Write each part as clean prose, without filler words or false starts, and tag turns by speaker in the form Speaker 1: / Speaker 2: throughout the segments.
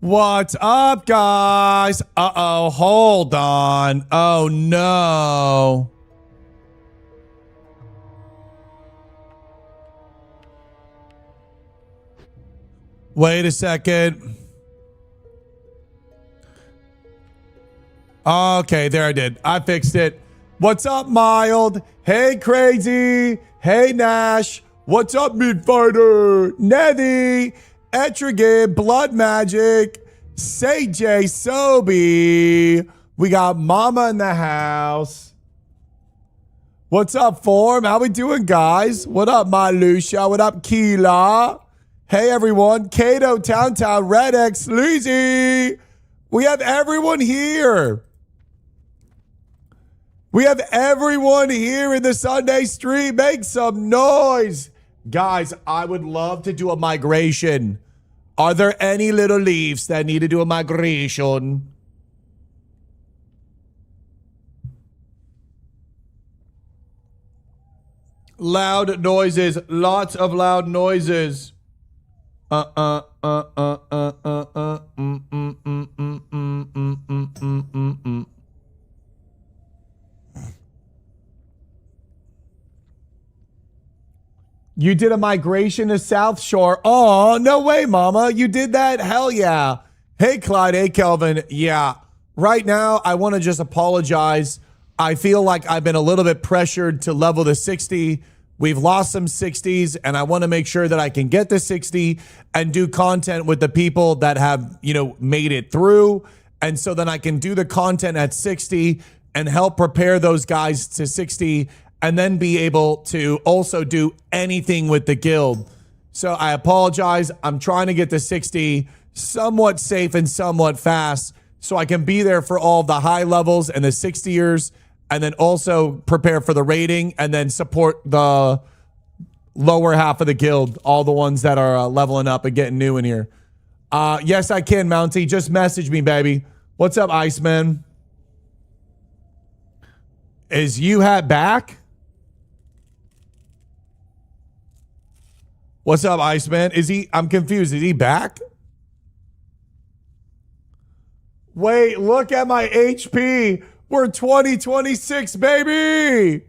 Speaker 1: What's up, guys? Uh-oh, hold on. Oh, no. Wait a second. Okay, there I did. I fixed it. What's up, Mild? Hey, Crazy. Hey, Nash. What's up, Midfighter? Nethy. Etrigid, Blood Magic, Say J, Sobe. We got Mama in the house. What's up, Form? How we doing, guys? What up, my Lucia? What up, Keela? Hey, everyone. Kato, Town, Red X, Sleazy. We have everyone here. We have everyone here in the Sunday stream. Make some noise. Guys, I would love to do a migration. Are there any little leaves that need to do a migration? Loud noises. Lots of loud noises. You did a migration to South Shore. Oh, no way, Mama. You did that? Hell yeah. Hey, Clyde. Hey, Kelvin. Yeah. Right now, I want to just apologize. I feel like I've been a little bit pressured to level to 60. We've lost some 60s, and I want to make sure that I can get to 60 and do content with the people that have, you know, made it through. And so then I can do the content at 60 and help prepare those guys to 60 and then be able to also do anything with the guild. So I apologize. I'm trying to get to 60 somewhat safe and somewhat fast so I can be there for all the high levels and the 60ers, and then also prepare for the rating and then support the lower half of the guild, all the ones that are leveling up and getting new in here. Yes, I can, Mountie. Just message me, baby. What's up, Iceman? Is you hat back? What's up, Iceman? Is he? I'm confused. Is he back? Wait, look at my HP. We're 2026, baby.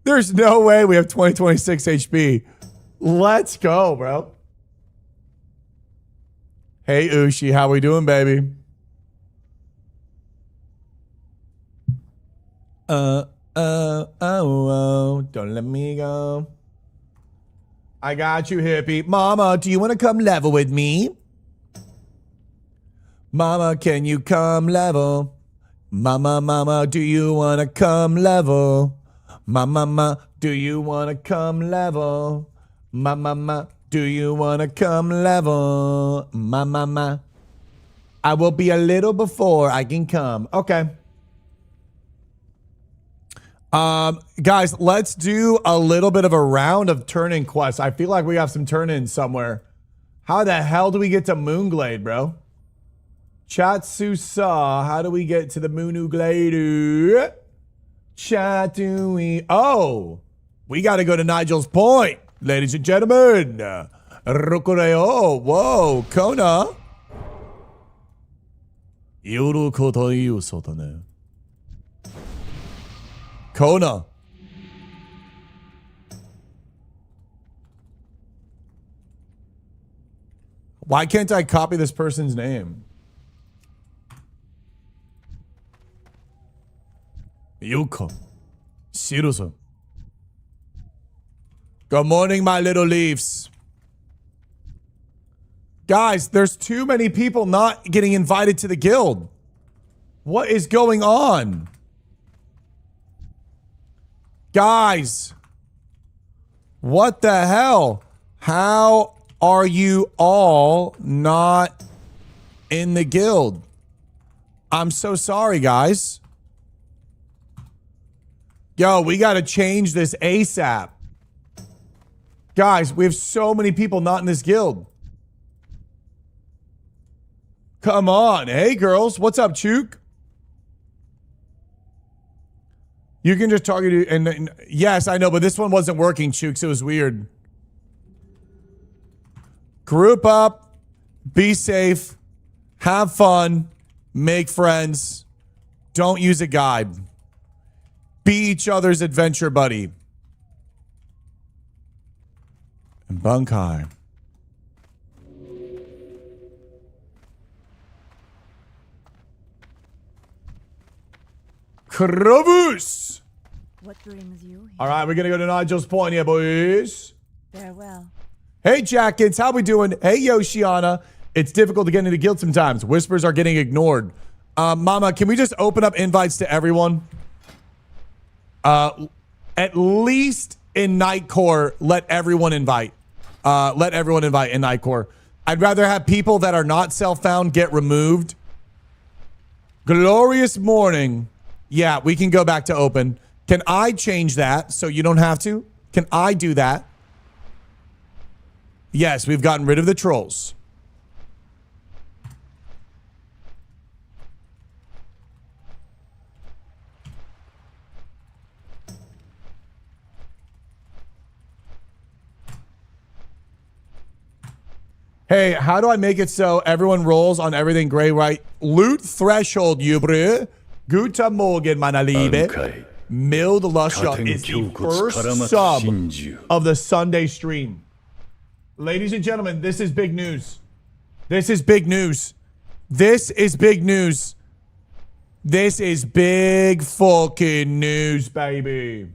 Speaker 1: There's no way we have 2026 HP. Let's go, bro. Hey, Ushi, how we doing, baby? Don't let me go. I got you, hippie. Mama, do you want to come level with me? Mama, can you come level? Mama, do you want to come level? Mama, do you want to come level? Mama, do you want to come level? Mama, I will be a little before I can come. Okay. Guys, let's do a little bit of a round of turn-in quests. I feel like we have some turn-ins somewhere. How the hell do we get to Moonglade, bro? Chatsusa, how do we get to the Moonglade? Chatui. Oh, we got to go to Nigel's Point, ladies and gentlemen. Rokoreo. Whoa, Kona. Yoru kotoyu sotane. Kona. Why can't I copy this person's name? Yuko. Shiruso. Good morning, my little leaves. Guys, there's too many people not getting invited to the guild. What is going on? Guys, what the hell? How are you all not in the guild? I'm so sorry, guys. Yo, we got to change this ASAP. Guys, we have so many people not in this guild. Come on. Hey, girls. What's up, Chook? You can just target you. And yes, I know, but this one wasn't working, Chooks. It was weird. Group up. Be safe. Have fun. Make friends. Don't use a guide. Be each other's adventure buddy. And Bunkai. Kravus!
Speaker 2: What brings you here?
Speaker 1: All right, we're gonna go to Nigel's Point here, boys.
Speaker 2: Farewell.
Speaker 1: Hey, Jackets, how we doing? Hey, Yoshiana. It's difficult to get into the guild sometimes. Whispers are getting ignored. Mama, can we just open up invites to everyone? At least in Nightcore, let everyone invite. Let everyone invite in Nightcore. I'd rather have people that are not self-found get removed. Glorious morning. Yeah, we can go back to open. Can I change that so you don't have to? Can I do that? Yes, we've gotten rid of the trolls. Hey, how do I make it so everyone rolls on everything gray, right? Loot threshold, Jubre. Guten Morgen, meine Liebe. Mild Lusha is the first sub of the Sunday stream. Ladies and gentlemen, this is big news. This is big news. This is big news. This is big fucking news, baby.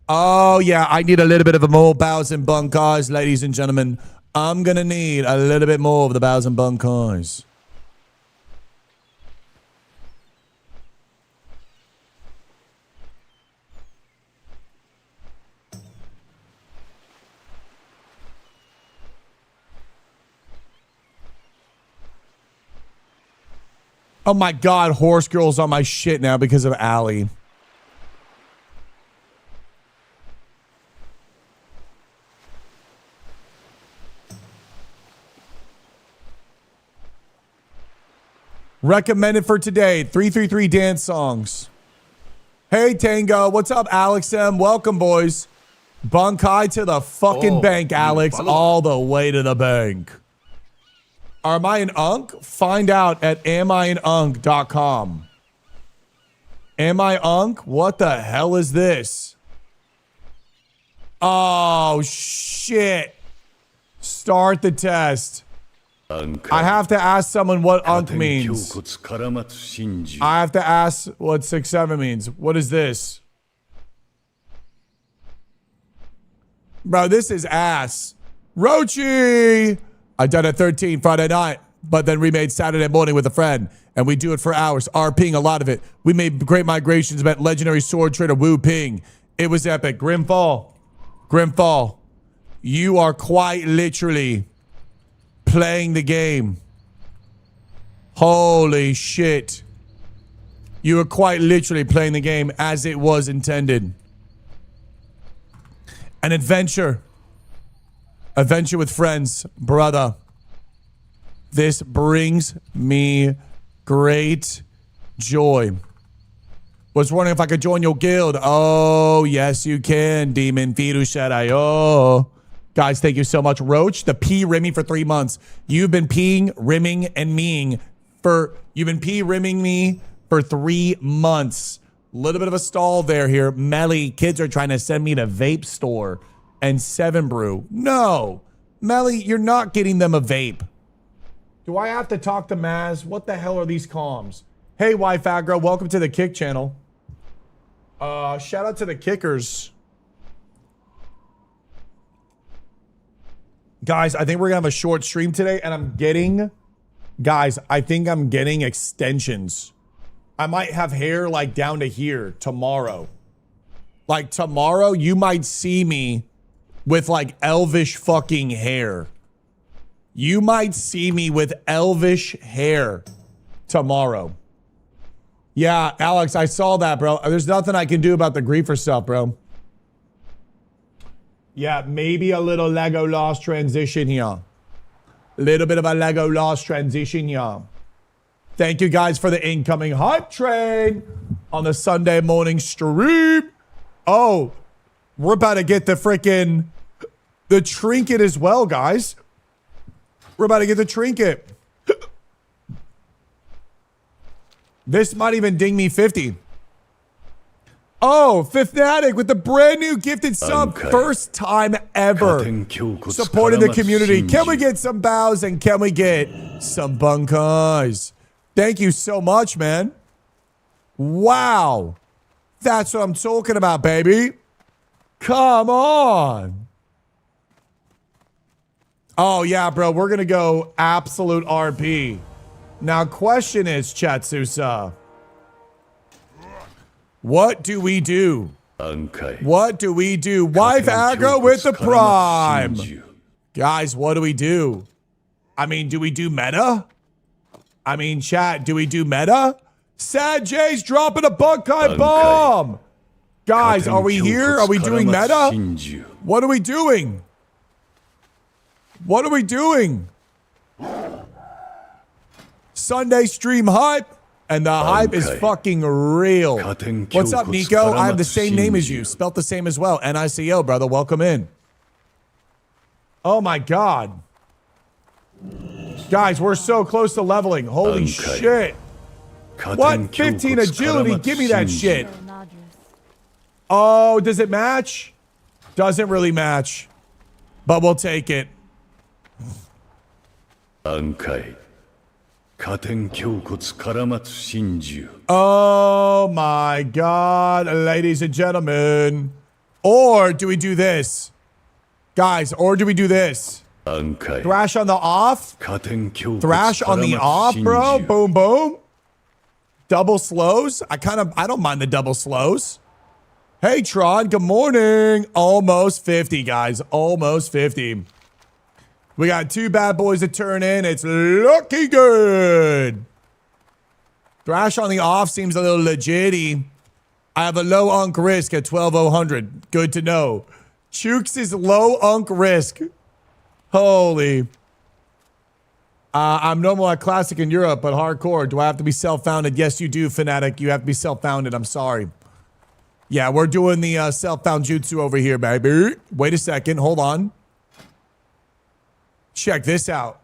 Speaker 1: Oh, yeah, I need a little bit of more bows and bunkers, ladies and gentlemen. I'm going to need a little bit more of the bows and bunkers. Oh, my God, Horse Girl's on my shit now because of Allie. Recommended for today, 333 dance songs. Hey, Tango. What's up, Alex M? Welcome, boys. Bunkai to the fucking bank, Alex. All the way to the bank. Am I an unk? Find out at amianunk.com. Am I unk? What the hell is this? Oh, shit. Start the test. I have to ask someone what unk means. I have to ask what 6-7 means. What is this? Bro, this is ass. Rochi! I done it 13 Friday night, but then remade Saturday morning with a friend, and we do it for hours, RPing a lot of it. We made great migrations, met legendary sword trader Wu Ping. It was epic. Grimfall. Grimfall. You are quite literally playing the game. Holy shit. You are quite literally playing the game as it was intended. An adventure. Adventure with friends. Brother. This brings me great joy. Was wondering if I could join your guild. Oh, yes, you can. Demon Firusharayo. Guys, thank you so much. Roach, the P rimming for 3 months. You've been peeing, rimming, and meing for, you've been P rimming me for 3 months. Little bit of a stall there here. Melly, kids are trying to send me to vape store and 7 Brew. No, Melly, you're not getting them a vape. Do I have to talk to Maz? What the hell are these comms? Hey, Wi-Fagro, welcome to the Kick channel. Shout out to the Kickers. Guys, I think we're going to have a short stream today, and I think I'm getting extensions. I might have hair like down to here tomorrow. Like tomorrow, you might see me with like elvish fucking hair. You might see me with elvish hair tomorrow. Yeah, Alex, I saw that, bro. There's nothing I can do about the griefer stuff, bro. Yeah, maybe a little Lego lost transition here. Little bit of a Lego lost transition here. Thank you guys for the incoming hype train on the Sunday morning stream. Oh, we're about to get the trinket as well, guys. We're about to get the trinket. This might even ding me 50. Oh, Fifthnatic with the brand new gifted sub. First time ever supporting the community. Can we get some bows and can we get some bunkers? Thank you so much, man. Wow. That's what I'm talking about, baby. Come on. Oh, yeah, bro. We're going to go absolute RP. Now, question is, Chatsusa, what do we do? What do we do? Wife aggro with the prime. Guys, what do we do? I mean, do we do meta? I mean, chat, do we do meta? Sad J's dropping a Bunkai bomb. Guys, are we here? Are we doing meta? What are we doing? What are we doing? Sunday stream hype, and the hype is fucking real. What's up, Nico? I have the same name as you, spelt the same as well. NICO, brother. Welcome in. Oh my God. Guys, we're so close to leveling. Holy shit. What? 15 agility? Give me that shit. Oh, does it match? Doesn't really match, but we'll take it. Oh my God, ladies and gentlemen. Or do we do this? Guys, or do we do this? Thrash on the off? Thrash on the off, bro? Boom, boom. Double slows? I don't mind the double slows. Hey, Tron, good morning. Almost 50, guys. Almost 50. We got two bad boys to turn in. It's looking good. Thrash on the off seems a little legit-y. I have a low unk risk at 12,000. Good to know. Chooks is low unk risk. Holy. I'm normal at Classic in Europe, but hardcore. Do I have to be self-founded? Yes, you do, Fanatic. You have to be self-founded. I'm sorry. Yeah, we're doing the self-found jutsu over here, baby. Wait a second. Hold on. Check this out.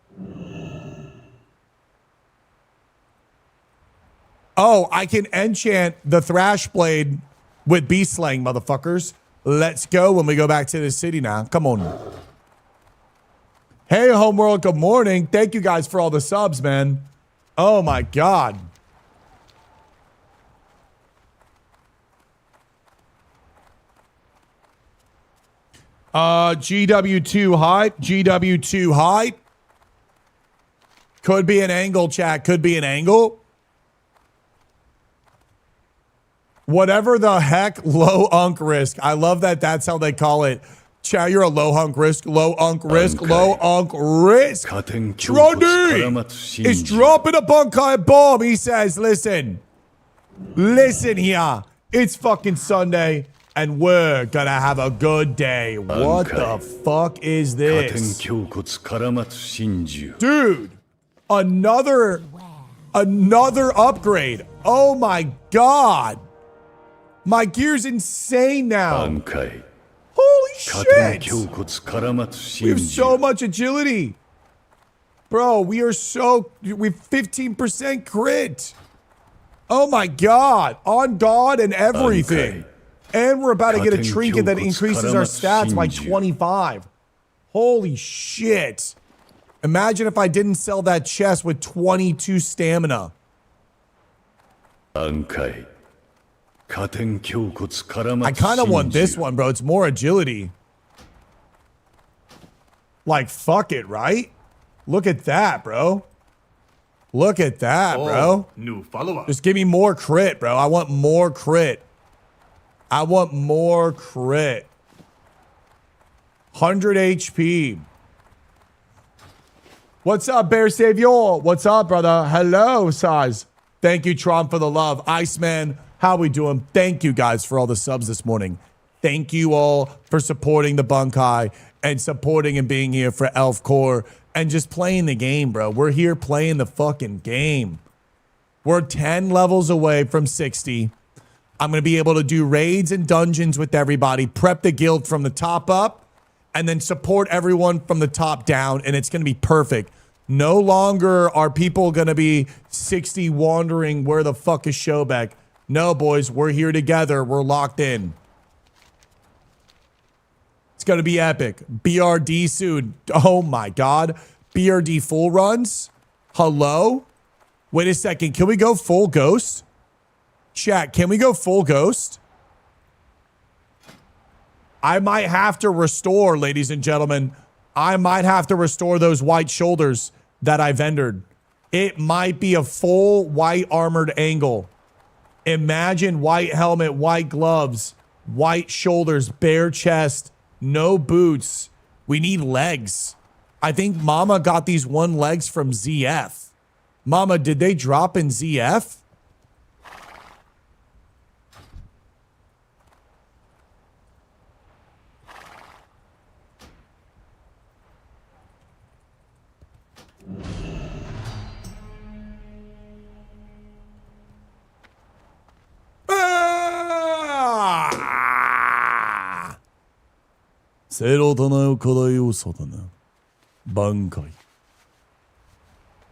Speaker 1: Oh, I can enchant the Thrash Blade with Beast Slaying, motherfuckers. Let's go when we go back to the city now. Come on. Hey, Homeworld, good morning. Thank you guys for all the subs, man. Oh, my God. GW2 hype. GW2 hype. Could be an angle, chat. Could be an angle. Whatever the heck, low unk risk. I love that that's how they call it. Chat, you're a low unk risk. Low unk risk. Low unk risk. Trondy is dropping a Bunkai bomb. He says, listen here. It's fucking Sunday. And we're gonna have a good day. What the fuck is this? Dude, another upgrade. Oh my God. My gear's insane now. Holy shit. We have so much agility. Bro, we have 15% crit. Oh my God. On God and everything. And we're about to get a trinket that increases our stats by 25. Holy shit. Imagine if I didn't sell that chest with 22 stamina. I kind of want this one, bro. It's more agility. Like, fuck it, right? Look at that, bro. Look at that, bro.
Speaker 3: New follower.
Speaker 1: Just give me more crit, bro. I want more crit. I want more crit. 100 HP. What's up, Bear Savior? What's up, brother? Hello, Saz. Thank you, Tron, for the love. Iceman, how we doing? Thank you, guys, for all the subs this morning. Thank you all for supporting the Bunkai and supporting and being here for Elf Core and just playing the game, bro. We're here playing the fucking game. We're 10 levels away from 60. I'm going to be able to do raids and dungeons with everybody, prep the guild from the top up, and then support everyone from the top down, and it's going to be perfect. No longer are people going to be 60 wondering where the fuck is Shobek. No, boys, we're here together. We're locked in. It's going to be epic. BRD soon. Oh, my God. BRD full runs? Hello? Wait a second. Can we go full ghost? Chat, can we go full ghost? I might have to restore, ladies and gentlemen. I might have to restore those white shoulders that I vendored. It might be a full white armored angle. Imagine white helmet, white gloves, white shoulders, bare chest, no boots. We need legs. I think Mama got these one legs from ZF. Mama, did they drop in ZF?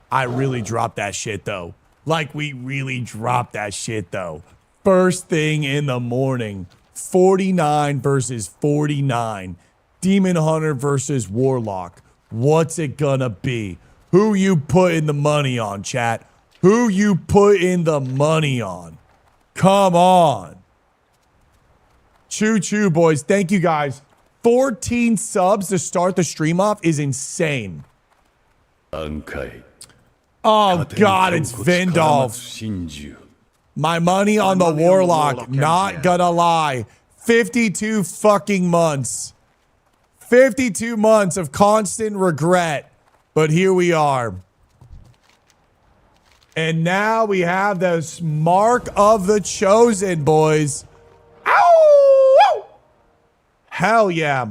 Speaker 1: I really dropped that shit though. Like we really dropped that shit though. First thing in the morning, 49 versus 49. Demon Hunter versus Warlock. What's it gonna be? Who you putting the money on, chat? Who you putting the money on? Come on. Choo choo, boys. Thank you, guys. 14 subs to start the stream off is insane. Oh, God, it's Vindolf. My money on the Warlock. Not gonna lie. 52 fucking months. 52 months of constant regret. But here we are. And now we have this Mark of the Chosen, boys. Ow! Hell yeah.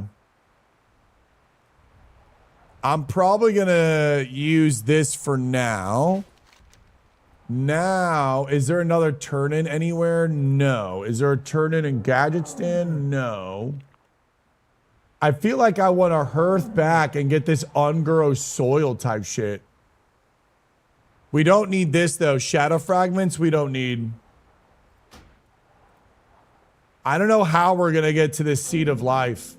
Speaker 1: I'm probably going to use this for now. Now, is there another turn-in anywhere? No. Is there a turn-in in Gadget Stand? No. I feel like I want to hearth back and get this Unguro soil type shit. We don't need this, though. Shadow Fragments, we don't need. I don't know how we're going to get to this Seed of Life.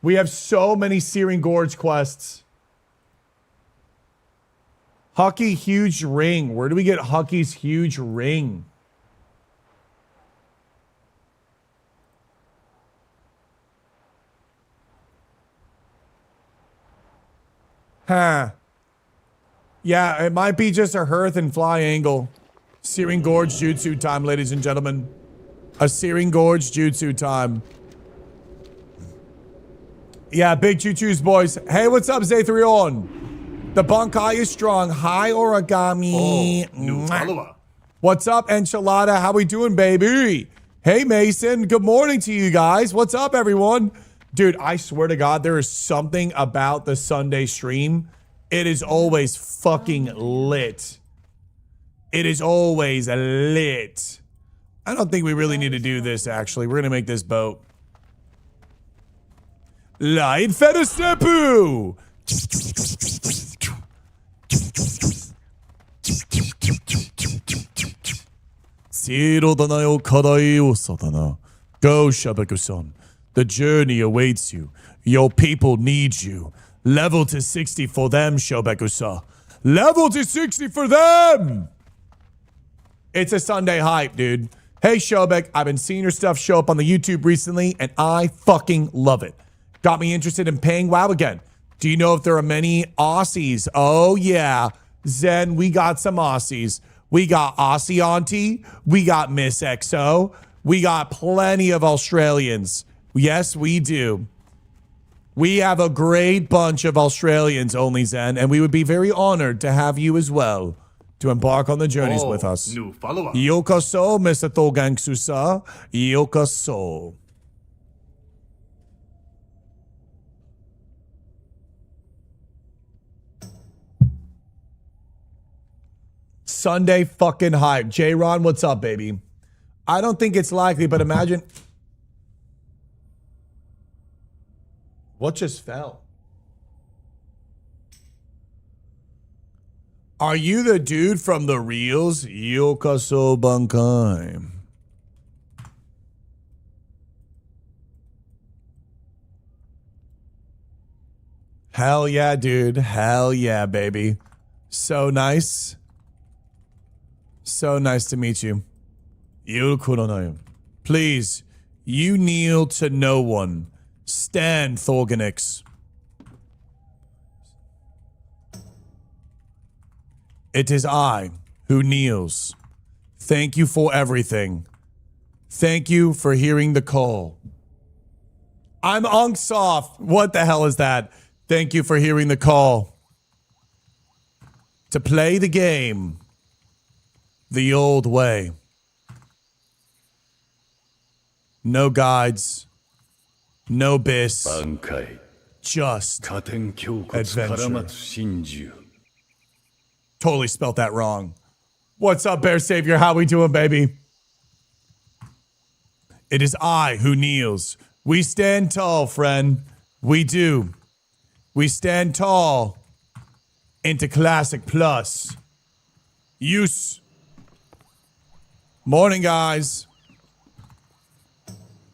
Speaker 1: We have so many Searing Gorge quests. Hucky Huge Ring. Where do we get Hucky's Huge Ring? Huh. Yeah, it might be just a hearth and fly angle. Searing Gorge Jutsu time, ladies and gentlemen. A Searing Gorge Jutsu time. Yeah, big choo-choos, boys. Hey, what's up, Zathrion? The Bunkai is strong. Hi, Origami.
Speaker 3: Oh, new follower.
Speaker 1: What's up, Enchilada? How we doing, baby? Hey, Mason. Good morning to you guys. What's up, everyone? Dude, I swear to God, there is something about the Sunday stream. It is always fucking lit. It is always lit. I don't think we really need to do this, actually. We're going to make this boat. Light Fedistepu! Go, Shabaku-san. The journey awaits you. Your people need you. Level to 60 for them, Shobeku-san. Level to 60 for them! It's a Sunday hype, dude. Hey, Shobek, I've been seeing your stuff show up on the YouTube recently, and I fucking love it. Got me interested in playing WoW again. Do you know if there are many Aussies? Oh, yeah. Zen, we got some Aussies. We got Aussie Auntie. We got Miss XO. We got plenty of Australians. Yes, we do. We have a great bunch of Australians, only Zen, and we would be very honored to have you as well to embark on the journeys with us.
Speaker 3: New follower.
Speaker 1: Yokoso, Mr. Thogang Susa. Yokoso. Sunday fucking hype. J-Ron, what's up, baby? I don't think it's likely, but imagine. What just fell? Are you the dude from the reels? Yokoso Bankai. Hell yeah, dude. Hell yeah, baby. So nice. So nice to meet you. Please, you kneel to no one. Stand, Thorganix. It is I who kneels. Thank you for everything. Thank you for hearing the call. I'm Unksoft. What the hell is that? Thank you for hearing the call. To play the game the old way. No guides. No bis. Just adventure. Totally spelt that wrong. What's up, Bear Savior? How we doing, baby? It is I who kneels. We stand tall, friend. We do. We stand tall into Classic Plus. Use. Morning, guys.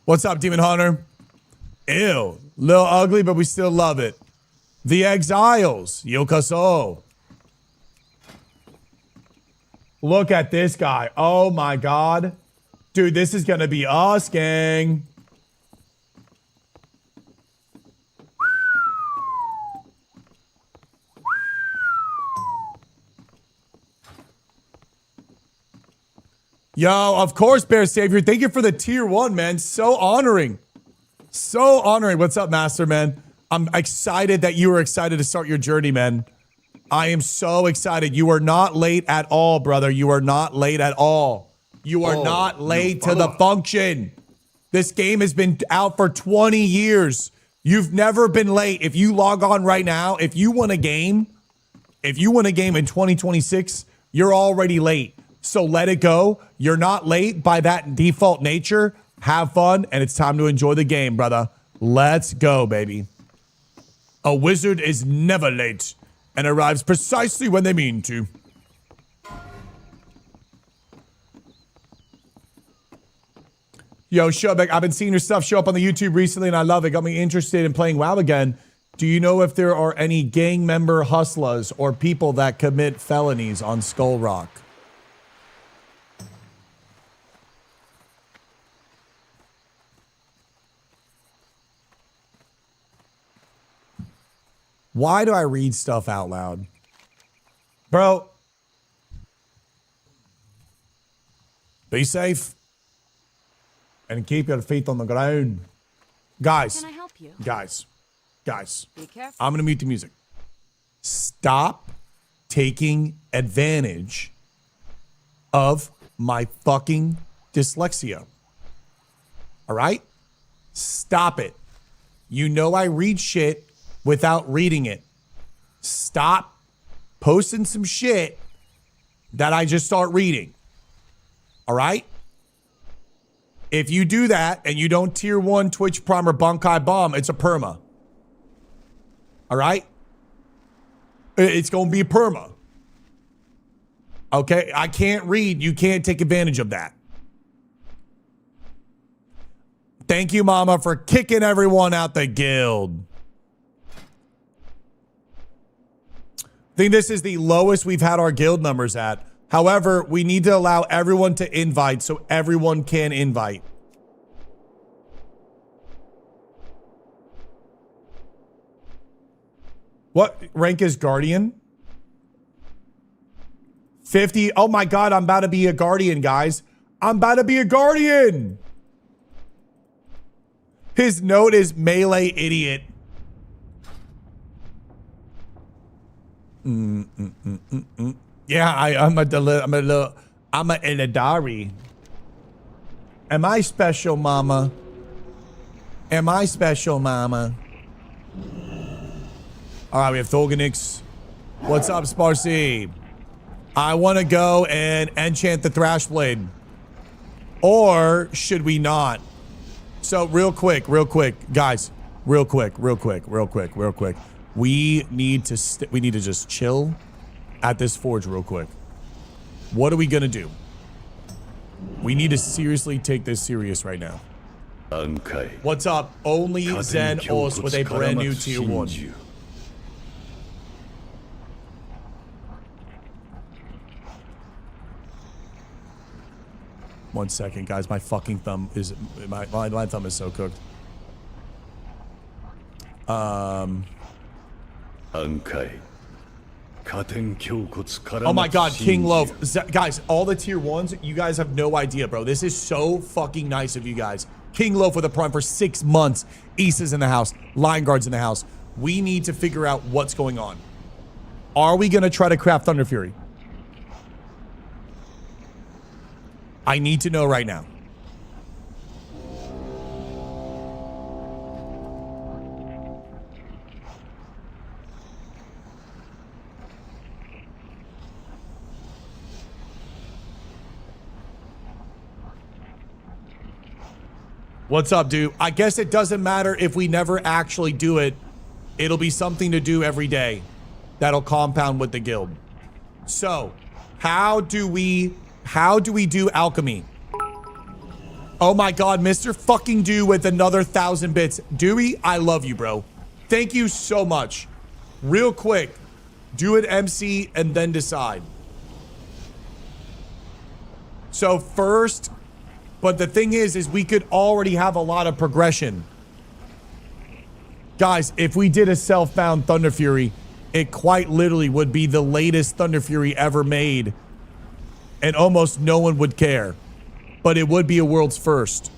Speaker 1: What's up, Demon Hunter? Ew. Little ugly, but we still love it. The Exiles. Yokoso. Look at this guy. Oh, my God. Dude, this is going to be us, gang. Yo, of course, Bear Savior. Thank you for the tier 1, man. So honoring. So honoring. What's up, Master, man? I'm excited that you were excited to start your journey, man. I am so excited. You are not late at all, brother. You are not late at all. You are not late to the function. This game has been out for 20 years. You've never been late. If you log on right now, if you win a game in 2026, you're already late. So let it go. You're not late by that default nature. Have fun, and it's time to enjoy the game, brother. Let's go, baby. A wizard is never late and arrives precisely when they mean to. Yo, Shubek, I've been seeing your stuff show up on the YouTube recently, and I love it. Got me interested in playing WoW again. Do you know if there are any gang member hustlers or people that commit felonies on Skull Rock? Why do I read stuff out loud? Bro. Be safe. And keep your feet on the ground. Guys.
Speaker 2: Can I help you?
Speaker 1: Guys.
Speaker 2: Be careful.
Speaker 1: I'm going to mute the music. Stop taking advantage of my fucking dyslexia. All right? Stop it. You know I read shit without reading it. Stop posting some shit that I just start reading. All right? If you do that and you don't tier 1 Twitch Prime or Bunkai Bomb, it's a perma. All right? It's going to be a perma. Okay? I can't read. You can't take advantage of that. Thank you, Mama, for kicking everyone out the guild. I think this is the lowest we've had our guild numbers at. However, we need to allow everyone to invite so everyone can invite. What rank is Guardian? 50. Oh my God, I'm about to be a Guardian, guys. I'm about to be a Guardian. His note is melee idiot. Yeah, I'm a Eladari. Am I special, mama? Am I special, mama? All right, we have Thorganix. What's up, Sparcy? I want to go and enchant the Thrashblade. Or should we not? So real quick, guys, real quick. We need to just chill at this forge real quick. What are we gonna do? We need to seriously take this serious right now. What's up? Only Zen Os with a brand new tier 1. One second, guys. My fucking thumb is my thumb is so cooked. Oh my God, King Loaf. Guys, all the tier 1s, you guys have no idea, bro. This is so fucking nice of you guys. King Loaf with a prime for 6 months. Issa's in the house. Lion Guard's in the house. We need to figure out what's going on. Are we going to try to craft Thunder Fury? I need to know right now. What's up, dude? I guess it doesn't matter if we never actually do it. It'll be something to do every day that'll compound with the guild. So, how do we do alchemy? Oh my God, Mr. fucking Do with another 1,000 bits. Dewey, I love you, bro. Thank you so much. Real quick, do it MC and then decide. So first, but the thing is we could already have a lot of progression. Guys, if we did a self-found Thunder Fury, it quite literally would be the latest Thunder Fury ever made. And almost no one would care. But it would be a world's first.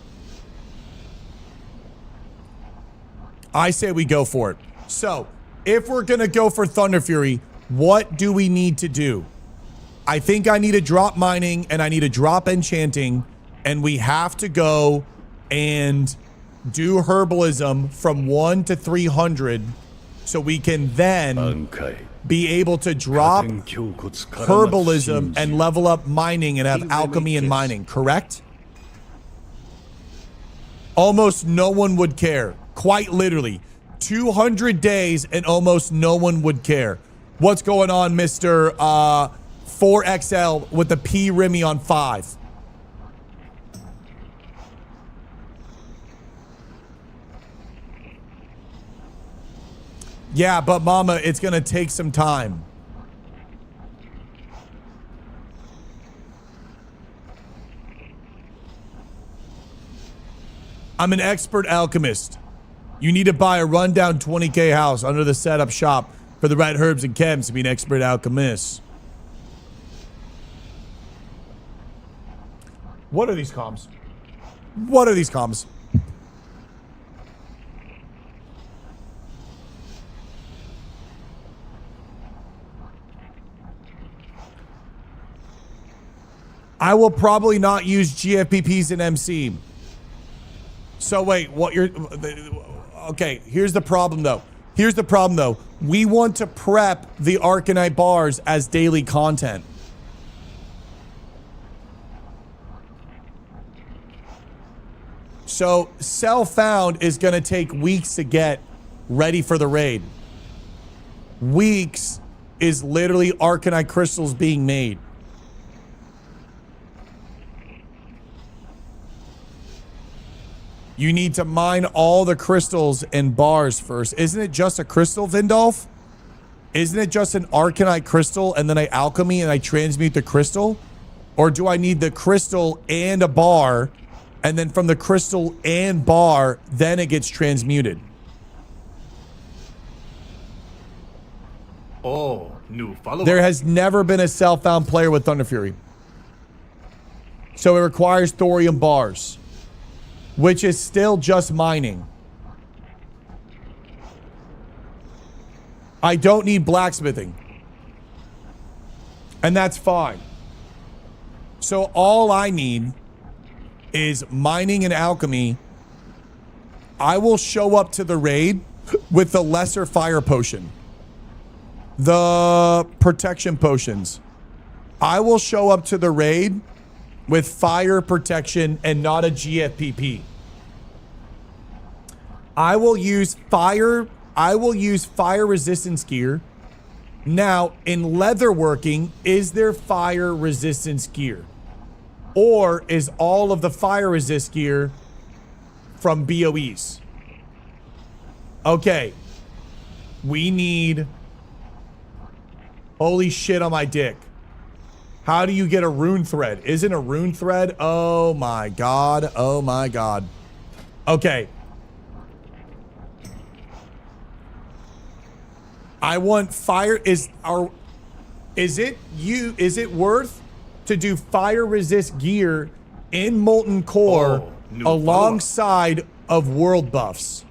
Speaker 1: I say we go for it. So, if we're going to go for Thunder Fury, what do we need to do? I think I need to drop mining and I need to drop enchanting. And we have to go and do herbalism from 1 to 300 so we can then be able to drop herbalism and level up mining and have alchemy and mining, correct? Almost no one would care. Quite literally. 200 days and almost no one would care. What's going on, Mr. 4XL with the P Remy on 5? Yeah, but mama, it's gonna take some time. I'm an expert alchemist. You need to buy a rundown 20K house under the setup shop for the right herbs and chems to be an expert alchemist. What are these comms? What are these comms? I will probably not use GFPPs in MC. So wait, what you're... Okay, here's the problem though. We want to prep the Arcanite bars as daily content. So self-found is going to take weeks to get ready for the raid. Weeks is literally Arcanite crystals being made. You need to mine all the crystals and bars first. Isn't it just a crystal, Vindolf? Isn't it just an Arcanite crystal and then I alchemy and I transmute the crystal? Or do I need the crystal and a bar and then from the crystal and bar, then it gets transmuted?
Speaker 3: Oh, new follower.
Speaker 1: There has never been a self-found player with Thunder Fury. So it requires thorium bars, which is still just mining. I don't need blacksmithing. And that's fine. So all I need is mining and alchemy. I will show up to the raid with the lesser fire potion. The protection potions. I will show up to the raid with fire protection and not a GFPP. I will use fire resistance gear. Now, in leatherworking, is there fire resistance gear? Or is all of the fire resist gear from BOEs? Okay. We need... Holy shit on my dick. How do you get a rune thread? Isn't a rune thread? Oh my god. Oh my god. Okay. I want fire. Is it worth to do fire resist gear in Molten Core alongside of world buffs?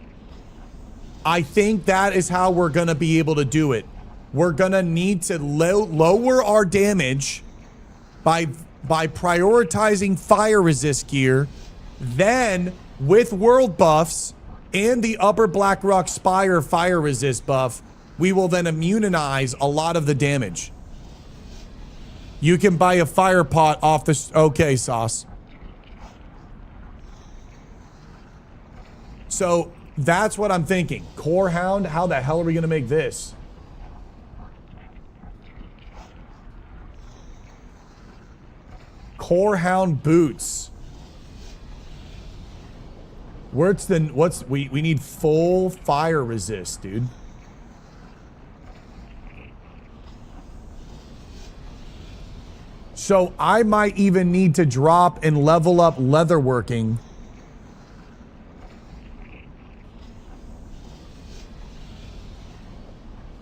Speaker 1: I think that is how we're gonna be able to do it. We're gonna need to lower our damage by prioritizing fire resist gear. Then with world buffs and the Upper Blackrock Spire fire resist buff, we will then immunize a lot of the damage. You can buy a fire pot off the... Okay, Sauce. So that's what I'm thinking. Core Hound, how the hell are we going to make this? Core Hound boots. We need full fire resist, dude. So I might even need to drop and level up leatherworking.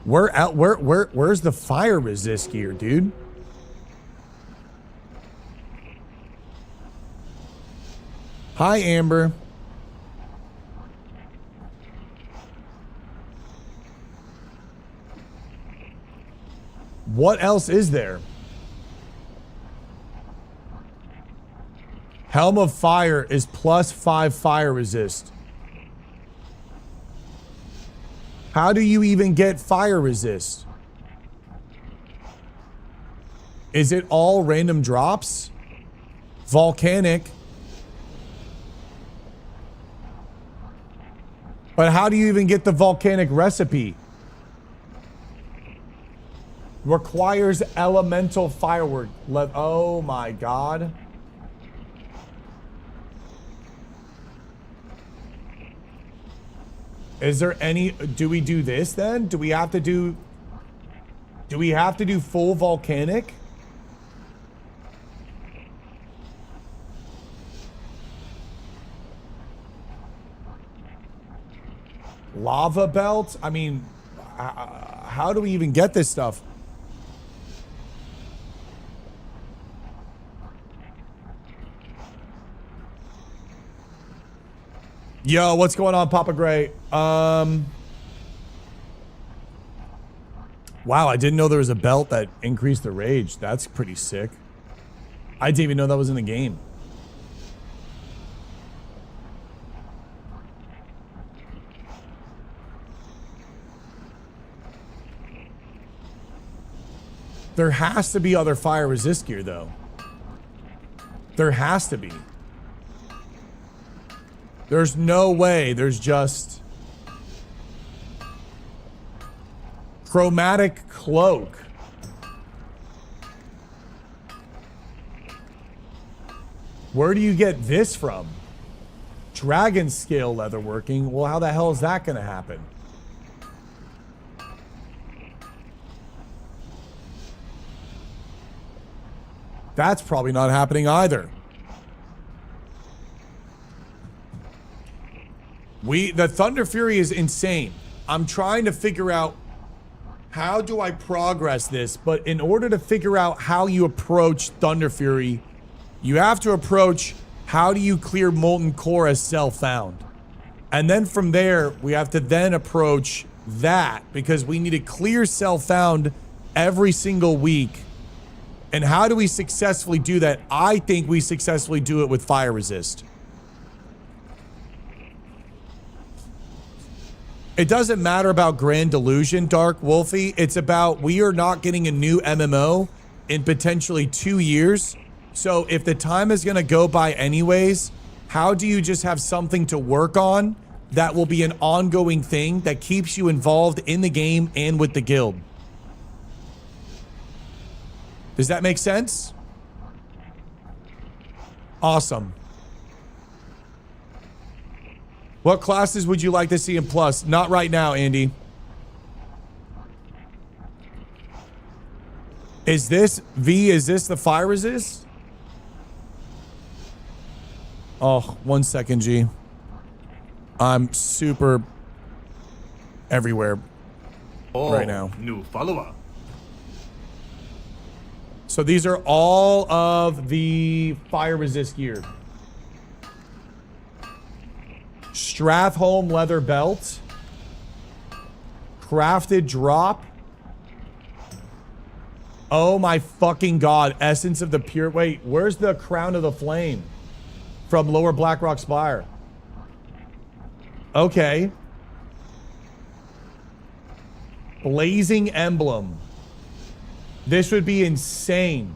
Speaker 1: Where's the fire resist gear, dude? Hi, Amber. What else is there? Helm of Fire is +5 fire resist. How do you even get fire resist? Is it all random drops? Volcanic. But how do you even get the volcanic recipe? Requires elemental firework. Oh my god. Is there any... Do we do this then? Do we have to do full volcanic? Lava belt? I mean, how do we even get this stuff? Yo, what's going on, Papa Gray? Wow, I didn't know there was a belt that increased the rage. That's pretty sick. I didn't even know that was in the game. There has to be other fire resist gear, though. There has to be. There's no way there's just... Chromatic cloak. Where do you get this from? Dragon scale leatherworking. Well, how the hell is that going to happen? That's probably not happening either. The Thunder Fury is insane. I'm trying to figure out how do I progress this? But in order to figure out how you approach Thunder Fury, you have to approach how do you clear Molten Core as self-found. And then from there, we have to then approach that because we need to clear self-found every single week. And how do we successfully do that? I think we successfully do it with Fire Resist. It doesn't matter about Grand Delusion, Dark Wolfie. It's about we are not getting a new MMO in potentially 2 years. So if the time is going to go by anyways, how do you just have something to work on that will be an ongoing thing that keeps you involved in the game and with the guild? Does that make sense? Awesome. What classes would you like to see in Plus? Not right now, Andy. Is this the Fire Resist? Oh, 1 second, G. I'm super everywhere right now.
Speaker 3: New follower.
Speaker 1: So these are all of the Fire Resist gear. Strathholm leather belt. Crafted drop. Oh my fucking god. Essence of the pure. Wait, where's the Crown of the Flame? From Lower Blackrock Spire. Okay. Blazing Emblem. This would be insane.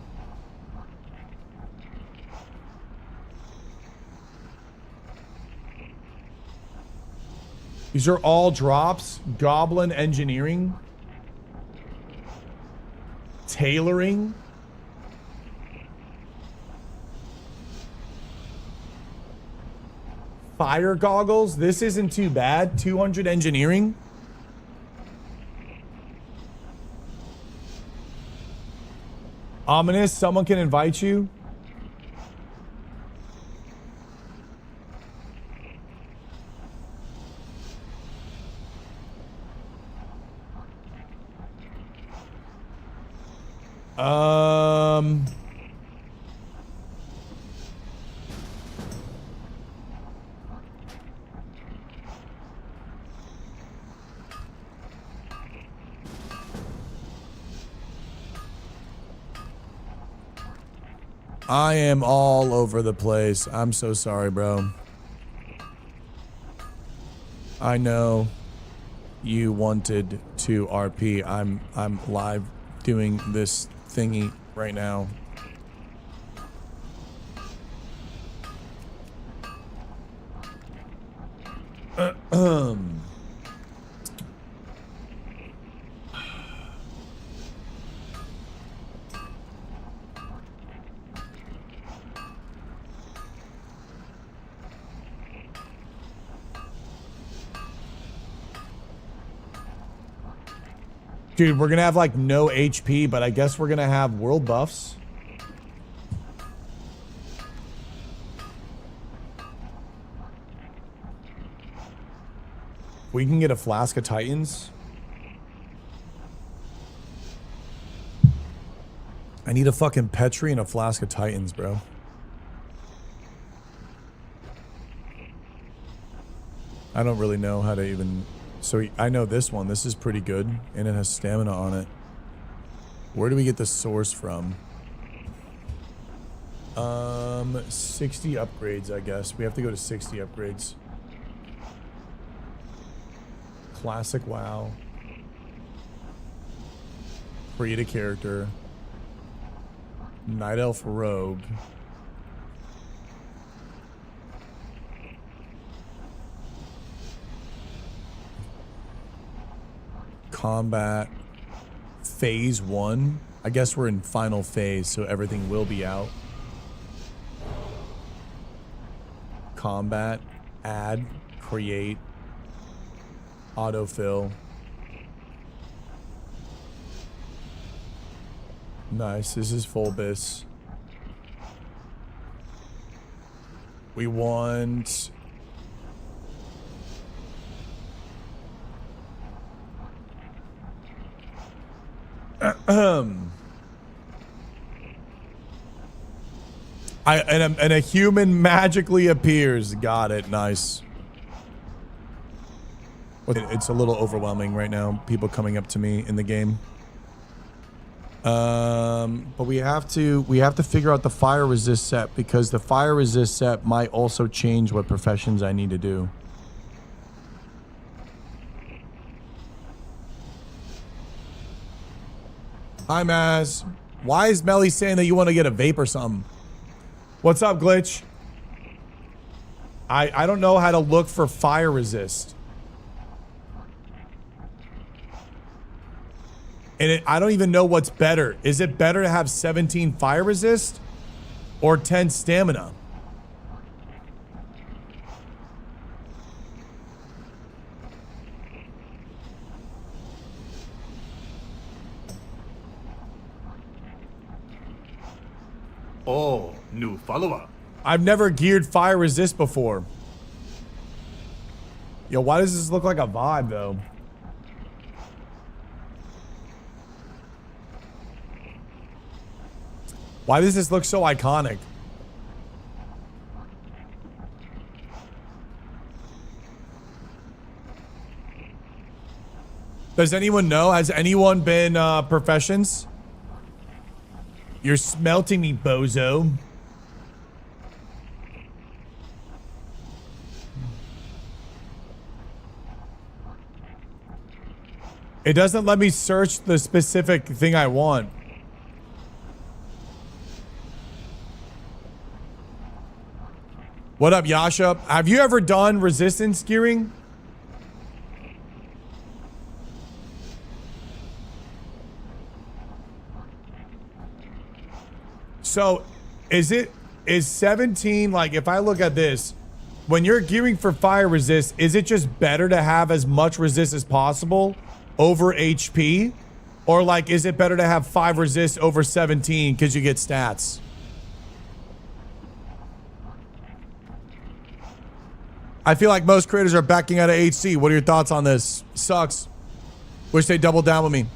Speaker 1: These are all drops. Goblin Engineering. Tailoring. Fire goggles. This isn't too bad. 200 engineering. Ominous. Someone can invite you. I am all over the place. I'm so sorry, bro. I know you wanted to RP. I'm live doing this thingy right now. Dude, we're gonna have like no HP, but I guess we're gonna have world buffs. We can get a Flask of Titans. I need a fucking Petri and a Flask of Titans, bro. I don't really know how to even... So I know this one. This is pretty good, and it has stamina on it. Where do we get the source from? 60 upgrades, I guess. We have to go to 60 upgrades. Classic WoW. Create a character. Night Elf Rogue. Combat. Phase 1. I guess we're in final phase, so everything will be out. Combat. Add. Create. Autofill. Nice. This is Fulbus. We want... And a human magically appears. Got it. Nice. It's a little overwhelming right now. People coming up to me in the game. But we have to figure out the fire resist set, because the fire resist set might also change what professions I need to do. Hi, Maz. Why is Melly saying that you want to get a vape or something? What's up, Glitch? I don't know how to look for fire resist. And I don't even know what's better. Is it better to have 17 fire resist or 10 stamina?
Speaker 3: Oh, new follower.
Speaker 1: I've never geared fire resist before. Yo, why does this look like a vibe, though? Why does this look so iconic? Does anyone know? Has anyone been professions? You're smelting me, bozo. It doesn't let me search the specific thing I want. What up, Yasha? Have you ever done resistance gearing? So, is 17, like, if I look at this, when you're gearing for fire resist, is it just better to have as much resist as possible over HP? Or, like, is it better to have 5 resist over 17 because you get stats? I feel like most creators are backing out of HC. What are your thoughts on this? Sucks. Wish they doubled down with me.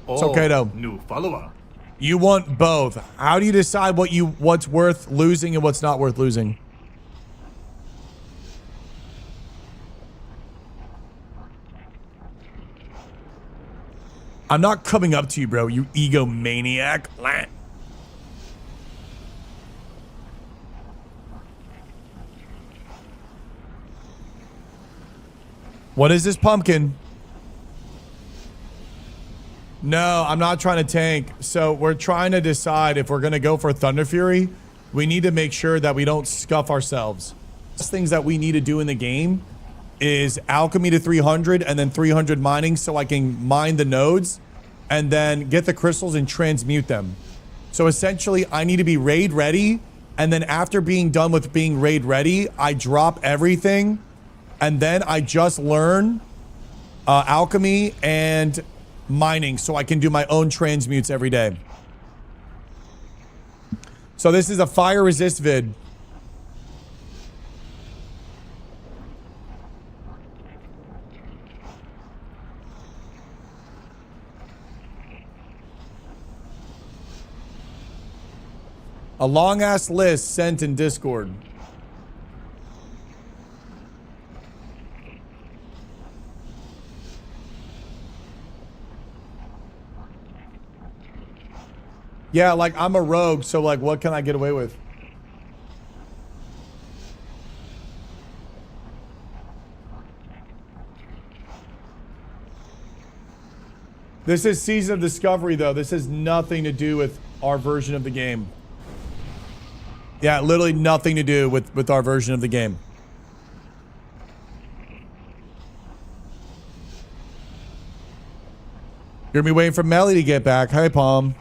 Speaker 1: It's okay, though.
Speaker 3: New follower.
Speaker 1: You want both. How do you decide what's worth losing and what's not worth losing? I'm not coming up to you, bro. You egomaniac. What is this pumpkin? No, I'm not trying to tank. So we're trying to decide if we're going to go for Thunder Fury. We need to make sure that we don't scuff ourselves. Things that we need to do in the game is alchemy to 300 and then 300 mining, so I can mine the nodes and then get the crystals and transmute them. So essentially I need to be raid ready, and then after being done with being raid ready, I drop everything, and then I just learn alchemy and mining so I can do my own transmutes every day. So this is a fire resist vid. A long ass list sent in Discord. Yeah, like I'm a rogue, so like what can I get away with? This is Season of Discovery though. This has nothing to do with our version of the game. Yeah, literally nothing to do with our version of the game. You're gonna be waiting for Melly to get back. Hi, Palm.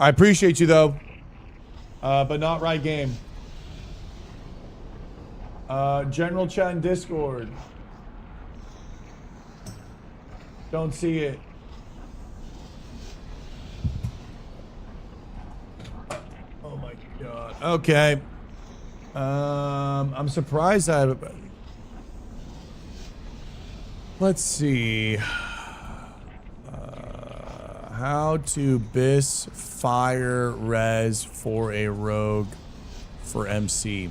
Speaker 1: I appreciate you though, but not right game. General chat in Discord. Don't see it. Oh my god. Okay. I'm surprised I. Let's see. How to bis fire res for a rogue for MC.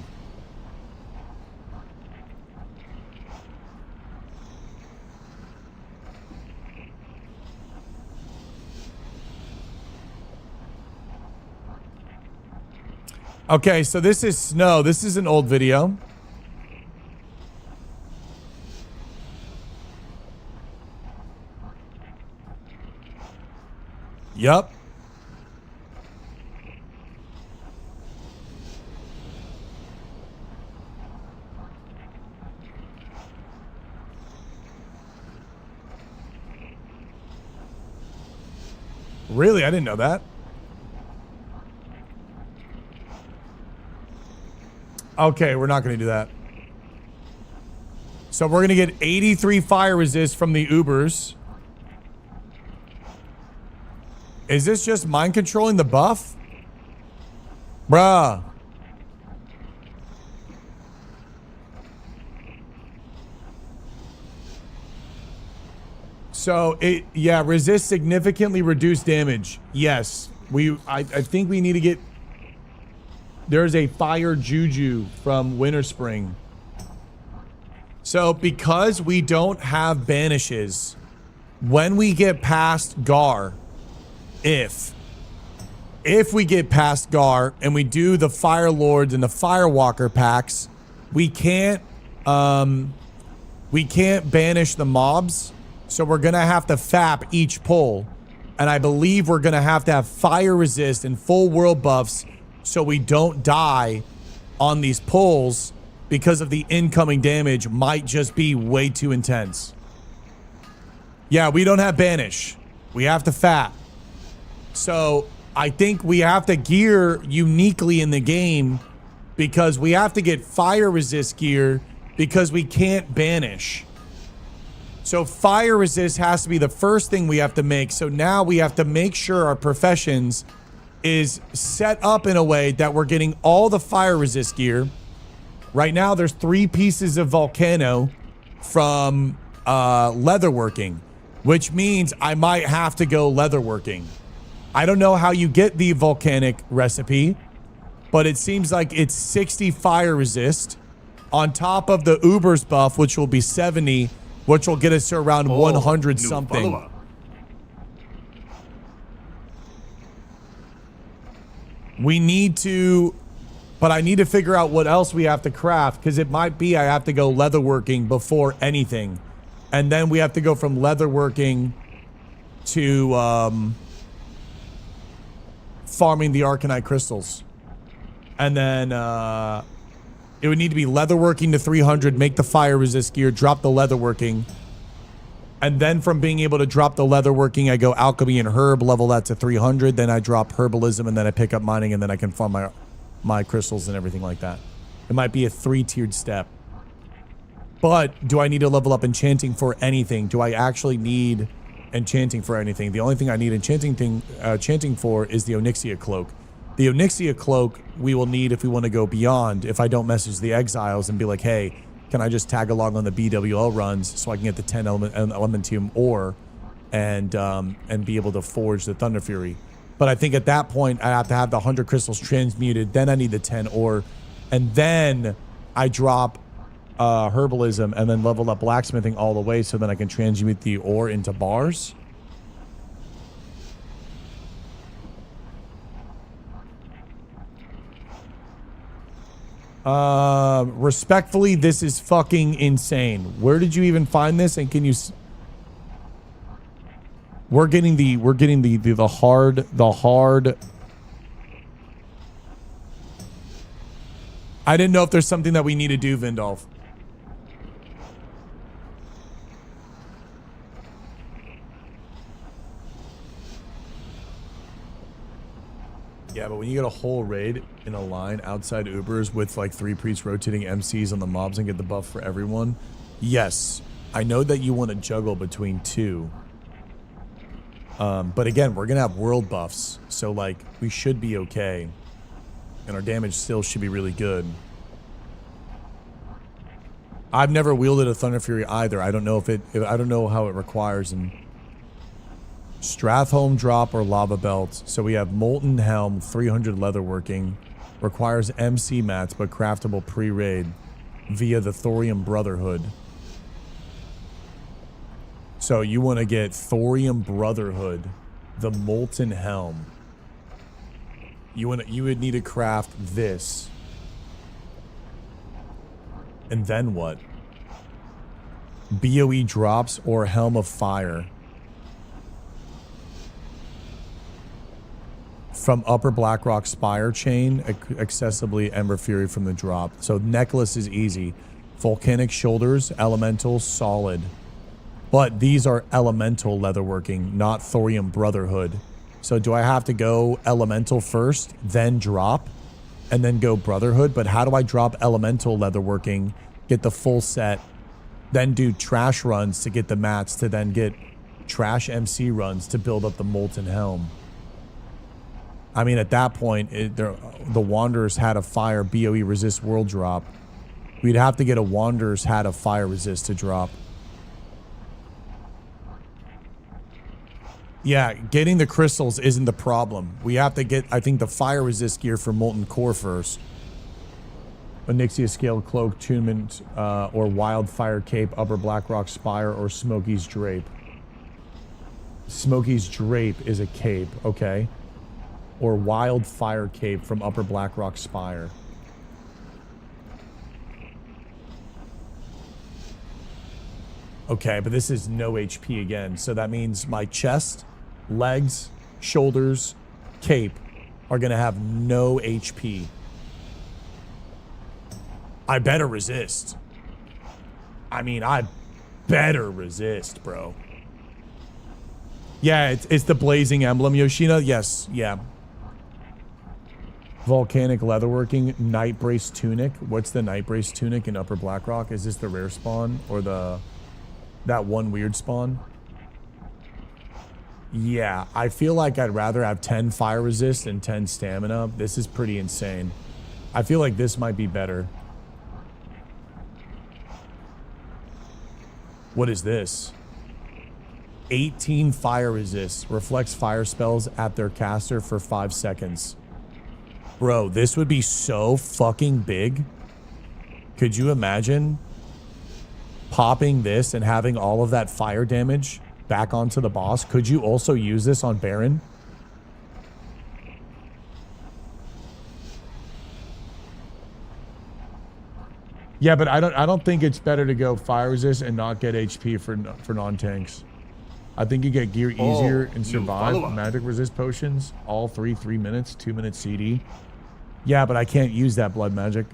Speaker 1: Okay, so this is Snow. This is an old video. Yup. Really? I didn't know that. Okay, we're not going to do that. So we're going to get 83 fire resist from the Ubers. Is this just mind controlling the buff? Bruh. So it, yeah, resist significantly reduced damage. Yes. I think we need to get, there's a fire juju from Winter Spring. So because we don't have banishes, when we get past Gar, if we get past Gar and we do the Fire Lords and the Firewalker packs, we can't banish the mobs. So we're gonna have to FAP each pull. And I believe we're gonna have to have fire resist and full world buffs so we don't die on these pulls because of the incoming damage might just be way too intense. Yeah, we don't have banish. We have to FAP. So I think we have to gear uniquely in the game because we have to get fire resist gear because we can't banish. So fire resist has to be the first thing we have to make. So now we have to make sure our professions is set up in a way that we're getting all the fire resist gear. Right now there's 3 pieces of Volcano from leatherworking, which means I might have to go leatherworking. I don't know how you get the volcanic recipe, but it seems like it's 60 fire resist on top of the Uber's buff, which will be 70, which will get us to around 100 something.
Speaker 3: Follower.
Speaker 1: We need to, but I need to figure out what else we have to craft because it might be I have to go leatherworking before anything. And then we have to go from leatherworking to farming the Arcanite crystals. And then it would need to be leatherworking to 300, make the fire resist gear, drop the leatherworking. And then from being able to drop the leatherworking, I go alchemy and herb, level that to 300. Then I drop herbalism and then I pick up mining and then I can farm my crystals and everything like that. It might be a 3-tiered step. But do I need to level up enchanting for anything? Do I actually need enchanting for anything? The only thing I need enchanting for is the Onyxia Cloak. The Onyxia Cloak we will need if we want to go beyond, if I don't message the Exiles and be like, hey, can I just tag along on the BWL runs so I can get the 10 Elementium ore and be able to forge the Thunder Fury? But I think at that point, I have to have the 100 crystals transmuted. Then I need the 10 ore. And then I drop herbalism and then level up blacksmithing all the way so then I can transmute the ore into bars. Respectfully, this is fucking insane. Where did you even find this? And can you... We're getting the hard... I didn't know if there's something that we need to do, Vindolf. Yeah, but when you get a whole raid in a line outside Ubers with like 3 priests rotating MCs on the mobs and get the buff for everyone, yes, I know that you want to juggle between 2. But again, we're going to have world buffs, so like we should be okay. And our damage still should be really good. I've never wielded a Thunder Fury either. I don't know if I don't know how it requires and Strathholm drop or lava belt. So we have Molten Helm, 300 leatherworking. Requires MC mats, but craftable pre-raid via the Thorium Brotherhood. So you want to get Thorium Brotherhood, the Molten Helm. You would need to craft this. And then what? BOE drops or Helm of Fire. From Upper Blackrock Spire chain, accessibly Ember Fury from the drop. So necklace is easy. Volcanic shoulders, elemental, solid. But these are elemental leatherworking, not Thorium Brotherhood. So do I have to go elemental first, then drop, and then go Brotherhood? But how do I drop elemental leatherworking, get the full set, then do trash runs to get the mats, to then get trash MC runs to build up the Molten Helm? I mean, at that point, the Wanderer's Hat of Fire BOE resist world drop. We'd have to get a Wanderer's Hat of Fire resist to drop. Yeah, getting the crystals isn't the problem. We have to get, I think, the fire resist gear for Molten Core first. Onyxia Scale Cloak, Tunement, or Wildfire Cape, Upper Blackrock Spire, or Smokey's Drape. Smokey's Drape is a cape, okay. Or Wildfire Cape from Upper Blackrock Spire. Okay, but this is no HP again. So that means my chest, legs, shoulders, cape are going to have no HP. I better resist. I mean, I better resist, bro. Yeah, it's the Blazing Emblem, Yoshina. Yes, yeah. Volcanic leatherworking, Night Brace Tunic. What's the Night Brace Tunic in Upper Blackrock? Is this the rare spawn or that one weird spawn? Yeah, I feel like I'd rather have 10 fire resist and 10 stamina. This is pretty insane. I feel like this might be better. What is this? 18 fire resist. Reflects fire spells at their caster for 5 seconds. Bro, this would be so fucking big. Could you imagine popping this and having all of that fire damage back onto the boss? Could you also use this on Baron? Yeah, but I don't think it's better to go fire resist and not get HP for non-tanks. I think you get gear easier and survive. Magic resist potions, all 3 minutes, 2 minutes CD. Yeah, but I can't use that blood magic.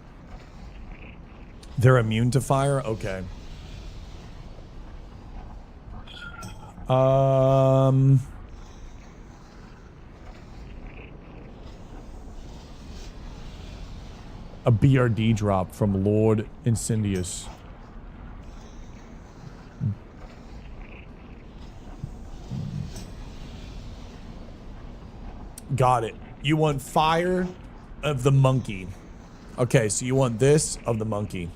Speaker 1: They're immune to fire? Okay. A BRD drop from Lord Incendious. Got it. You want fire of the monkey. Okay, so you want this of the monkey.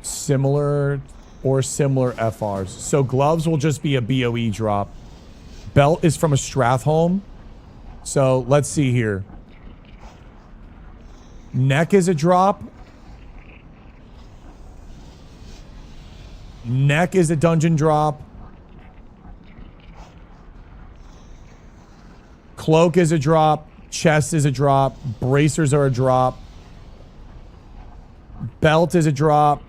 Speaker 1: Similar FRs. So gloves will just be a BOE drop. Belt is from a Strathholm. So let's see here. Neck is a drop. Neck is a dungeon drop. Cloak is a drop. Chest is a drop. Bracers are a drop. Belt is a drop.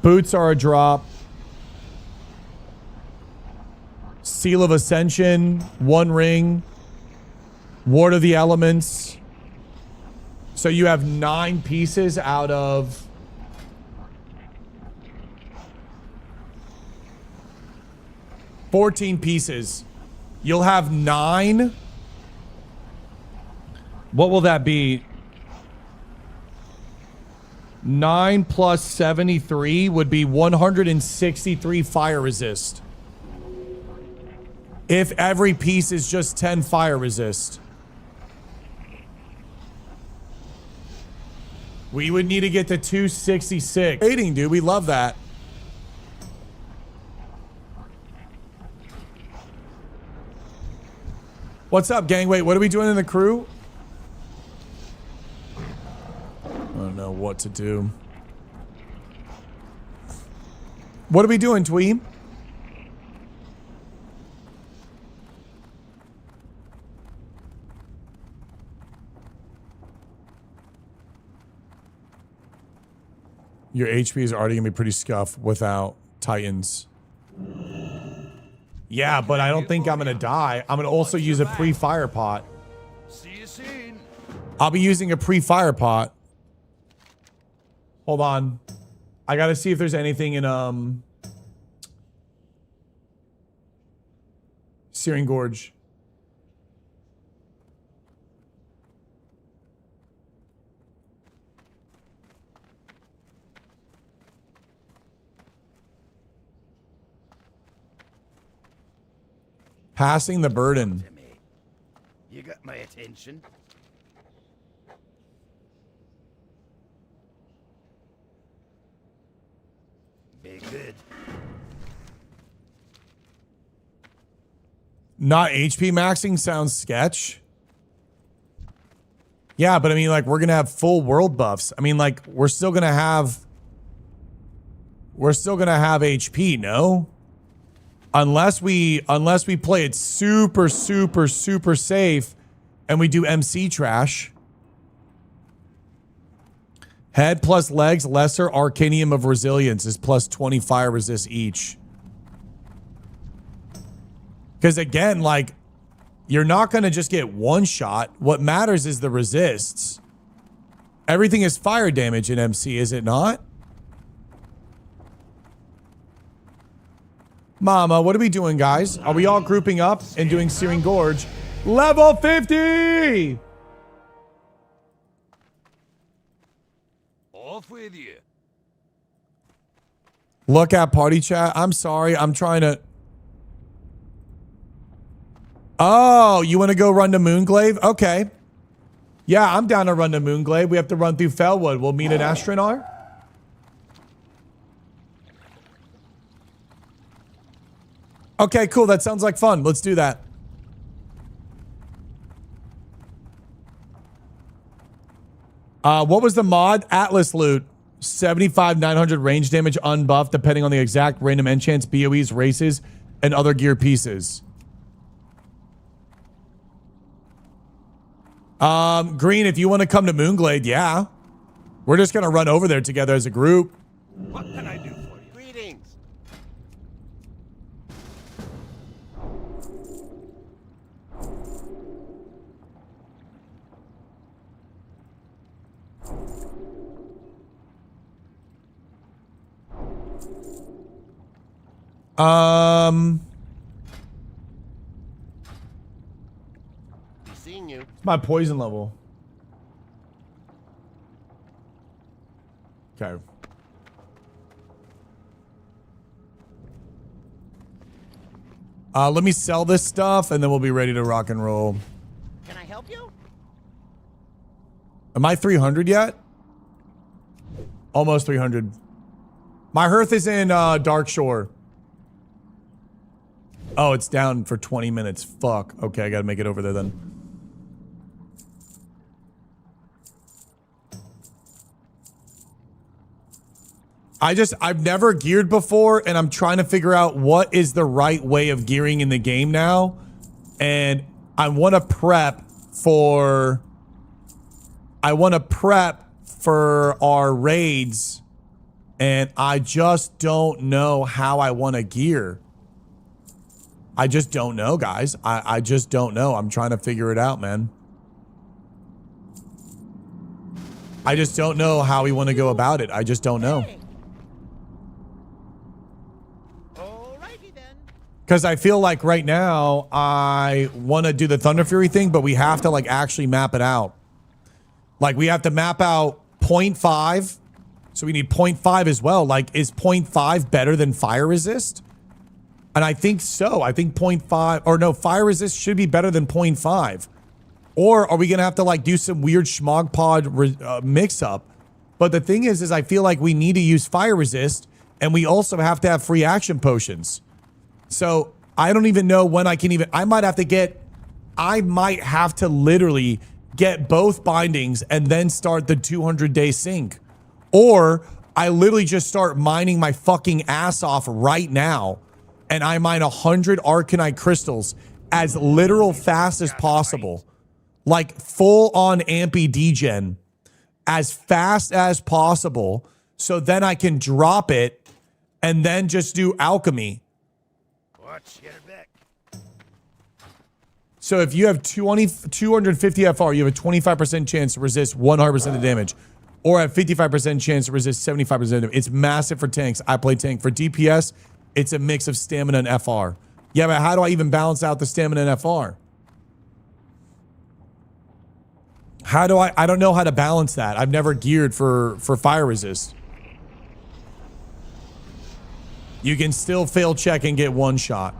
Speaker 1: Boots are a drop. Seal of Ascension, 1 ring. Ward of the Elements. So you have 9 pieces out of 14 pieces. You'll have 9. What will that be? 9 plus 73 would be 163 fire resist. If every piece is just 10 fire resist. We would need to get to 266. Rating, dude. We love that. What's up, gang? Wait, what are we doing in the crew? I don't know what to do. What are we doing, Twee? Your HP is already gonna be pretty scuffed without Titans. Yeah, but I don't think I'm gonna die. I'm gonna also use a pre-fire pot.
Speaker 3: See you soon.
Speaker 1: I'll be using a pre-fire pot. Hold on. I gotta see if there's anything in Searing Gorge. Passing the burden.
Speaker 4: You got my attention. Be good.
Speaker 1: Not HP maxing sounds sketch. Yeah, but I mean, like, we're gonna have full world buffs. I mean, like, we're still gonna have HP, no? Unless we play it super safe and we do MC trash. Head plus legs, lesser Arcanium of Resilience is plus 20 fire resist each. Because again, like, you're not going to just get one shot. What matters is the resists. Everything is fire damage in MC, is it not? Mama, what are we doing, guys? Are we all grouping up and doing Searing Gorge? Level 50!
Speaker 4: Off with you.
Speaker 1: Look at party chat. I'm sorry. I'm trying to... Oh, you want to go run to Moonglaive? Okay. Yeah, I'm down to run to Moonglaive. We have to run through Fellwood. We'll meet an Astronar. Okay, cool. That sounds like fun. Let's do that. What was the mod? Atlas loot. 75, 900 range damage unbuffed, depending on the exact random enchants, BOEs, races, and other gear pieces. Green, if you want to come to Moonglade, yeah. We're just going to run over there together as a group.
Speaker 4: What can I do for you? Greetings. Be seeing you.
Speaker 1: My poison level. Okay. Let me sell this stuff and then we'll be ready to rock and roll.
Speaker 4: Can I help you?
Speaker 1: Am I 300 yet? Almost 300. My hearth is in Dark Shore. Oh, it's down for 20 minutes. Fuck. Okay, I gotta make it over there then. I've never geared before, and I'm trying to figure out what is the right way of gearing in the game now. And I want to prep for our raids, and I just don't know how I want to gear. I just don't know, guys. I just don't know. I'm trying to figure it out, man. I just don't know how we want to go about it. I just don't know. Because I feel like right now I want to do the Thunder Fury thing, but we have to like actually map it out. Like we have to map out 0.5. So we need 0.5 as well. Like is 0.5 better than fire resist? And I think so. I think 0.5 or no, fire resist should be better than 0.5. Or are we going to have to like do some weird schmog pod mix up But the thing is I feel like we need to use fire resist, and we also have to have free action potions. So I don't even know when I can even, I might have to literally get both bindings and then start the 200-day sync. Or I literally just start mining my fucking ass off right now, and I mine 100 Arcanite crystals as literal fast as possible. Like full on ampy degen as fast as possible. So then I can drop it and then just do alchemy.
Speaker 4: Watch, get her back.
Speaker 1: So if you have 250 FR, you have a 25% chance to resist 100% of the damage. Or a 55% chance to resist 75% of the damage. It's massive for tanks. I play tank. For DPS, it's a mix of stamina and FR. Yeah, but how do I even balance out the stamina and FR? How do I don't know how to balance that. I've never geared for fire resist. You can still fail check and get one shot.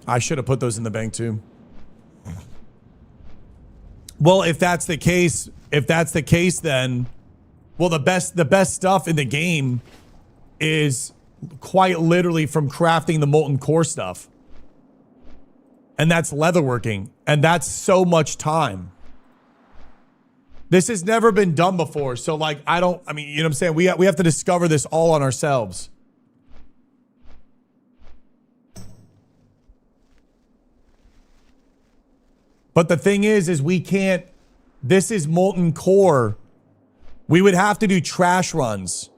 Speaker 1: I should have put those in the bank too. Well, if that's the case, then, well, the best stuff in the game is quite literally from crafting the molten core stuff. And that's leatherworking. And that's so much time. This has never been done before. So like, you know what I'm saying? We have to discover this all on ourselves. But the thing is we can't, this is molten core. We would have to do trash runs.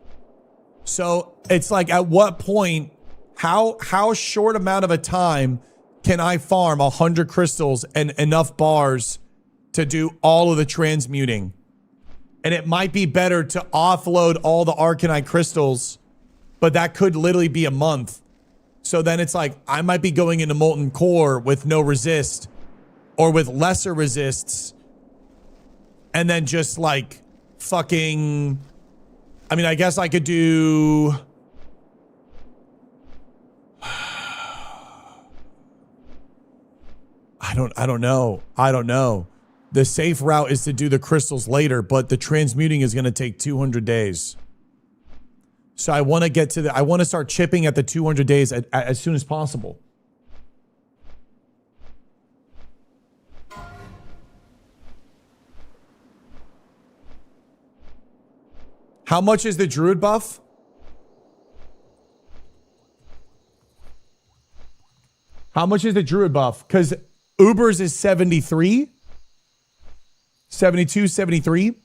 Speaker 1: So it's like, at what point, how short amount of a time can I farm 100 crystals and enough bars to do all of the transmuting? And it might be better to offload all the Arcanite crystals, but that could literally be a month. So then it's like, I might be going into molten core with no resist or with lesser resists. And then just like fucking, I guess I could do, I don't know. The safe route is to do the crystals later, but the transmuting is going to take 200 days. So I want to start chipping at the 200 days as soon as possible. How much is the druid buff? How much is the druid buff? Because Uber's is 73. 72, 73.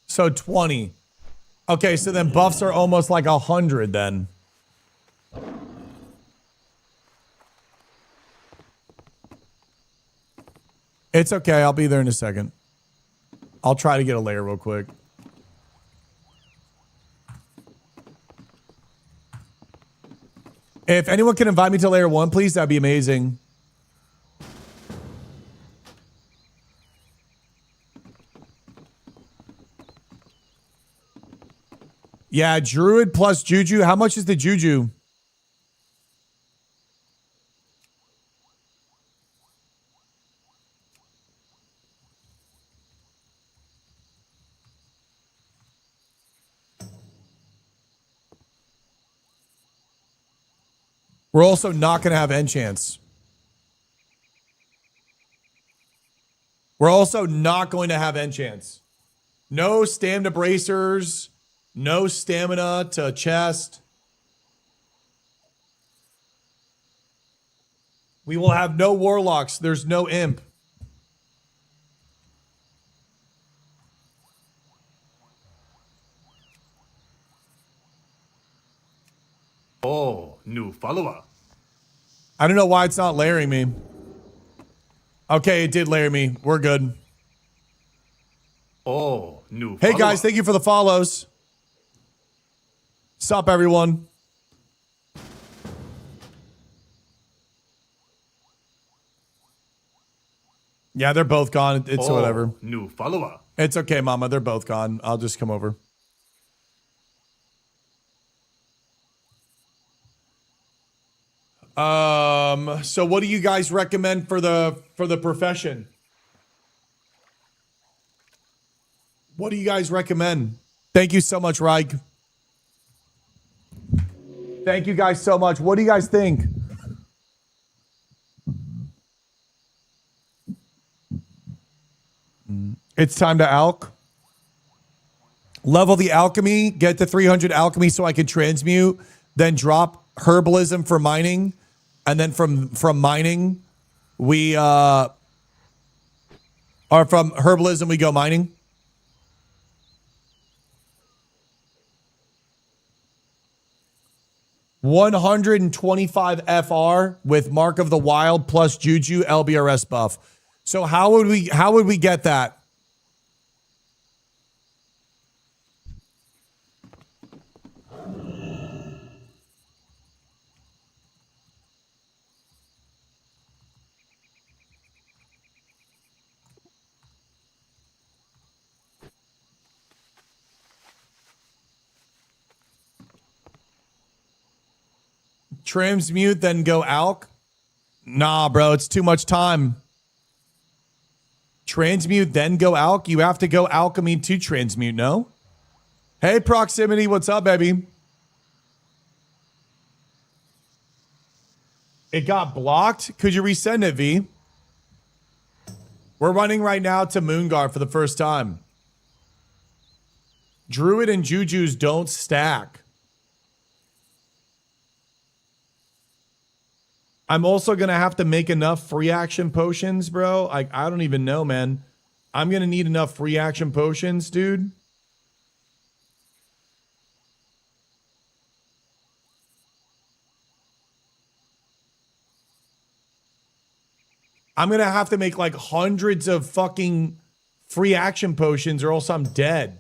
Speaker 1: So 20. Okay, so then buffs are almost like 100 then. It's okay. I'll be there in a second. I'll try to get a layer real quick. If anyone can invite me to layer 1, please, that'd be amazing. Yeah, Druid plus Juju. How much is the Juju? We're also not going to have enchants. We're also not going to have enchants. No stamina bracers. No stamina to chest. We will have no warlocks. There's no imp.
Speaker 3: Oh, new follower.
Speaker 1: I don't know why it's not layering me. Okay, it did layer me. We're good.
Speaker 3: Oh, new
Speaker 1: Hey
Speaker 3: follower.
Speaker 1: guys, thank you for the follows. Sup, everyone? Yeah, they're both gone. It's whatever.
Speaker 3: New follower.
Speaker 1: It's okay, Mama. They're both gone. I'll just come over. So what do you guys recommend for the profession? What do you guys recommend? Thank you so much, Reich. Thank you guys so much. What do you guys think? It's time to alch. Level the alchemy, get to 300 alchemy so I can transmute, then drop herbalism for mining, and then from mining, we or from herbalism we go mining. $125 FR with Mark of the Wild plus Juju LBRS buff. So how would we get that? Transmute, then go alch? Nah, bro, it's too much time. Transmute, then go alch? You have to go alchemy to transmute, no? Hey, Proximity, what's up, baby? It got blocked? Could you resend it, V? We're running right now to Moonguard for the first time. Druid and Jujus don't stack. I'm also going to have to make enough free action potions, bro. I don't even know, man. I'm going to need enough free action potions, dude. I'm going to have to make like hundreds of fucking free action potions or else I'm dead.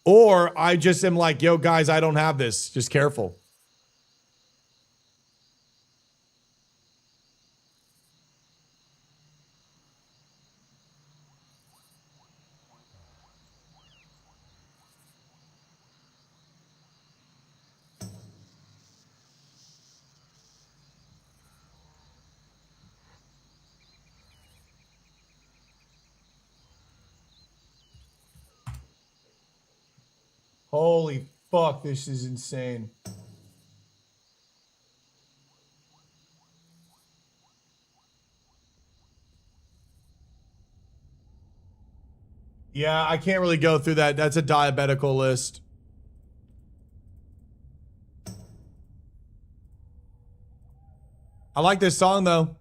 Speaker 1: Or I just am like, yo, guys, I don't have this. Just careful. Holy fuck, this is insane. Yeah, I can't really go through that. That's a diabetical list. I like this song, though.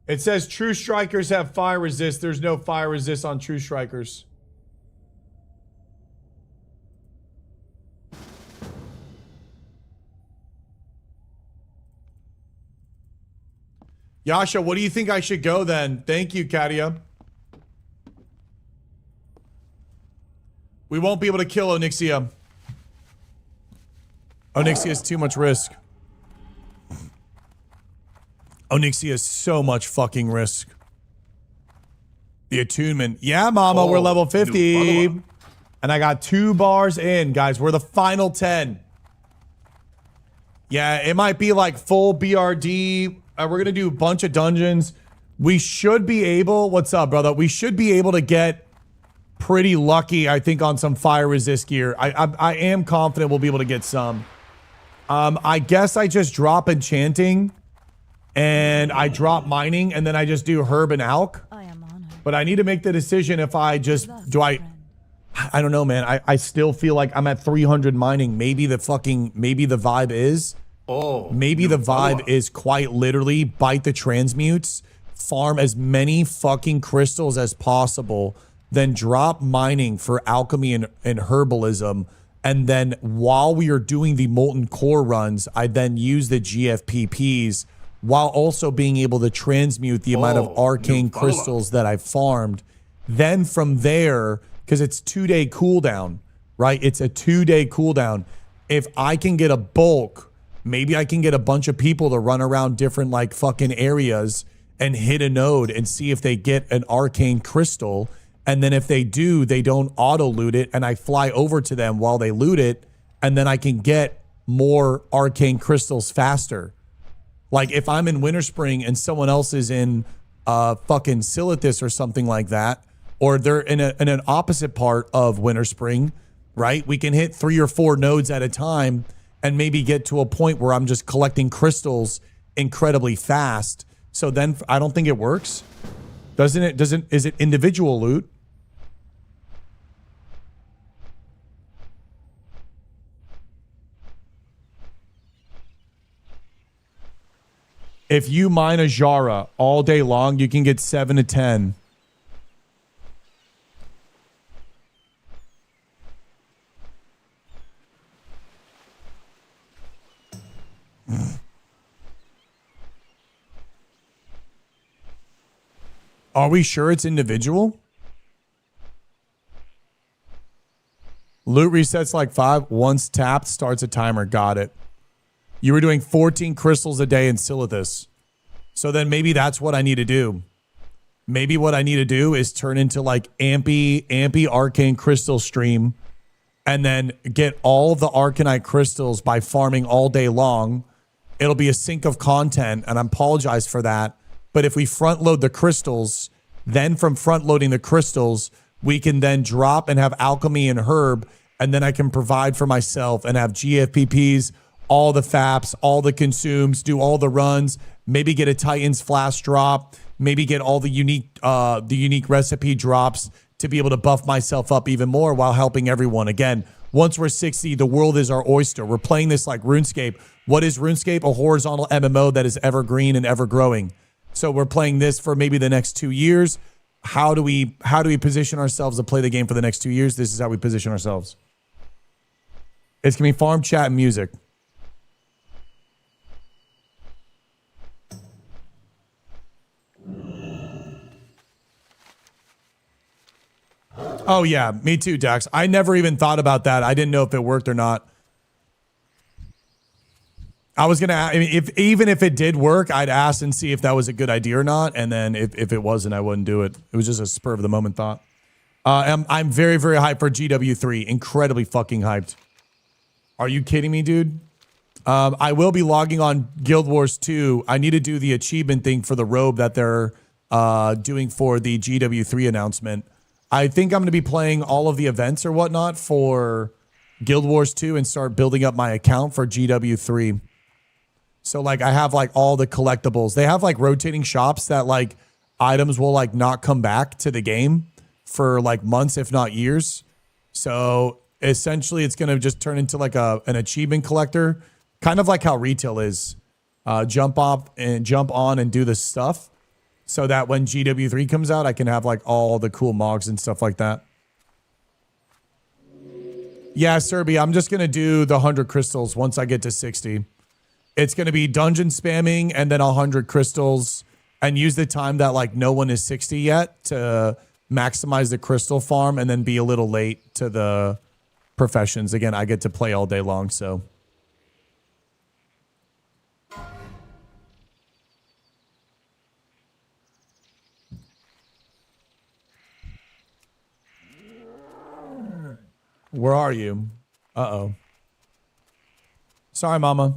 Speaker 1: It says True Strikers have fire resist. There's no fire resist on True Strikers. Yasha, what do you think I should go then? Thank you, Katia. We won't be able to kill Onyxia. Onyxia is too much risk. Onyxia is so much fucking risk. The attunement. Yeah, mama, we're level 50. And I got 2 bars in, guys. We're the final 10. Yeah, it might be like full BRD. We're going to do a bunch of dungeons. We should be able... What's up, brother? We should be able to get pretty lucky, I think, on some fire resist gear. I am confident we'll be able to get some. I guess I just drop enchanting. And I drop mining, and then I just do herb and alch.
Speaker 2: I am honored.
Speaker 1: But I need to make the decision if I just... I don't know, man. I still feel like I'm at 300 mining. Maybe the vibe is... Maybe the vibe is quite literally bite the transmutes, farm as many fucking crystals as possible, then drop mining for alchemy and herbalism. And then while we are doing the molten core runs, I then use the GFPPs while also being able to transmute the amount of arcane crystals that I farmed. Then from there, because it's 2-day cooldown, right? It's a 2-day cooldown. If I can get a bulk, maybe I can get a bunch of people to run around different like fucking areas and hit a node and see if they get an arcane crystal. And then if they do, they don't auto loot it. And I fly over to them while they loot it. And then I can get more arcane crystals faster. Like if I'm in Winterspring and someone else is in fucking Silithus or something like that, or they're in an opposite part of Winterspring, right? We can hit 3 or 4 nodes at a time and maybe get to a point where I'm just collecting crystals incredibly fast. So then I don't think it works. Is it individual loot? If you mine a Jara all day long, you can get 7 to 10. Are we sure it's individual? Loot resets like 5. Once tapped, starts a timer. Got it. You were doing 14 crystals a day in Silithus. So then maybe that's what I need to do. Maybe what I need to do is turn into like Ampy Arcane Crystal stream and then get all the Arcanite crystals by farming all day long. It'll be a sink of content, and I apologize for that. But if we front load the crystals, then from front loading the crystals, we can then drop and have alchemy and herb, and then I can provide for myself and have GFPPs, all the FAPs, all the consumes, do all the runs, maybe get a Titan's flash drop, maybe get all the unique recipe drops to be able to buff myself up even more while helping everyone. Again, once we're 60, the world is our oyster. We're playing this like RuneScape. What is RuneScape? A horizontal MMO that is evergreen and ever growing. So we're playing this for maybe the next 2 years. How do we position ourselves to play the game for the next 2 years? This is how we position ourselves. It's gonna be farm, chat, and music. Oh yeah, me too, Dax. I never even thought about that. I didn't know if it worked or not. I was gonna, I mean, even if it did work, I'd ask and see if that was a good idea or not. And then if it wasn't, I wouldn't do it. It was just a spur of the moment thought. I'm very, very hyped for GW3. Incredibly fucking hyped. Are you kidding me, dude? I will be logging on Guild Wars 2. I need to do the achievement thing for the robe that they're doing for the GW3 announcement. I think I'm going to be playing all of the events or whatnot for Guild Wars 2 and start building up my account for GW3. So like I have like all the collectibles. They have like rotating shops that like items will like not come back to the game for like months, if not years. So essentially it's going to just turn into like an achievement collector, kind of like how retail is. Jump on and do the stuff so that when GW3 comes out, I can have like all the cool mogs and stuff like that. Yeah, Serby, I'm just going to do the 100 crystals once I get to 60. It's going to be dungeon spamming and then 100 crystals and use the time that like no one is 60 yet to maximize the crystal farm and then be a little late to the professions. Again, I get to play all day long, so. Where are you? Uh-oh. Sorry, Mama.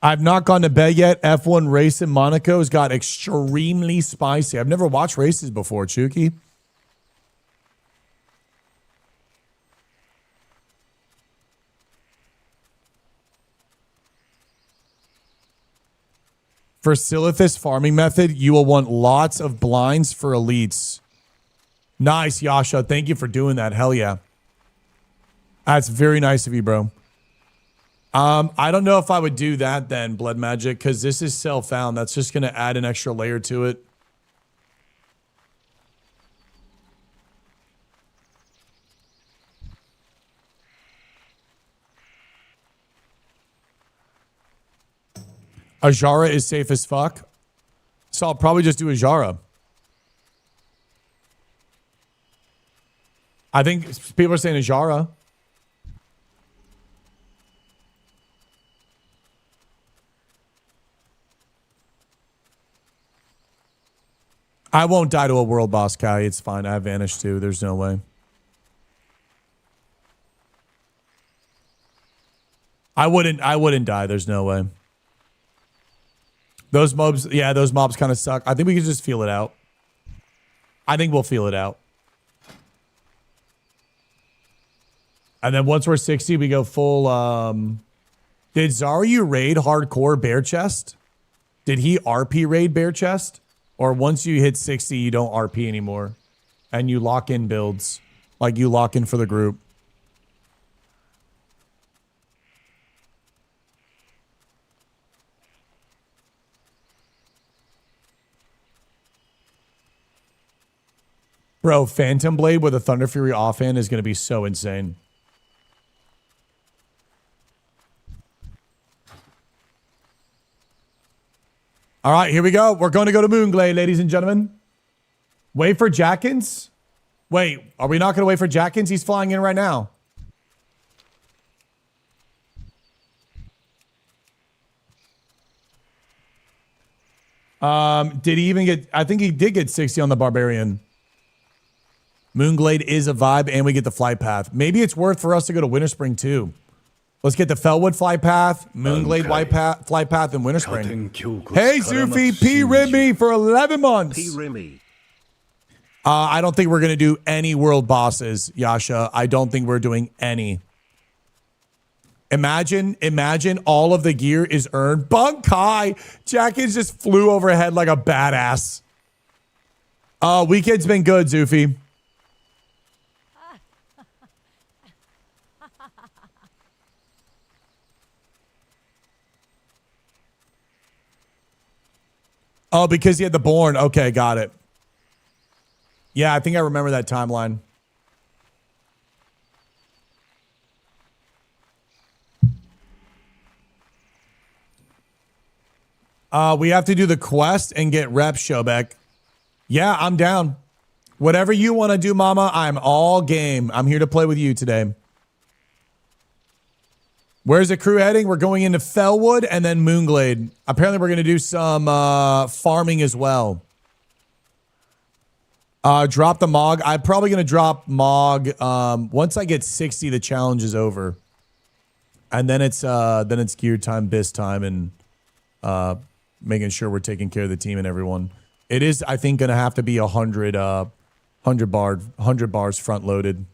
Speaker 1: I've not gone to bed yet. F1 race in Monaco's got extremely spicy. I've never watched races before, Chuki. For Silithus farming method, you will want lots of blinds for elites. Nice, Yasha. Thank you for doing that. Hell yeah. That's very nice of you, bro. I don't know if I would do that then, Blood Magic, because this is self-found. That's just going to add an extra layer to it. Ajara is safe as fuck. So I'll probably just do Ajara. I think people are saying Ajara. I won't die to a world boss, Kai. It's fine. I have Vanish too. There's no way. I wouldn't die. There's no way. Those mobs, yeah, those mobs kind of suck. I think we can just feel it out. I think we'll feel it out. And then once we're 60, we go full, did Zaryu raid hardcore bare chest? Did he RP raid bare chest? Or once you hit 60, you don't RP anymore. And you lock in builds. Like you lock in for the group. Bro, Phantom Blade with a Thunder Fury offhand is going to be so insane. All right, here we go. We're going to go to Moonglade, ladies and gentlemen. Wait for Jackins? Wait, are we not going to wait for Jackins? He's flying in right now. Did he even get... I think he did get 60 on the Barbarian. Moonglade is a vibe, and we get the flight path. Maybe it's worth for us to go to Winterspring, too. Let's get the Fellwood flight path, Moonglade flight path, and Winterspring. Hey, Zufi, P. Rimmy for 11 months.
Speaker 4: P. Rimmy.
Speaker 1: I don't think we're going to do any world bosses, Yasha. I don't think we're doing any. Imagine all of the gear is earned. Bunkai! Jackins just flew overhead like a badass. Weekend's been good, Zufi. Oh, because he had the Born. Okay, got it. Yeah, I think I remember that timeline. We have to do the quest and get rep, Shobek. Yeah, I'm down. Whatever you want to do, Mama, I'm all game. I'm here to play with you today. Where's the crew heading? We're going into Fellwood and then Moonglade. Apparently, we're going to do some farming as well. Drop the Mog. I'm probably going to drop Mog. Once I get 60, the challenge is over. And then it's gear time, biz time, and making sure we're taking care of the team and everyone. It is, I think, going to have to be 100 bars front loaded.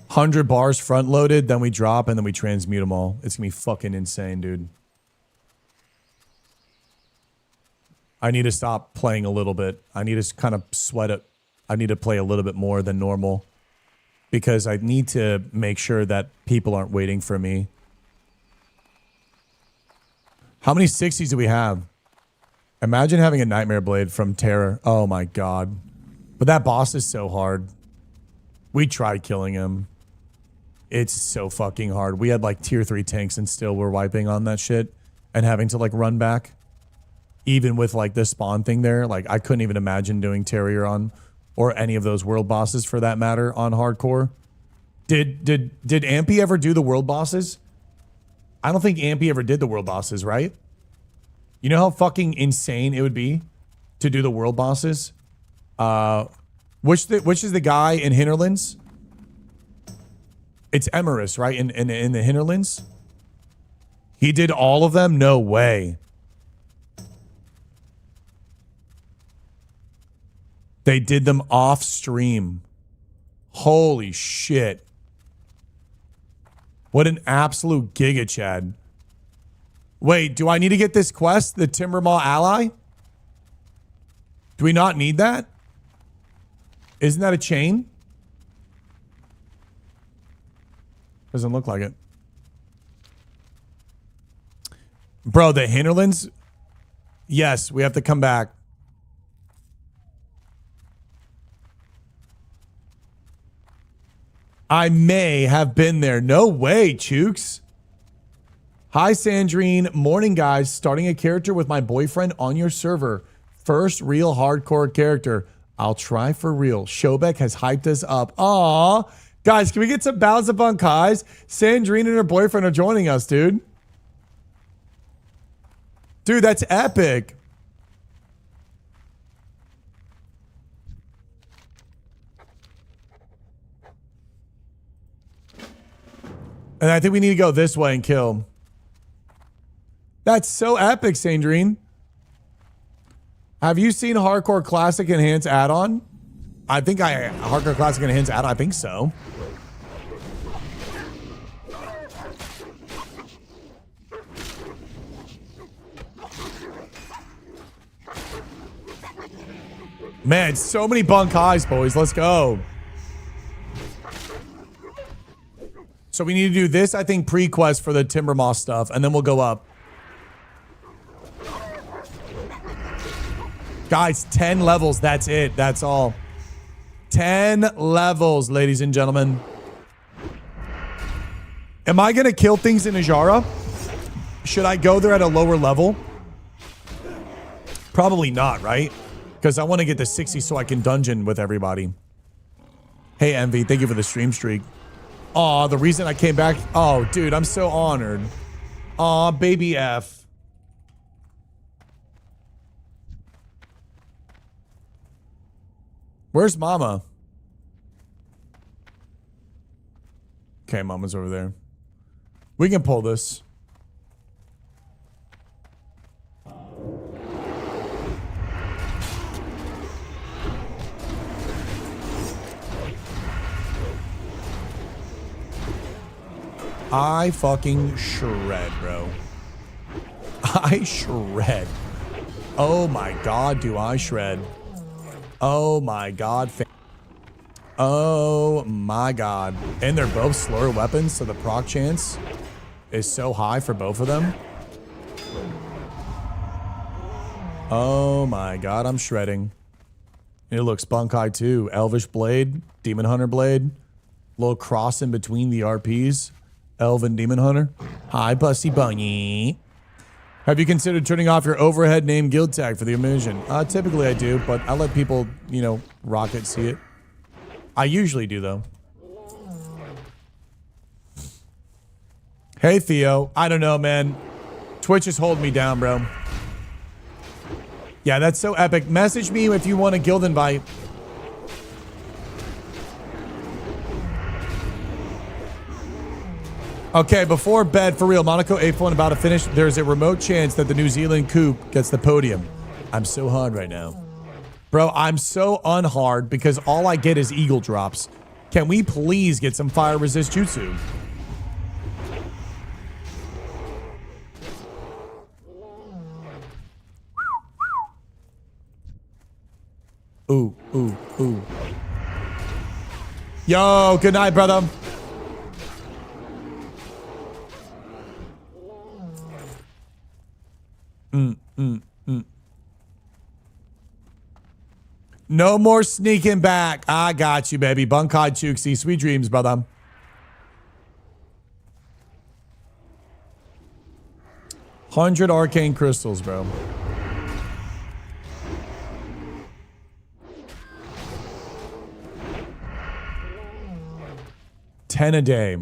Speaker 1: 100 bars front loaded, then we drop, and then we transmute them all. It's going to be fucking insane, dude. I need to stop playing a little bit. I need to kind of sweat it. I need to play a little bit more than normal. Because I need to make sure that people aren't waiting for me. How many 60s do we have? Imagine having a Nightmare Blade from Terror. Oh my god. But that boss is so hard. We tried killing him. It's so fucking hard. We had like tier 3 tanks and still we're wiping on that shit. And having to like run back. Even with like the spawn thing there. Like I couldn't even imagine doing Terrier on. Or any of those world bosses for that matter on hardcore. Did Ampy ever do the world bosses? I don't think Ampy ever did the world bosses, right? You know how fucking insane it would be to do the world bosses? Which is the guy in Hinterlands? It's Emerus, right? In the Hinterlands? He did all of them? No way. They did them off stream. Holy shit. What an absolute giga chad. Wait, do I need to get this quest? The Timbermaw Ally? Do we not need that? Isn't that a chain? Doesn't look like it. Bro, the Hinterlands? Yes, we have to come back. I may have been there. No way, Chooks. Hi, Sandrine. Morning, guys. Starting a character with my boyfriend on your server. First real hardcore character. I'll try for real. Shobek has hyped us up. Aw. Guys, can we get some bounds of bunkais? Sandrine and her boyfriend are joining us, dude. Dude, that's epic. And I think we need to go this way and kill. That's so epic, Sandrine. Have you seen Hardcore Classic Enhanced add-on? I think Hardcore Classic Enhanced add-on. I think so. Man, so many bunkais, boys. Let's go. So we need to do this, I think, pre-quest for the Timber Moss stuff, and then we'll go up. Guys, 10 levels. That's it. That's all. 10 levels, ladies and gentlemen. Am I going to kill things in Ajara? Should I go there at a lower level? Probably not, right? Because I want to get to 60 so I can dungeon with everybody. Hey, Envy. Thank you for the stream streak. Aw, the reason I came back. Oh, dude, I'm so honored. Aw, baby F. Where's Mama? Okay, Mama's over there. We can pull this. I fucking shred, bro. I shred. Oh my god, do I shred. Oh my god. Oh my god. And they're both slower weapons, so the proc chance is so high for both of them. Oh my god, I'm shredding. It looks bunkai too. Elvish blade, Demon Hunter blade. Little cross in between the RPs. Elf and Demon Hunter. Hi, Busty Bunny. Have you considered turning off your overhead name guild tag for the immersion? Typically I do, but I let people, you know, rock it, see it. I usually do, though. Hey, Theo. I don't know, man. Twitch is holding me down, bro. Yeah, that's so epic. Message me if you want a guild invite. Okay, before bed, for real, Monaco 8-1 about to finish. There's a remote chance that the New Zealand coup gets the podium. I'm so hard right now. Bro, I'm so unhard because all I get is eagle drops. Can we please get some fire resist jutsu? Ooh, ooh, ooh. Yo, good night, brother. No more sneaking back. I got you, baby. Bunkai Chooksy. Sweet dreams, brother. $100 arcane crystals, bro. $10 a day.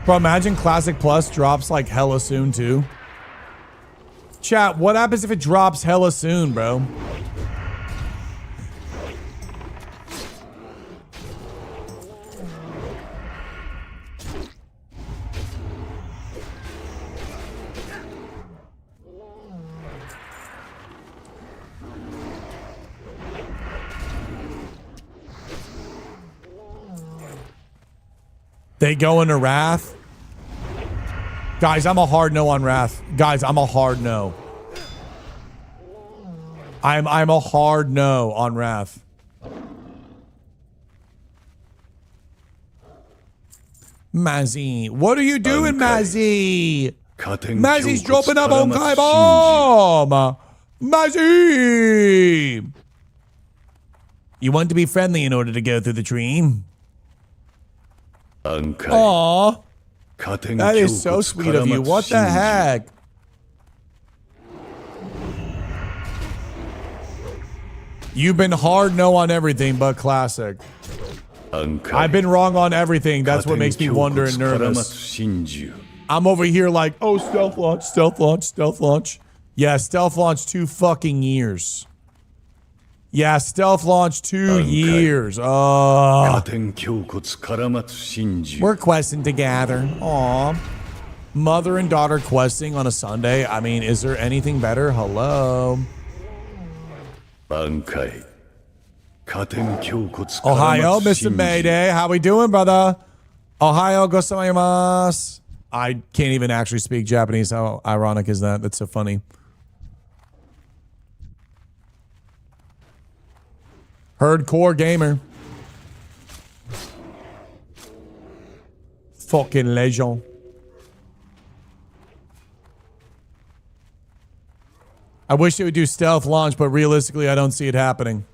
Speaker 1: Bro, imagine Classic Plus drops like hella soon too. Chat, what happens if it drops hella soon, bro? They go into Wrath. Guys, I'm a hard no on Wrath. Guys, I'm a hard no. I'm a hard no on Wrath. Mazzy. What are you doing, Mazzy? Mazzy's dropping a Bonkai Bomb. Mazzy! You want to be friendly in order to go through the tree? Aw. That is so sweet of you. What the heck? You've been hard no on everything but classic. I've been wrong on everything. That's what makes me wonder and nervous. I'm over here like, oh, stealth launch, stealth launch, stealth launch. Yeah, stealth launch 2 fucking years. Yeah, stealth launch 2 years. Oh. We're questing together. Aw. Mother and daughter questing on a Sunday. I mean, is there anything better? Hello. Ohio, Mr. Mayday. How we doing, brother? Ohio, gozaimasu. I can't even actually speak Japanese. How ironic is that? That's so funny. Hardcore gamer. Fucking legend. I wish they would do stealth launch, but realistically, I don't see it happening.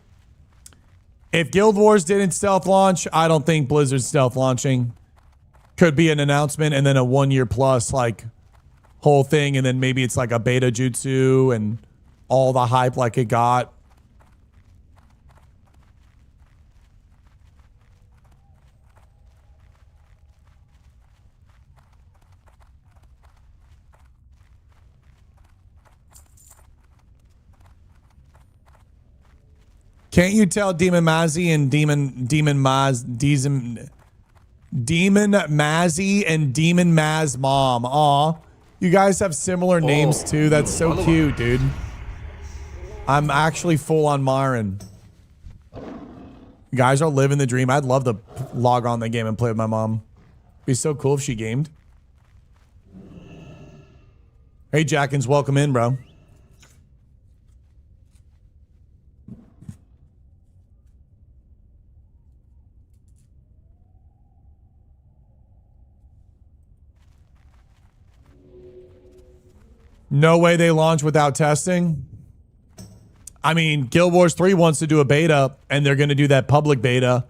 Speaker 1: If Guild Wars didn't stealth launch, I don't think Blizzard's stealth launching. Could be an announcement and then a 1 year plus like whole thing, and then maybe it's like a beta jutsu and all the hype like it got. Can't you tell Demon Mazzy and Demon Mazzy and Demon Maz mom? Aw. You guys have similar names too. That's so cute, dude. I'm actually full on Myron. You guys are living the dream. I'd love to log on the game and play with my mom. It'd be so cool if she gamed. Hey, Jackins, welcome in, bro. No way they launch without testing. I mean, Guild Wars 3 wants to do a beta, and they're going to do that public beta,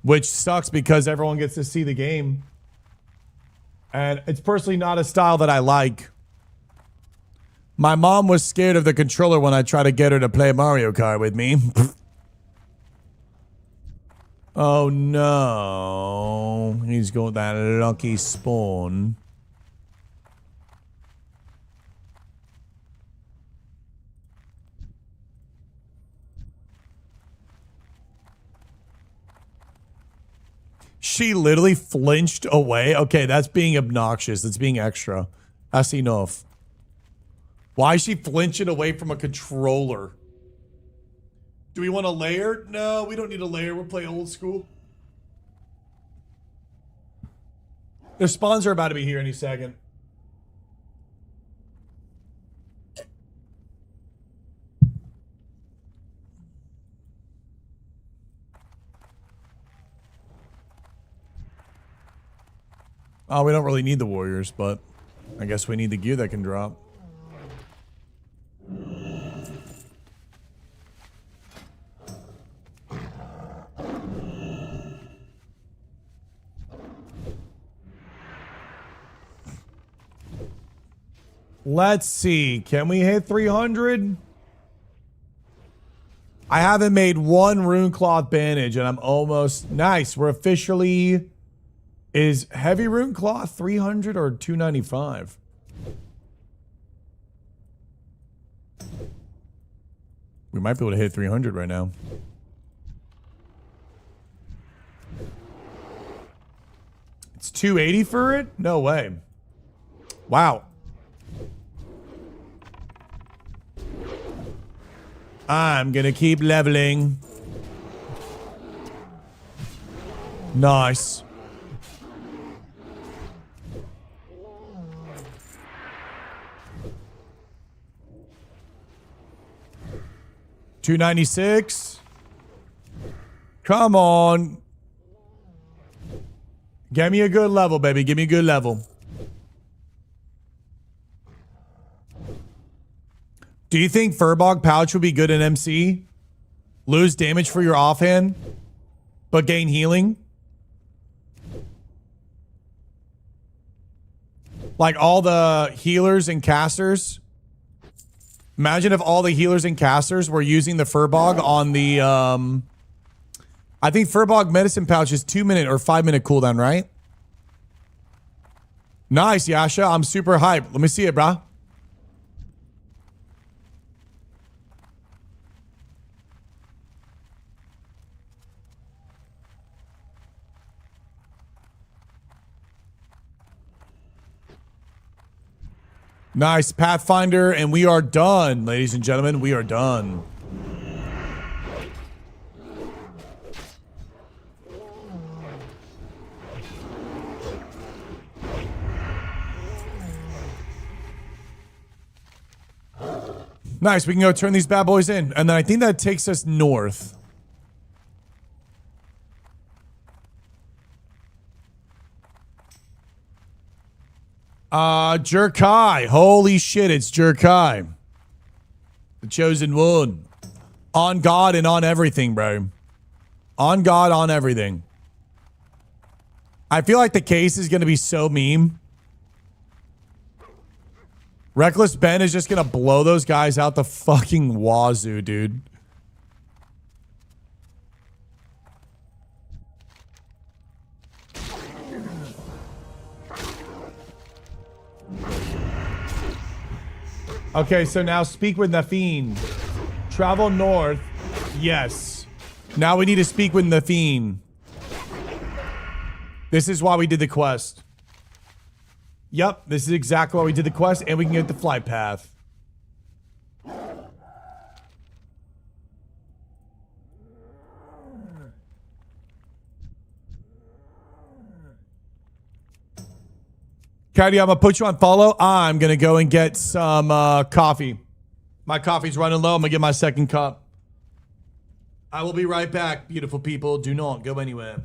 Speaker 1: which sucks because everyone gets to see the game. And it's personally not a style that I like. My mom was scared of the controller when I tried to get her to play Mario Kart with me. Oh no. He's got that lucky spawn. She literally flinched away. Okay, that's being obnoxious. That's being extra. That's enough. Why is she flinching away from a controller? Do we want a layer? No, we don't need a layer. We'll play old school. Their spawns are about to be here any second. Oh, we don't really need the warriors, but I guess we need the gear that can drop. Let's see. Can we hit 300? I haven't made one rune cloth bandage, and I'm almost... Nice. We're officially... Is heavy rune cloth 300 or 295? We might be able to hit 300 right now. It's 280 for it? No way. Wow. I'm gonna keep leveling. Nice. $296. Come on. Give me a good level, baby. Give me a good level. Do you think Furbog Pouch would be good in MC? Lose damage for your offhand, but gain healing? Like all the healers and casters. Imagine if all the healers and casters were using the Furbog on the... I think Furbog Medicine Pouch is 2-minute or 5-minute cooldown, right? Nice, Yasha. I'm super hyped. Let me see it, brah. Nice, Pathfinder, and we are done, ladies and gentlemen. We are done. Nice, we can go turn these bad boys in. And then I think that takes us north. Jerkai. Holy shit, it's Jerkai. The chosen one. On God and on everything, bro. On God, on everything. I feel like the case is going to be so meme. Reckless Ben is just going to blow those guys out the fucking wazoo, dude. Okay, so now speak with the fiend. Travel north. Yes. Now we need to speak with the fiend. This is why we did the quest. Yep, this is exactly why we did the quest, and we can get the flight path. Caddy, I'm gonna put you on follow. I'm gonna go and get some coffee. My coffee's running low. I'm gonna get my second cup. I will be right back, beautiful people. Do not go anywhere.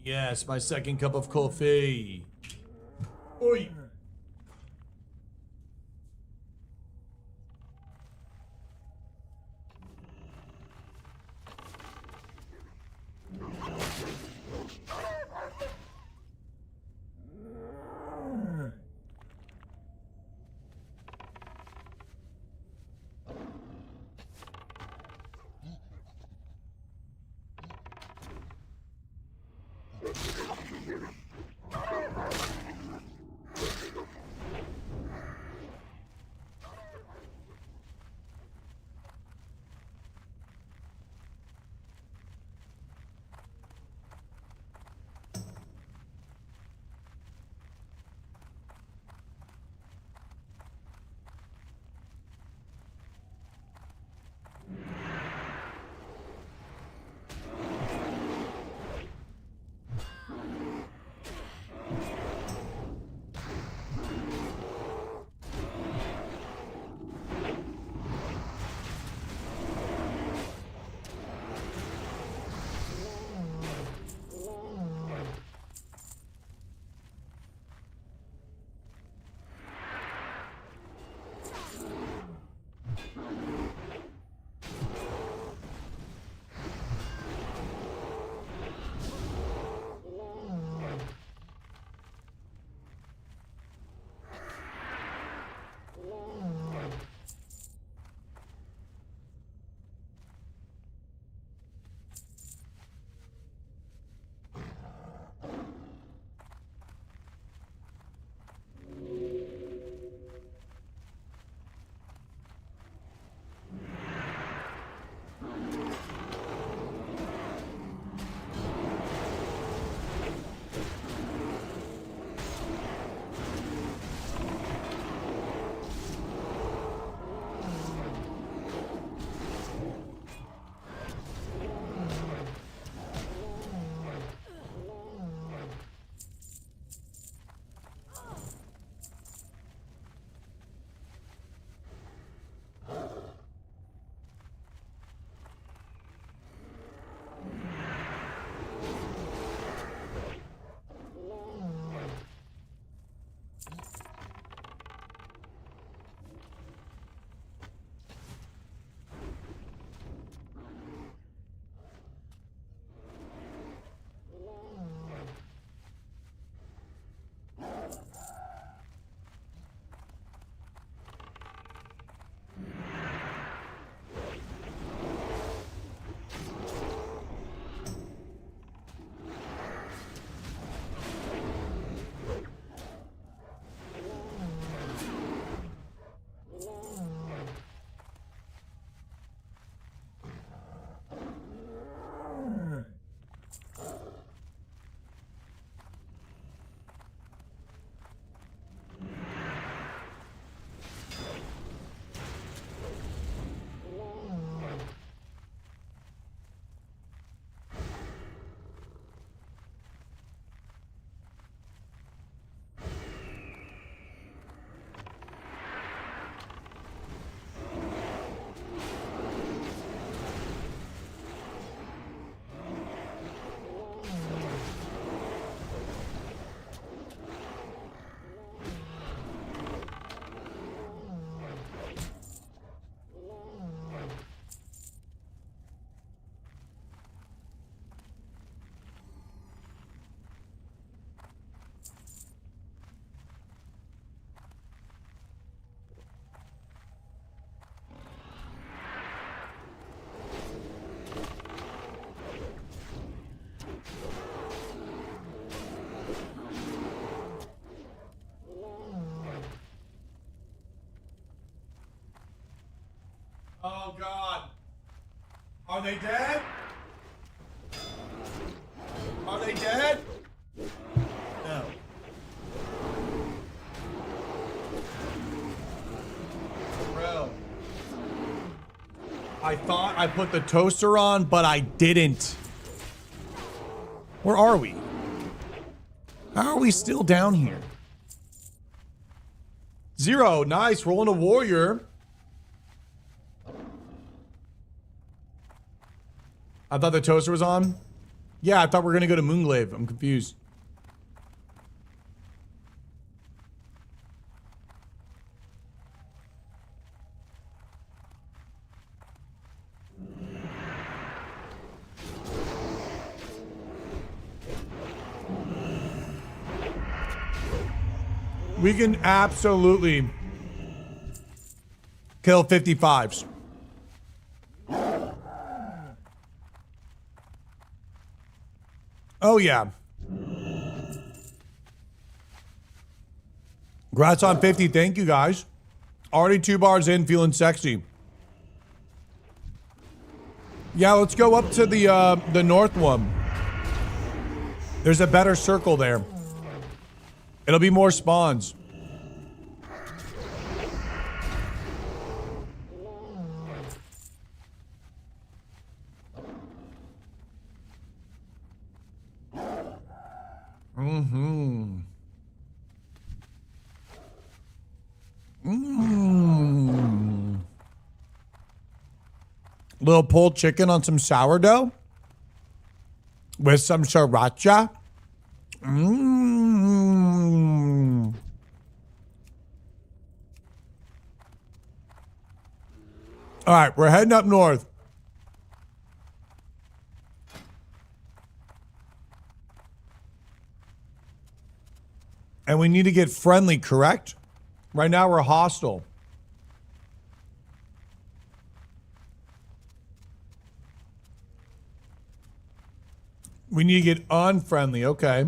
Speaker 1: Yes, my second cup of coffee. Oi. they dead? No. Bro. I thought I put the toaster on, but I didn't. Where are we? How are we still down here? 0. Nice. Rolling a warrior. I thought the toaster was on. Yeah, I thought we were going to go to Moonglaive. I'm confused. We can absolutely kill 55s. Oh, yeah. Congrats on 50. Thank you, guys. Already 2 bars in, feeling sexy. Yeah, let's go up to the north one. There's a better circle there. It'll be more spawns. Little pulled chicken on some sourdough with some sriracha. All right, we're heading up north. And we need to get friendly, correct? Right now we're hostile. We need to get unfriendly, okay.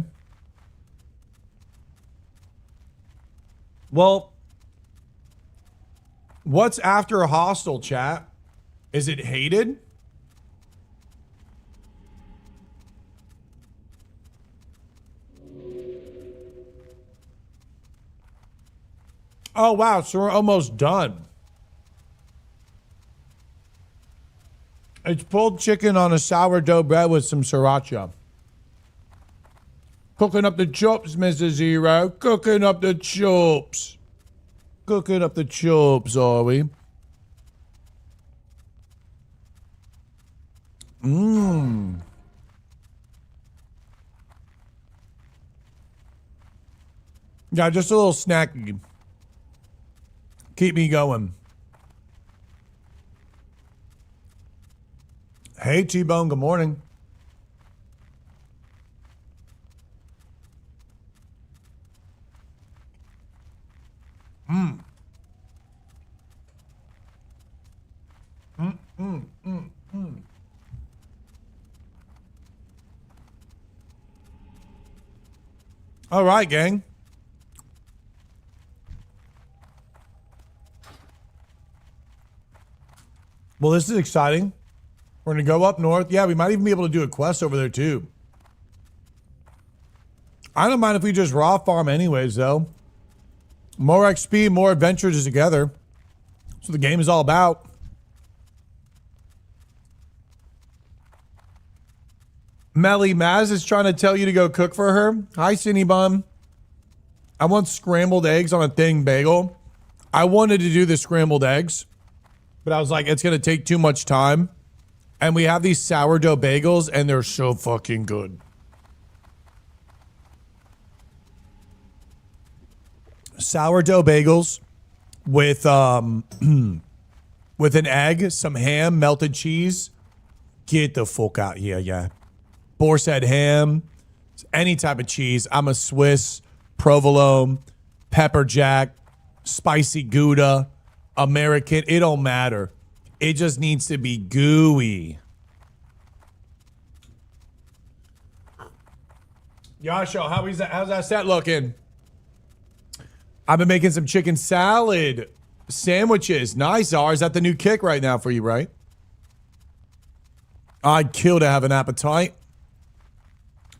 Speaker 1: Well, what's after a hostile, chat? Is it hated? Oh, wow. So we're almost done. It's pulled chicken on a sourdough bread with some sriracha. Cooking up the chops, Mrs. Zero. Cooking up the chops. Cooking up the chops, are we? Yeah, just a little snacky. Keep me going. Hey, T-Bone, good morning. All right, gang. Well, this is exciting. We're going to go up north. Yeah, we might even be able to do a quest over there, too. I don't mind if we just raw farm anyways, though. More XP, more adventures together. That's what the game is all about. Melly Maz is trying to tell you to go cook for her. Hi, Cinnabon. I want scrambled eggs on a thin bagel. I wanted to do the scrambled eggs, but I was like, it's going to take too much time. And we have these sourdough bagels, and they're so fucking good. Sourdough bagels with with an egg, some ham, melted cheese. Get the fuck out here, yeah. Boar's head ham, any type of cheese. I'm a Swiss, provolone, pepper jack, spicy Gouda, American. It don't matter. It just needs to be gooey. Yasho, how's that set looking? I've been making some chicken salad sandwiches. Nice, R. Is that the new kick right now for you, right? I'd kill to have an appetite.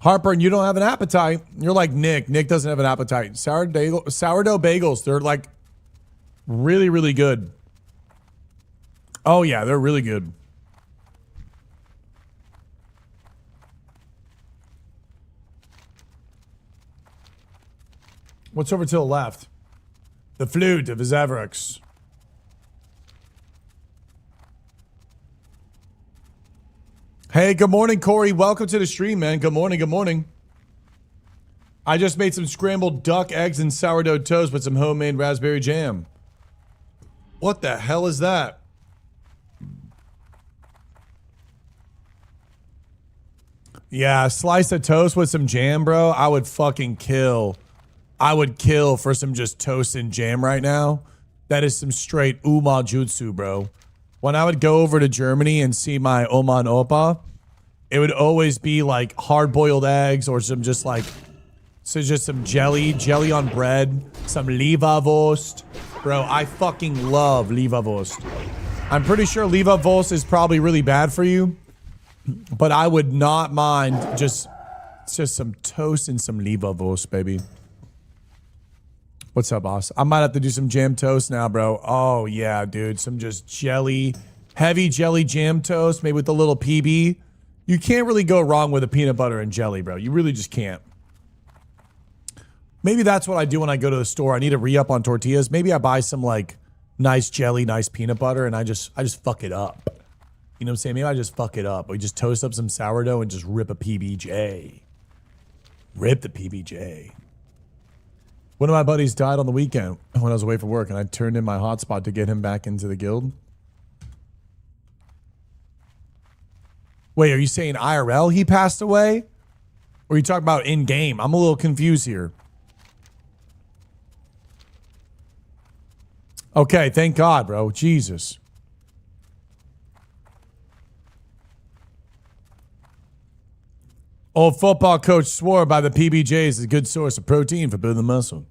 Speaker 1: Heartburn, you don't have an appetite. You're like Nick. Nick doesn't have an appetite. Sourdough bagels, they're like really, really good. Oh, yeah, they're really good. What's over to the left? The flute of his Everix. Hey, good morning, Corey. Welcome to the stream, man. Good morning, good morning. I just made some scrambled duck eggs and sourdough toast with some homemade raspberry jam. What the hell is that? Yeah, a slice of toast with some jam, bro. I would fucking kill. I would kill for some just toast and jam right now. That is some straight Uma jutsu, bro. When I would go over to Germany and see my Oma and Opa, it would always be like hard-boiled eggs or some just like, so just some jelly on bread, some Leberwurst. Bro, I fucking love Leberwurst. I'm pretty sure Leberwurst is probably really bad for you, but I would not mind just some toast and some Leberwurst, baby. What's up, boss? I might have to do some jam toast now, bro. Oh, yeah, dude. Some just jelly, heavy jelly jam toast, maybe with a little PB. You can't really go wrong with a peanut butter and jelly, bro. You really just can't. Maybe that's what I do when I go to the store. I need to re-up on tortillas. Maybe I buy some, like, nice jelly, nice peanut butter, and I just fuck it up. You know what I'm saying? Maybe I just fuck it up. We just toast up some sourdough and just rip a PBJ. Rip the PBJ. One of my buddies died on the weekend when I was away from work, and I turned in my hotspot to get him back into the guild. Wait, are you saying IRL he passed away? Or are you talking about in-game? I'm a little confused here. Okay, thank God, bro. Jesus. Old football coach swore by the PBJs is a good source of protein for building muscle.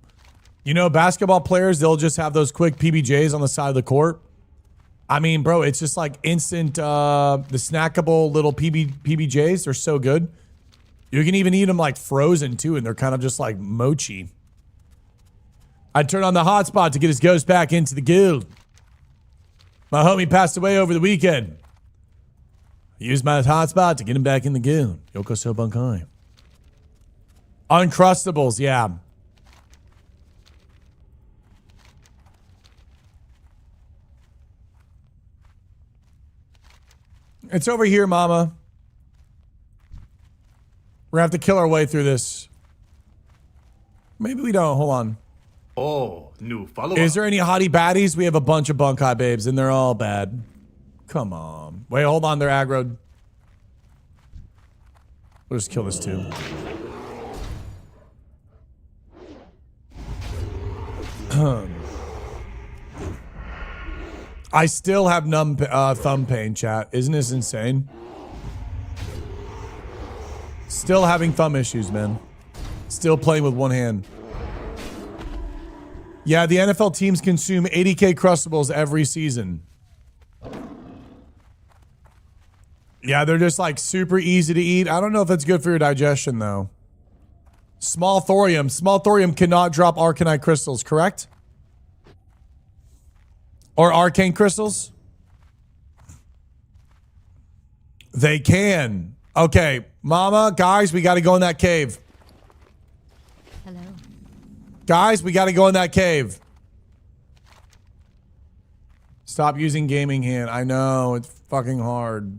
Speaker 1: You know, basketball players, they'll just have those quick PBJs on the side of the court. I mean, bro, it's just like instant, the snackable little PBJs. They're so good. You can even eat them like frozen too, and they're kind of just like mochi. I'd turn on the hotspot to get his ghost back into the guild. My homie passed away over the weekend. I used my hotspot to get him back in the guild. Yokoso Bunkai. Uncrustables, yeah. It's over here, mama. We're gonna have to kill our way through this. Maybe we don't. Hold on.
Speaker 3: Oh, new follower.
Speaker 1: Is there any hottie baddies? We have a bunch of bunkai babes, and they're all bad. Come on. Wait, hold on. They're aggroed. We'll just kill this too. I still have thumb pain, chat. Isn't this insane? Still having thumb issues, man. Still playing with one hand. Yeah, the NFL teams consume 80K Crustables every season. Yeah, they're just like super easy to eat. I don't know if that's good for your digestion, though. Small thorium. Small thorium cannot drop arcanite crystals, correct? Or arcane crystals? They can. Okay, mama, guys, we got to go in that cave.
Speaker 2: Hello.
Speaker 1: Guys, we got to go in that cave. Stop using gaming hand. I know, it's fucking hard.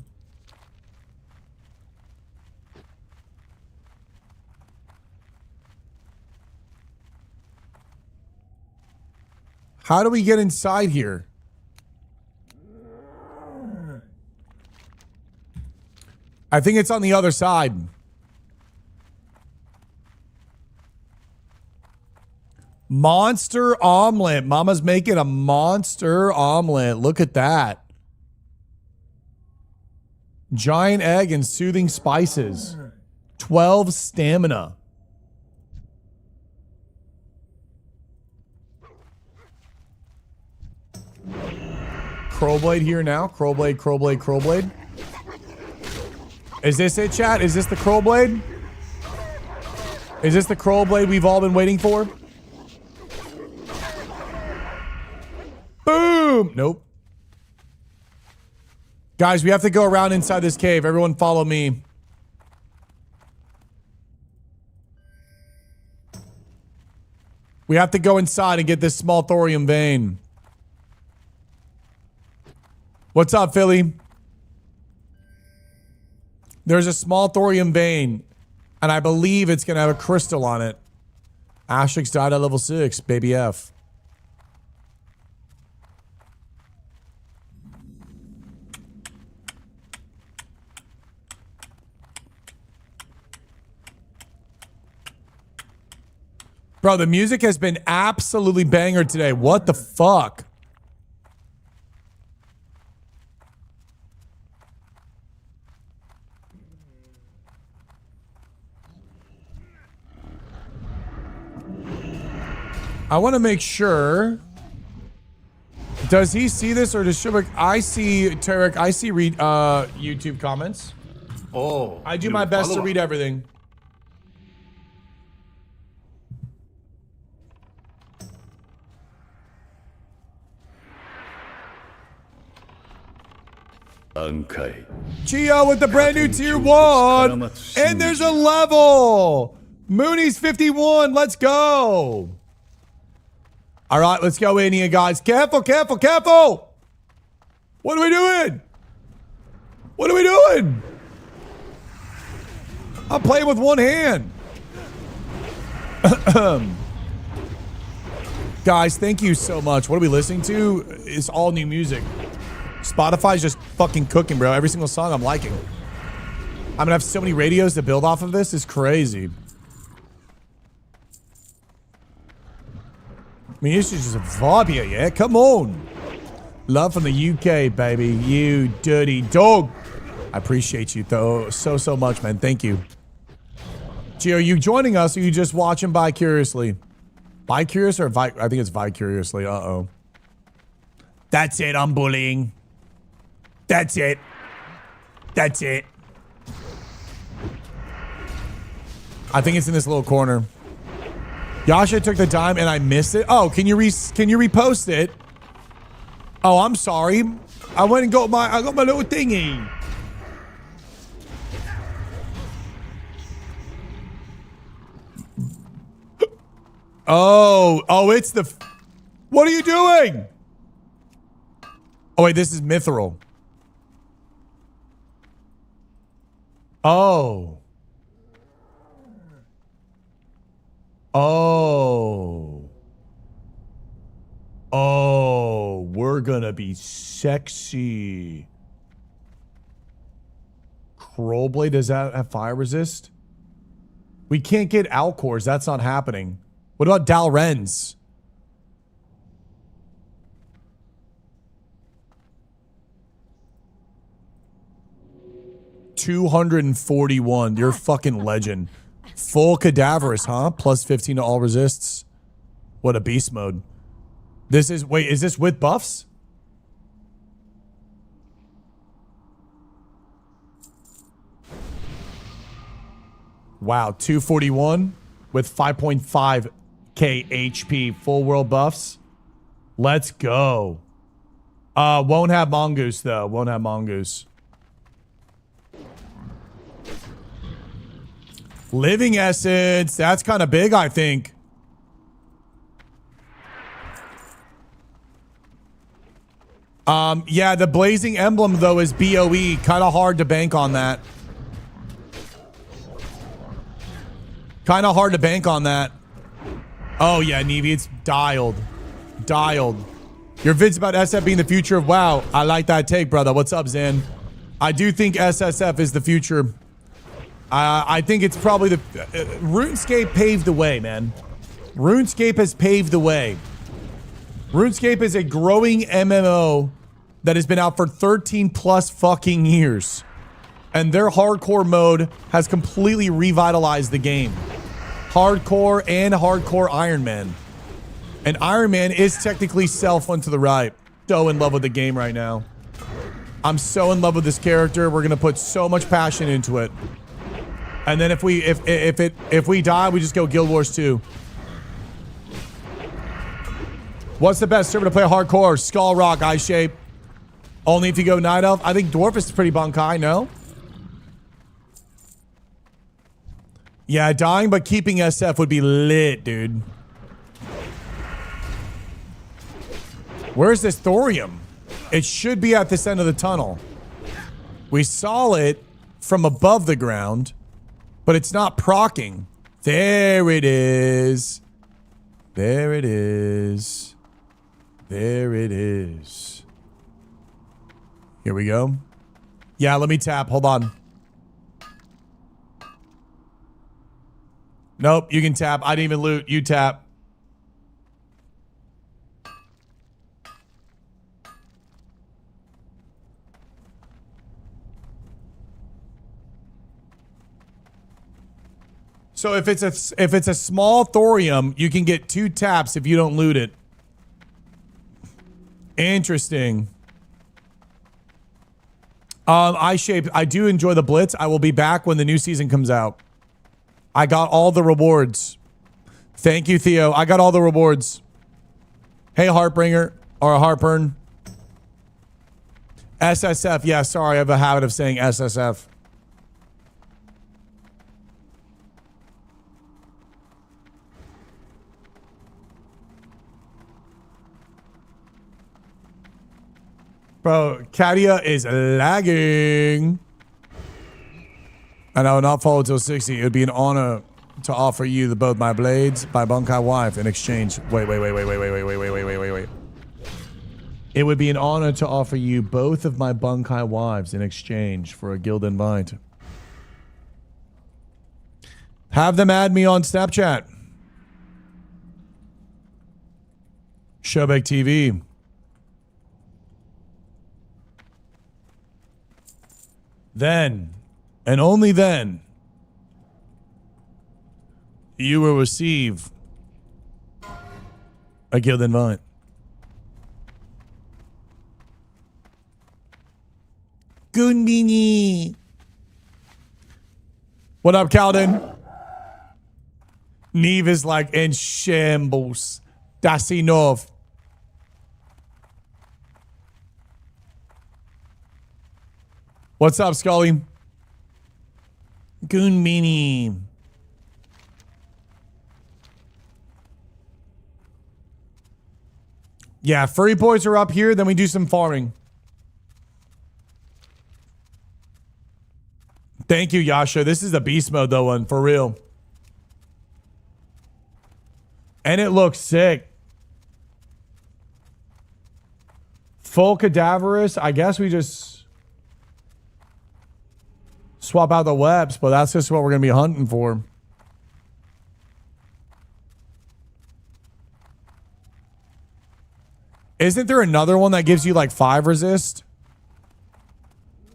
Speaker 1: How do we get inside here? I think it's on the other side. Monster omelet. Mama's making a monster omelet. Look at that. Giant egg and soothing spices. 12 stamina. Crowblade here now. Crowblade, Crowblade, Crowblade. Is this it, chat? Is this the Crowblade? Is this the Kroll Blade we've all been waiting for? Boom! Nope. Guys, we have to go around inside this cave. Everyone follow me. We have to go inside and get this small thorium vein. What's up, Philly? There's a small thorium vein, and I believe it's going to have a crystal on it. Asterix died at level 6, baby F. Bro, the music has been absolutely banger today. What the fuck? I want to make sure. Does he see this or does Shubik? I see, Tarek, I see read YouTube comments.
Speaker 3: Oh,
Speaker 1: I do
Speaker 3: new
Speaker 1: my best to
Speaker 3: follower.
Speaker 1: read everything. Gio with the brand new tier 1. And there's a level. Mooney's 51. Let's go. All right, let's go in here, guys. Careful, careful, careful. What are we doing? What are we doing? I'm playing with one hand. Guys, thank you so much. What are we listening to? It's all new music. Spotify's just fucking cooking, bro. Every single song I'm liking. I'm gonna have so many radios to build off of this. It's crazy. I mean, this is just a vibe here, yeah? Come on. Love from the UK, baby. You dirty dog. I appreciate you, though, so much, man. Thank you. Gio, are you joining us or are you just watching bi-curiously? Bi-curious or I think it's vi-curiously. Uh-oh. That's it. I'm bullying. That's it. That's it. I think it's in this little corner. Yasha took the time and I missed it. Oh, can you repost it? Oh, I'm sorry. I went and got my little thingy. Oh, it's the. What are you doing? Oh wait, this is Mithril. Oh. Oh. Oh, we're gonna be sexy. Krollblade, does that have fire resist? We can't get Alcors. That's not happening. What about Dalrens? $241. You're a fucking legend. Full cadaverous, huh? Plus 15 to all resists. What a beast mode. This is, wait, is this with buffs? Wow, 241 with 5.5k HP, full world buffs. Let's go. Won't have Mongoose though. Won't have Mongoose. Living Essence. That's kind of big, I think. Yeah, the Blazing Emblem, though, is BOE. Kind of hard to bank on that. Kind of hard to bank on that. Oh, yeah, Nevi, it's dialed. Dialed. Your vid's about SF being the future of WoW. I like that take, brother. What's up, Zan? I do think SSF is the future. I think it's probably the... RuneScape paved the way, man. RuneScape has paved the way. RuneScape is a growing MMO that has been out for 13 plus fucking years. And their hardcore mode has completely revitalized the game. Hardcore and hardcore Iron Man. And Iron Man is technically self one to the right. So in love with the game right now. I'm so in love with this character. We're going to put so much passion into it. And then if we die, we just go Guild Wars 2. What's the best server to play hardcore? Skull Rock, Eye Shape. Only if you go Night Elf. I think Dwarf is pretty bunkai, no? Yeah, dying but keeping SF would be lit, dude. Where's this thorium? It should be at this end of the tunnel. We saw it from above the ground, but it's not proccing. There it is. There it is. There it is. Here we go. Yeah, let me tap. Hold on. Nope, you can tap. I didn't even loot. You tap. So if it's a small thorium, you can get 2 taps if you don't loot it. Interesting. Eye Shape, I do enjoy the Blitz. I will be back when the new season comes out. I got all the rewards. Thank you, Theo. I got all the rewards. Hey, Heartbringer or Heartburn. SSF. Yeah, sorry. I have a habit of saying SSF. Bro, Katia is lagging. And I will not follow till 60. It would be an honor to offer you both my blades, my bunkai wife in exchange. Wait. It would be an honor to offer you both of my bunkai wives in exchange for a guild invite. Have them add me on Snapchat. Showback TV. Then, and only then, you will receive a guild invite. Goonbini. What up, Calden? Neve is like in shambles. That's enough. What's up, Scully? Goonbini. Yeah, furry boys are up here. Then we do some farming. Thank you, Yasha. This is the beast mode, though, one for real. And it looks sick. Full cadaverous. I guess we just swap out the webs, but that's just what we're going to be hunting for. Isn't there another one that gives you like 5 resist?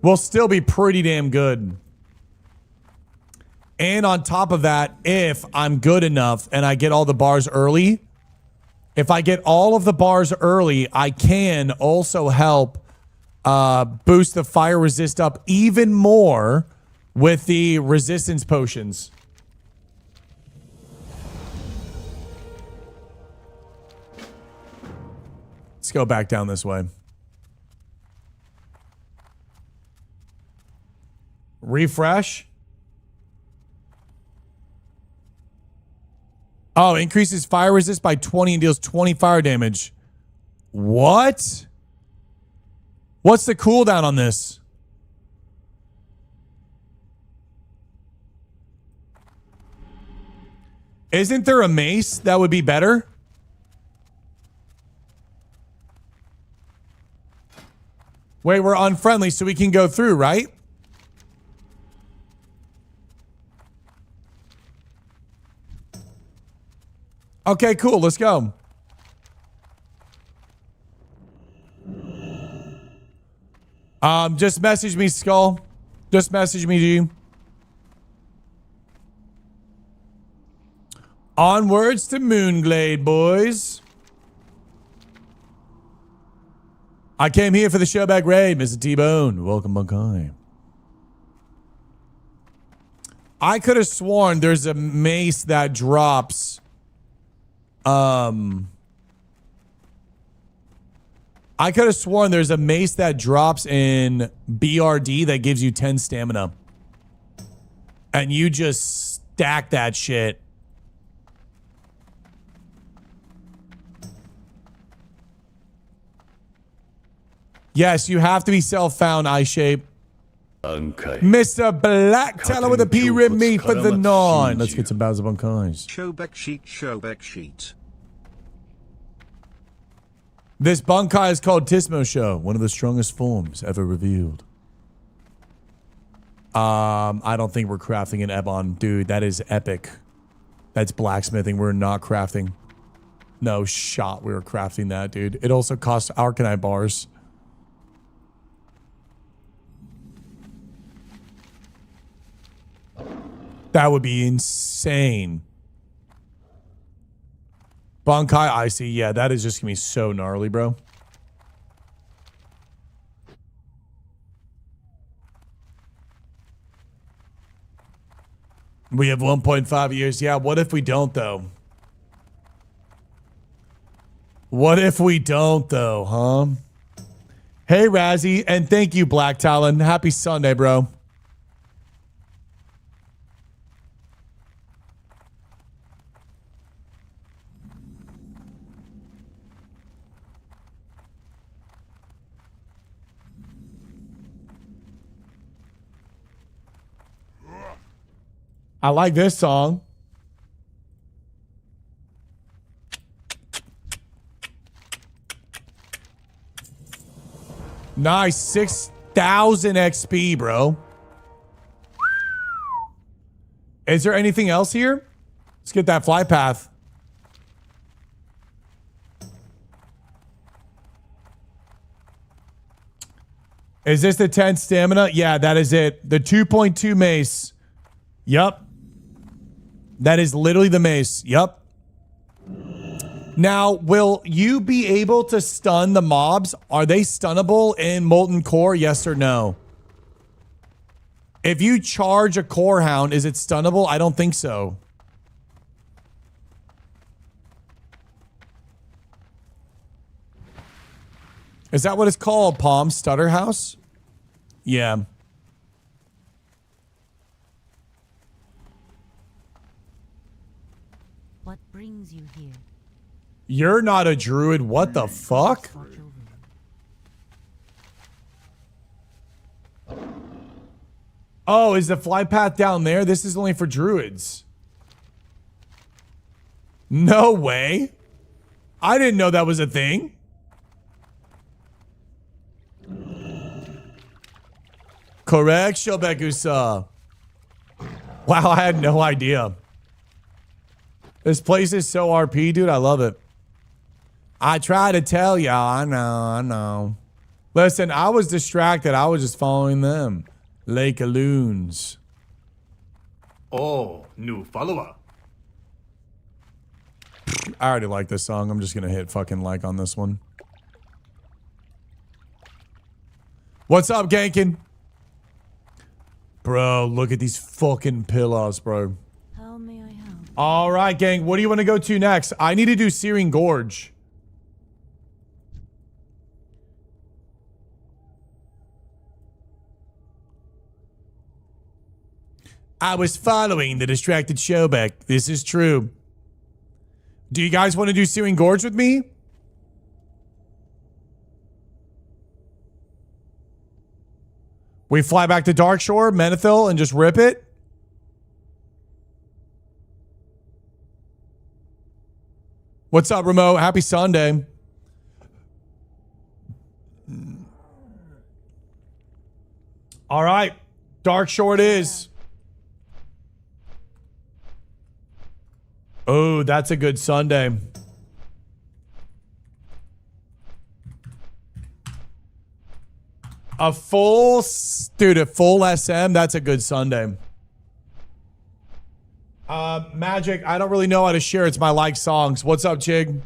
Speaker 1: Will still be pretty damn good. And on top of that, if I'm good enough and I get all the bars early, if I get all of the bars early, I can also help boost the fire resist up even more with the resistance potions. Let's go back down this way. Refresh. Oh, increases fire resist by 20 and deals 20 fire damage. What? What's the cooldown on this? Isn't there a mace that would be better? Wait, we're unfriendly, so we can go through, right? Okay, cool. Let's go. Just message me, Skull. Just message me, G. Onwards to Moonglade, boys. I came here for the showback raid, Mr. T-Bone. Welcome, Bunkai. I could have sworn there's a mace that drops. I could have sworn there's a mace that drops in BRD that gives you 10 stamina. And you just stack that shit. Yes, you have to be self-found, eye shape. Mr. Black Teller with a P rib me for the 9. Let's get some Bowser Bunkais.
Speaker 4: Showback sheet, showback sheet.
Speaker 1: This Bunkai is called Tismo Show, one of the strongest forms ever revealed. I don't think we're crafting an Ebon. Dude, that is epic. That's blacksmithing. We're not crafting. No shot we were crafting that, dude. It also costs Arcanite bars. That would be insane. Bunkai Icy. Yeah, that is just going to be so gnarly, bro. We have 1.5 years. Yeah, what if we don't, though? What if we don't, though, huh? Hey, Razzie, and thank you, Black Talon. Happy Sunday, bro. I like this song. Nice. 6,000 XP, bro. Is there anything else here? Let's get that fly path. Is this the 10 stamina? Yeah, that is it. The 2.2 mace. Yup. That is literally the mace. Yup. Now, will you be able to stun the mobs? Are they stunnable in Molten Core? Yes or no? If you charge a Core Hound, is it stunnable? I don't think so. Is that what it's called? Palm Stutter House? Yeah.
Speaker 2: What brings you here?
Speaker 1: You're not a druid. What the fuck? Oh, is the fly path down there? This is only for druids. No way. I didn't know that was a thing. Correct, Shobekusa. Wow, I had no idea. This place is so RP, dude. I love it. I try to tell y'all. I know. Listen, I was distracted. I was just following them. Lake of Loons.
Speaker 3: Oh, new follower.
Speaker 1: I already like this song. I'm just going to hit fucking like on this one. What's up, Gankin? Bro, look at these fucking pillows, bro.
Speaker 2: How may I help?
Speaker 1: All right, gang. What do you want to go to next? I need to do Searing Gorge. I was following the distracted Showback. This is true. Do you guys want to do Searing Gorge with me? We fly back to Darkshore, Menethil, and just rip it? What's up, Remo? Happy Sunday. All right. Darkshore it is. Oh, that's a good Sunday. A full SM, that's a good Sunday. Magic, I don't really know how to share. It's my like songs. What's up, Chig?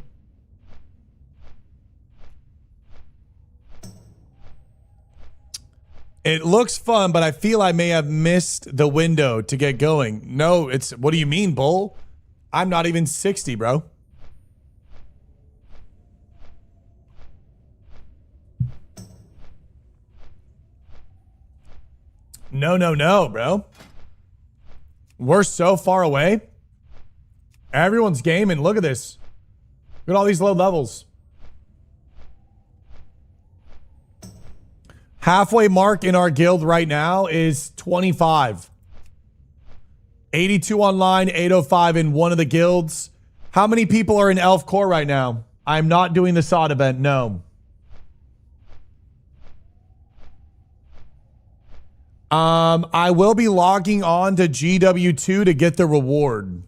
Speaker 1: It looks fun, but I feel I may have missed the window to get going. No, it's, what do you mean, Bull? I'm not even 60, bro. No, bro. We're so far away. Everyone's gaming. Look at this. Look at all these low levels. Halfway mark in our guild right now is 25. 82 online, 805 in one of the guilds. How many people are in Elf Core right now? I'm not doing the SOD event, no. I will be logging on to GW2 to get the reward.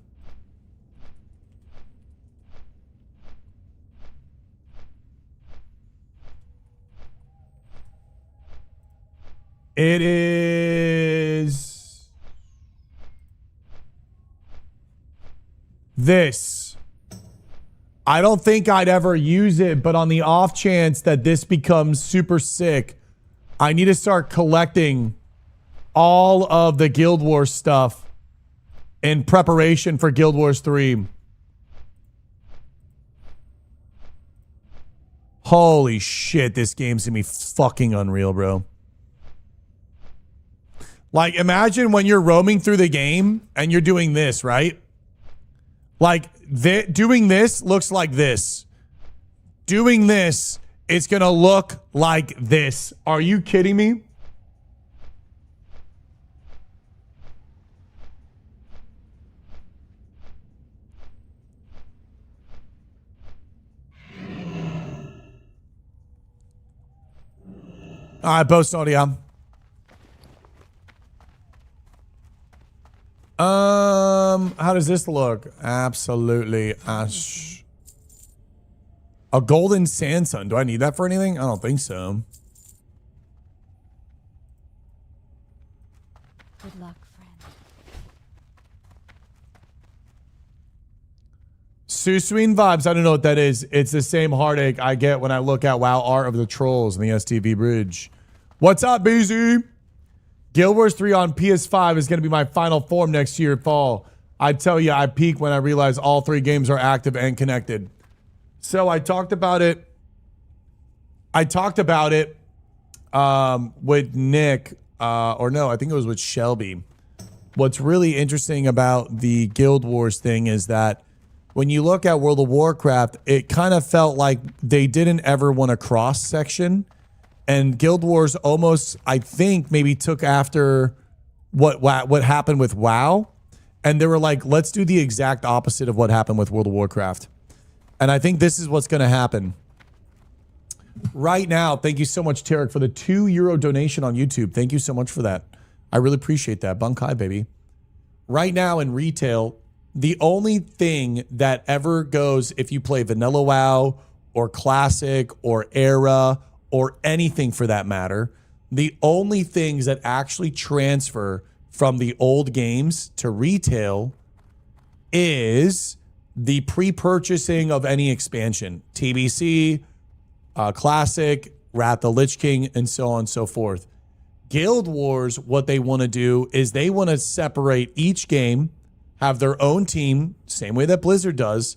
Speaker 1: It is this. I don't think I'd ever use it, but on the off chance that this becomes super sick, I need to start collecting all of the Guild Wars stuff in preparation for Guild Wars 3. Holy shit, this game's gonna be fucking unreal, bro. Like, imagine when you're roaming through the game and you're doing this, right? Like, doing this looks like this. Doing this, it's gonna look like this. Are you kidding me? All right, post audio. How does this look? Absolutely ash. A golden sand sun. Do I need that for anything? I don't think so.
Speaker 2: Good luck, friend.
Speaker 1: Susuin vibes. I don't know what that is. It's the same heartache I get when I look at WoW art of the trolls in the STV bridge. What's up, BZ? Guild Wars 3 on PS5 is going to be my final form next year fall. I tell you, I peak when I realize all three games are active and connected. So I talked about it. With Nick, or no, I think it was with Shelby. What's really interesting about the Guild Wars thing is that when you look at World of Warcraft, it kind of felt like they didn't ever want a cross section. And Guild Wars almost, I think, maybe took after what happened with WoW. And they were like, let's do the exact opposite of what happened with World of Warcraft. And I think this is what's going to happen. Right now, thank you so much, Tarek, for the €2 donation on YouTube. Thank you so much for that. I really appreciate that. Bunkai, baby. Right now in retail, the only thing that ever goes if you play Vanilla WoW or Classic or Era or anything for that matter, the only things that actually transfer from the old games to retail is the pre-purchasing of any expansion. TBC, Classic, Wrath the Lich King, and so on and so forth. Guild Wars, what they want to do is they want to separate each game, have their own team, same way that Blizzard does.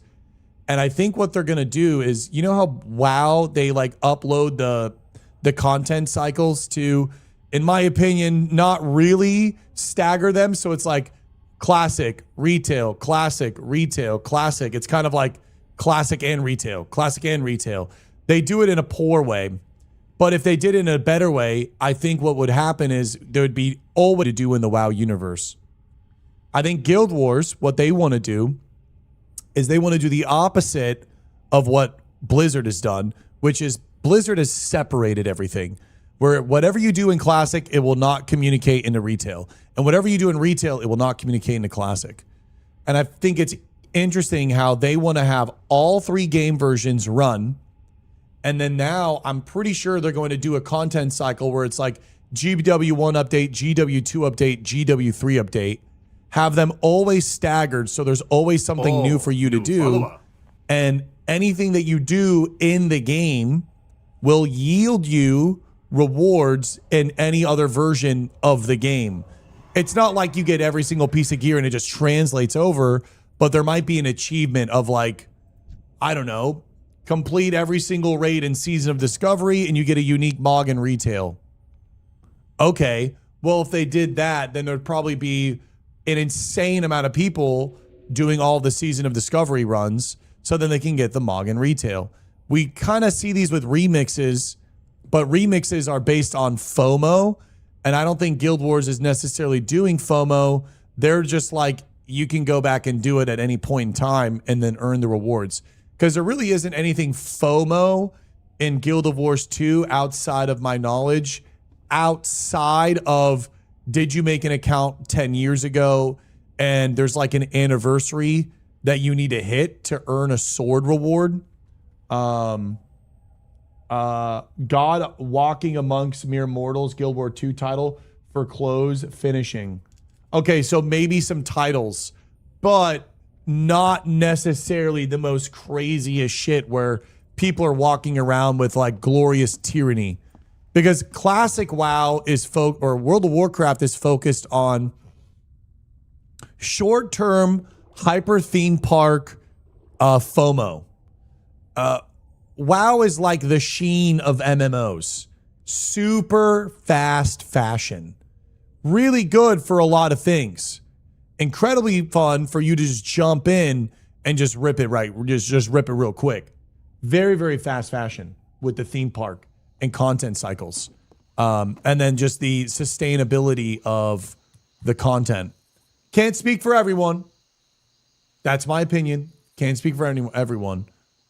Speaker 1: And I think what they're going to do is, you know how WoW, they like upload the content cycles to, in my opinion, not really stagger them. So it's like Classic, Retail, Classic, Retail, Classic. It's kind of like Classic and Retail, Classic and Retail. They do it in a poor way. But if they did it in a better way, I think what would happen is there would be all what to do in the WoW universe. I think Guild Wars, what they want to do is they want to do the opposite of what Blizzard has done, which is Blizzard has separated everything. Where whatever you do in Classic, it will not communicate into retail. And whatever you do in retail, it will not communicate into Classic. And I think it's interesting how they want to have all three game versions run. And then now I'm pretty sure they're going to do a content cycle where it's like GW1 update, GW2 update, GW3 update. Have them always staggered so there's always something new for you to do.
Speaker 3: Follow-up.
Speaker 1: And anything that you do in the game will yield you rewards in any other version of the game. It's not like you get every single piece of gear and it just translates over, but there might be an achievement of like, I don't know, complete every single raid in Season of Discovery and you get a unique Mog in retail. Okay, well, if they did that, then there'd probably be an insane amount of people doing all the Season of Discovery runs so then they can get the Mog in retail. We kind of see these with remixes, but remixes are based on FOMO, and I don't think Guild Wars is necessarily doing FOMO. They're just like, you can go back and do it at any point in time and then earn the rewards. Because there really isn't anything FOMO in Guild of Wars 2 outside of my knowledge, outside of did you make an account 10 years ago and there's like an anniversary that you need to hit to earn a sword reward. God Walking Amongst Mere Mortals, Guild War 2 title for close finishing. Okay, so maybe some titles, but not necessarily the most craziest shit where people are walking around with like glorious tyranny. Because classic WoW is or World of Warcraft is focused on short-term hyper theme park FOMO. WoW is like the Sheen of MMOs. Super fast fashion. Really good for a lot of things. Incredibly fun for you to just jump in and just rip it right. Just rip it real quick. Very, very fast fashion with the theme park and content cycles. And then just the sustainability of the content. Can't speak for everyone. That's my opinion. Can't speak for everyone.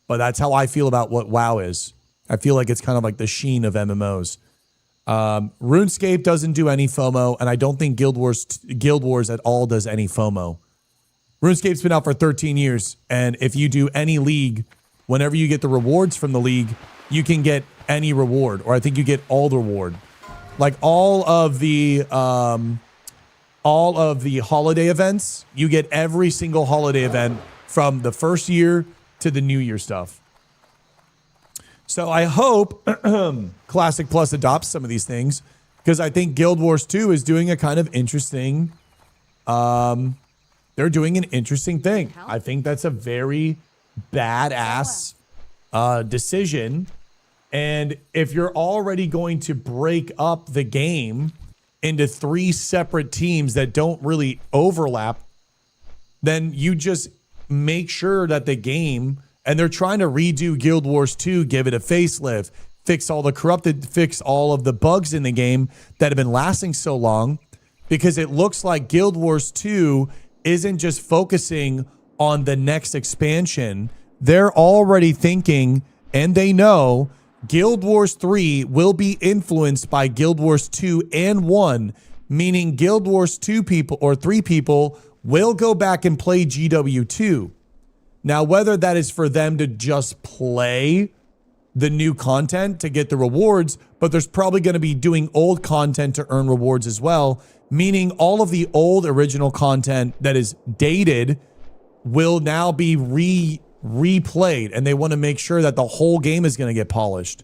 Speaker 1: But that's how I feel about what WoW is. I feel like it's kind of like the Sheen of MMOs. RuneScape doesn't do any FOMO, and I don't think Guild Wars at all does any FOMO. RuneScape's been out for 13 years, and if you do any league, whenever you get the rewards from the league, you can get any reward, or I think you get all the reward. Like all of the holiday events, you get every single holiday event from the first year to the New Year stuff. So I hope Classic Plus adopts some of these things because I think Guild Wars 2 is doing a kind of interesting, they're doing an interesting thing. I think that's a very badass decision. And if you're already going to break up the game into 3 separate teams that don't really overlap, then you just make sure that the game, and they're trying to redo Guild Wars 2, give it a facelift, fix all the corrupted, fix all of the bugs in the game that have been lasting so long, because it looks like Guild Wars 2 isn't just focusing on the next expansion. They're already thinking, and they know, Guild Wars 3 will be influenced by Guild Wars 2 and 1, meaning Guild Wars 2 people or 3 people will go back and play GW2. Now, whether that is for them to just play the new content to get the rewards, but there's probably going to be doing old content to earn rewards as well, meaning all of the old original content that is dated will now be replayed, and they want to make sure that the whole game is going to get polished.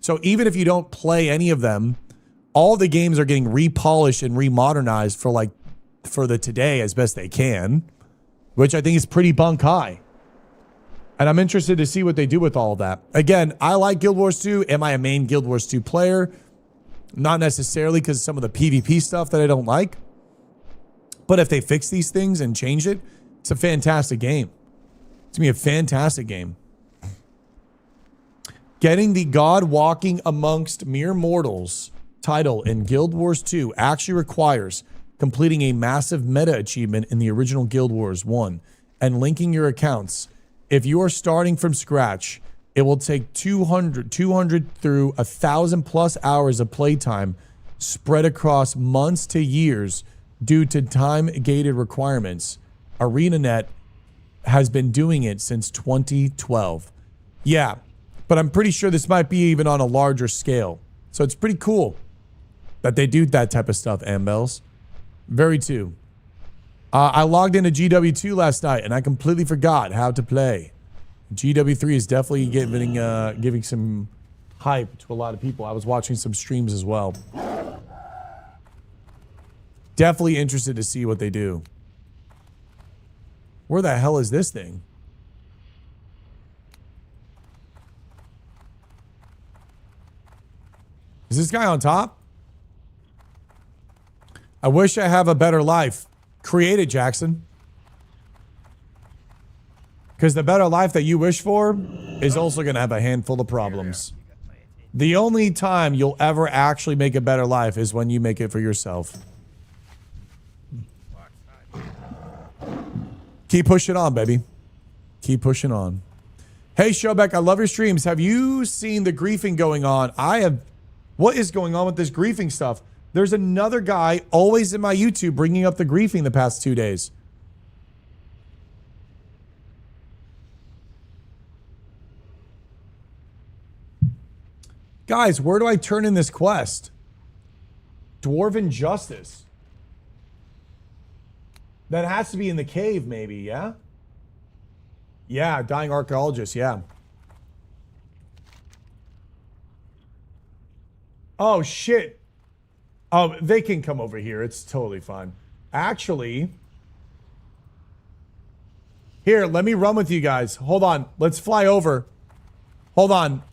Speaker 1: So even if you don't play any of them, all the games are getting repolished and remodernized for the today as best they can, which I think is pretty bunk high. And I'm interested to see what they do with all of that. Again, I like Guild Wars 2. Am I a main Guild Wars 2 player? Not necessarily, because of some of the PvP stuff that I don't like. But if they fix these things and change it, it's a fantastic game. It's going to be a fantastic game. Getting the God Walking Amongst Mere Mortals title in Guild Wars 2 actually requires completing a massive meta achievement in the original Guild Wars 1 and linking your accounts. If you are starting from scratch, it will take 200 through 1,000 plus hours of playtime spread across months to years due to time-gated requirements. ArenaNet has been doing it since 2012. Yeah, but I'm pretty sure this might be even on a larger scale. So it's pretty cool that they do that type of stuff, Ambels. Very too. I logged into GW2 last night and I completely forgot how to play. GW3 is definitely giving some hype to a lot of people. I was watching some streams as well. Definitely interested to see what they do. Where the hell is this thing? Is this guy on top? I wish I have a better life. Create it, Jackson. Because the better life that you wish for is also going to have a handful of problems. The only time you'll ever actually make a better life is when you make it for yourself. Keep pushing on, baby. Keep pushing on. Hey, Showbeck, I love your streams. Have you seen the griefing going on? I have. What is going on with this griefing stuff? There's another guy always in my YouTube bringing up the griefing the past 2 days. Guys, where do I turn in this quest? Dwarven Justice. That has to be in the cave, maybe, yeah? Yeah, Dying Archaeologist, yeah. Oh, shit. Oh, they can come over here. It's totally fine. Actually, here, let me run with you guys. Hold on. Let's fly over. Hold on.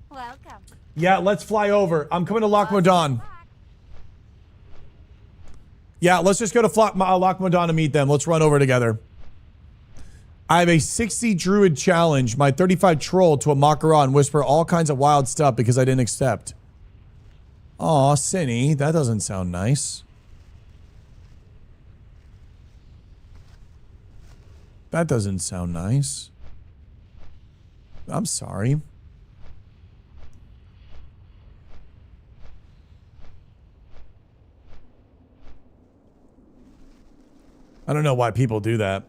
Speaker 2: Welcome.
Speaker 1: Yeah, let's fly over. I'm coming to Loch Modan. Yeah, let's just go to Loch Modan to meet them. Let's run over together. I have a 60 druid challenge, my 35 troll to a Makara and whisper all kinds of wild stuff because I didn't accept. Aw, Cinny, that doesn't sound nice. That doesn't sound nice. I'm sorry. I don't know why people do that.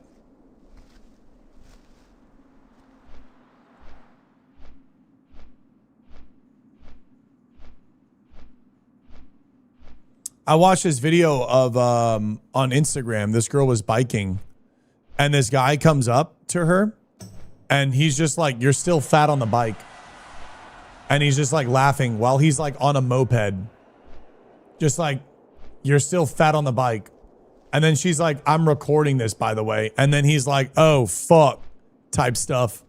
Speaker 1: I watched this video of on Instagram. This girl was biking and this guy comes up to her and he's just like, "You're still fat on the bike." And he's just like laughing while he's like on a moped. Just like, "You're still fat on the bike." And then she's like, "I'm recording this, by the way." And then he's like, "Oh, fuck," type stuff.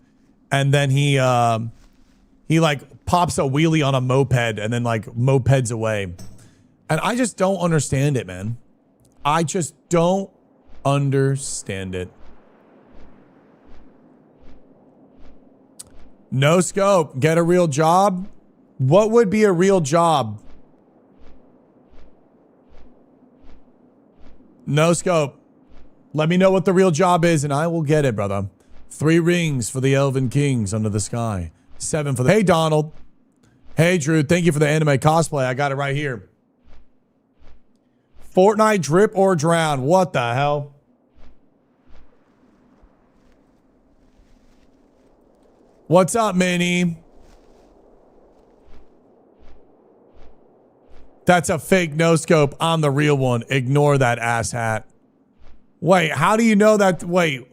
Speaker 1: And then he like pops a wheelie on a moped and then like mopeds away. And I just don't understand it, man. I just don't understand it. No scope. Get a real job. What would be a real job? No scope. Let me know what the real job is and I will get it, brother. 3 rings for the Elven Kings under the sky. 7 for the... Hey, Donald. Hey, Drew. Thank you for the anime cosplay. I got it right here. Fortnite drip or drown. What the hell? What's up, Minnie? That's a fake no scope. I'm the real one. Ignore that ass hat. Wait, how do you know that? Wait.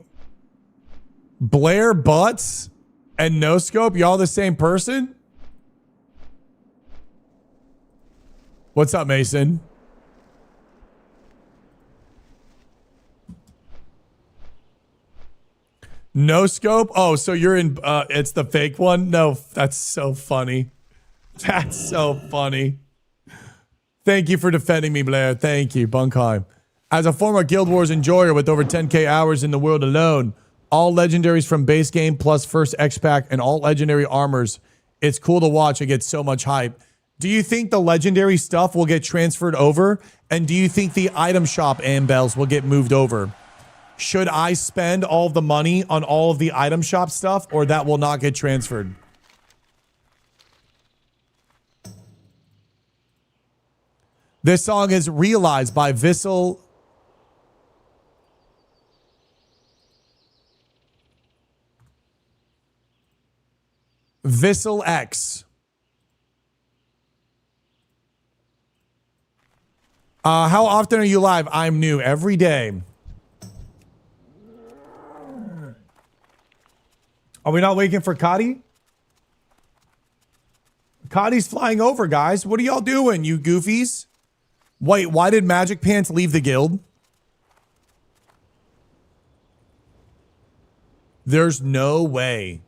Speaker 1: Blair Butts and no scope? Y'all the same person? What's up, Mason? No scope? Oh, so you're in, it's the fake one? No, that's so funny. That's so funny. Thank you for defending me, Blair. Thank you, Bunkheim. As a former Guild Wars enjoyer with over 10k hours in the world alone, all legendaries from base game plus first X-Pack and all legendary armors, it's cool to watch. It gets so much hype. Do you think the legendary stuff will get transferred over? And do you think the item shop Ambels will get moved over? Should I spend all of the money on all of the item shop stuff or that will not get transferred? This song is Realized by Vissel. Vissel X. How often are you live? I'm new every day. Are we not waiting for Kadi? Cotty's flying over, guys. What are y'all doing, you goofies? Wait, why did Magic Pants leave the guild? There's no way.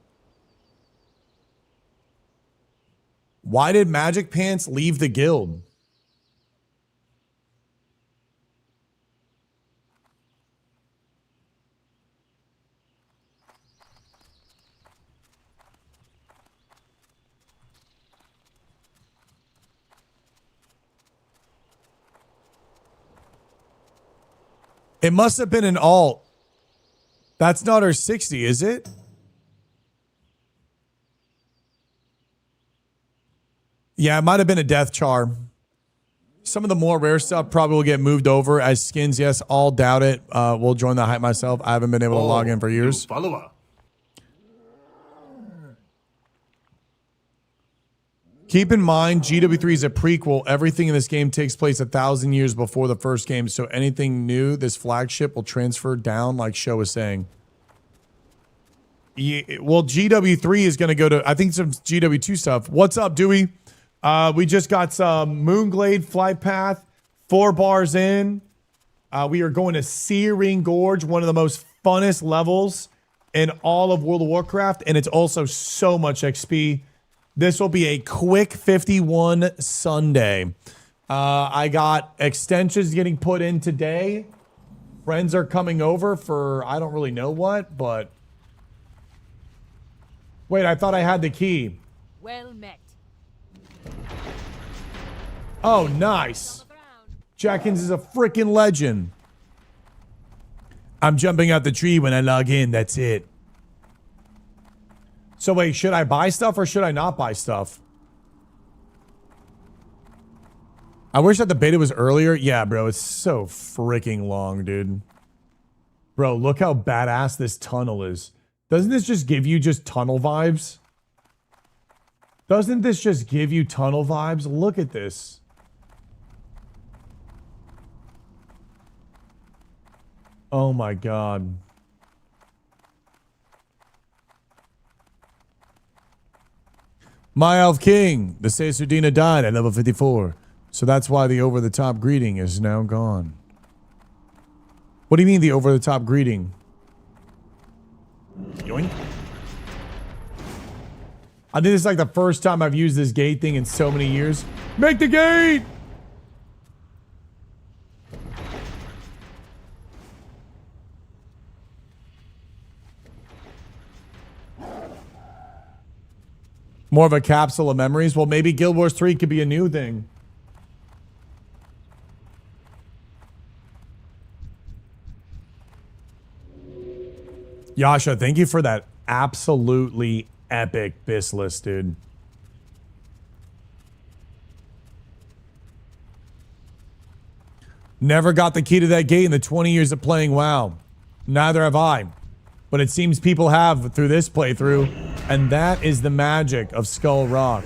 Speaker 1: Why did Magic Pants leave the guild? It must have been an alt. That's not her 60, is it? Yeah, it might have been a death charm. Some of the more rare stuff probably will get moved over as skins. Yes, all doubt it. We'll join the hype myself. I haven't been able to log in for years.
Speaker 3: New follower.
Speaker 1: Keep in mind, GW3 is a prequel. Everything in this game takes place 1,000 years before the first game, so anything new, this flagship will transfer down, like Show was saying. Yeah, well, GW3 is going to go to, I think, some GW2 stuff. What's up, Dewey? We just got some Moonglade flight path, 4 bars in. We are going to Searing Gorge, one of the most funnest levels in all of World of Warcraft, and it's also so much XP. This will be a quick 51 Sunday. I got extensions getting put in today. Friends are coming over for I don't really know what, but... Wait, I thought I had the key.
Speaker 2: Well met.
Speaker 1: Oh, nice. Jackins is a freaking legend. I'm jumping out the tree when I log in. That's it. So wait, should I buy stuff or should I not buy stuff? I wish that the beta was earlier. Yeah, bro, it's so freaking long, dude. Bro, look how badass this tunnel is. Doesn't this just give you just tunnel vibes? Doesn't this just give you tunnel vibes? Look at this. Oh my God. My Elf King, the Sesudina died at level 54. So that's why the over-the-top greeting is now gone. What do you mean the over-the-top greeting? Yoink. I think this is like the first time I've used this gate thing in so many years. Make the gate! More of a capsule of memories. Well, maybe Guild Wars 3 could be a new thing. Yasha, thank you for that absolutely epic bis list, dude. Never got the key to that gate in the 20 years of playing WoW. Neither have I. But it seems people have through this playthrough. And that is the magic of Skull Rock.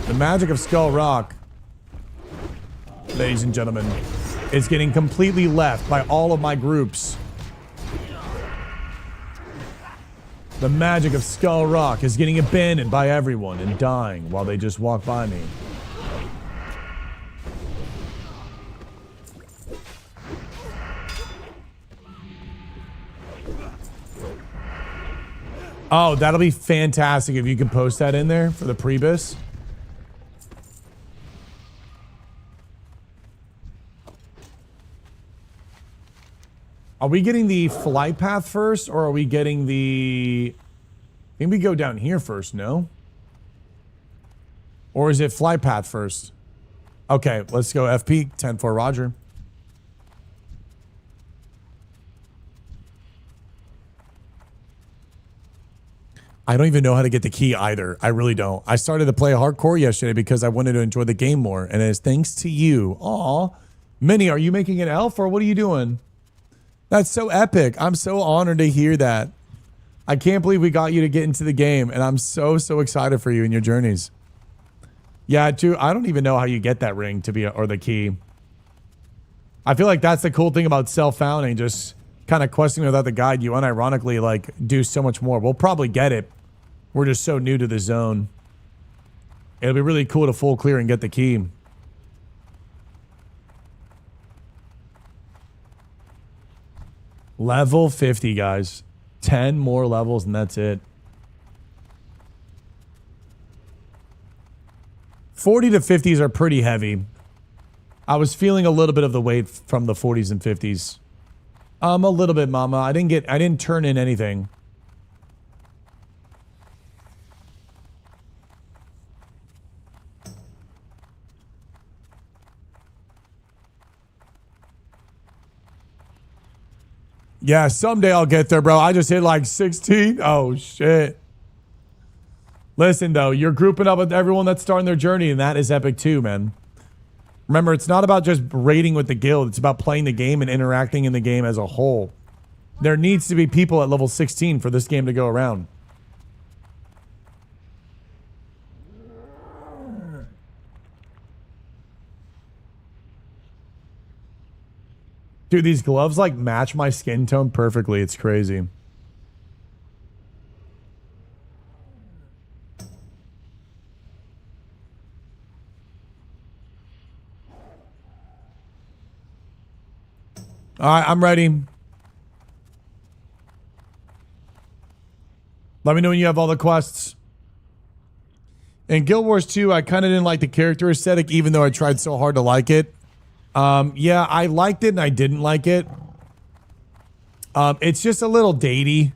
Speaker 1: The magic of Skull Rock, ladies and gentlemen, is getting completely left by all of my groups. The magic of Skull Rock is getting abandoned by everyone and dying while they just walk by me. Oh, that'll be fantastic if you can post that in there for the pre-bis. Are we getting the flight path first, or are we getting the... I think we go down here first, no? Or is it flight path first? Okay, let's go FP 10-4 Roger. I don't even know how to get the key either. I really don't. I started to play hardcore yesterday because I wanted to enjoy the game more. And it's thanks to you. Aw. Minnie, are you making an elf or what are you doing? That's so epic. I'm so honored to hear that. I can't believe we got you to get into the game. And I'm so, so excited for you and your journeys. Yeah, too. I don't even know how you get that ring to be, or the key. I feel like that's the cool thing about self-founding. Just kind of questing without the guide. You unironically like do so much more. We'll probably get it. We're just so new to the zone. It'll be really cool to full clear and get the key. Level 50, guys. 10 more levels and that's it. 40 to 50s are pretty heavy. I was feeling a little bit of the weight from the 40s and 50s. A little bit, mama. I didn't turn in anything. Yeah, someday I'll get there, bro. I just hit like 16. Oh, shit. Listen, though, you're grouping up with everyone that's starting their journey, and that is epic too, man. Remember, it's not about just raiding with the guild. It's about playing the game and interacting in the game as a whole. There needs to be people at level 16 for this game to go around. Dude, these gloves like match my skin tone perfectly. It's crazy. All right, I'm ready. Let me know when you have all the quests. In Guild Wars 2, I kind of didn't like the character aesthetic, even though I tried so hard to like it. Yeah, I liked it and I didn't like it. It's just a little datey.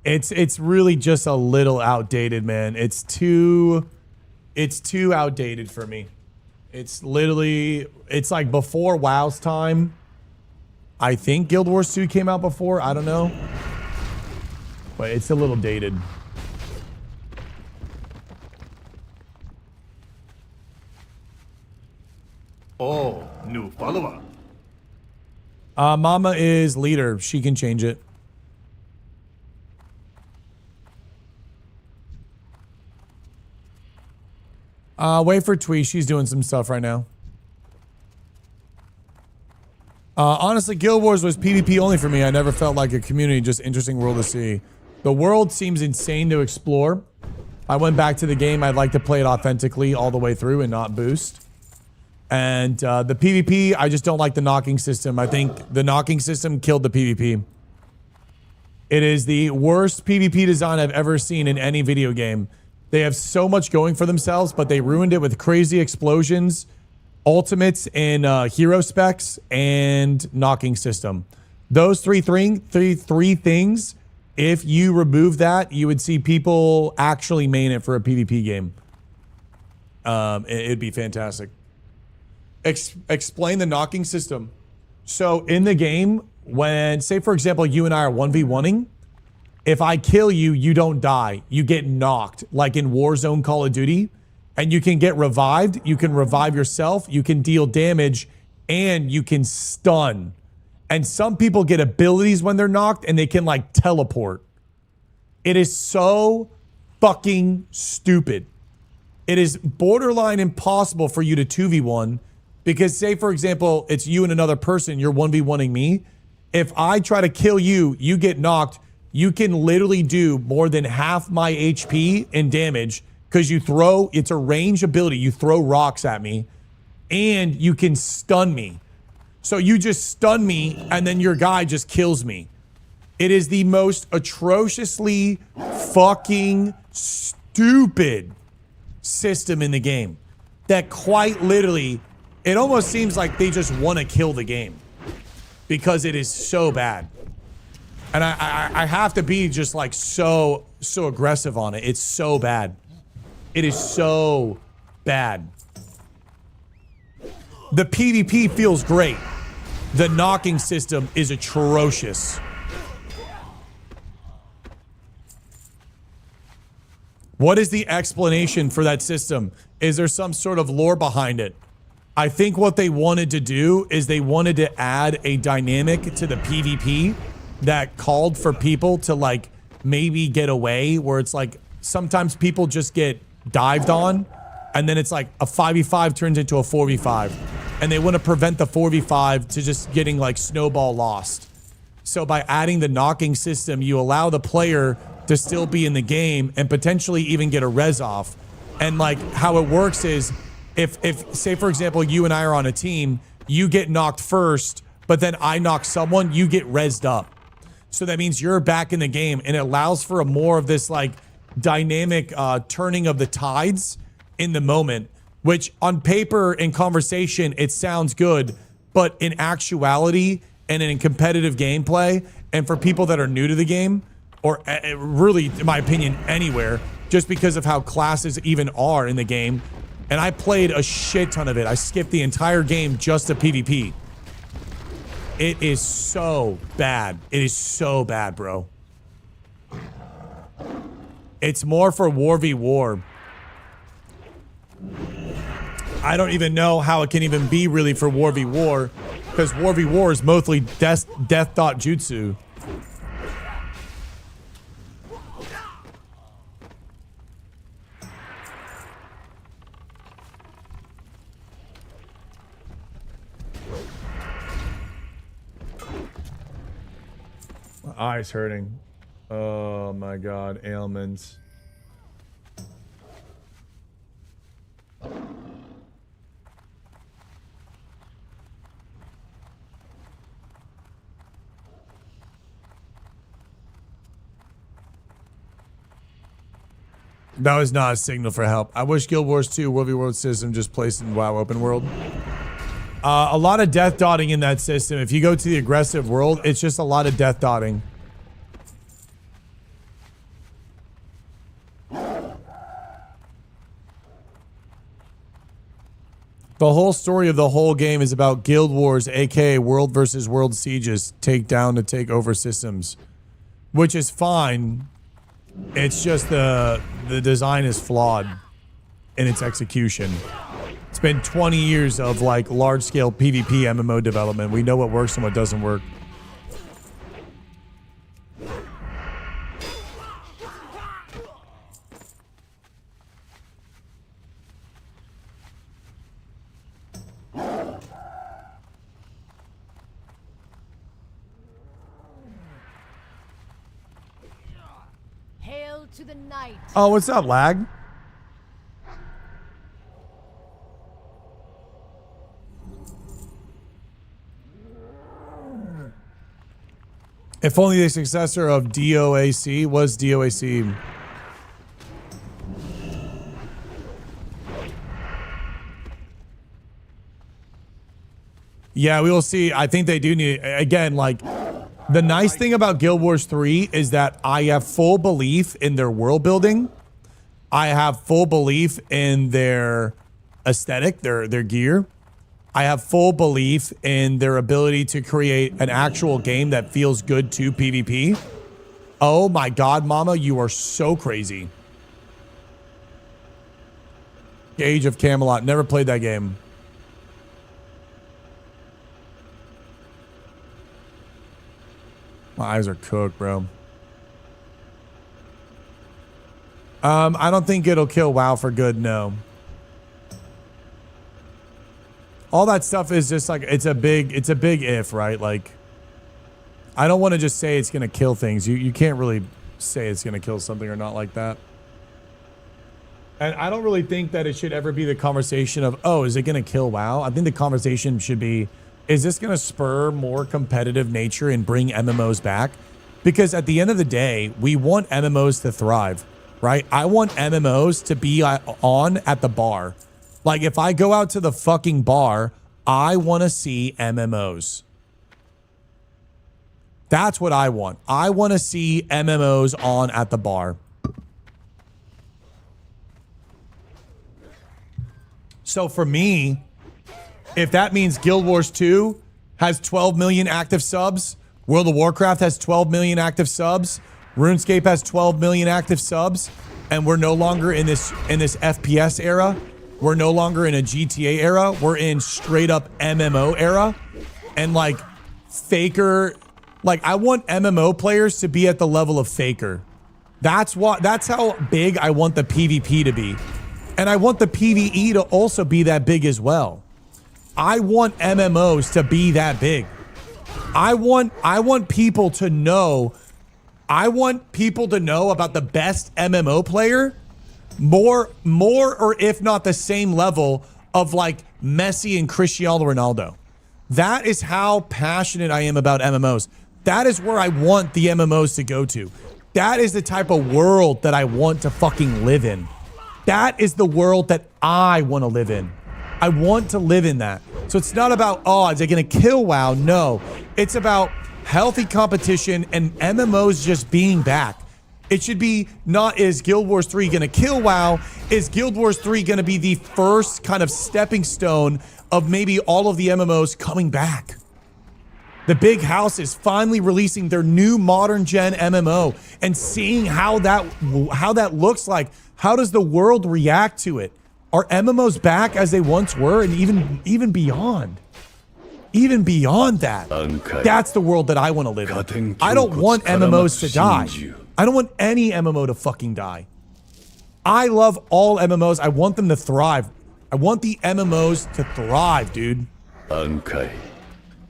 Speaker 1: It's really just a little outdated, man. It's too outdated for me. It's like before WoW's time. I think Guild Wars 2 came out before. I don't know. But it's a little dated.
Speaker 3: Oh, new follower.
Speaker 1: Mama is leader. She can change it. Wait for Twee. She's doing some stuff right now. Honestly, Guild Wars was PvP only for me. I never felt like a community, just interesting world to see. The world seems insane to explore. I went back to the game. I'd like to play it authentically all the way through and not boost. And the PvP, I just don't like the knocking system. I think the knocking system killed the PvP. It is the worst PvP design I've ever seen in any video game. They have so much going for themselves, but they ruined it with crazy explosions, ultimates, and hero specs, and knocking system. Those three things, if you remove that, you would see people actually main it for a PvP game. It'd be fantastic. Explain the knocking system. So in the game, when, say for example, you and I are 1v1ing, if I kill you, you don't die. You get knocked, like in Warzone Call of Duty, and you can get revived. You can revive yourself. You can deal damage, and you can stun. And some people get abilities when they're knocked, and they can like teleport. It is so fucking stupid. It is borderline impossible for you to 2v1 because, say for example, it's you and another person, you're 1v1ing me. If I try to kill you, you get knocked, you can literally do more than half my HP in damage because you throw, it's a range ability, you throw rocks at me and you can stun me. So you just stun me and then your guy just kills me. It is the most atrociously fucking stupid system in the game that quite literally, it almost seems like they just want to kill the game because it is so bad. And I have to be just like so aggressive on it. It's so bad. It is so bad. The PvP feels great. The knocking system is atrocious. What is the explanation for that system? Is there some sort of lore behind it? I think what they wanted to do is they wanted to add a dynamic to the PvP that called for people to like maybe get away, where it's like sometimes people just get dived on and then it's like a 5v5 turns into a 4v5 and they want to prevent the 4v5 to just getting like snowball lost. So by adding the knocking system, you allow the player to still be in the game and potentially even get a res off. And like how it works is if say for example you and I are on a team, you get knocked first, but then I knock someone, you get rezzed up. So that means you're back in the game, and it allows for a more of this like dynamic turning of the tides in the moment, which on paper in conversation it sounds good, but in actuality and in competitive gameplay, and for people that are new to the game, or really in my opinion anywhere, just because of how classes even are in the game, and I played a shit ton of it. I skipped the entire game just to PvP. It is so bad. It is so bad, bro. It's more for War v War. I don't even know how it can even be really for War v War, because War v War is mostly death dot jutsu. My eye's hurting. Oh my god, ailments. That was not a signal for help. I wish Guild Wars 2 World v World system just placed in WoW Open World. A lot of death dotting in that system. If you go to the aggressive world, it's just a lot of death dotting. The whole story of the whole game is about Guild Wars, aka World versus World Sieges, take down to take over systems, which is fine. It's just the design is flawed in its execution. It's been 20 years of like large-scale PvP MMO development. We know what works and what doesn't work.
Speaker 2: Hail to the night.
Speaker 1: Oh, what's up, lag? If only the successor of DOAC was DOAC. Yeah, we will see. I think they do need, again, like, the nice thing about Guild Wars 3 is that I have full belief in their world building. I have full belief in their aesthetic, their gear. I have full belief in their ability to create an actual game that feels good to PvP. Oh my god, mama, you are so crazy. Age of Camelot. Never played that game. My eyes are cooked, bro. I don't think it'll kill WoW for good, no. All that stuff is just like, it's a big if, right? Like, I don't want to just say it's going to kill things. You can't really say it's going to kill something or not like that. And I don't really think that it should ever be the conversation of, oh, is it going to kill WoW? I think the conversation should be, is this going to spur more competitive nature and bring MMOs back? Because at the end of the day, we want MMOs to thrive, right? I want MMOs to be on at the bar. Like, if I go out to the fucking bar, I want to see MMOs. That's what I want. I want to see MMOs on at the bar. So for me, if that means Guild Wars 2 has 12 million active subs, World of Warcraft has 12 million active subs, RuneScape has 12 million active subs, and we're no longer in this FPS era, we're no longer in a GTA era, we're in straight up MMO era, and like Faker, like I want MMO players to be at the level of Faker. That's how big I want the PvP to be. And I want the PvE to also be that big as well. I want MMOs to be that big. I want people to know about the best MMO player More or if not the same level of like Messi and Cristiano Ronaldo. That is how passionate I am about MMOs. That is where I want the MMOs to go to. That is the type of world that I want to fucking live in. That is the world that I want to live in. I want to live in that. So it's not about, oh, is it going to kill WoW? No. It's about healthy competition and MMOs just being back. It should be not, is Guild Wars 3 going to kill WoW? Is Guild Wars 3 going to be the first kind of stepping stone of maybe all of the MMOs coming back? The big house is finally releasing their new modern gen MMO and seeing how that looks like. How does the world react to it? Are MMOs back as they once were, and even beyond? Even beyond that. That's the world that I want to live in. I don't want MMOs to die. I don't want any MMO to fucking die. I love all MMOs. I want them to thrive. I want the MMOs to thrive, dude.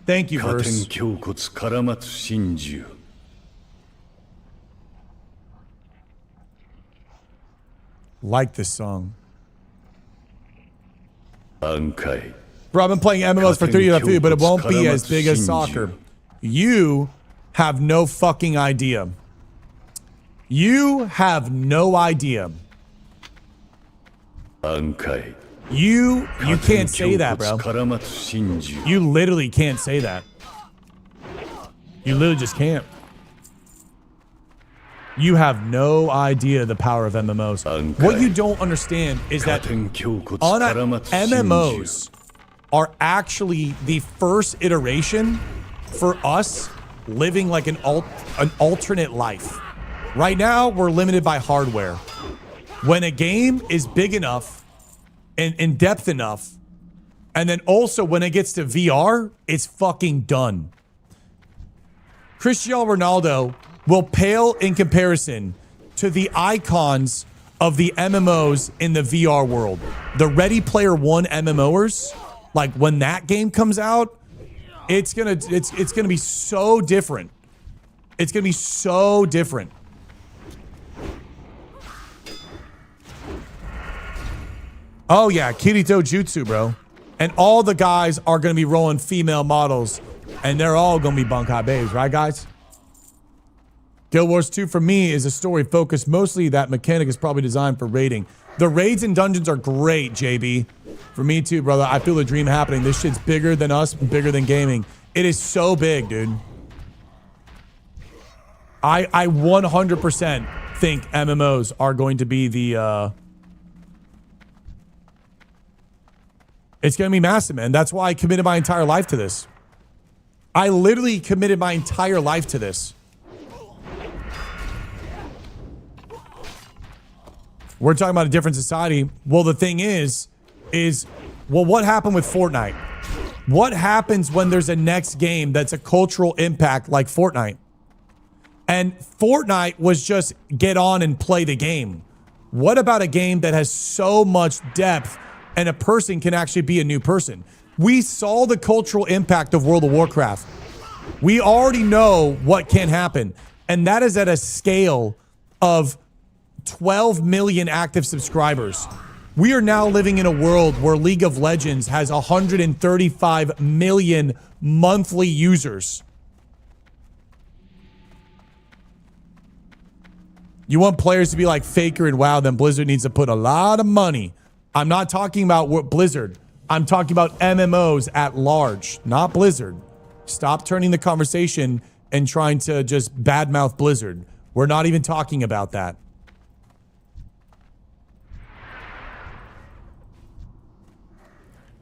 Speaker 1: Thank you, Verse. Like this song. Bro, I've been playing MMOs for 3 years, but it won't be as big as soccer. You have no fucking idea. You have no idea. You can't say that, bro. You literally can't say that. You literally just can't. You have no idea the power of MMOs. What you don't understand is that MMOs are actually the first iteration for us living like an alternate life. Right now, we're limited by hardware. When a game is big enough and in depth enough, and then also when it gets to VR, it's fucking done. Cristiano Ronaldo will pale in comparison to the icons of the MMOs in the VR world. The Ready Player One MMOers, like when that game comes out, it's gonna be so different. It's gonna be so different. Oh yeah, Kirito Jutsu, bro. And all the guys are gonna be rolling female models, and they're all gonna be bunkai babes, right, guys? Guild Wars 2 for me is a story focused mostly that mechanic is probably designed for raiding. The raids and dungeons are great, JB. For me too, brother. I feel the dream happening. This shit's bigger than us, bigger than gaming. It is so big, dude. I 100% think MMOs are going to be the it's going to be massive, man. That's why I committed my entire life to this. I literally committed my entire life to this. We're talking about a different society. Well, the thing is, well, what happened with Fortnite? What happens when there's a next game that's a cultural impact like Fortnite? And Fortnite was just get on and play the game. What about a game that has so much depth and a person can actually be a new person? We saw the cultural impact of World of Warcraft. We already know what can happen. And that is at a scale of 12 million active subscribers. We are now living in a world where League of Legends has 135 million monthly users. You want players to be like Faker and WoW, then Blizzard needs to put a lot of money. I'm not talking about Blizzard. I'm talking about MMOs at large, not Blizzard. Stop turning the conversation and trying to just badmouth Blizzard. We're not even talking about that.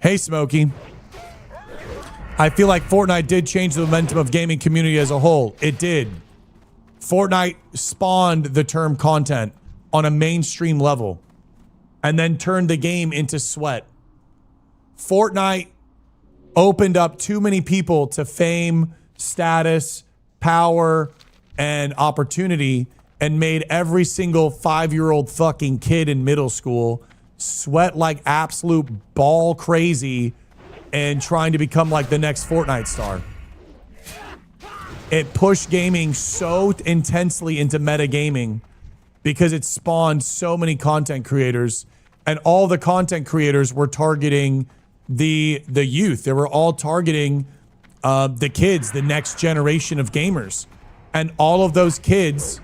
Speaker 1: Hey, Smokey. I feel like Fortnite did change the momentum of gaming community as a whole. It did. Fortnite spawned the term content on a mainstream level and then turned the game into sweat. Fortnite opened up too many people to fame, status, power, and opportunity and made every single 5-year-old fucking kid in middle school sweat like absolute ball crazy and trying to become like the next Fortnite star. It pushed gaming so intensely into metagaming because it spawned so many content creators, and all the content creators were targeting the youth. They were all targeting the kids, the next generation of gamers. And all of those kids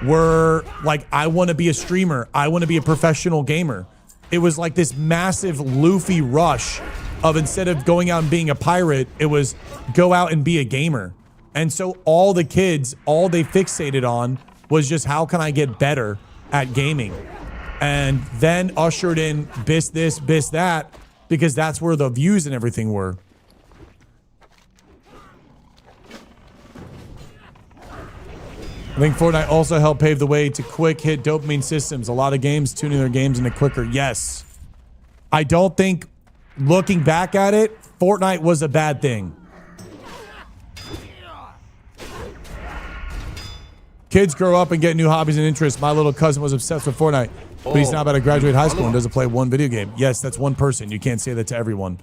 Speaker 1: were like, I want to be a streamer. I want to be a professional gamer. It was like this massive Luffy rush of, instead of going out and being a pirate, it was go out and be a gamer. And so all the kids, all they fixated on was just, how can I get better at gaming? And then ushered in bis this, bis that, because that's where the views and everything were. I think Fortnite also helped pave the way to quick hit dopamine systems. A lot of games tuning their games into quicker. Yes. I don't think, looking back at it, Fortnite was a bad thing. Kids grow up and get new hobbies and interests. My little cousin was obsessed with Fortnite, but he's now about to graduate high school and doesn't play one video game. Yes, that's one person. You can't say that to everyone.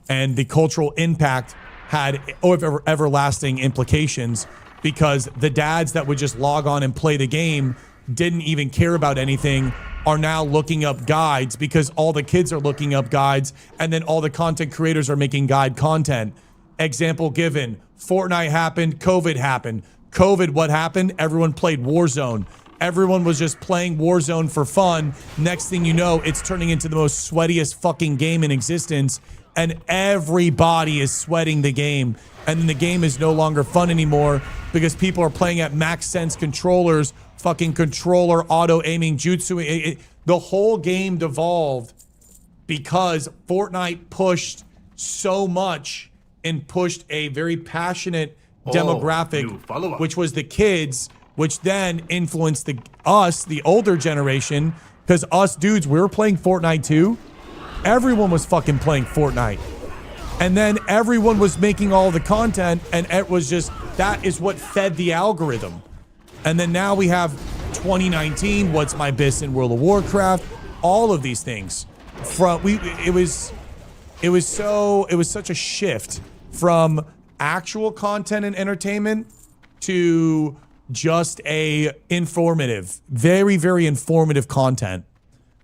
Speaker 1: And the cultural impact had everlasting implications, because the dads that would just log on and play the game, didn't even care about anything, are now looking up guides because all the kids are looking up guides, and then all the content creators are making guide content. Example given, Fortnite happened, COVID happened. COVID, what happened? Everyone played Warzone. Everyone was just playing Warzone for fun. Next thing you know, it's turning into the most sweatiest fucking game in existence, and everybody is sweating the game. And then the game is no longer fun anymore because people are playing at max sense controllers, fucking controller auto-aiming jutsu. The whole game devolved because Fortnite pushed so much and pushed a very passionate demographic, which was the kids, which then influenced us, the older generation, because us dudes, we were playing Fortnite too. Everyone was fucking playing Fortnite. And then everyone was making all the content, and it was just, that is what fed the algorithm. And then now we have 2019, What's My Bis in World of Warcraft, all of these things. It was such a shift from actual content and entertainment to just a informative, very, very informative content,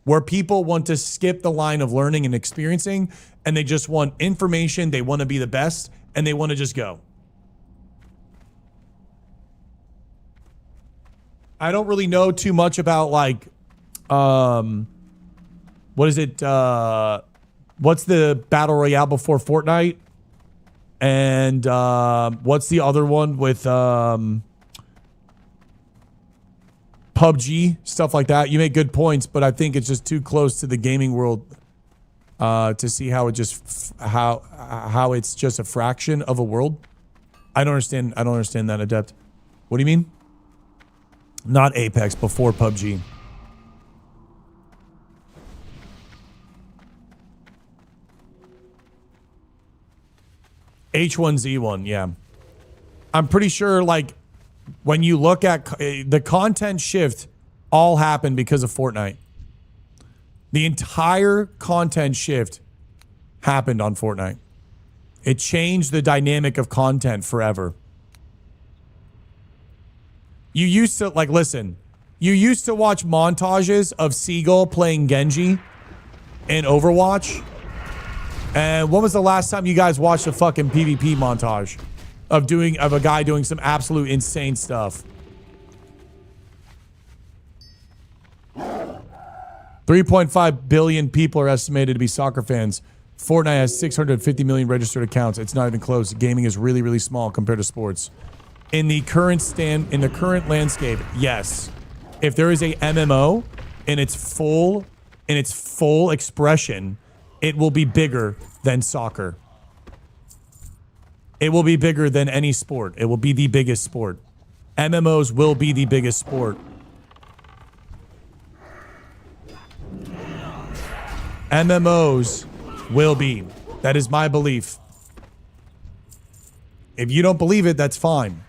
Speaker 1: where people want to skip the line of learning and experiencing, and they just want information, they want to be the best, and they want to just go. I don't really know too much about, like, what is it, what's the Battle Royale before Fortnite? And what's the other one with PUBG, stuff like that. You make good points, but I think it's just too close to the gaming world to see how it just how it's just a fraction of a world. I don't understand. I don't understand that, Adept. What do you mean? Not Apex, before PUBG. H1Z1, yeah. I'm pretty sure, like, when you look at the content shift, all happened because of Fortnite. The entire content shift happened on Fortnite. It changed the dynamic of content forever. You used to, like, listen, you used to watch montages of Seagull playing Genji in Overwatch. And when was the last time you guys watched a fucking PvP montage of a guy doing some absolute insane stuff? 3.5 billion people are estimated to be soccer fans. Fortnite has 650 million registered accounts. It's not even close. Gaming is really, really small compared to sports. In the current landscape, yes. If there is a MMO in its full expression, it will be bigger than soccer. It will be bigger than any sport. It will be the biggest sport. MMOs will be the biggest sport. MMOs will be. That is my belief. If you don't believe it, that's fine.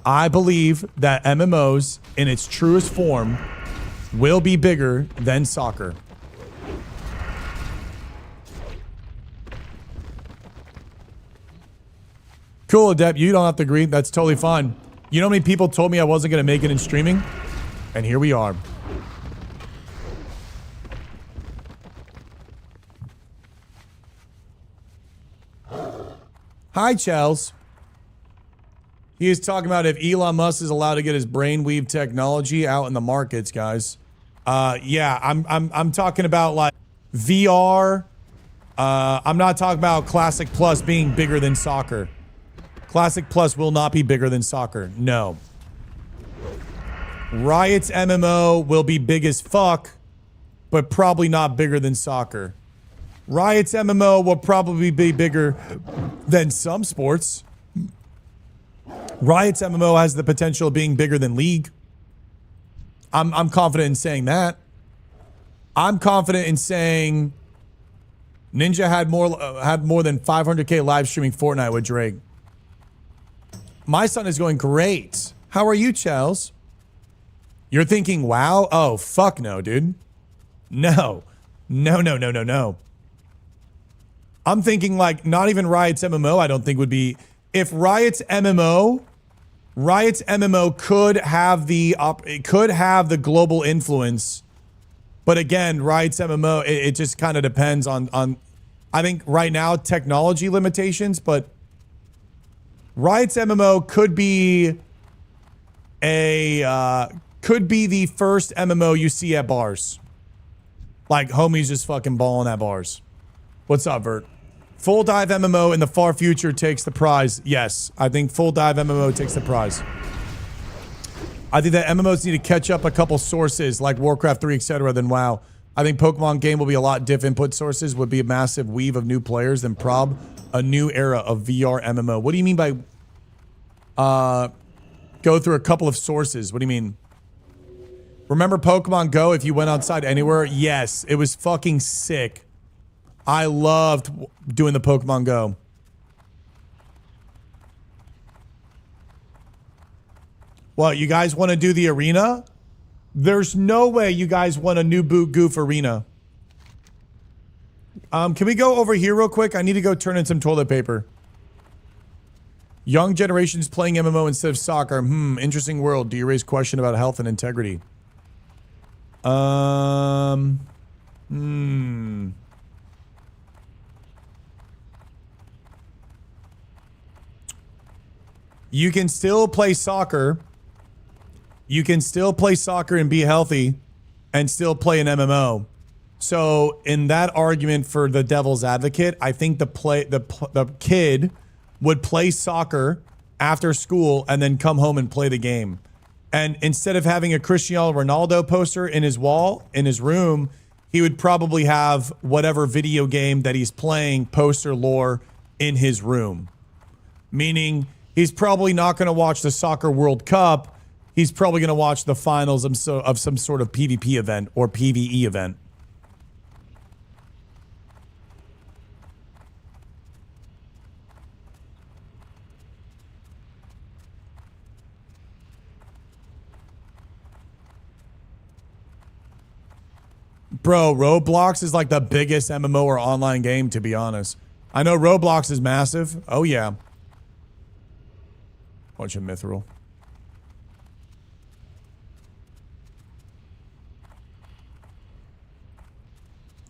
Speaker 1: I believe that MMOs, in its truest form, will be bigger than soccer. Cool, Adept. You don't have to agree. That's totally fine. You know how many people told me I wasn't going to make it in streaming? And here we are. Hi, Chels. He is talking about if Elon Musk is allowed to get his brainweave technology out in the markets, guys. Yeah, I'm talking about like VR. I'm not talking about Classic Plus being bigger than soccer. Classic Plus will not be bigger than soccer. No. Riot's MMO will be big as fuck, but probably not bigger than soccer. Riot's MMO will probably be bigger than some sports. Riot's MMO has the potential of being bigger than League. I'm confident in saying that. I'm confident in saying Ninja had more than 500k live streaming Fortnite with Drake. My son is going great. How are you, Chels? You're thinking, wow? Oh, fuck no, dude. No. No. I'm thinking like not even Riot's MMO I don't think would be... If Riot's MMO could have the global influence, but again, Riot's MMO, it just kind of depends on I think right now technology limitations, but Riot's MMO could be the first MMO you see at bars. Like homies just fucking balling at bars. What's up, Vert? Full dive MMO in the far future takes the prize. Yes, I think full dive MMO takes the prize. I think that MMOs need to catch up a couple sources like Warcraft 3, etc. than WoW. I think Pokemon game will be a lot diff input sources, would be a massive weave of new players, then prob a new era of VR MMO. What do you mean by go through a couple of sources? What do you mean? Remember Pokemon Go if you went outside anywhere? Yes, it was fucking sick. I loved doing the Pokemon Go. What, you guys want to do the arena? There's no way you guys want a new boot goof arena. Can we go over here real quick? I need to go turn in some toilet paper. Young generations playing MMO instead of soccer. Interesting world. Do you raise question about health and integrity? You can still play soccer. You can still play soccer and be healthy and still play an MMO. So in that argument for the devil's advocate, I think the kid would play soccer after school and then come home and play the game. And instead of having a Cristiano Ronaldo poster in his wall, in his room, he would probably have whatever video game that he's playing poster lore in his room. Meaning he's probably not going to watch the Soccer World Cup. He's probably going to watch the finals of some sort of PvP event or PvE event. Bro, Roblox is like the biggest MMO or online game, to be honest. I know Roblox is massive. Oh, yeah. Bunch of mithril.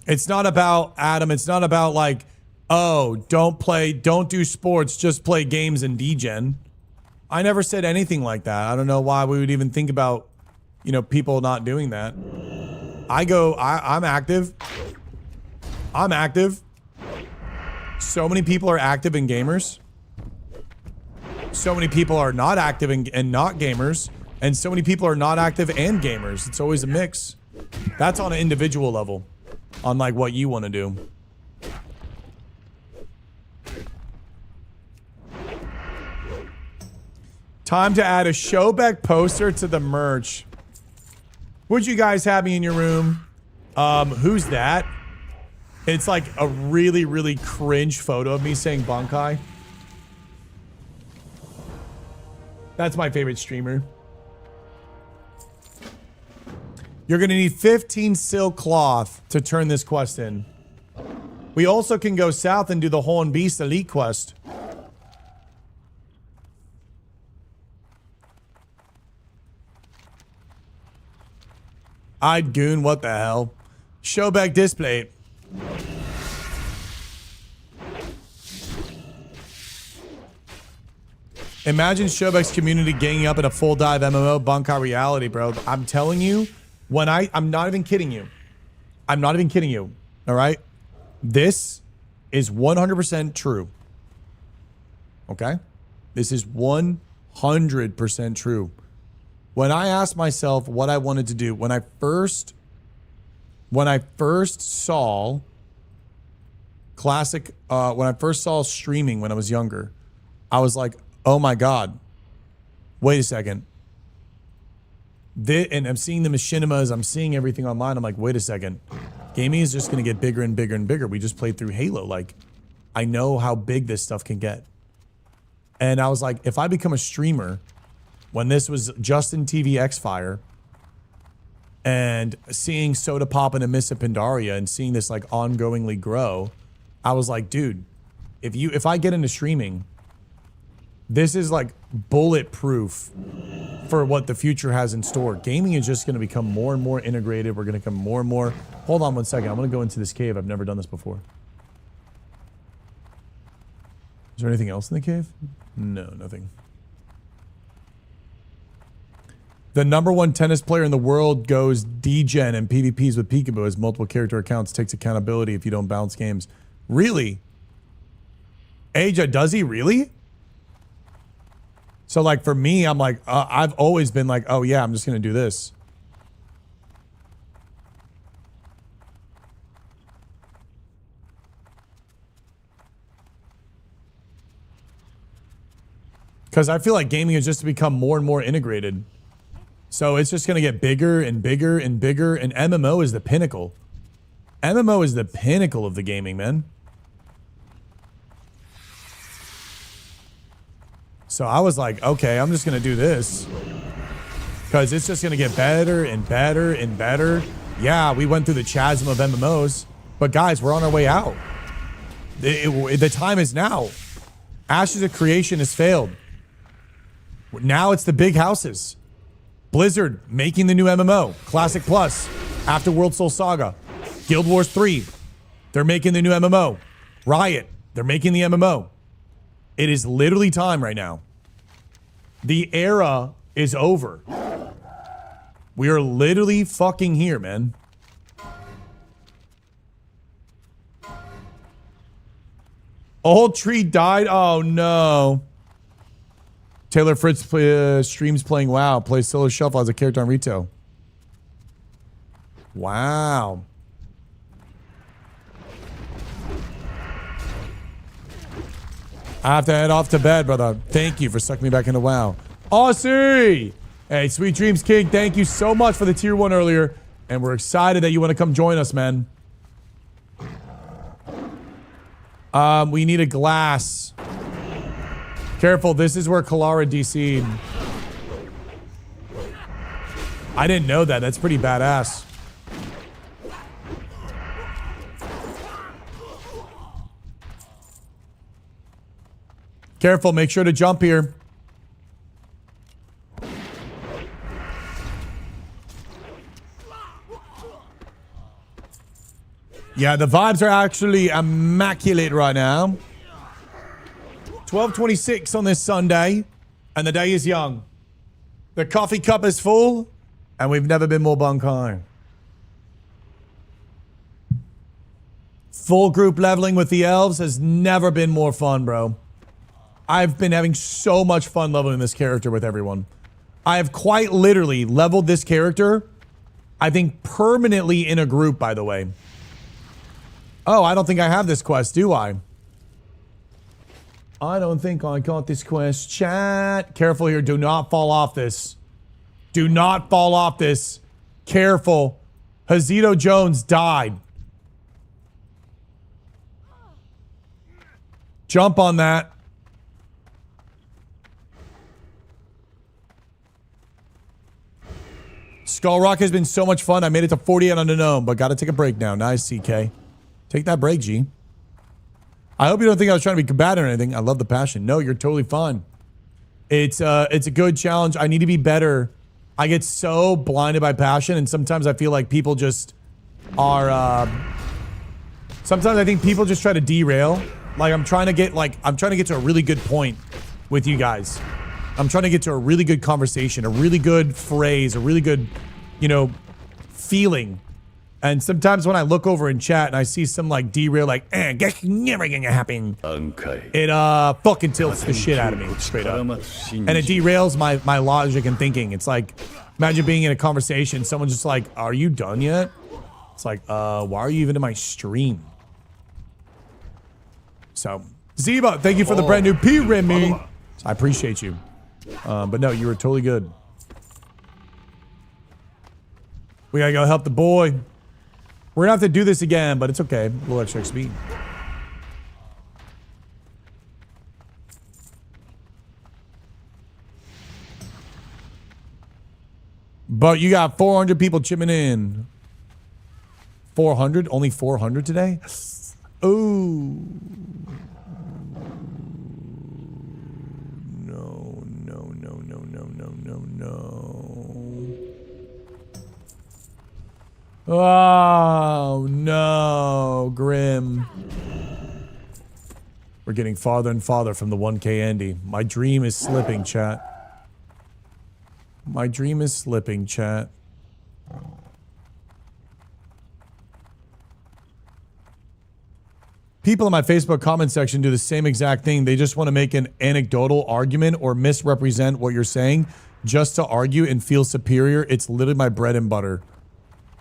Speaker 1: It's not about, Adam, it's not about like, oh, don't do sports, just play games and degen. I never said anything like that. I don't know why we would even think about, you know, people not doing that. I'm active. I'm active. So many people are active in gamers. So many people are not active and not gamers. And so many people are not active and gamers. It's always a mix. That's on an individual level. On like what you want to do. Time to add a Showback poster to the merch. Would you guys have me in your room? Who's that? It's like a really, really cringe photo of me saying Bankai. That's my favorite streamer. You're gonna need 15 silk cloth to turn this quest in. We also can go south and do the Horn Beast Elite quest. I'd goon, what the hell? Showback display. Imagine Showback's community ganging up in a full dive MMO Bunkai reality, bro. I'm telling you, when I'm not even kidding you. I'm not even kidding you. All right? This is 100% true. Okay? This is 100% true. When I asked myself what I wanted to do, when I first saw Classic, when I first saw streaming when I was younger, I was like, oh my God, wait a second. And I'm seeing the machinimas, I'm seeing everything online. I'm like, wait a second. Gaming is just going to get bigger and bigger and bigger. We just played through Halo. Like, I know how big this stuff can get. And I was like, if I become a streamer, when this was Justin TV X-Fire, and seeing Soda Pop and Amissa Pandaria and seeing this like ongoingly grow, I was like, dude, if I get into streaming, this is like bulletproof for what the future has in store. Gaming is just going to become more and more integrated. We're going to become more and more. Hold on one second. I'm going to go into this cave. I've never done this before. Is there anything else in the cave? No, nothing. The #1 tennis player in the world goes D-Gen and PvPs with Peekaboo as multiple character accounts, takes accountability if you don't bounce games. Really? Aja, does he really? So like for me, I'm like, I've always been like, oh yeah, I'm just going to do this. Because I feel like gaming has just become more and more integrated. So it's just going to get bigger and bigger and bigger. And MMO is the pinnacle. MMO is the pinnacle of the gaming, man. So I was like, okay, I'm just going to do this. Because it's just going to get better and better and better. Yeah, we went through the chasm of MMOs. But guys, we're on our way out. The time is now. Ashes of Creation has failed. Now it's the big houses. Blizzard making the new MMO. Classic Plus. After World Soul Saga. Guild Wars 3. They're making the new MMO. Riot. They're making the MMO. It is literally time right now. The era is over. We are literally fucking here, man. Old tree died? Oh, no. Taylor Fritz streams playing WoW. Plays Solo Shuffle as a character on retail. Wow. I have to head off to bed, brother. Thank you for sucking me back into WoW. Aussie! Hey, Sweet Dreams King, thank you so much for the tier 1 earlier. And we're excited that you want to come join us, man. We need a glass. Careful, this is where Kalara DC'd. I didn't know that. That's pretty badass. Careful, make sure to jump here. Yeah, the vibes are actually immaculate right now. 12:26 on this Sunday, and the day is young. The coffee cup is full, and we've never been more bunkai. Full group leveling with the elves has never been more fun, bro. I've been having so much fun leveling this character with everyone. I have quite literally leveled this character, I think permanently in a group, by the way. Oh, I don't think I have this quest, do I? I don't think I got this quest. Chat. Careful here. Do not fall off this. Do not fall off this. Careful. Hazito Jones died. Jump on that. Skull Rock has been so much fun. I made it to 48 on the gnome, but got to take a break now. Nice, CK. Take that break, G. I hope you don't think I was trying to be combative or anything. I love the passion. No, you're totally fine. It's a good challenge. I need to be better I get so blinded by passion, and sometimes I feel like people just are. Sometimes I think people just try to derail. Like I'm trying to get to a really good point with you guys. I'm trying to get to a really good conversation, a really good phrase, a really good, feeling. And sometimes when I look over in chat and I see some like derail, like, that's never gonna happen. It fucking tilts the shit out of me, straight up. And it derails my logic and thinking. It's like, imagine being in a conversation, someone's just like, are you done yet? It's like, why are you even in my stream? So, Ziba, thank you for the brand new P Remy. I appreciate you. But no, you were totally good. We gotta go help the boy. We're gonna have to do this again, but it's okay. A little extra XP. But you got 400 people chipping in. 400? Only 400 today? Ooh. No. Oh, no. Grim. We're getting farther and farther from the 1K Andy. My dream is slipping, chat. My dream is slipping, chat. People in my Facebook comment section do the same exact thing. They just want to make an anecdotal argument or misrepresent what you're saying just to argue and feel superior. It's literally my bread and butter.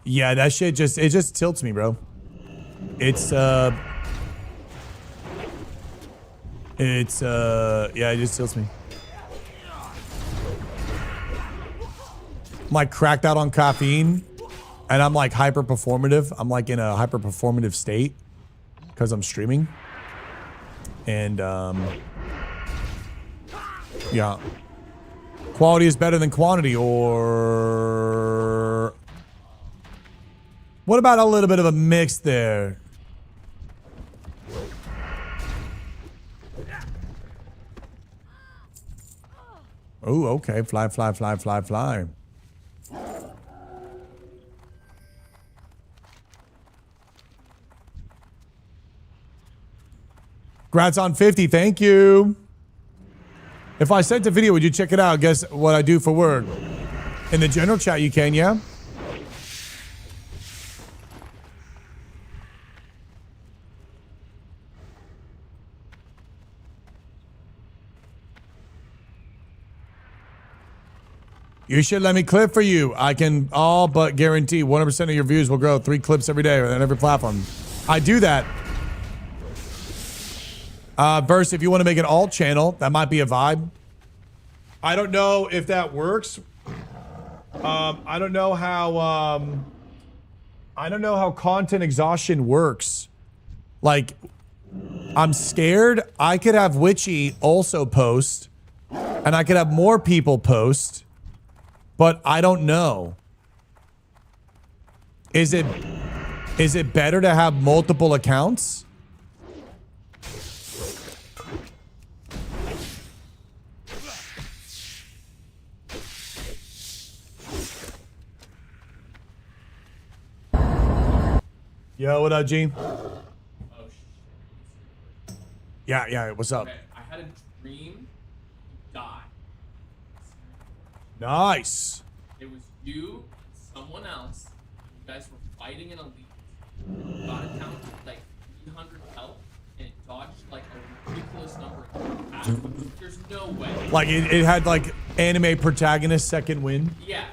Speaker 1: Yeah, that shit just tilts me, bro. Yeah, it just tilts me. I'm like cracked out on caffeine and I'm like hyper performative. I'm like in a hyper performative state because I'm streaming. And yeah. Quality is better than quantity, or what about a little bit of a mix there? Oh, okay. Fly, fly, fly, fly, fly. Grats on 50. Thank you. If I sent a video, would you check it out? Guess what I do for work? In the general chat, you can, yeah? You should let me clip for you. I can all but guarantee 100% of your views will grow 3 clips every day on every platform. I do that. Verse, if you want to make an alt channel, that might be a vibe. I don't know if that works. I don't know how content exhaustion works. Like, I'm scared I could have Witchy also post, and I could have more people post, but I don't know. Is it better to have multiple accounts? Yo, what up, G?
Speaker 5: Oh, shit.
Speaker 1: Yeah, what's up?
Speaker 5: Okay, I had a dream die.
Speaker 1: Nice.
Speaker 5: It was you and someone else. You guys were fighting in a league. You got it down to like 300 health, and it dodged like a ridiculous number of attacks. There's no way.
Speaker 1: Like, it had like anime protagonist second win.
Speaker 5: Yeah,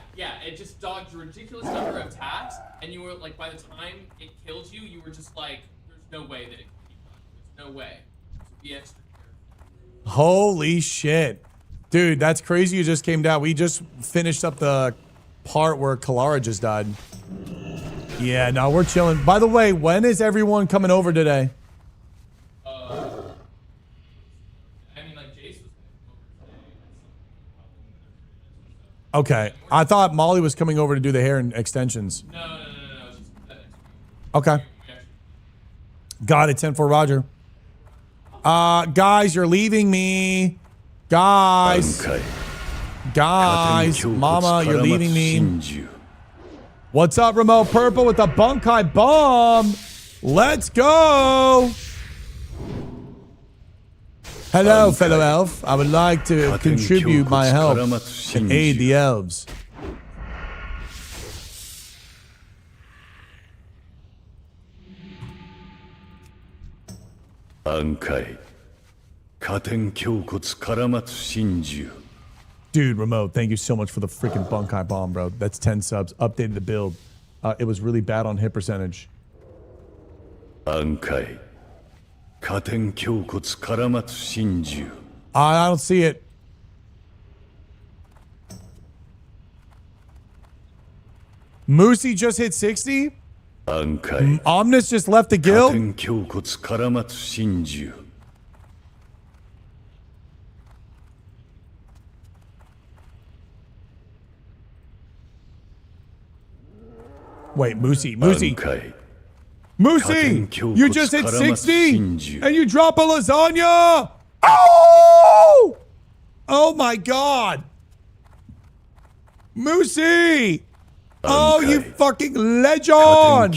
Speaker 5: it just dodged a ridiculous number of attacks, and you were like, by the time it killed you, you were just like, there's no way that it could keep going. There's no way. So be extra careful.
Speaker 1: Holy shit. Dude, that's crazy you just came down. We just finished up the part where Kalara just died. Yeah, no, we're chilling. By the way, when is everyone coming over today?
Speaker 5: I mean, like, Jace was over today.
Speaker 1: Okay. I thought Molly was coming over to do the hair and extensions.
Speaker 5: No. It's just that next week.
Speaker 1: Okay. Got it. 10-4 Roger. Guys, you're leaving me. Guys.
Speaker 3: Okay.
Speaker 1: Guys, mama, you're leaving me. What's up, Remote Purple with the Bunkai Bomb? Let's go. Hello, fellow elf. I would like to contribute my help to aid the elves. Dude, Remote, thank you so much for the freaking Bunkai Bomb, bro. That's 10 subs. Updated the build. It was really bad on hit percentage. I don't see it. Moosey just hit 60? Omnis just left the guild? Wait, Moosey. Moosey, you just hit 60 and you drop a lasagna? Oh! Oh my God. Moosey! Oh, you fucking legend!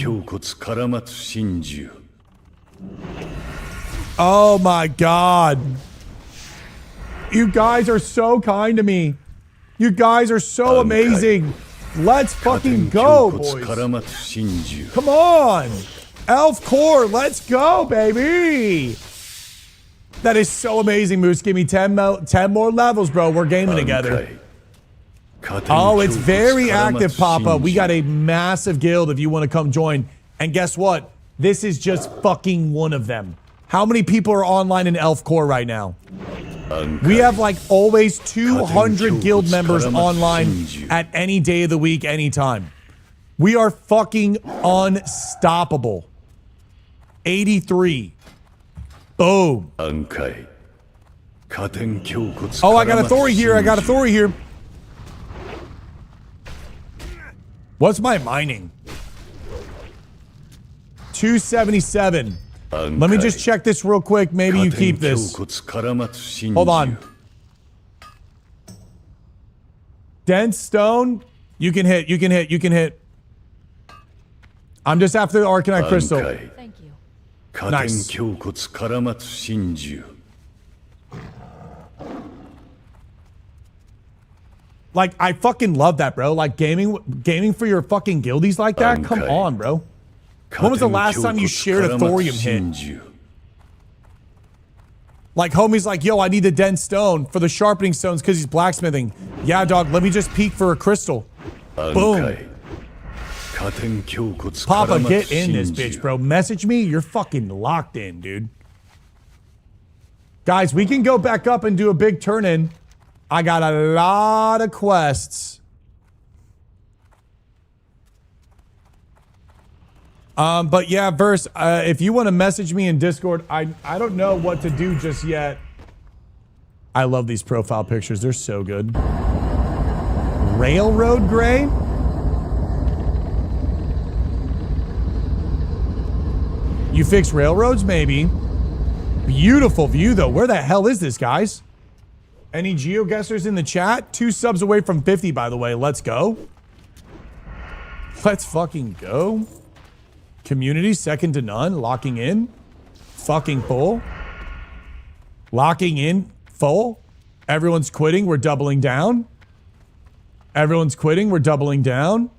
Speaker 1: Oh my God. You guys are so kind to me. You guys are so amazing. Let's fucking go, boys. Come on. Elf Core, let's go, baby. That is so amazing, Moose. Give me 10 more levels, bro. We're gaming together. Oh, it's very active, Papa. We got a massive guild if you want to come join. And guess what? This is just fucking one of them. How many people are online in Elf Core right now? We have like always 200 guild members online at any day of the week, anytime. We are fucking unstoppable. 83. Boom. Oh, I got a Thori here. What's my mining? 277. Let me just check this real quick. Maybe you keep this. Hold on. Dense stone. You can hit. I'm just after the Arcanite Crystal.
Speaker 2: Thank you.
Speaker 1: Nice. Like, I fucking love that, bro. Like, gaming for your fucking guildies like that? Come on, bro. When was the last time you shared a thorium hit? Like, homie's like, yo, I need the dense stone for the sharpening stones because he's blacksmithing. Yeah, dog, let me just peek for a crystal. Boom. Papa, get in this bitch, bro. Message me. You're fucking locked in, dude. Guys, we can go back up and do a big turn-in. I got a lot of quests. But yeah, Verse, if you want to message me in Discord, I don't know what to do just yet. I love these profile pictures. They're so good. Railroad Gray? You fix railroads? Maybe. Beautiful view, though. Where the hell is this, guys? Any GeoGuessers in the chat? 2 subs away from 50, by the way. Let's go. Let's fucking go. Community, second to none. Locking in. Fucking full. Locking in. Full. Everyone's quitting. We're doubling down. Everyone's quitting. We're doubling down.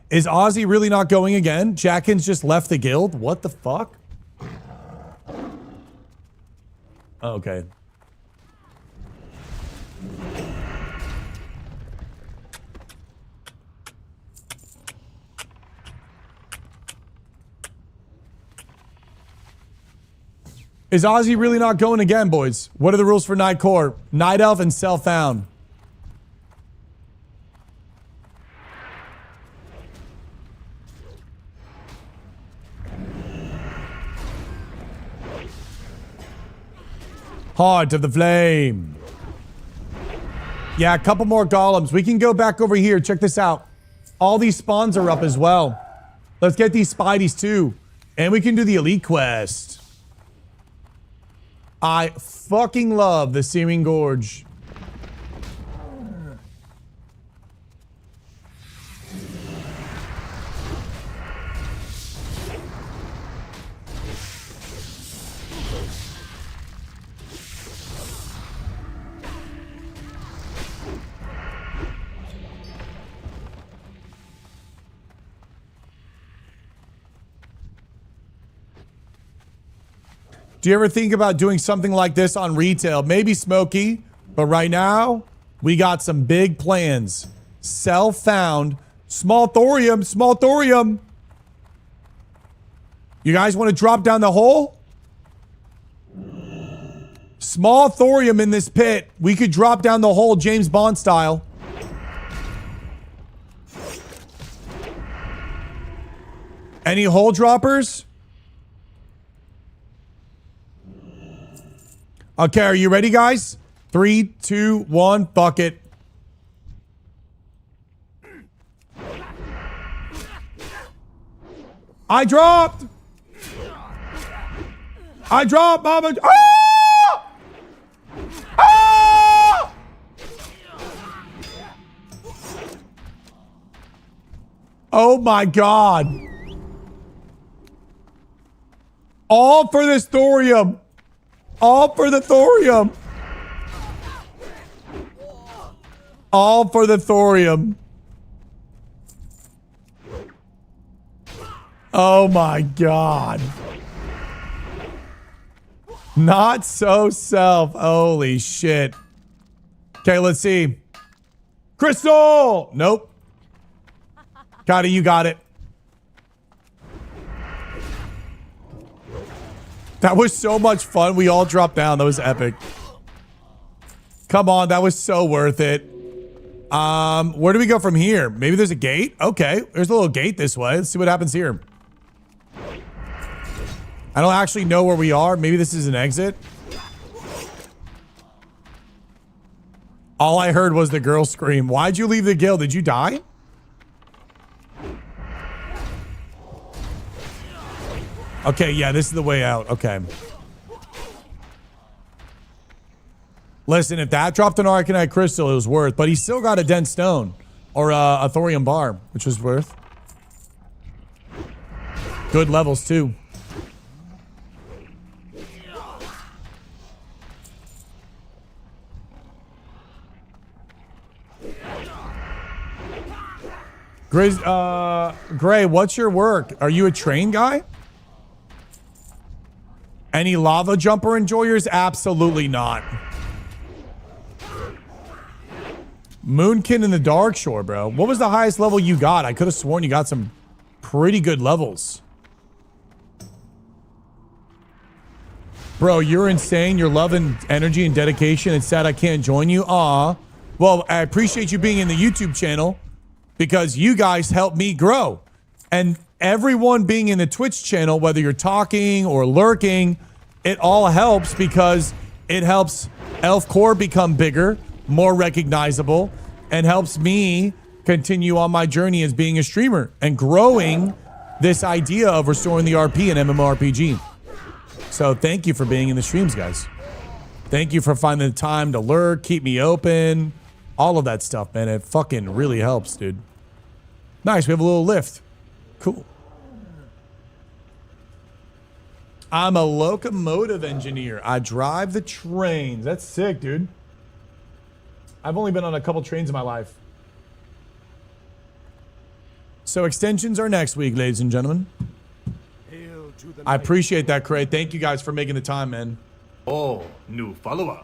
Speaker 1: Is Ozzy really not going again? Jackins just left the guild? What the fuck? Okay. Is Ozzy really not going again, boys? What are the rules for Night Core? Night Elf and Self-Found. Heart of the Flame. Yeah, a couple more golems. We can go back over here. Check this out. All these spawns are up as well. Let's get these Spideys too. And we can do the Elite Quest. I fucking love the Searing Gorge. Do you ever think about doing something like this on retail? Maybe Smokey, but right now, we got some big plans. Self-found. Small thorium, small thorium. You guys want to drop down the hole? Small thorium in this pit. We could drop down the hole James Bond style. Any hole droppers? Okay, are you ready, guys? 3, 2, 1, fuck it. I dropped! I dropped, mama! Ah! Ah! Oh my god. All for this thorium. All for the thorium. All for the thorium. Oh my god. Not so self. Holy shit. Okay, let's see. Crystal! Nope. Gotti, you got it. That was so much fun. We all dropped down. That was epic. Come on, that was so worth it. Where do we go from here? Maybe there's a gate? Okay, there's a little gate this way. Let's see what happens here. I don't actually know where we are. Maybe this is an exit. All I heard was the girl scream. Why'd you leave the guild? Did you die? Okay, yeah, this is the way out. Okay. Listen, if that dropped an Arcanite Crystal, it was worth. But he still got a Dense Stone. Or a Thorium Bar, which was worth. Good levels, too. Gray, what's your work? Are you a train guy? Any lava jumper enjoyers? Absolutely not. Moonkin in the Dark Shore, bro. What was the highest level you got? I could have sworn you got some pretty good levels. Bro, you're insane. Your love and energy and dedication. It's sad I can't join you. Aw. Well, I appreciate you being in the YouTube channel because you guys help me grow. And everyone being in the Twitch channel, whether you're talking or lurking, it all helps because it helps Elf Core become bigger, more recognizable, and helps me continue on my journey as being a streamer and growing this idea of restoring the RP in MMORPG. So thank you for being in the streams, guys. Thank you for finding the time to lurk, keep me open, all of that stuff, man. It fucking really helps, dude. Nice, we have a little lift. Cool. I'm a locomotive engineer. I drive the trains. That's sick, dude. I've only been on a couple trains in my life. So extensions are next week, ladies and gentlemen. I appreciate that, Craig. Thank you guys for making the time, man.
Speaker 3: Oh, new follower.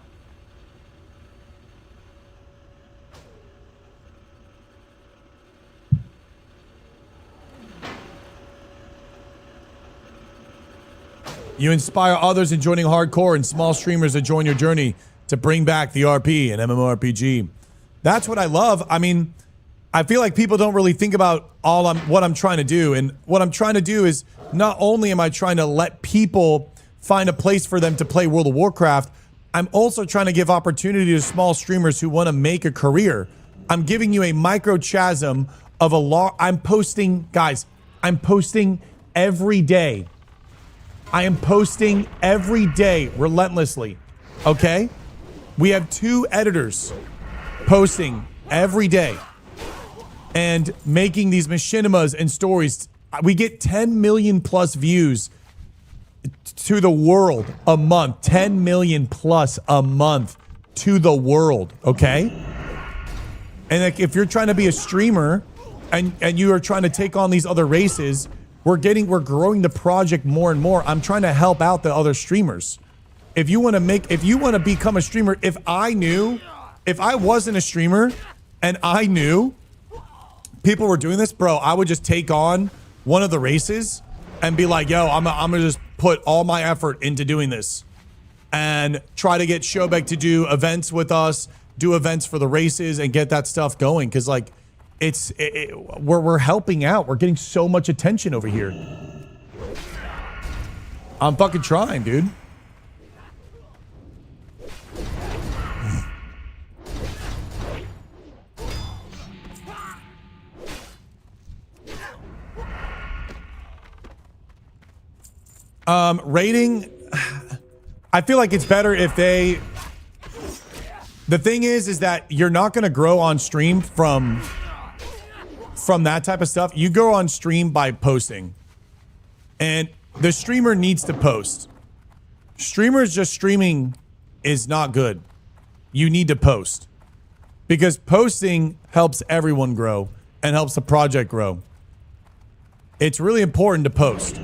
Speaker 1: You inspire others in joining hardcore and small streamers to join your journey to bring back the RP and MMORPG. That's what I love. I mean, I feel like people don't really think about what I'm trying to do. And what I'm trying to do is not only am I trying to let people find a place for them to play World of Warcraft, I'm also trying to give opportunity to small streamers who want to make a career. I'm giving you a microchasm of a I'm posting, guys, I'm posting every day. I am posting every day relentlessly. Okay? We have 2 editors posting every day and making these machinimas and stories. We get 10 million plus views to the world a month. 10 million plus a month to the world. Okay? And like, if you're trying to be a streamer and you are trying to take on these other races, we're growing the project more and more. I'm trying to help out the other streamers. If you want to become a streamer, if I wasn't a streamer and I knew people were doing this, bro, I would just take on one of the races and be like, yo, I'm gonna just put all my effort into doing this and try to get Shobek to do events with us, do events for the races and get that stuff going. Cause like we're helping out. We're getting so much attention over here. I'm fucking trying, dude. Rating, I feel like it's better if the thing is that you're not going to grow on stream from that type of stuff. You go on stream by posting, and the streamer needs to post. Streamers just streaming is not good. You need to post because posting helps everyone grow and helps the project grow. It's really important to post.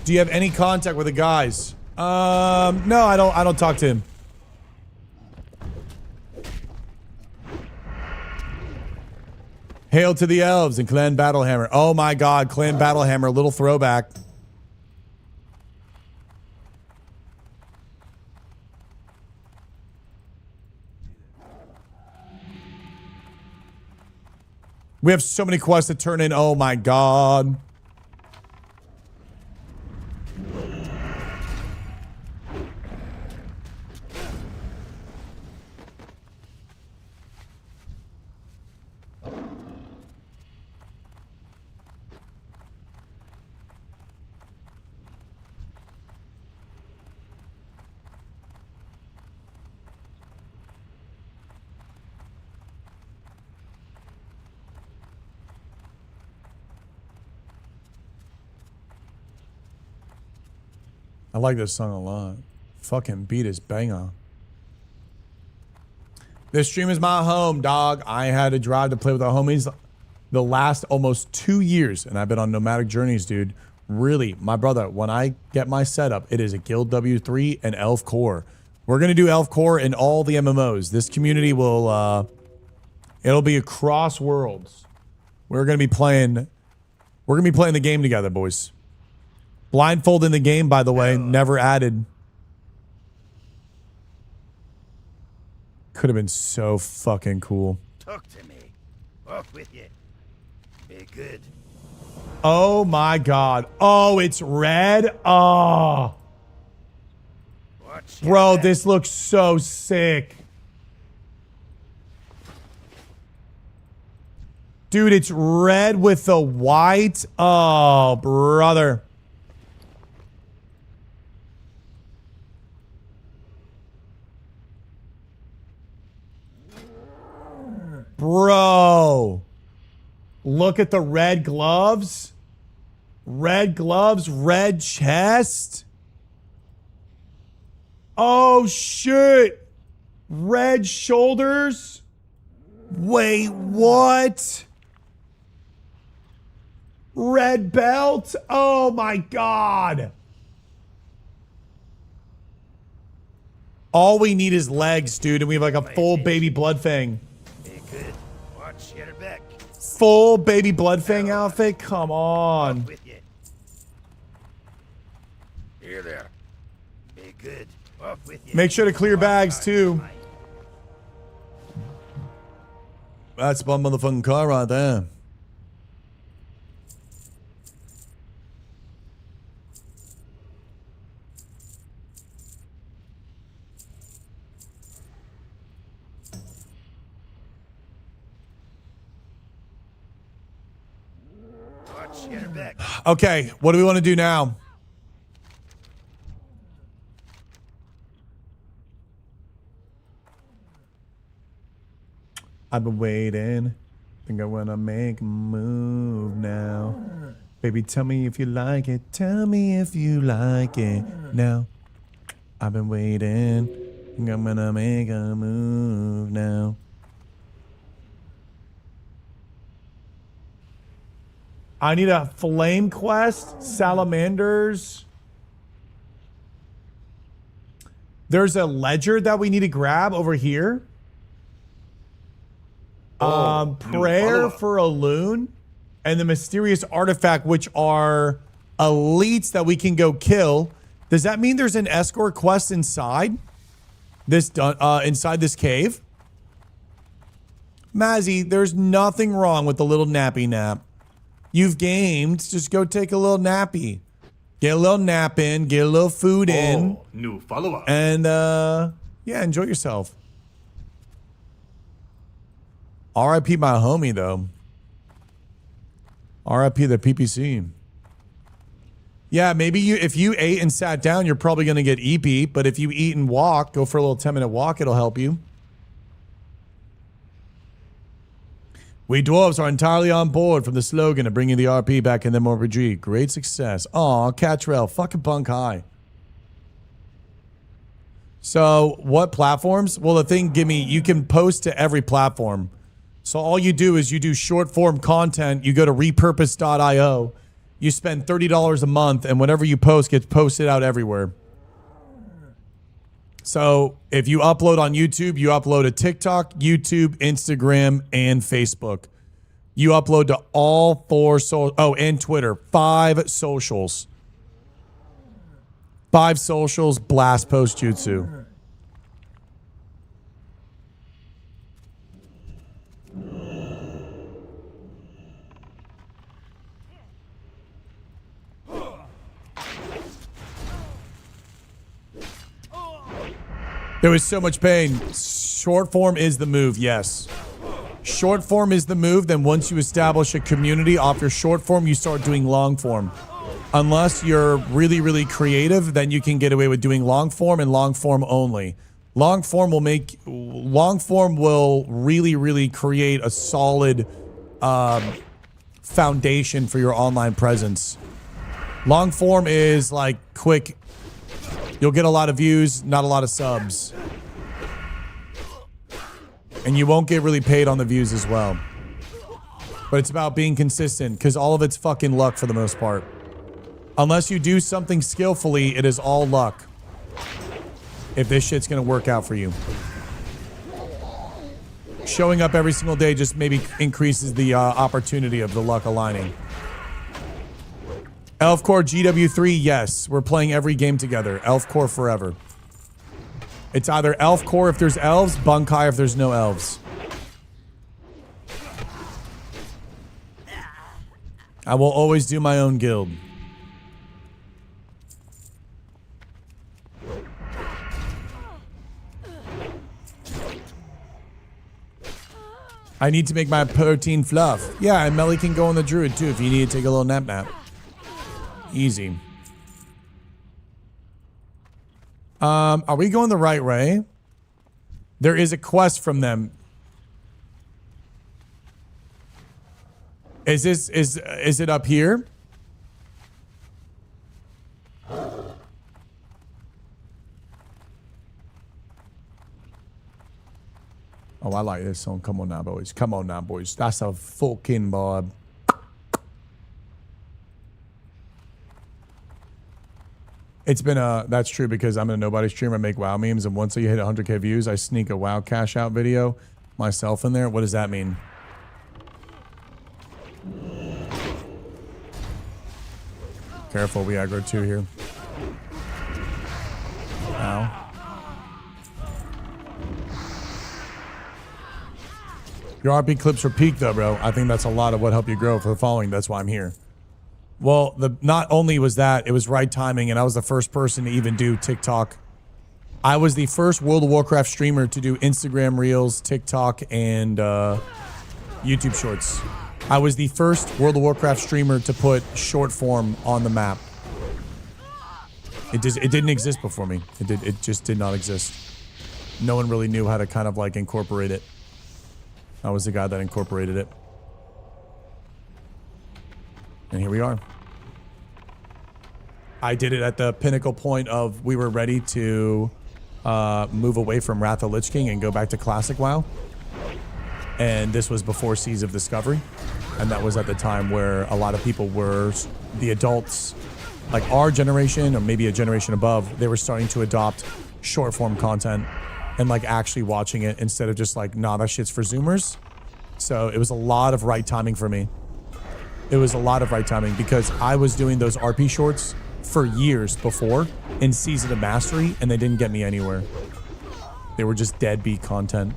Speaker 1: Do you have any contact with the guys? No, I don't talk to him. Hail to the Elves and Clan Battlehammer. Oh my God, Clan Battlehammer, little throwback. We have so many quests to turn in. Oh my God. I like this song a lot. Fucking beat is banger. This stream is my home, dog. I had to drive to play with the homies the last almost 2 years, and I've been on nomadic journeys, dude. Really, my brother, when I get my setup, it is a Guild W3 and Elf Core. We're going to do Elf Core in all the MMOs. This community will, it'll be across worlds. We're going to be playing the game together, boys. Blindfold in the game, by the way, never added. Could have been so fucking cool.
Speaker 6: Talk to me. Off with you. Be good.
Speaker 1: Oh my God. Oh, it's red. Oh. Bro, this looks so sick. Dude, it's red with the white. Oh, brother. Bro, look at the red gloves. Red gloves, red chest. Oh, shit. Red shoulders. Wait, what? Red belt. Oh, my God. All we need is legs, dude, and we have like a full baby Bloodfang.
Speaker 6: Good. Watch your back.
Speaker 1: Full baby Bloodfang outfit? Come on.
Speaker 6: With you. Here there. Be good. Off with you.
Speaker 1: Make sure to clear bags too. That's my motherfucking car right there. Okay, what do we want to do now? I've been waiting. Think I wanna make a move now. Baby, tell me if you like it. Tell me if you like it now. I've been waiting. Think I'm gonna make a move now. I need a flame quest. Salamanders. There's a ledger that we need to grab over here. Prayer for a loon. And the mysterious artifact, which are elites that we can go kill. Does that mean there's an escort quest inside this cave? Mazzy, there's nothing wrong with the little nappy nap. You've gamed. Just go take a little nappy. Get a little nap in. Get a little food in.
Speaker 3: New follower.
Speaker 1: And, yeah, enjoy yourself. R.I.P. my homie, though. R.I.P. the PPC. Yeah, maybe if you ate and sat down, you're probably going to get EP. But if you eat and walk, go for a little 10-minute walk, it'll help you. We dwarves are entirely on board from the slogan of bringing the RP back in the Mmorpg. Great success. Aw, Catrell, fucking bunk high. So, what platforms? Well, the thing, Gimme, you can post to every platform. So all you do is you do short form content. You go to repurpose.io. You spend $30 a month, and whatever you post gets posted out everywhere. So if you upload on YouTube, you upload to TikTok, YouTube, Instagram, and Facebook. You upload to all 4 and Twitter. 5 socials. 5 socials, blast post jutsu. There was so much pain. Short form is the move, yes. Short form is the move. Then once you establish a community off your short form, you start doing long form. Unless you're really, really creative, then you can get away with doing long form and long form only. Long form will really, really create a solid foundation for your online presence. Long form is like quick. You'll get a lot of views, not a lot of subs. And you won't get really paid on the views as well. But it's about being consistent, because all of it's fucking luck for the most part. Unless you do something skillfully, it is all luck. If this shit's gonna work out for you. Showing up every single day just maybe increases the opportunity of the luck aligning. Elf Core GW3, yes. We're playing every game together. Elf Core forever. It's either Elf Core if there's elves, Bunkai if there's no elves. I will always do my own guild. I need to make my protein fluff. Yeah, and Melly can go on the druid too if you need to take a little nap. Easy. Are we going the right way? There is a quest from them. Is it up here? Oh, I like this song. Come on now, boys. Come on now, boys. That's a fucking vibe. It's been that's true because I'm a nobody streamer. I make WoW memes, and once you hit 100k views, I sneak a WoW cash out video myself in there. What does that mean? Careful, we aggro 2 here. Ow. Your RP clips were peaked though, bro. I think that's a lot of what helped you grow for the following. That's why I'm here. Well, not only was that, it was right timing, and I was the first person to even do TikTok. I was the first World of Warcraft streamer to do Instagram Reels, TikTok, and YouTube Shorts. I was the first World of Warcraft streamer to put short form on the map. It didn't exist before me. It just did not exist. No one really knew how to kind of like incorporate it. I was the guy that incorporated it. And here we are. I did it at the pinnacle point of we were ready to move away from Wrath of Lich King and go back to Classic WoW. And this was before Seas of Discovery. And that was at the time where a lot of people were, the adults, like our generation or maybe a generation above, they were starting to adopt short form content and like actually watching it instead of just like, nah, that shit's for Zoomers. So it was a lot of right timing for me. It was a lot of right timing because I was doing those RP shorts for years before in Season of Mastery and they didn't get me anywhere. They were just deadbeat content.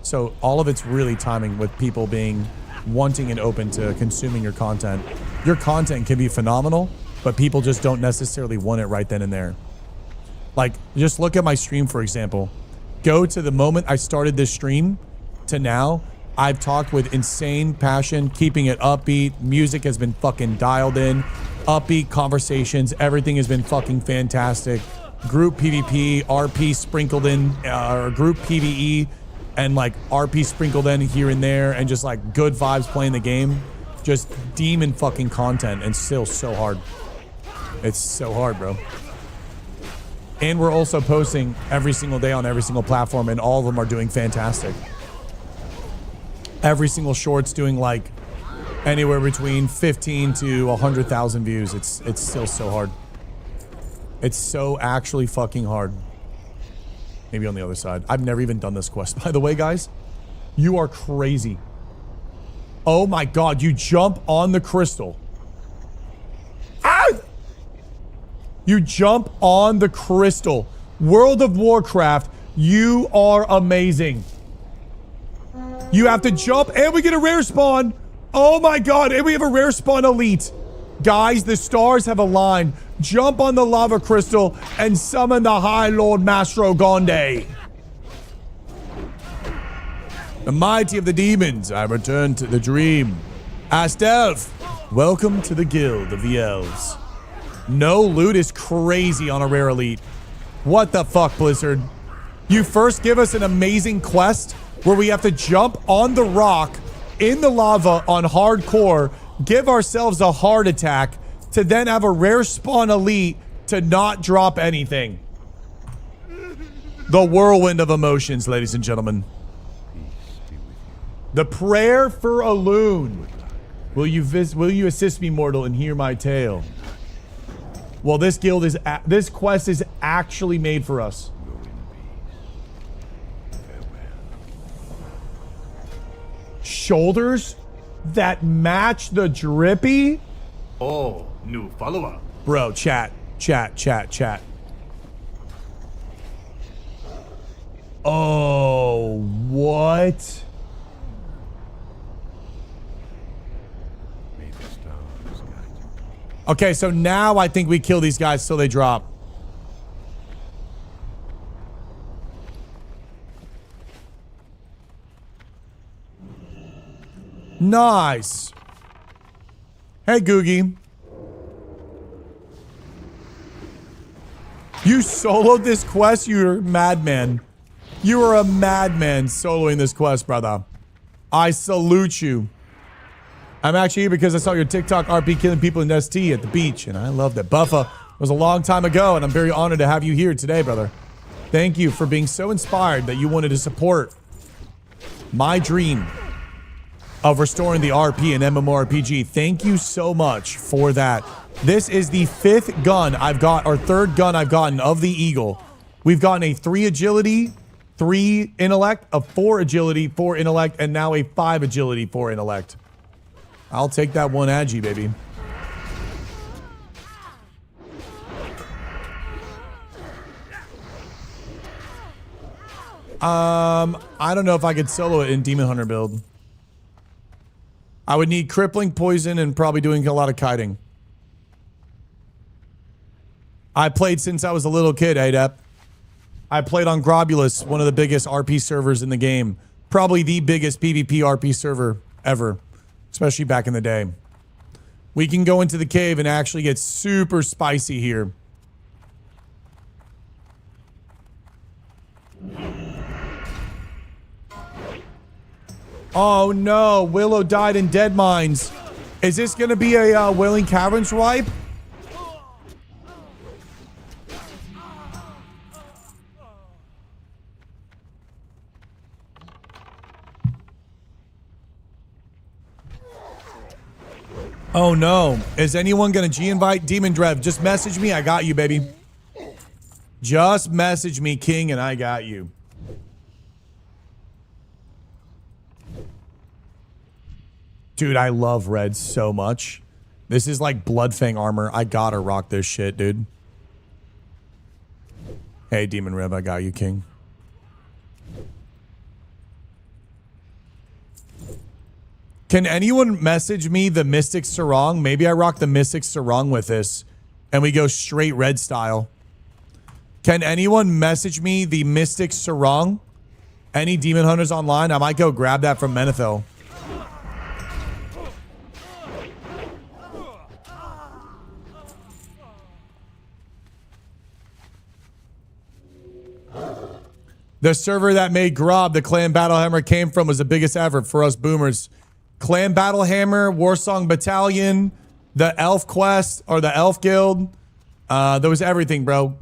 Speaker 1: So all of it's really timing with people being wanting and open to consuming your content. Your content can be phenomenal, but people just don't necessarily want it right then and there. Like, just look at my stream, for example. Go to the moment I started this stream to now. I've talked with insane passion, keeping it upbeat. Music has been fucking dialed in. Upbeat conversations. Everything has been fucking fantastic. Group PvP, RP sprinkled in, or group PvE, and like RP sprinkled in here and there, and just like good vibes playing the game. Just demon fucking content, and still so hard. It's so hard, bro. And we're also posting every single day on every single platform, and all of them are doing fantastic. Every single short's doing like anywhere between 15 to 100,000 views. It's still so hard. It's so actually fucking hard. Maybe on the other side. I've never even done this quest, by the way, guys. You are crazy. Oh my god, you jump on the crystal. Ah! You jump on the crystal. World of Warcraft, you are amazing. You have to jump, and we get a rare spawn. Oh my god, and we have a rare spawn elite. Guys, the stars have aligned. Jump on the lava crystal and summon the High Lord Mastro Gonde. The mighty of the demons, I return to the dream. Astelf, welcome to the guild of the elves. No loot is crazy on a rare elite. What the fuck, Blizzard? You first give us an amazing quest where we have to jump on the rock in the lava on hardcore, give ourselves a heart attack, to then have a rare spawn elite to not drop anything. The whirlwind of emotions, ladies and gentlemen. The prayer for Alune. Will you assist me, mortal, and hear my tale? Well, this guild is this quest is actually made for us. Shoulders that match the drippy?
Speaker 3: Oh, new follower.
Speaker 1: Bro, chat. Oh, what? Okay, so now I think we kill these guys till they drop. Nice. Hey, Googie. You soloed this quest? You're a madman. You are a madman soloing this quest, brother. I salute you. I'm actually here because I saw your TikTok RP killing people in ST at the beach, and I loved it. Buffa, it was a long time ago, and I'm very honored to have you here today, brother. Thank you for being so inspired that you wanted to support my dream of restoring the RP and Mmorpg. Thank you so much for that. This is the 5th gun I've got, or 3rd gun I've gotten of the Eagle. We've gotten a 3 agility, 3 intellect, a 4 agility, 4 intellect, and now a 5 agility, 4 intellect. I'll take that 1 agi, baby. I don't know if I could solo it in Demon Hunter build. I would need crippling poison and probably doing a lot of kiting. I played since I was a little kid, ADEP. I played on Grobulus, one of the biggest RP servers in the game. Probably the biggest PvP RP server ever, especially back in the day. We can go into the cave and actually get super spicy here. Oh no, Willow died in Dead Mines. Is this gonna be a Willing Caverns wipe? Oh no. Is anyone gonna G-invite Demon Drev? Just message me, I got you, baby. Just message me, King, and I got you. Dude, I love red so much. This is like Bloodfang armor. I gotta rock this shit, dude. Hey, Demon Rev, I got you, King. Can anyone message me the Mystic Sarong? Maybe I rock the Mystic Sarong with this and we go straight red style. Can anyone message me the Mystic Sarong? Any Demon Hunters online? I might go grab that from Menethil. The server that made Grob, the Clan Battlehammer came from, was the biggest ever for us boomers. Clan Battlehammer, Warsong Battalion, the Elf Quest, or the Elf Guild. There was everything, bro.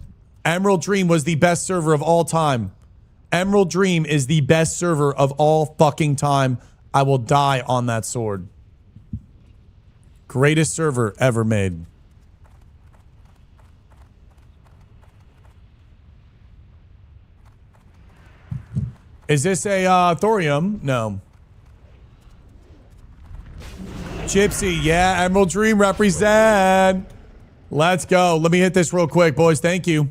Speaker 1: Emerald Dream was the best server of all time. Emerald Dream is the best server of all fucking time. I will die on that sword. Greatest server ever made. Is this a thorium? No. Gypsy, yeah, Emerald Dream represent. Let's go. Let me hit this real quick, boys. Thank you.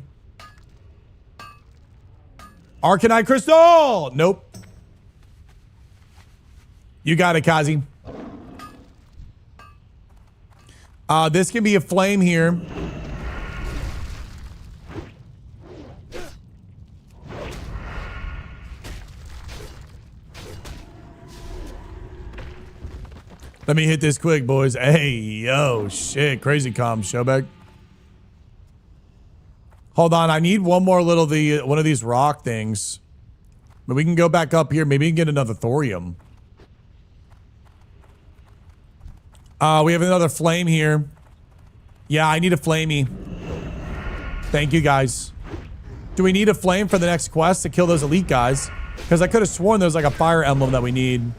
Speaker 1: Arcanite Crystal! Nope. You got it, Kazi. This can be a flame here. Let me hit this quick, boys. Hey, yo, shit. Crazy comms, Showback. Hold on. I need one more little, one of these rock things. But we can go back up here. Maybe we can get another thorium. We have another flame here. Yeah, I need a flamey. Thank you, guys. Do we need a flame for the next quest to kill those elite guys? Because I could have sworn there was like a fire emblem that we need.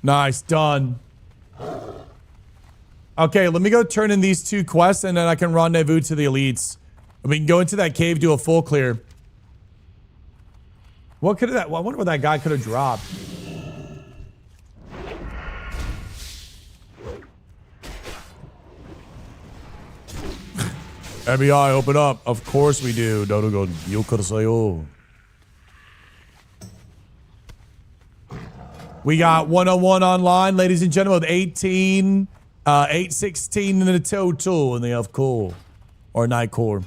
Speaker 1: Nice, done. Okay, let me go turn in these two quests and then I can rendezvous to the elites. And we can go into that cave, do a full clear. What could that? I wonder what that guy could have dropped. FBI, open up. Of course we do. Dodogon, yokursayo. We got 101 online, ladies and gentlemen, with 18, 816 in the total in the Elf Core. Or Night Core.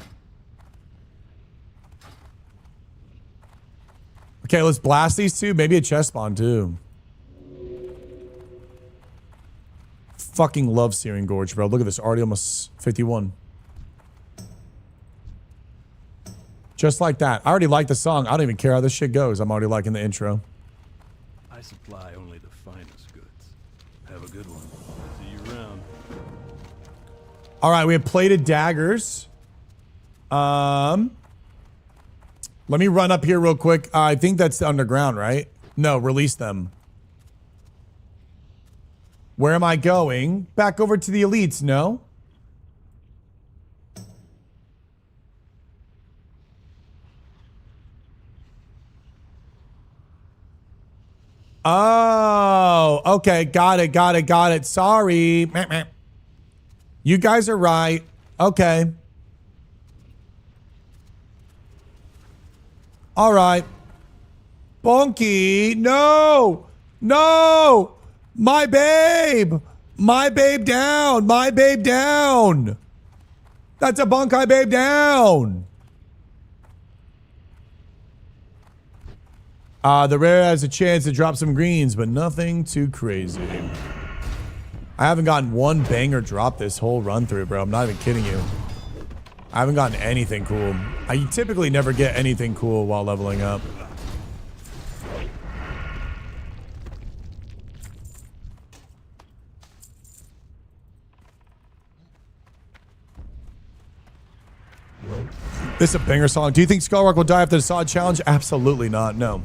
Speaker 1: Okay, let's blast these two. Maybe a chest spawn too. Fucking love Searing Gorge, bro. Look at this. Already almost 51. Just like that. I already like the song. I don't even care how this shit goes. I'm already liking the intro.
Speaker 7: I supply only the finest goods. Have a good one. See you around.
Speaker 1: All right, we have plated daggers. Let me run up here real quick. I think that's the underground, right? No, release them. Where am I going? Back over to the elites, no? Oh, okay. Got it, got it, got it. Sorry. You guys are right. Okay. All right. Bonky. No. No. My babe. My babe down. My babe down. That's a Bunkai babe down. The rare has a chance to drop some greens, but nothing too crazy. I haven't gotten one banger drop this whole run through, bro. I'm not even kidding you. I haven't gotten anything cool. I typically never get anything cool while leveling up. This is a banger song. Do you think Skullrock will die after the Sod challenge? Absolutely not. No.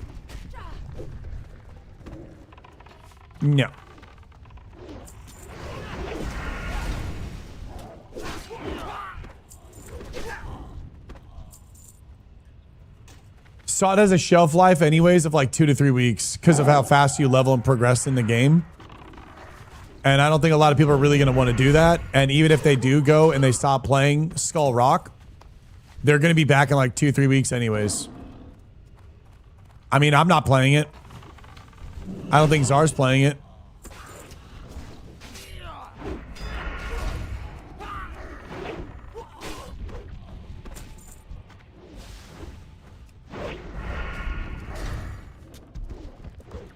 Speaker 1: No. Sod has a shelf life anyways of like 2 to 3 weeks because of how fast you level and progress in the game. And I don't think a lot of people are really going to want to do that. And even if they do go and they stop playing Skull Rock, they're going to be back in like 2-3 weeks anyways. I mean, I'm not playing it. I don't think Czar's playing it.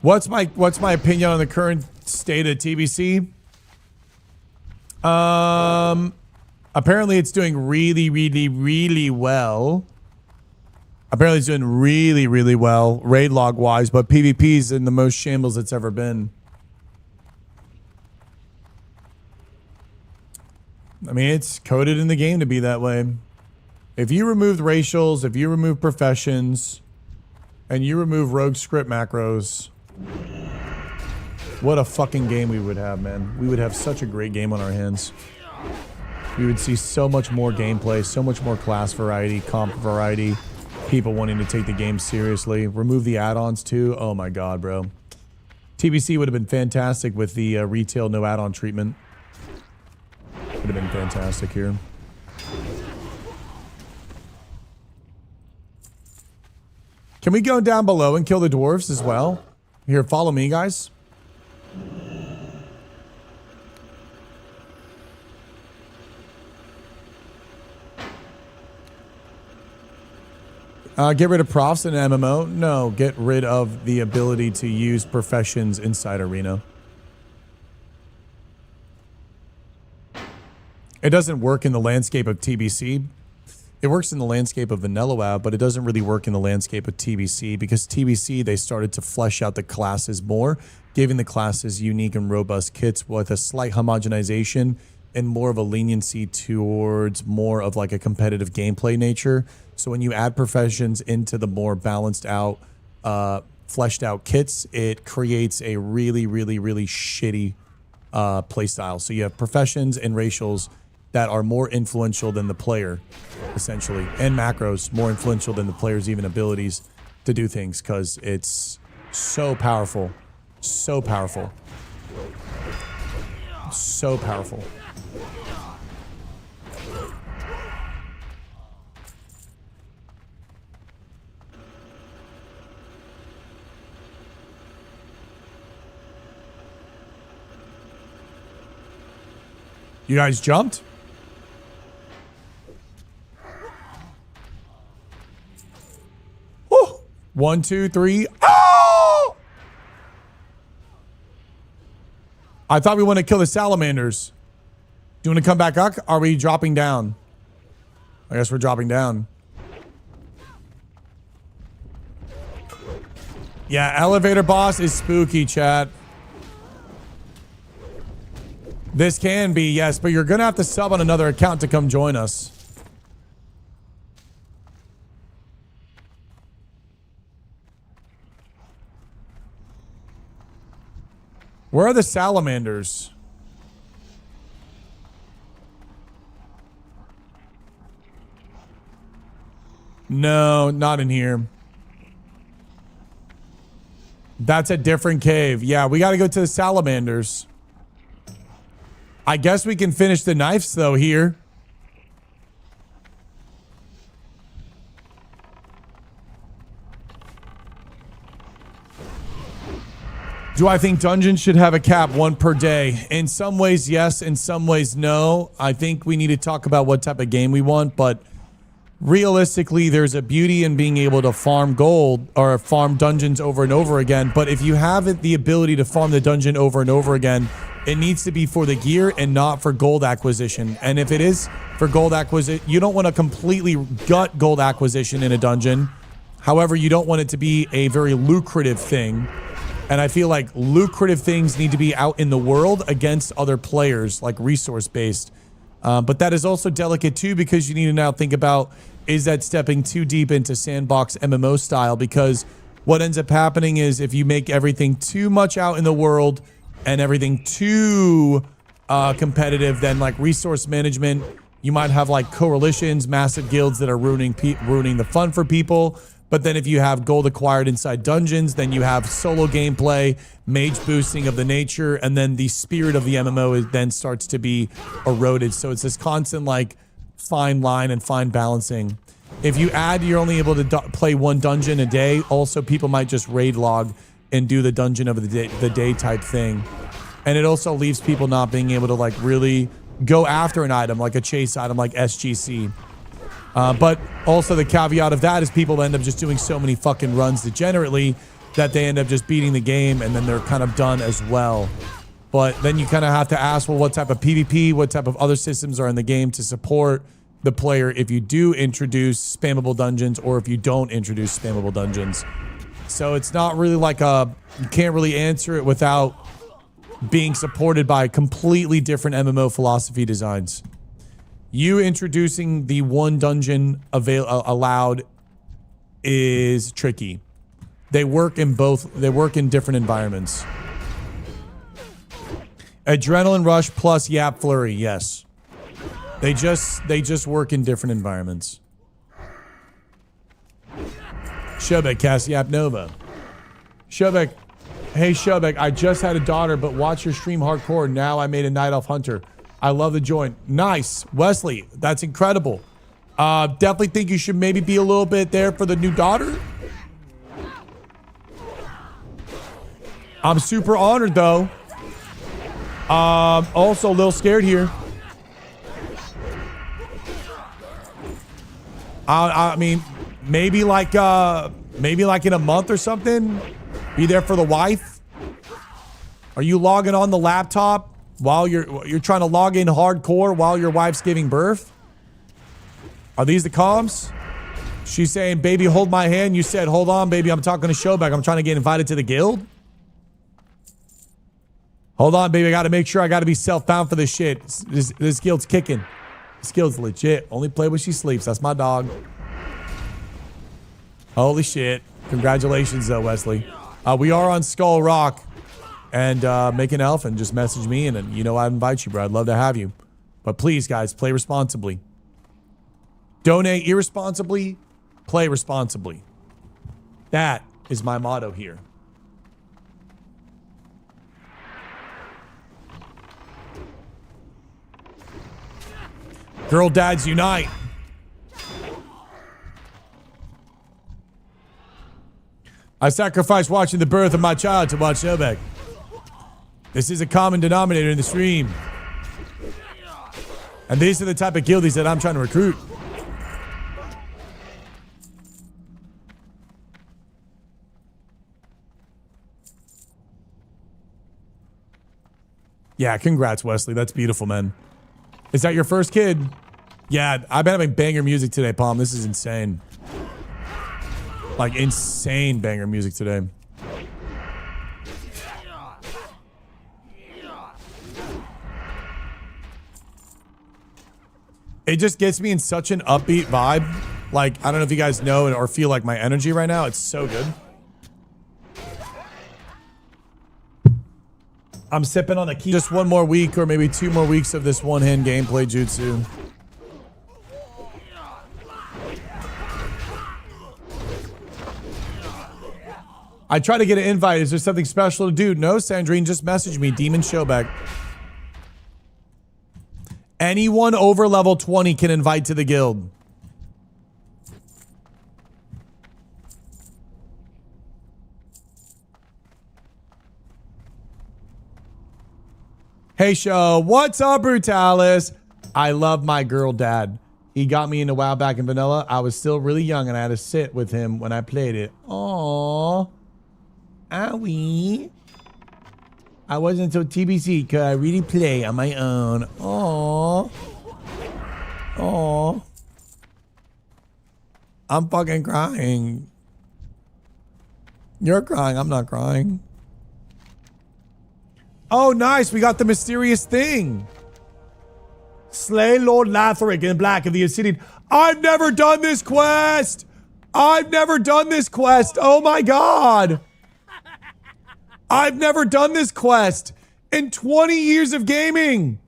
Speaker 1: What's my opinion on the current state of TBC? Apparently it's doing really well. Apparently it's doing really well raid log wise, but PvP's in the most shambles it's ever been. I mean, it's coded in the game to be that way. If you removed racials, if you remove professions, and you remove rogue script macros, what a fucking game we would have, man. We would have such a great game on our hands. We would see so much more gameplay, so much more class variety, comp variety, people wanting to take the game seriously. Remove the add-ons too. Oh my god, bro. TBC would have been fantastic with the retail no add-on treatment. Would have been fantastic here. Can we go down below and kill the dwarves as well? Here, follow me, guys. Get rid of profs in an MMO? No, get rid of the ability to use professions inside Arena. It doesn't work in the landscape of TBC. It works in the landscape of Vanilla WoW, but it doesn't really work in the landscape of TBC because TBC, they started to flesh out the classes more, giving the classes unique and robust kits with a slight homogenization and more of a leniency towards more of like a competitive gameplay nature. So when you add professions into the more balanced out, fleshed out kits, it creates a really shitty playstyle. So you have professions and racials that are more influential than the player, essentially, and macros more influential than the player's even abilities to do things, because it's so powerful, so powerful, so powerful. You guys jumped? Woo! 1, 2, 3. Oh! I thought we want to kill the salamanders. Do you want to come back up? Are we dropping down? I guess we're dropping down. Yeah, elevator boss is spooky, chat. This can be, yes, but you're going to have to sub on another account to come join us. Where are the salamanders? No, not in here. That's a different cave. Yeah, we got to go to the salamanders. I guess we can finish the knives, though, here. Do I think dungeons should have a cap, 1 per day? In some ways, yes. In some ways, no. I think we need to talk about what type of game we want, but realistically, there's a beauty in being able to farm gold or farm dungeons over and over again. But if you have the ability to farm the dungeon over and over again, it needs to be for the gear and not for gold acquisition. And if it is for gold acquisition, you don't want to completely gut gold acquisition in a dungeon. However, you don't want it to be a very lucrative thing. And I feel like lucrative things need to be out in the world against other players, like resource-based. But that is also delicate too, because you need to now think about is that stepping too deep into sandbox MMO style, because what ends up happening is if you make everything too much out in the world and everything too competitive, then like resource management, you might have like coalitions, massive guilds that are ruining the fun for people. But then if you have gold acquired inside dungeons, then you have solo gameplay, mage boosting of the nature, and then the spirit of the MMO then starts to be eroded. So it's this constant like fine line and fine balancing. If you add, you're only able to play one dungeon a day. Also, people might just raid log and do the dungeon of the day type thing. And it also leaves people not being able to like really go after an item, like a chase item like SGC. But also the caveat of that is people end up just doing so many fucking runs degenerately that they end up just beating the game and then they're kind of done as well. But then you kind of have to ask, well, what type of PvP, what type of other systems are in the game to support the player if you do introduce spammable dungeons or if you don't introduce spammable dungeons. So it's not really like you can't really answer it without being supported by completely different MMO philosophy designs. You introducing the one dungeon allowed is tricky. They work in different environments. Adrenaline rush plus yap flurry, yes. They just work in different environments. Shobek cast Yap Nova. Shobek, hey Shobek, I just had a daughter, but watch your stream hardcore. Now I made a Night Elf Hunter. I love the joint. Nice. Wesley, that's incredible. Definitely think you should maybe be a little bit there for the new daughter. I'm super honored though. Also a little scared here. I mean, maybe like in a month or something, be there for the wife. Are you logging on the laptop while you're trying to log in hardcore while your wife's giving birth? Are these the comms? She's saying, baby, hold my hand. You said, hold on, baby. I'm talking to Showback. I'm trying to get invited to the guild. Hold on, baby. I got to make sure I got to be self-bound for this shit. This guild's kicking. This guild's legit. Only play when she sleeps. That's my dog. Holy shit. Congratulations, though, Wesley. We are on Skull Rock. And make an elf and just message me. And you know I'd invite you, bro. I'd love to have you. But please, guys, play responsibly. Donate irresponsibly. Play responsibly. That is my motto here. Girl dads unite. I sacrificed watching the birth of my child to watch Showback. This is a common denominator in the stream. And these are the type of guildies that I'm trying to recruit. Yeah, congrats, Wesley. That's beautiful, man. Is that your first kid? Yeah, I've been having banger music today, Palm. This is insane. Like, insane banger music today. It just gets me in such an upbeat vibe. Like, I don't know if you guys know or feel like my energy right now. It's so good. I'm sipping on the key. Just one more week or maybe 2 more weeks of this one-hand gameplay jutsu. I try to get an invite. Is there something special to do? No, Sandrine, just message me. Demon Showback. Anyone over level 20 can invite to the guild. Hey, show. What's up, Brutalis? I love my girl dad. He got me into WoW back in vanilla. I was still really young and I had to sit with him when I played it. Aww. Owie. I wasn't until TBC because I really play on my own. Aww. Aww. I'm fucking crying. You're crying. I'm not crying. Oh, nice. We got the mysterious thing. Slay Lord Latheric in black of the Obsidian. I've never done this quest. I've never done this quest. Oh my God. I've never done this quest in 20 years of gaming.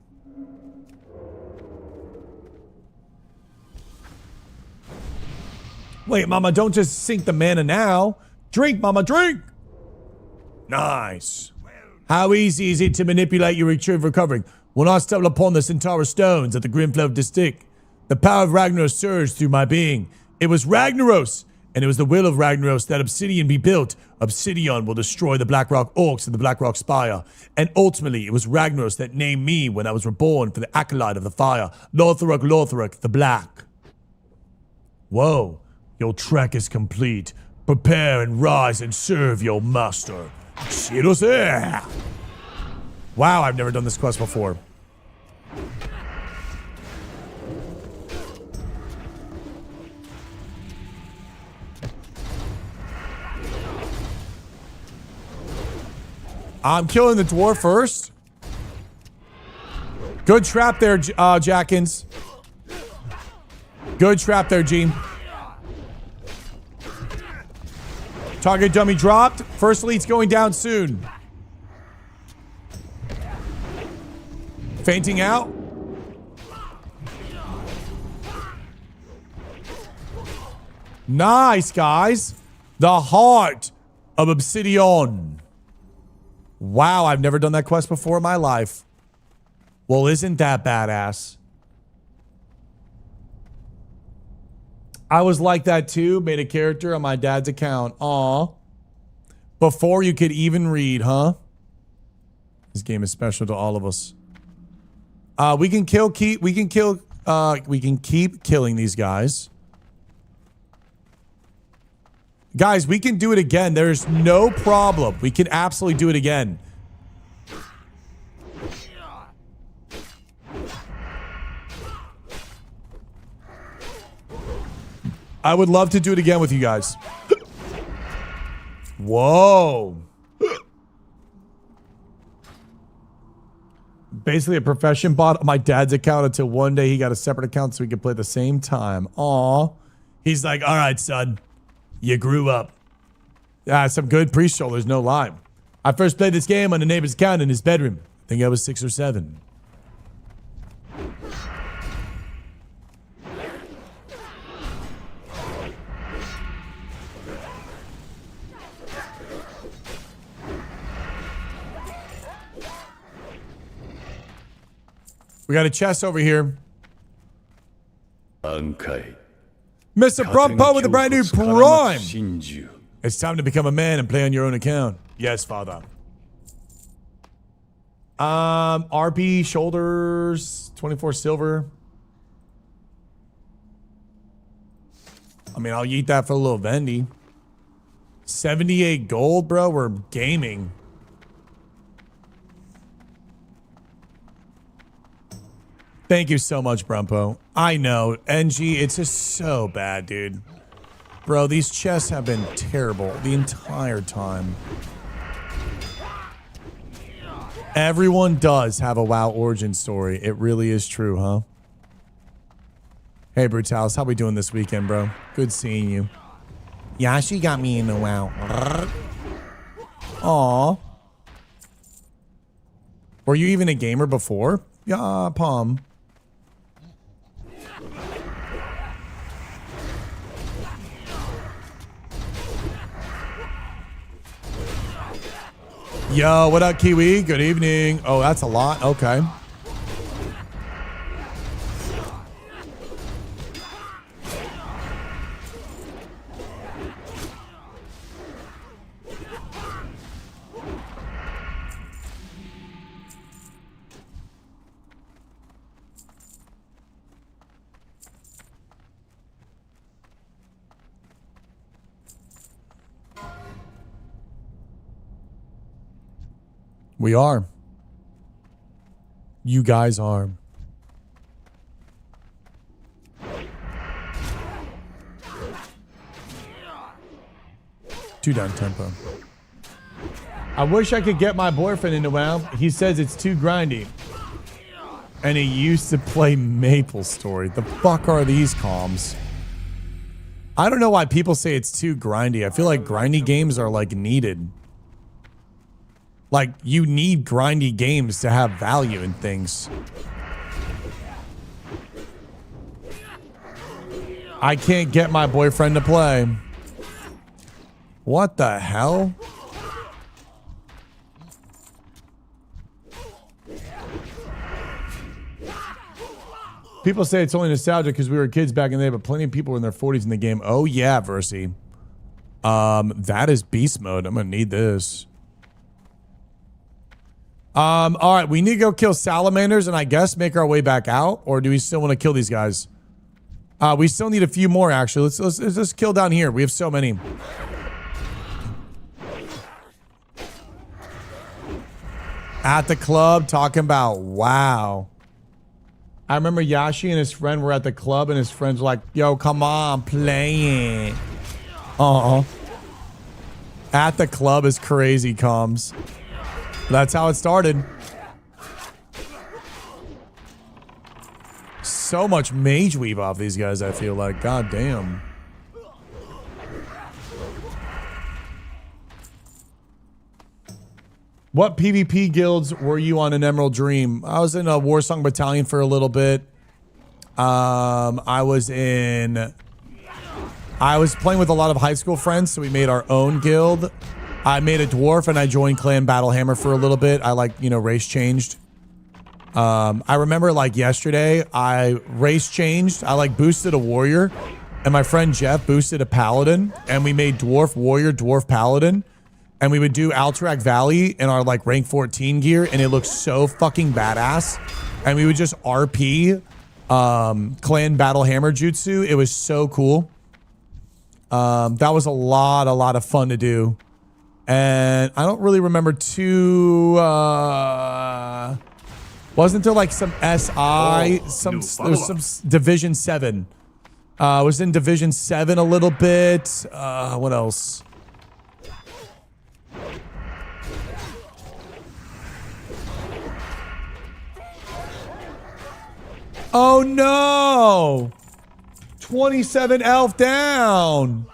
Speaker 1: Wait, Mama, don't just sink the mana now. Drink, Mama, drink. Nice. How easy is it to manipulate your recovering? When I stumble upon the Centaur stones at the Grimflow of Distic, the power of Ragnaros surged through my being. It was Ragnaros, and it was the will of Ragnaros that Obsidian be built. Obsidian will destroy the Blackrock Orcs and the Blackrock Spire. And ultimately, it was Ragnaros that named me when I was reborn for the Acolyte of the Fire. Lotharic, the Black. Whoa, your trek is complete. Prepare and rise and serve your master. Shirose! Wow, I've never done this quest before. I'm killing the dwarf first. Good trap there, Jackins. Good trap there, Gene. Target dummy dropped. First elite's going down soon. Fainting out. Nice, guys. The heart of Obsidian. Wow, I've never done that quest before in my life. Well, isn't that badass? I was like that too. Made a character on my dad's account. Aw. Before you could even read, huh? This game is special to all of us. We can keep killing these guys. Guys, we can do it again. There's no problem. We can absolutely do it again. I would love to do it again with you guys. Whoa. Basically a profession bot on my dad's account until one day he got a separate account so we could play at the same time. Aw. He's like, all right, son. You grew up. Yeah, some good pre-show, there's no lie. I first played this game on a neighbor's account in his bedroom. I think I was 6 or 7. We got a chest over here. Mr. Brumpo with a brand new prime. It's time to become a man and play on your own account. Yes, father. RP shoulders, 24 silver. I mean, I'll eat that for a little Vendy. 78 gold, bro. We're gaming. Thank you so much, Brumpo. I know, NG, it's just so bad, dude. Bro, these chests have been terrible the entire time. Everyone does have a WoW origin story. It really is true, huh? Hey, Brutalis, how we doing this weekend, bro? Good seeing you. Yeah, she got me in the WoW. Aw. Were you even a gamer before? Yeah, Palm. Yo, what up, Kiwi? Good evening. Oh, that's a lot. Okay. We are. You guys are. Too down tempo. I wish I could get my boyfriend into WoW. He says it's too grindy. And he used to play Maple Story. The fuck are these comms? I don't know why people say it's too grindy. I feel like grindy games are like needed. Like you need grindy games to have value in things. I can't get my boyfriend to play. What the hell? People say it's only nostalgia because we were kids back in the day, but plenty of people were in their 40s in the game. Oh yeah, Versi. That is beast mode. I'm gonna need this. All right, we need to go kill salamanders and I guess make our way back out, or do we still want to kill these guys? We still need a few more actually. Let's just kill down here. We have so many. At the club, talking about wow. I remember Yashi and his friend were at the club and his friends were like, yo, come on, play it. At the club is crazy, comms. That's how it started. So much mage weave off these guys, I feel like. God damn. What PvP guilds were you on in Emerald Dream? I was in a Warsong Battalion for a little bit. I was playing with a lot of high school friends, so we made our own guild. I made a dwarf and I joined Clan Battlehammer for a little bit. I like, you know, race changed. I remember like yesterday, I race changed. I like boosted a warrior and my friend Jeff boosted a paladin and we made dwarf warrior, dwarf paladin. And we would do Alterac Valley in our like rank 14 gear and it looked so fucking badass. And we would just RP Clan Battlehammer Jutsu. It was so cool. That was a lot of fun to do. And I don't really remember too wasn't until like some SI, there was some Division 7. I was in Division 7 a little bit. What else? Oh no! 27 elf down!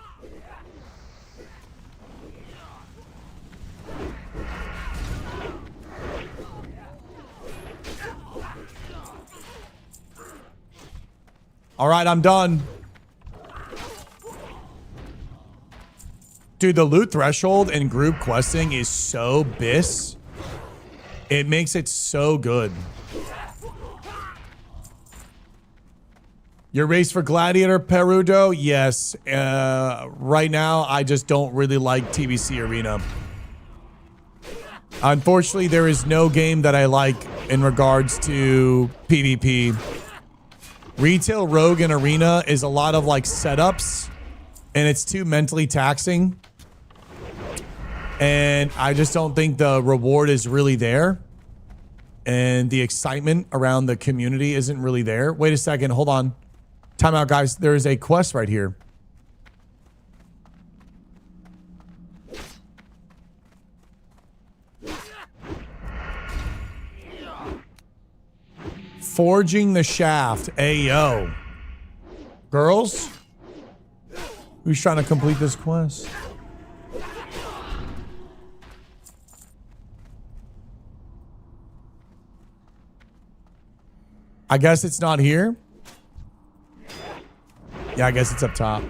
Speaker 1: All right, I'm done. Dude, the loot threshold in group questing is so bis. It makes it so good. Your race for Gladiator, Perudo? Yes. Right now, I just don't really like TBC Arena. Unfortunately, there is no game that I like in regards to PvP. Retail Rogue and Arena is a lot of like setups, and it's too mentally taxing. And I just don't think the reward is really there. And the excitement around the community isn't really there. Wait a second, hold on. Time out, guys. There is a quest right here. Forging the shaft. Ayo. Girls? Who's trying to complete this quest? I guess it's not here. Yeah, I guess it's up top.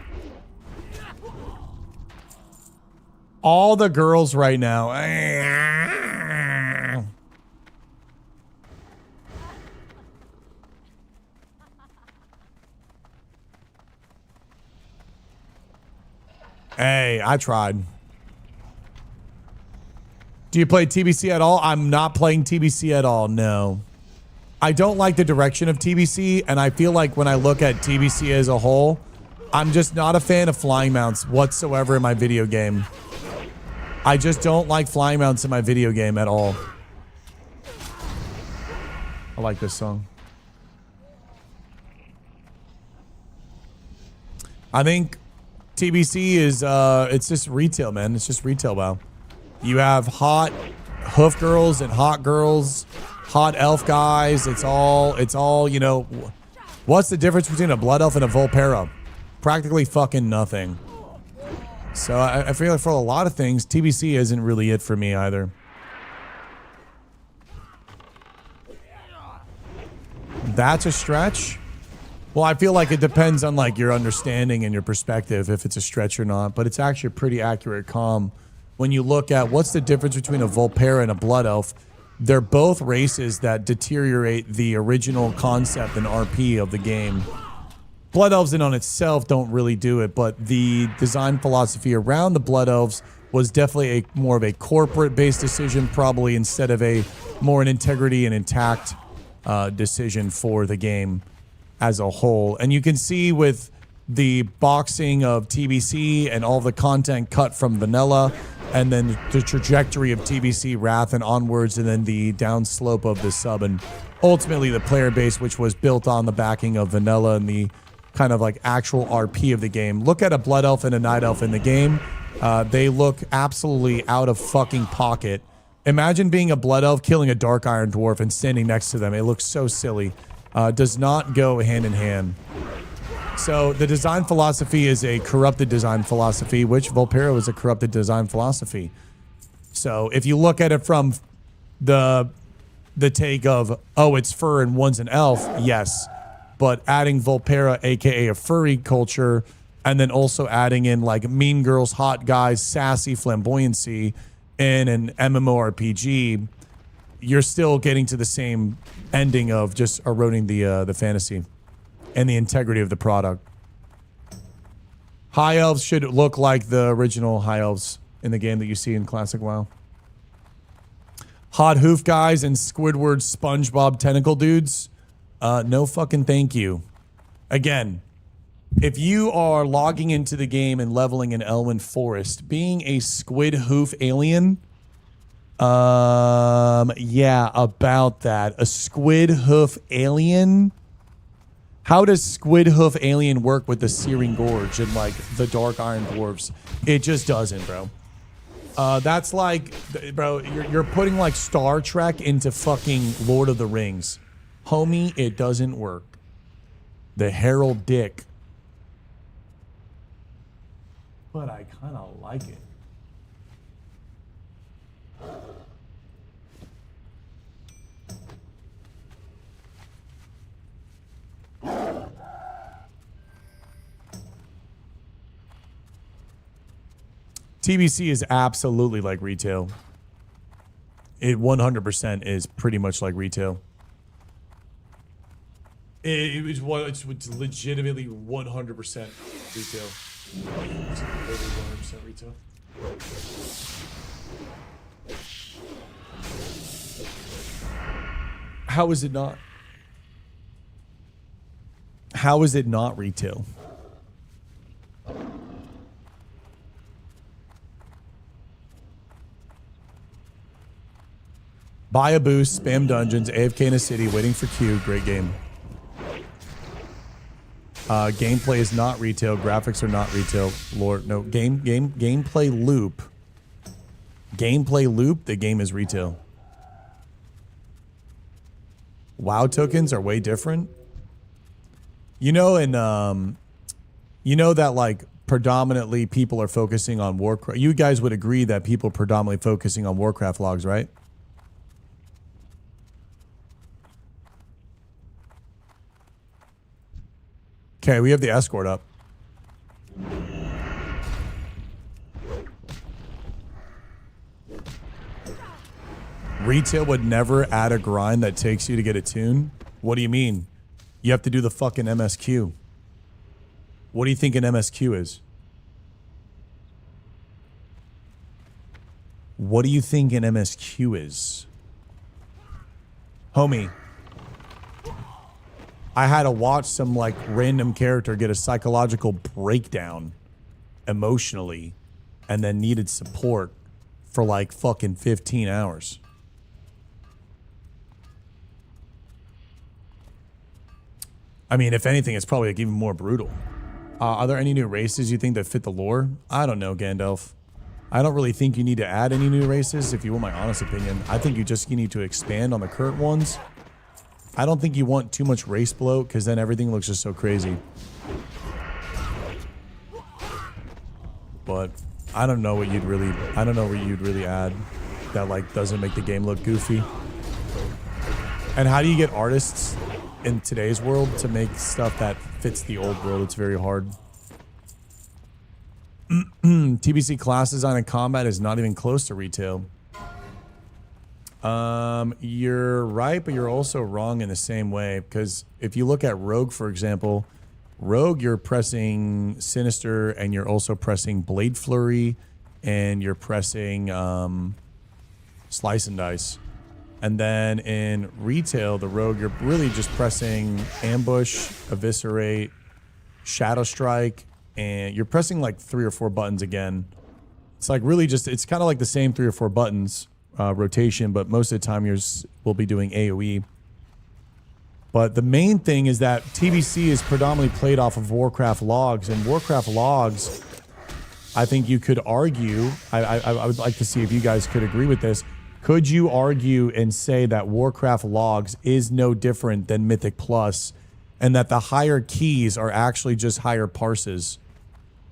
Speaker 1: All the girls right now. Hey, I tried. Do you play TBC at all? I'm not playing TBC at all, no. I don't like the direction of TBC, and I feel like when I look at TBC as a whole, I'm just not a fan of flying mounts whatsoever in my video game. I just don't like flying mounts in my video game at all. I like this song. I think TBC is, it's just retail, man. It's just retail WoW. You have hot hoof girls and hot girls, hot elf guys. It's all, you know, what's the difference between a blood elf and a Volpera? Practically fucking nothing. So I feel like for a lot of things, TBC isn't really it for me either. That's a stretch. Well, I feel like it depends on like your understanding and your perspective if it's a stretch or not, but it's actually a pretty accurate comm. When you look at what's the difference between a Volpera and a Blood Elf, they're both races that deteriorate the original concept and RP of the game. Blood Elves in on itself don't really do it, but the design philosophy around the Blood Elves was definitely more of a corporate-based decision, probably instead of a more an integrity and intact decision for the game as a whole. And you can see with the boxing of TBC and all the content cut from vanilla, and then the trajectory of TBC Wrath and onwards, and then the downslope of the sub, and ultimately the player base, which was built on the backing of vanilla and the kind of like actual RP of the game. Look at a Blood Elf and a Night Elf in the game. They look absolutely out of fucking pocket. Imagine being a Blood Elf, killing a Dark Iron Dwarf, and standing next to them. It looks so silly. Does not go hand in hand. So the design philosophy is a corrupted design philosophy, which Volpera was a corrupted design philosophy. So if you look at it from the take of, oh, it's fur and one's an elf, yes. But adding Volpera, aka a furry culture, and then also adding in like mean girls, hot guys, sassy flamboyancy in an MMORPG, you're still getting to the same ending of just eroding the fantasy and the integrity of the product. High Elves should look like the original High Elves in the game that you see in Classic WoW. Hot hoof guys and Squidward SpongeBob tentacle dudes. No fucking thank you. Again, if you are logging into the game and leveling in Elwyn Forest, being a squid hoof alien, yeah, about that. A squid hoof alien? How does squid hoof alien work with the Searing Gorge and like the Dark Iron Dwarves? It just doesn't, bro. That's like, bro, you're putting like Star Trek into fucking Lord of the Rings. Homie, it doesn't work. The Herald Dick. But I kind of like it. TBC is absolutely like retail. It 100% is pretty much like retail. It's legitimately 100% retail. It's literally 100% retail. How is it not? How is it not retail? Buy a boost, spam dungeons, AFK in a city, waiting for Q. Great game. Gameplay is not retail. Graphics are not retail. Lord, no. Gameplay loop. Gameplay loop. The game is retail. WoW tokens are way different. You know, and you know that like predominantly people are focusing on Warcraft. You guys would agree that people are predominantly focusing on Warcraft logs, right? Okay, we have the escort up. Retail would never add a grind that takes you to get a tune? What do you mean? You have to do the fucking MSQ. What do you think an MSQ is? What do you think an MSQ is? Homie. I had to watch some like random character get a psychological breakdown emotionally and then needed support for like fucking 15 hours. I mean, if anything, it's probably like even more brutal. Are there any new races you think that fit the lore? I don't know, Gandalf. I don't really think you need to add any new races, if you want my honest opinion. I think you need to expand on the current ones. I don't think you want too much race bloat, because then everything looks just so crazy. But I don't know what you'd really add that like doesn't make the game look goofy. And how do you get artists in today's world to make stuff that fits the old world? It's very hard. TBC class design and combat is not even close to retail. You're right, but you're also wrong in the same way, because if you look at Rogue, for example, Rogue, you're pressing Sinister, and you're also pressing Blade Flurry, and you're pressing Slice and Dice. And then in retail, the Rogue, you're really just pressing Ambush, Eviscerate, Shadow Strike, and you're pressing like 3 or 4 buttons again. It's like really just, it's kind of like the same 3 or 4 buttons rotation, but most of the time we'll be doing AoE. But the main thing is that TBC is predominantly played off of Warcraft logs, and Warcraft logs, I think you could argue, I would like to see if you guys could agree with this. Could you argue and say that Warcraft logs is no different than Mythic Plus, and that the higher keys are actually just higher parses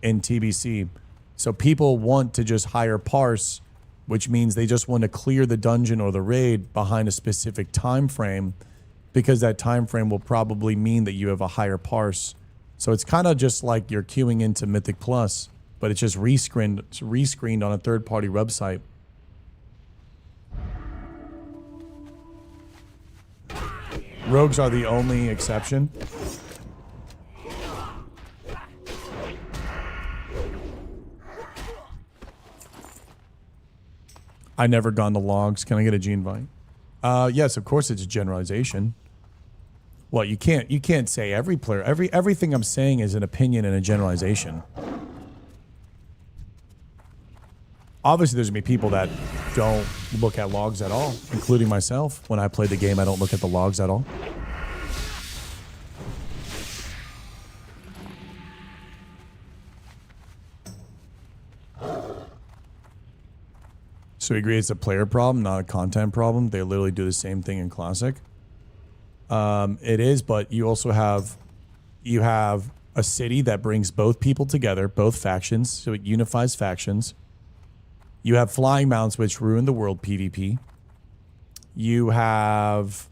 Speaker 1: in TBC? So people want to just higher parse, which means they just want to clear the dungeon or the raid behind a specific time frame, because that time frame will probably mean that you have a higher parse. So it's kind of just like you're queuing into Mythic Plus, but it's just rescreened on a third-party website. Rogues are the only exception. I never gone to logs. Can I get a G invite? Yes, of course it's a generalization. Well, you can't say every player, everything I'm saying is an opinion and a generalization. Obviously, there's gonna be people that don't look at logs at all, including myself. When I play the game, I don't look at the logs at all. So we agree it's a player problem, not a content problem. They literally do the same thing in Classic. It is, but you also have a city that brings both people together, both factions, so it unifies factions. You have flying mounts, which ruin the world PvP. You have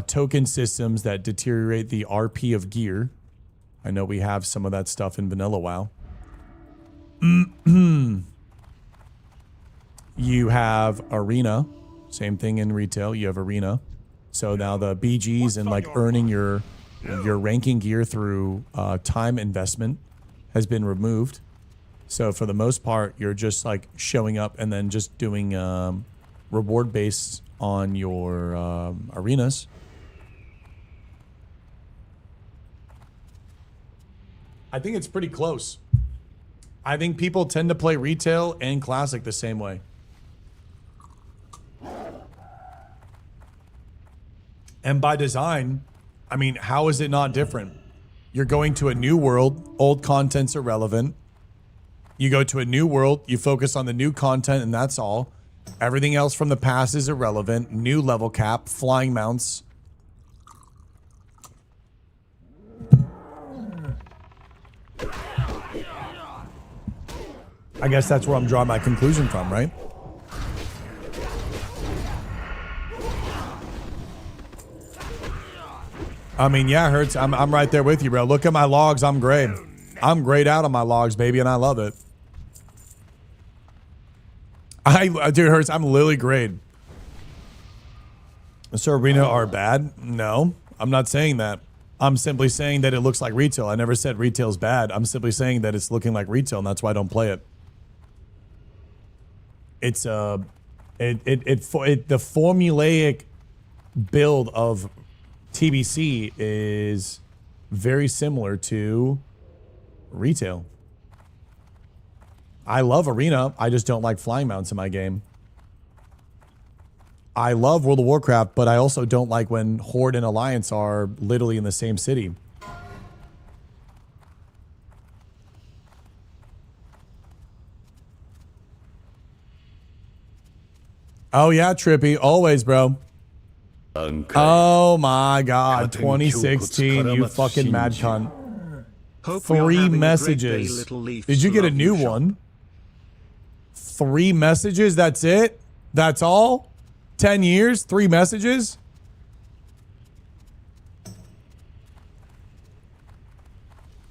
Speaker 1: token systems that deteriorate the RP of gear. I know we have some of that stuff in Vanilla WoW. You have Arena. Same thing in retail. You have Arena. So now the BGs and like earning your ranking gear through time investment has been removed. So for the most part, you're just like showing up and then just doing reward based on your arenas. I think it's pretty close. I think people tend to play retail and Classic the same way. And by design, I mean, how is it not different? You're going to a new world, old content's irrelevant. You go to a new world, you focus on the new content, and that's all. Everything else from the past is irrelevant. New level cap, flying mounts. I guess that's where I'm drawing my conclusion from, right? I mean, yeah, Hurts, I'm right there with you, bro. Look at my logs. I'm great. I'm grayed out on my logs, baby, and I love it. Dude, Hurts, I'm literally grayed. So Arena are bad? No, I'm not saying that. I'm simply saying that it looks like retail. I never said retail's bad. I'm simply saying that it's looking like retail, and that's why I don't play it. It's the formulaic build of TBC is very similar to retail. I love Arena. I just don't like flying mounts in my game. I love World of Warcraft, but I also don't like when Horde and Alliance are literally in the same city. Oh yeah, Trippy, always, bro. Oh my God,
Speaker 7: Cutting
Speaker 1: 2016, you
Speaker 7: Kyokutsu
Speaker 1: fucking mad
Speaker 7: Karamatsu
Speaker 1: cunt.
Speaker 4: Hope we are
Speaker 1: 3
Speaker 4: having a great day,
Speaker 1: messages.
Speaker 4: Little Leafs.
Speaker 1: Did you get a
Speaker 4: Love
Speaker 1: new
Speaker 4: you, shop.
Speaker 1: one? 3 messages, that's it? That's all? 10 years, 3 messages?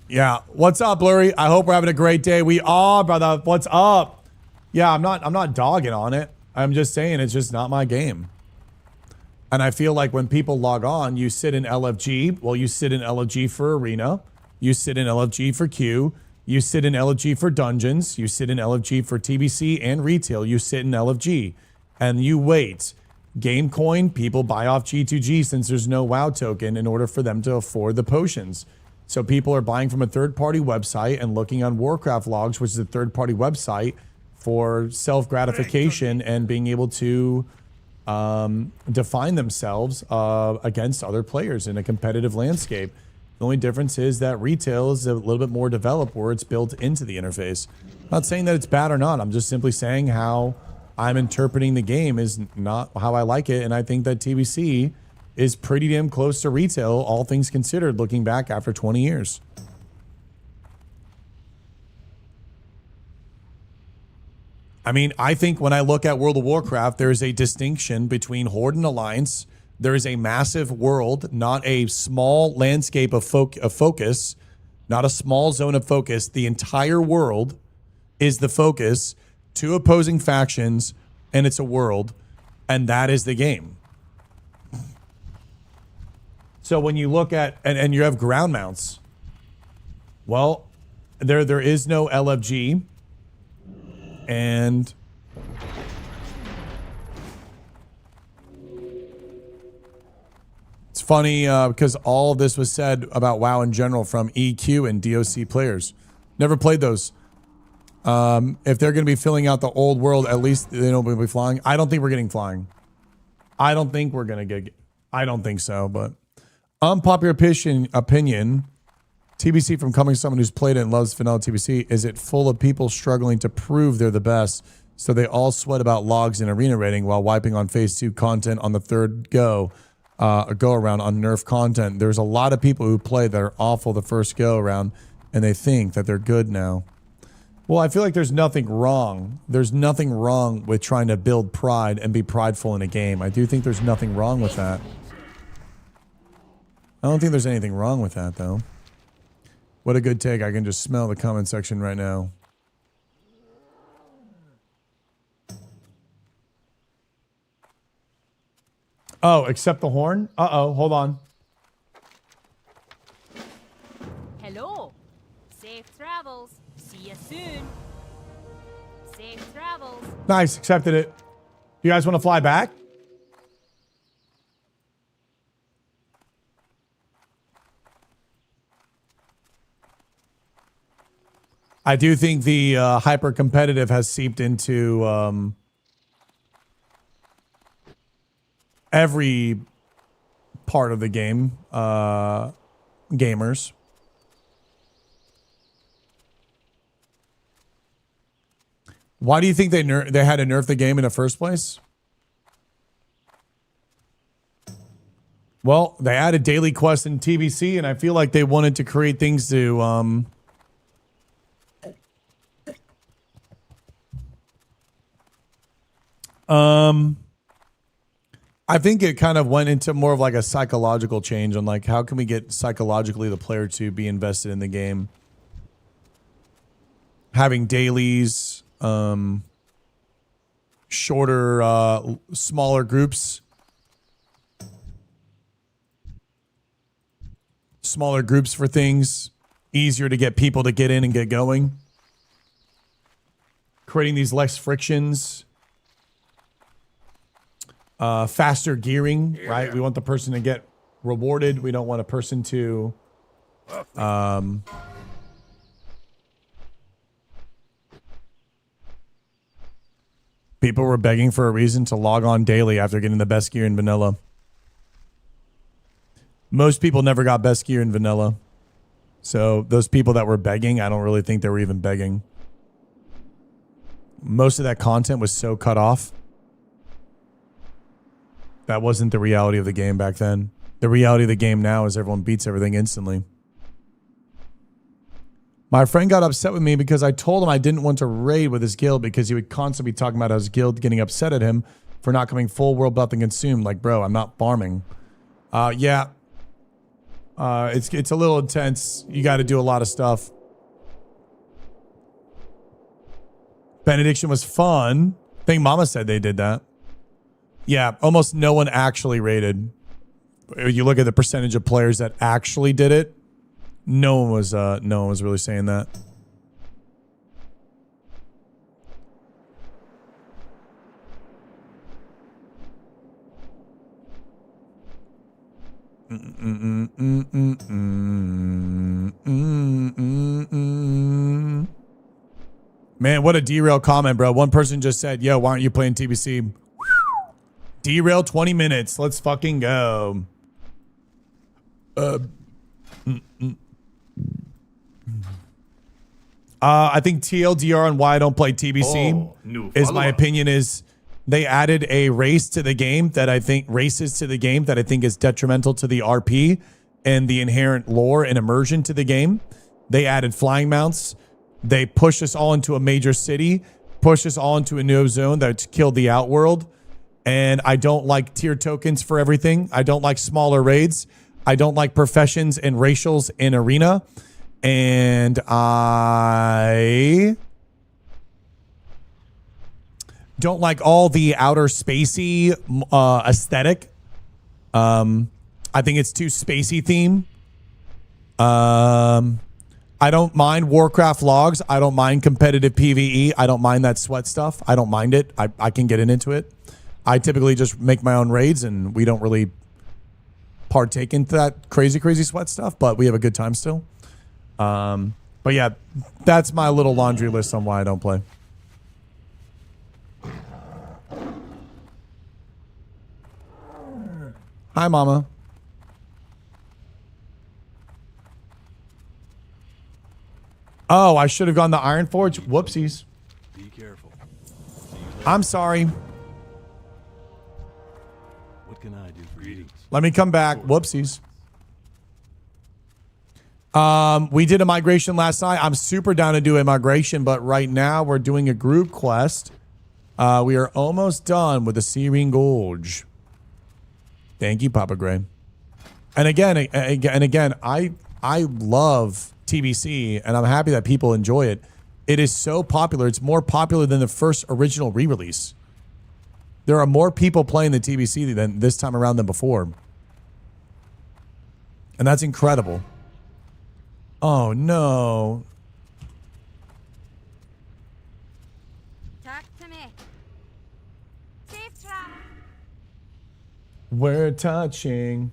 Speaker 1: Yeah, what's up, Blurry? I hope we're having a great day. We are, brother. What's up? Yeah, I'm not dogging on it. I'm just saying it's just not my game. And I feel like when people log on, you sit in LFG. Well, you sit in LFG for Arena. You sit in LFG for Q. You sit in LFG for Dungeons. You sit in LFG for TBC and Retail. You sit in LFG. And you wait. Gamecoin, people buy off G2G since there's no WoW token in order for them to afford the potions. So people are buying from a third-party website and looking on Warcraft logs, which is a third-party website, for self-gratification and being able to define themselves against other players in a competitive landscape. The only difference is that retail is a little bit more developed where it's built into the interface. I'm not saying that it's bad or not. I'm just simply saying how I'm interpreting the game is not how I like it. And I think that TBC is pretty damn close to retail, all things considered, looking back after 20 years. I mean, I think when I look at World of Warcraft, there is a distinction between Horde and Alliance. There is a massive world, not a small landscape of focus, not a small zone of focus. The entire world is the focus, 2 opposing factions, and it's a world, and that is the game. So when you look at, and you have ground mounts, well, there is no LFG, and it's funny because all of this was said about WoW in general from EQ and DOC players. Never played those. If they're going to be filling out the old world, at least they don't be flying. I don't think we're getting flying. I don't think we're going to get, I don't think so, but unpopular opinion, TBC from coming someone who's played it and loves vanilla TBC, is it full of people struggling to prove they're the best, so they all sweat about logs and arena rating while wiping on phase 2 content on the third go around on nerf content. There's a lot of people who play that are awful the first go around and they think that they're good now. Well, I feel like there's nothing wrong. There's nothing wrong with trying to build pride and be prideful in a game. I do think there's nothing wrong with that. I don't think there's anything wrong with that, though. What a good take. I can just smell the comment section right now. Oh, except the horn? Uh-oh, hold on.
Speaker 2: Hello. Safe travels. See you soon. Safe travels.
Speaker 1: Nice, accepted it. You guys want to fly back? I do think the hyper competitive has seeped into every part of the game. Gamers. Why do you think they had to nerf the game in the first place? Well, they added daily quests in TBC, and I feel like they wanted to create things to I think it kind of went into more of like a psychological change on like how can we get psychologically the player to be invested in the game. Having dailies, shorter, smaller groups. Smaller groups for things. Easier to get people to get in and get going. Creating these less frictions. Faster gearing, right? We want the person to get rewarded. We don't want a person to people were begging for a reason to log on daily after getting the best gear in vanilla. Most people never got best gear in vanilla. So those people that were begging, I don't really think they were even begging. Most of that content was so cut off. That wasn't the reality of the game back then. The reality of the game now is everyone beats everything instantly. My friend got upset with me because I told him I didn't want to raid with his guild because he would constantly be talking about his guild getting upset at him for not coming full world buff and consumed. Like, bro, I'm not farming. Yeah. It's a little intense. You got to do a lot of stuff. Benediction was fun. I think Mama said they did that. Yeah, almost no one actually raided. You look at the percentage of players that actually did it. No one was really saying that. Man, what a derail comment, bro. One person just said, yo, why aren't you playing TBC? Derail 20 minutes. Let's fucking go. I think TLDR on why I don't play TBC is my opinion is they added a race to the game that I think is detrimental to the RP and the inherent lore and immersion to the game. They added flying mounts. They pushed us all into a major city, pushed us all into a new zone that killed the outworld. And I don't like tier tokens for everything. I don't like smaller raids. I don't like professions and racials in arena. And I don't like all the outer spacey aesthetic. I think it's too spacey theme. I don't mind Warcraft logs. I don't mind competitive PvE. I don't mind that sweat stuff. I don't mind it. I can get into it. I typically just make my own raids and we don't really partake into that crazy sweat stuff, but we have a good time still. But yeah, that's my little laundry list on why I don't play. Hi, Mama. Oh, I should have gone to Iron Forge. Whoopsies.
Speaker 7: Be careful.
Speaker 1: I'm sorry.
Speaker 7: What can I do for you?
Speaker 1: Let me come back. Whoopsies. We did a migration last night. I'm super down to do a migration, but right now we're doing a group quest. We are almost done with the Searing Gorge. Thank you, Papa Gray. And again, I love TBC, and I'm happy that people enjoy it. It is so popular. It's more popular than the first original re-release. There are more people playing the TBC than this time around than before. And that's incredible. Oh, no.
Speaker 2: Talk to me. Safe travel.
Speaker 1: We're touching.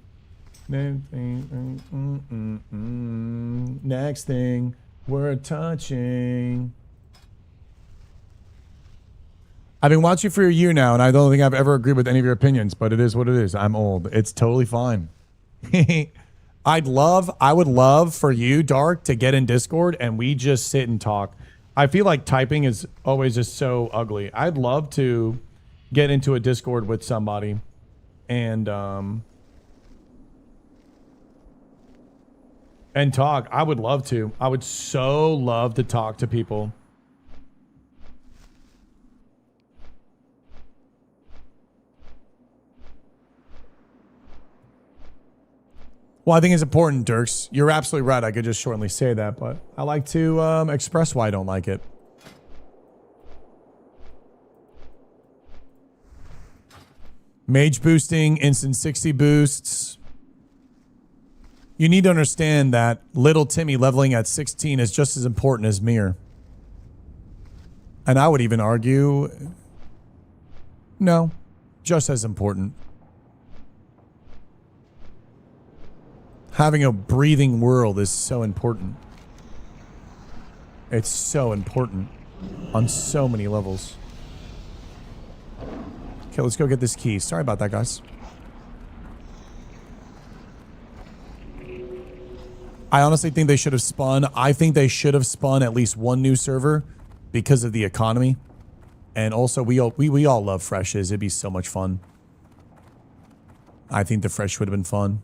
Speaker 1: Next thing, we're touching. I've been watching for a year now, and I don't think I've ever agreed with any of your opinions, but it is what it is. I'm old. It's totally fine. I would love for you, Dark, to get in Discord and we just sit and talk. I feel like typing is always just so ugly. I'd love to get into a Discord with somebody and talk. I would love to. I would so love to talk to people. Well, I think it's important, Dirks. You're absolutely right. I could just shortly say that, but I like to express why I don't like it. Mage boosting, instant 60 boosts. You need to understand that little Timmy leveling at 16 is just as important as Mir. And I would even argue, no, just as important. Having a breathing world is so important. It's so important on so many levels. Okay, let's go get this key. Sorry about that, guys. I honestly think they should have spun. I think they should have spun at least one new server because of the economy. And also, we all love freshes. It'd be so much fun. I think the fresh would have been fun.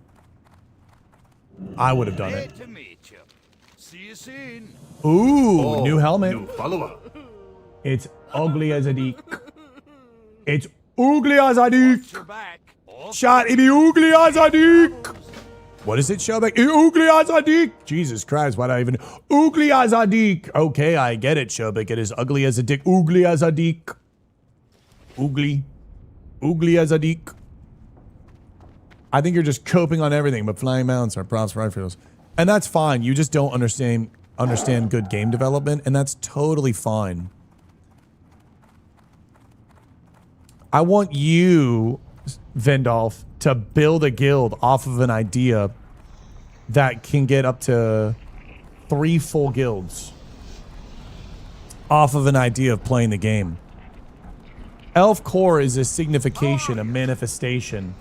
Speaker 1: I would have done it.
Speaker 6: Great to meet you. See you soon.
Speaker 1: Ooh,
Speaker 3: Oh,
Speaker 1: new helmet.
Speaker 3: New follower.
Speaker 1: It's ugly as a dick. It's ugly as a dick.
Speaker 6: You're back. Oh,
Speaker 1: Shot it ugly as a dick. What is it, Shelbeck? Ugly as a dick. Jesus Christ, why do I even... Ugly as a dick. Okay, I get it, Shelbeck. It is ugly as a dick. Ugly as a dick. Ugly. Ugly as a dick. I think you're just coping on everything, but flying mounts are props for rifles. And that's fine. You just don't understand good game development, and that's totally fine. I want you, Vendolf, to build a guild off of an idea that can get up to 3 full guilds off of an idea of playing the game. Elf Core is a signification, a manifestation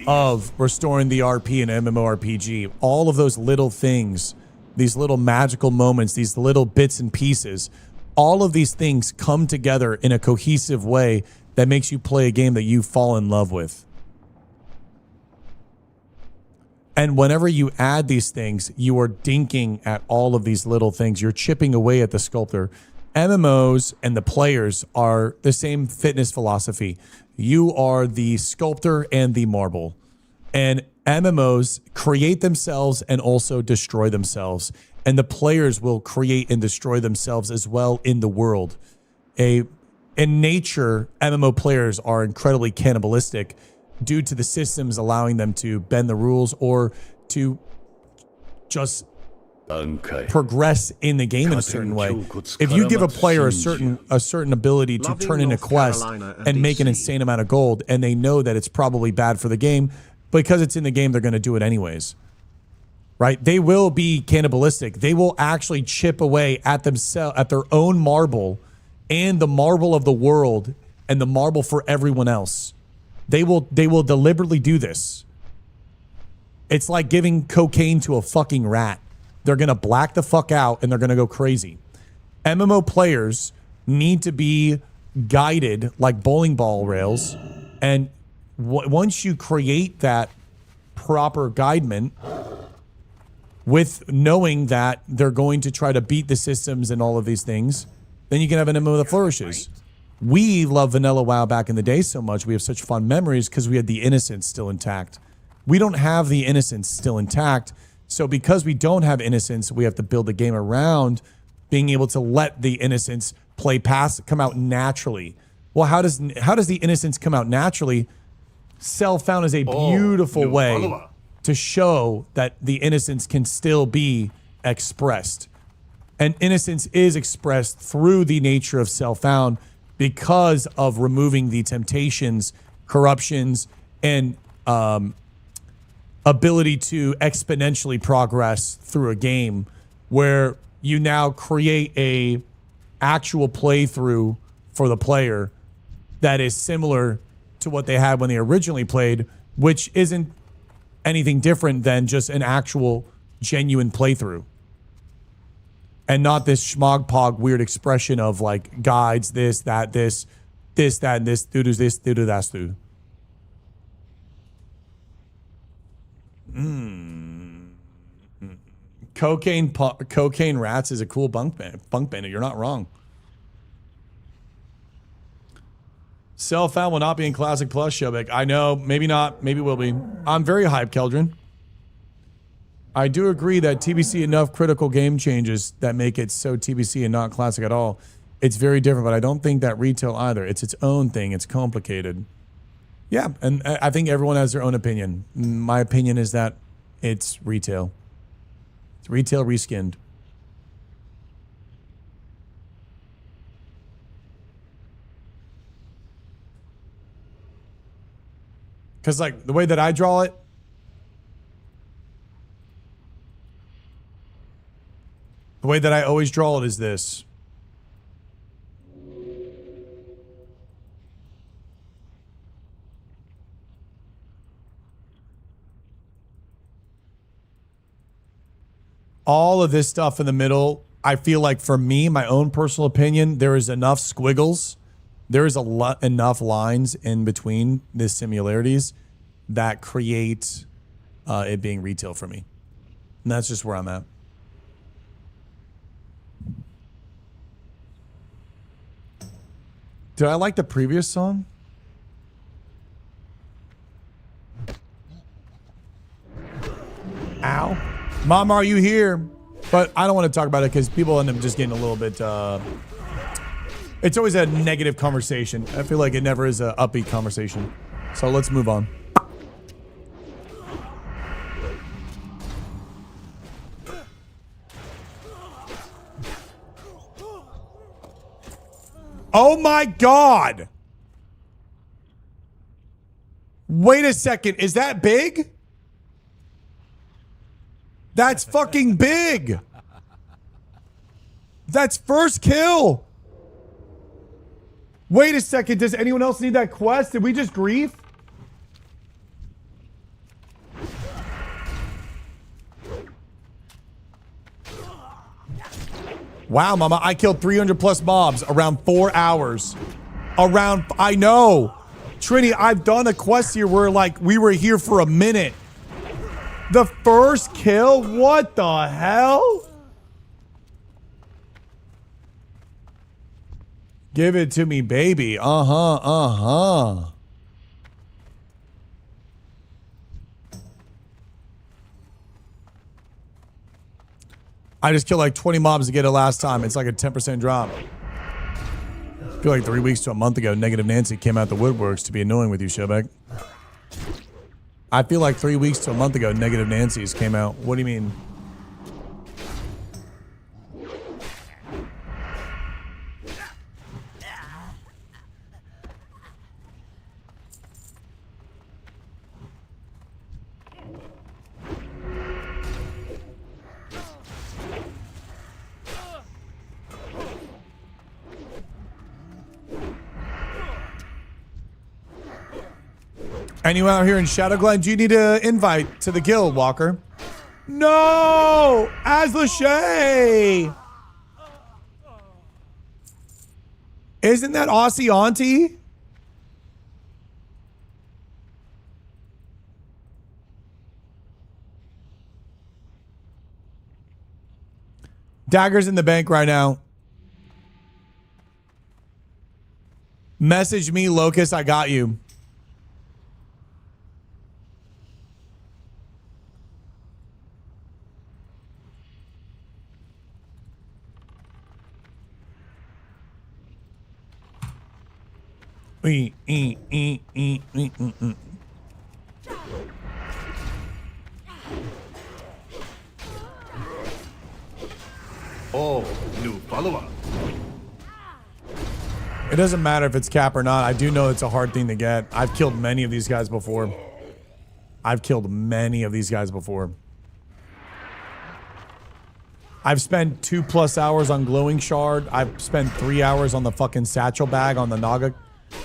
Speaker 1: of restoring the RP and MMORPG. All of those little things, these little magical moments, these little bits and pieces, all of these things come together in a cohesive way that makes you play a game that you fall in love with. And whenever you add these things, you are dinking at all of these little things. You're chipping away at the sculptor. MMOs and the players are the same fitness philosophy. You are the sculptor and the marble. And MMOs create themselves and also destroy themselves. And the players will create and destroy themselves as well in the world. In nature, MMO players are incredibly cannibalistic due to the systems allowing them to bend the rules or to just progress in the game in a certain way. If you give a player a certain ability to turn in a quest and make an insane amount of gold, and they know that it's probably bad for the game, because it's in the game, they're going to do it anyways. Right? They will be cannibalistic. They will actually chip away at themselves, at their own marble, and the marble of the world, and the marble for everyone else. They will deliberately do this. It's like giving cocaine to a fucking rat. They're going to black the fuck out and they're going to go crazy. MMO players need to be guided like bowling ball rails. And once you create that proper guidement with knowing that they're going to try to beat the systems and all of these things, then you can have an MMO that flourishes. We love vanilla WoW back in the day so much. We have such fond memories because we had the innocence still intact. We don't have the innocence still intact. So because we don't have innocence, we have to build a game around being able to let the innocence come out naturally. Well, how does the innocence come out naturally? Self-found is a beautiful way to show that the innocence can still be expressed. And innocence is expressed through the nature of self-found because of removing the temptations, corruptions, and ability to exponentially progress through a game, where you now create a actual playthrough for the player that is similar to what they had when they originally played, which isn't anything different than just an actual genuine playthrough. And not this schmogpog weird expression of like guides, this, that, this, that, and this, do this, do that, do. Cocaine rats is a cool bunk bandit. You're not wrong. Self-found will not be in Classic Plus, Shobek. I know, maybe not, maybe will be. I'm very hyped, Keldrin. I do agree that TBC enough critical game changes that make it so TBC and not Classic at all. It's very different, but I don't think that retail either. It's its own thing. It's complicated. Yeah, and I think everyone has their own opinion. My opinion is that it's retail. It's retail reskinned. Because, like, the way that I draw it, the way that I always draw it is this. All of this stuff in the middle, I feel like for me, my own personal opinion, there is enough squiggles. There is enough lines in between the similarities that create it being retail for me. And that's just where I'm at. Did I like the previous song? Ow. Mom, are you here? But I don't want to talk about it because people end up just getting a little bit... it's always a negative conversation. I feel like it never is an upbeat conversation. So let's move on. Oh my God. Wait a second. Is that big? That's fucking big. That's first kill. Wait a second. Does anyone else need that quest? Did we just grief? Wow, mama, I killed 300 plus mobs around 4 hours. I know. Trini, I've done a quest here where like we were here for a minute. The first kill? What the hell? Give it to me, baby. Uh-huh. I just killed like 20 mobs to get it last time. It's like a 10% drop. I feel like 3 weeks to a month ago, Negative Nancy came out the woodworks to be annoying with you, Showback. I feel like 3 weeks to a month ago, Negative Nancy's came out. What do you mean? Anyone out here in Shadowglen, do you need an invite to the guild, Walker? No! Aslashay! Isn't that Aussie Auntie? Dagger's in the bank right now. Message me, Locust, I got you.
Speaker 3: Oh, new follower.
Speaker 1: It doesn't matter if it's cap or not. I do know it's a hard thing to get. I've killed many of these guys before. I've spent 2+ hours on Glowing Shard. I've spent 3 hours on the fucking satchel bag on the Naga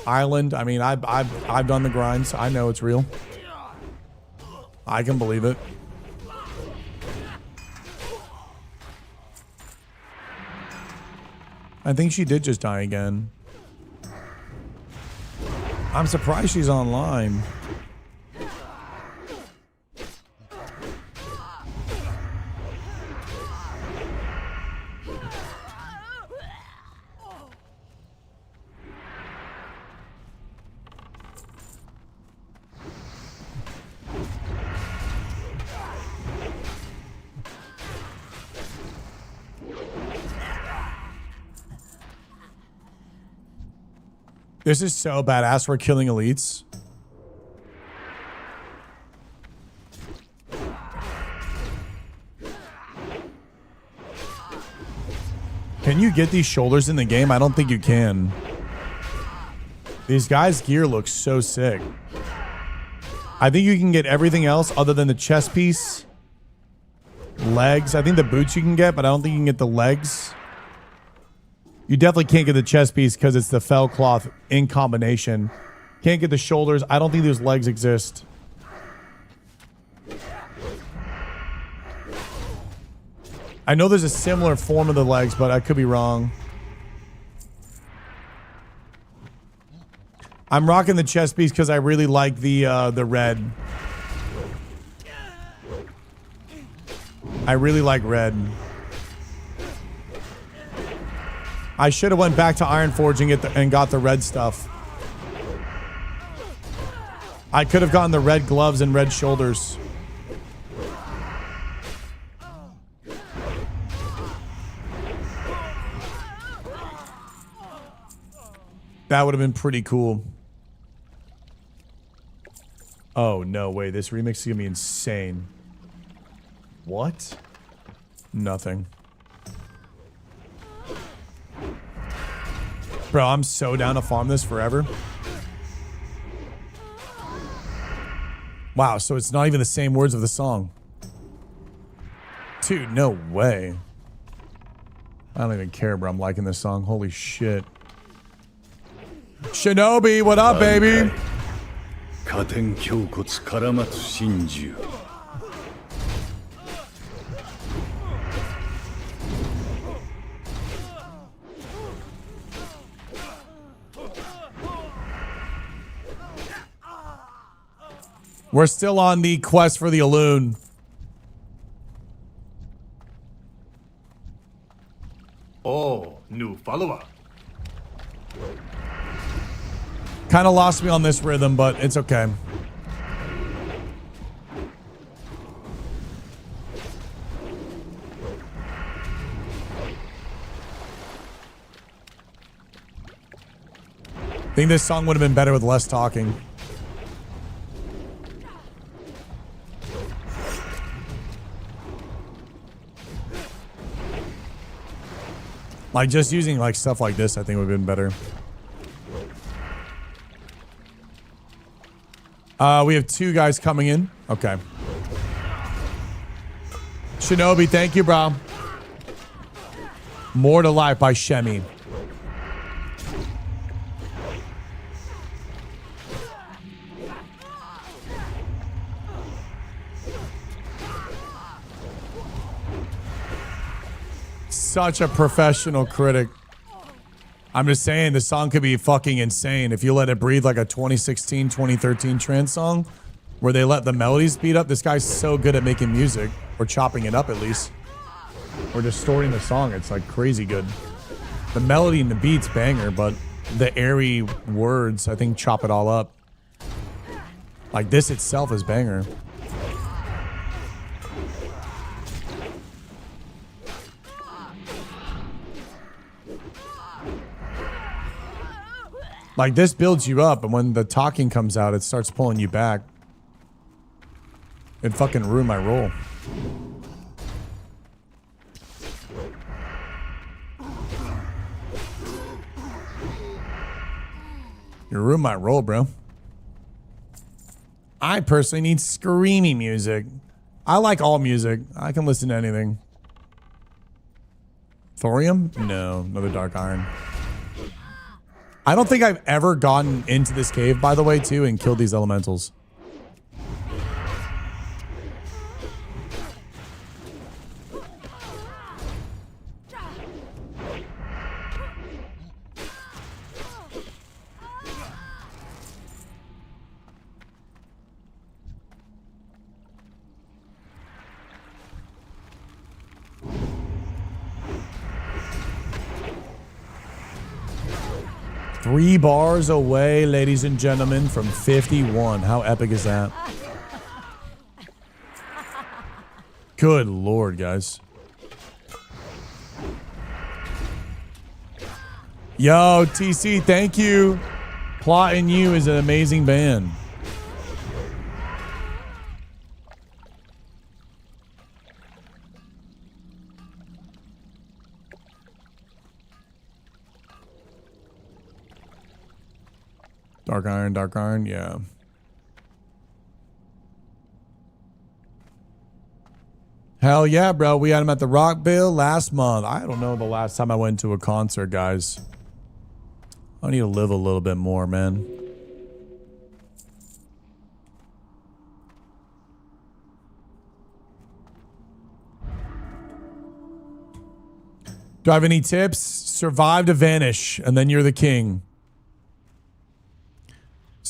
Speaker 1: Island. I mean, I've done the grinds. I know it's real. I can believe it. I think she did just die again. I'm surprised she's online. This is so badass for killing elites. Can you get these shoulders in the game? I don't think you can. These guys' gear looks so sick. I think you can get everything else other than the chest piece. Legs. I think the boots you can get, but I don't think you can get the legs. You definitely can't get the chest piece because it's the fell cloth in combination. Can't get the shoulders. I don't think those legs exist. I know there's a similar form of the legs, but I could be wrong. I'm rocking the chest piece because I really like the red. I really like red. I should have went back to Iron Forging and got the red stuff. I could have gotten the red gloves and red shoulders. That would have been pretty cool. Oh, no way. This remix is going to be insane. What? Nothing. Bro, I'm so down to farm this forever. Wow, so it's not even the same words of the song. Dude, no way. I don't even care, bro. I'm liking this song. Holy shit. Shinobi, what up, baby? We're still on the quest for the Alloon.
Speaker 3: Oh, new follower.
Speaker 1: Kind of lost me on this rhythm, but it's okay. I think this song would have been better with less talking. Like just using like stuff like this, I think would have been better. We have 2 guys coming in. Okay. Shinobi, thank you, bro. More to Life by Shemi. Such a professional critic. I'm just saying the song could be fucking insane if you let it breathe like a 2016, 2013 trance song where they let the melodies speed up. This guy's so good at making music, or chopping it up at least, or distorting the song. It's like crazy good. The melody and the beat's banger, but the airy words, I think, chop it all up. Like this itself is banger. Like this builds you up, and when the talking comes out, it starts pulling you back. It fucking ruined my roll. You ruined my roll, bro. I personally need screamy music. I like all music. I can listen to anything. Thorium? No, another dark iron. I don't think I've ever gotten into this cave, by the way, too, and killed these elementals. Three bars away, ladies and gentlemen, from 51. How epic is that? Good lord, guys. Yo, TC, thank you. Plot and You is an amazing band. Dark iron, yeah. Hell yeah, bro. We had him at the Rockville last month. I don't know the last time I went to a concert, guys. I need to live a little bit more, man. Do I have any tips? Survive to vanish, and then you're the king.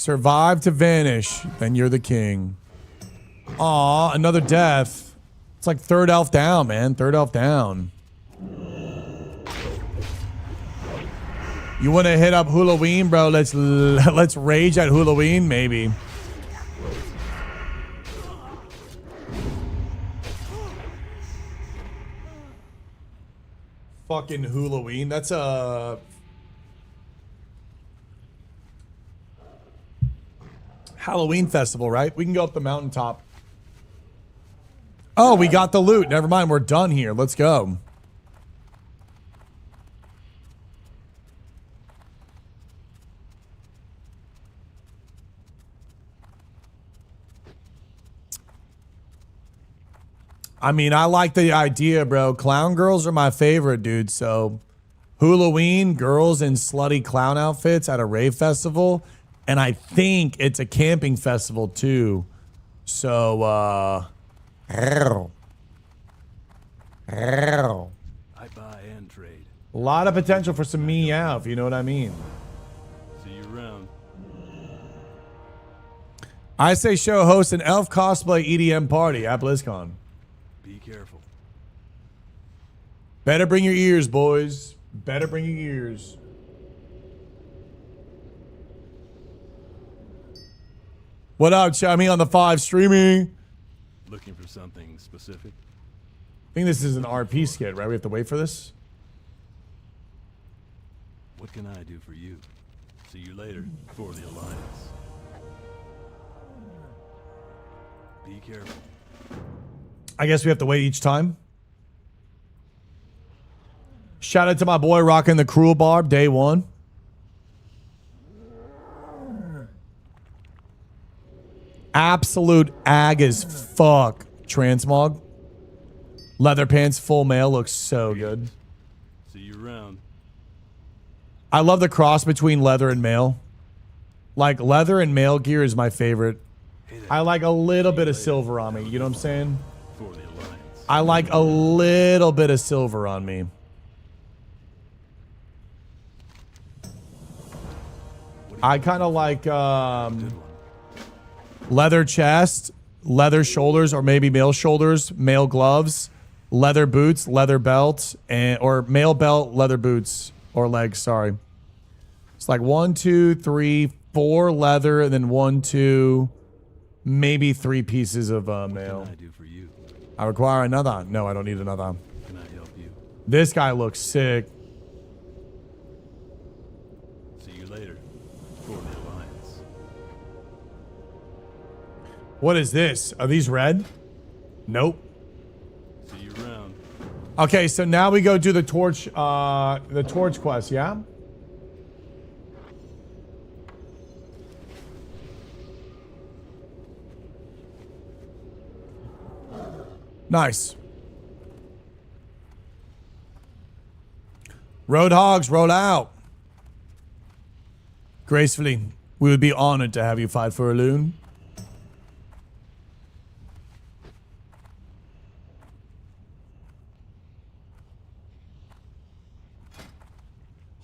Speaker 1: Survive to vanish, then you're the king. Aw, another death. It's like third elf down, man. Third elf down. You want to hit up Halloween, bro? Let's rage at Halloween, maybe. Fucking Halloween. That's a Halloween festival, right? We can go up the mountaintop. Oh, we got the loot. Never mind. We're done here. Let's go. I mean, I like the idea, bro. Clown girls are my favorite, dude. So, Halloween, girls in slutty clown outfits at a rave festival. And I think it's a camping festival, too. So,
Speaker 7: I buy and trade.
Speaker 1: a lot of potential for some meow, if you know what I mean.
Speaker 7: See you around.
Speaker 1: I say show host an elf cosplay EDM party at BlizzCon.
Speaker 7: Be careful.
Speaker 1: Better bring your ears, boys. Better bring your ears. What up, Chummy on the 5 streaming?
Speaker 7: Looking for something specific?
Speaker 1: I think this is an RP skit, right? We have to wait for this?
Speaker 7: What can I do for you? See you later for the Alliance. Be careful.
Speaker 1: I guess we have to wait each time. Shout out to my boy rocking the Cruel Barb, day 1. Absolute ag as fuck. Transmog. Leather pants, full mail looks so good.
Speaker 7: See you around.
Speaker 1: I love the cross between leather and mail. Like, leather and mail gear is my favorite. I like a little bit of silver on me. You know what I'm saying?
Speaker 7: For the Alliance.
Speaker 1: I like a little bit of silver on me. I kind of like leather chest, leather shoulders, or maybe male shoulders, male gloves, leather boots, leather belt, and or male belt, leather boots, or legs. Sorry. It's like 1, 2, 3, 4 leather, and then 1, 2, maybe 3 pieces of mail.
Speaker 7: What can I do for you?
Speaker 1: I require another. No, I don't need another.
Speaker 7: Can I help you?
Speaker 1: This guy looks sick.
Speaker 7: See you later for the Alliance.
Speaker 1: What is this? Are these red? Nope.
Speaker 7: See you around.
Speaker 1: Okay, so now we go do the torch quest, yeah? Nice. Road hogs, roll out. Gracefully, we would be honored to have you fight for a loon.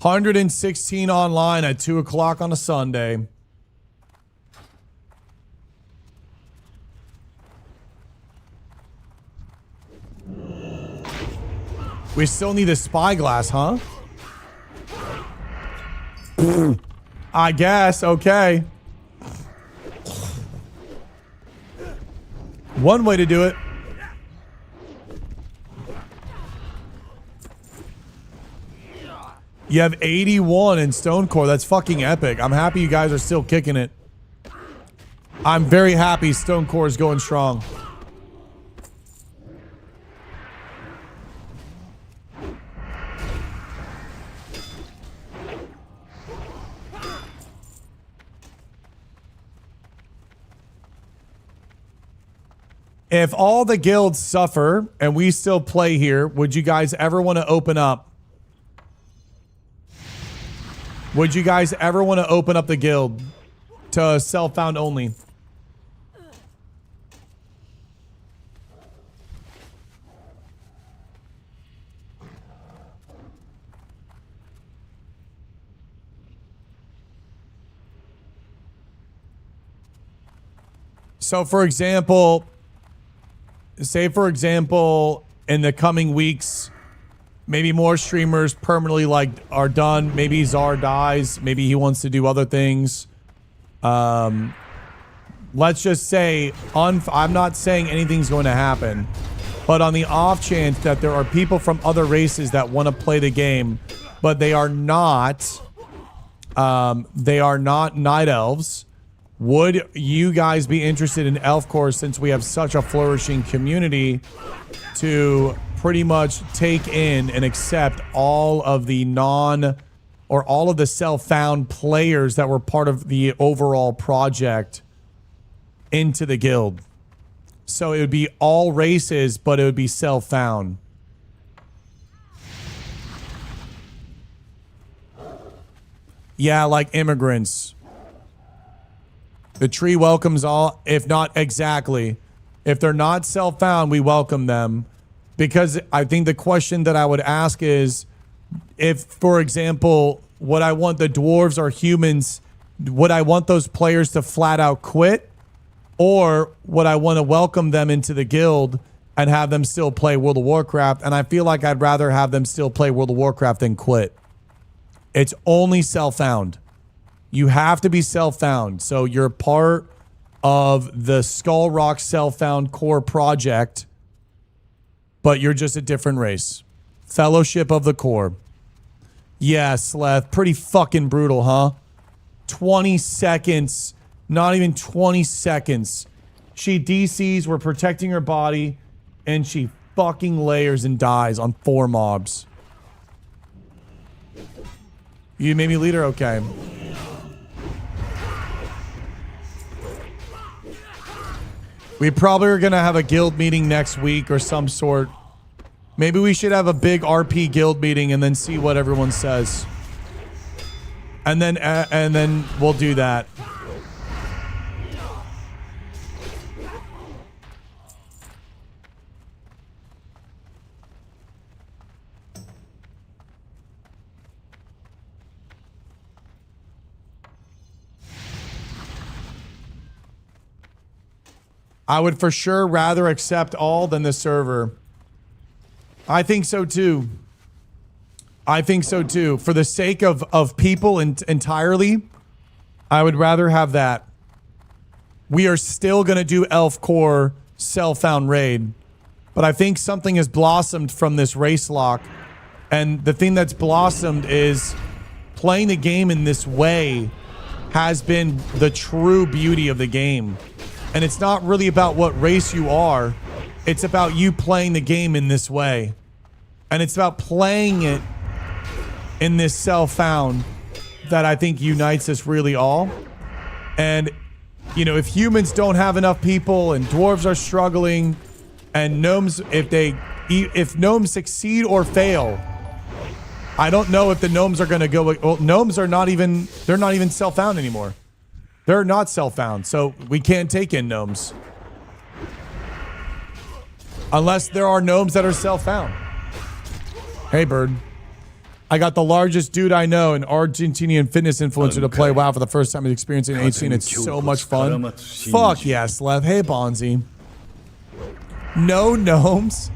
Speaker 1: $116 online at 2 o'clock on a Sunday. We still need a spyglass, huh? I guess. Okay. One way to do it. You have 81 in Stone Core. That's fucking epic. I'm happy you guys are still kicking it. I'm very happy Stone Core is going strong. If all the guilds suffer and we still play here, would you guys ever want to open up? Would you guys ever want to open up the guild to self-found only? So, for example, say, for example, in the coming weeks, maybe more streamers permanently like are done. Maybe Czar dies. Maybe he wants to do other things. Let's just say, I'm not saying anything's going to happen, but on the off chance that there are people from other races that want to play the game, but they are not night elves, would you guys be interested in Elf Corps, since we have such a flourishing community, to pretty much take in and accept all of the all of the self-found players that were part of the overall project into the guild? So it would be all races, but it would be self-found. Yeah, like immigrants. The tree welcomes all, if not exactly. If they're not self-found, we welcome them. Because I think the question that I would ask is, if, for example, would I want the dwarves or humans, would I want those players to flat out quit? Or would I want to welcome them into the guild and have them still play World of Warcraft? And I feel like I'd rather have them still play World of Warcraft than quit. It's only self-found. You have to be self-found. So you're part of the Skull Rock self-found core project, but you're just a different race. Fellowship of the Core. Yeah, Sleth. Pretty fucking brutal, huh? 20 seconds. Not even 20 seconds. She DCs, we're protecting her body, and she fucking layers and dies on 4 mobs. You made me leader? Okay. We probably are going to have a guild meeting next week or some sort. Maybe we should have a big RP guild meeting and then see what everyone says. And then we'll do that. I would for sure rather accept all than the server. I think so too. I think so too. For the sake of people entirely, I would rather have that. We are still going to do Elf Core self-found raid. But I think something has blossomed from this race lock. And the thing that's blossomed is playing the game in this way has been the true beauty of the game. And it's not really about what race you are. It's about you playing the game in this way. And it's about playing it in this self-found that I think unites us really all. And, you know, if humans don't have enough people and dwarves are struggling and gnomes, if gnomes succeed or fail, I don't know if the gnomes are going to go. Well, gnomes are not even, they're not even self-found anymore. They're not self-found, so we can't take in gnomes. Unless there are gnomes that are self-found. Hey, Bird. I got the largest dude I know, an Argentinian fitness influencer, to play WoW for the first time. He's experiencing an HC, and it's so much fun. Fuck yes, Lev. Hey, Bonzi. No gnomes.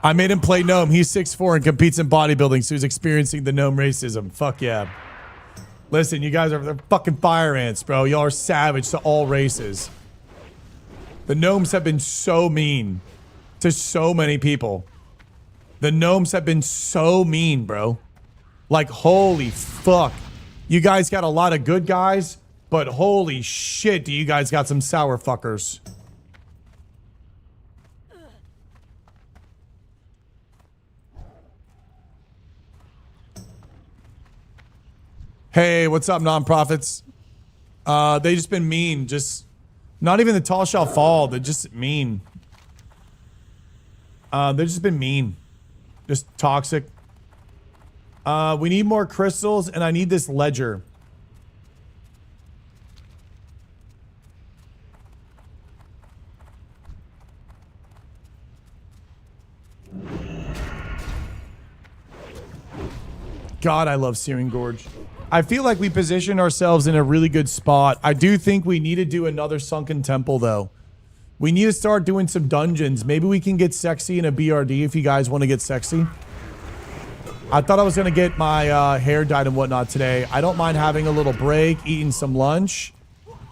Speaker 1: I made him play gnome. He's 6'4" and competes in bodybuilding, so he's experiencing the gnome racism. Fuck yeah. Listen, you guys are fucking fire ants, bro. Y'all are savage to all races. The gnomes have been so mean to so many people. The gnomes have been so mean, bro. Like, holy fuck. You guys got a lot of good guys, but holy shit, do you guys got some sour fuckers. Hey, what's up, non-profits? They just been mean. Just not even the tall shall fall. They're just mean. They've just been mean. Just toxic. We need more crystals, and I need this ledger. God, I love Searing Gorge. I feel like we position ourselves in a really good spot. I do think we need to do another sunken temple, though. We need to start doing some dungeons. Maybe we can get sexy in a BRD if you guys want to get sexy. I thought I was going to get my hair dyed and whatnot today. I don't mind having a little break, eating some lunch,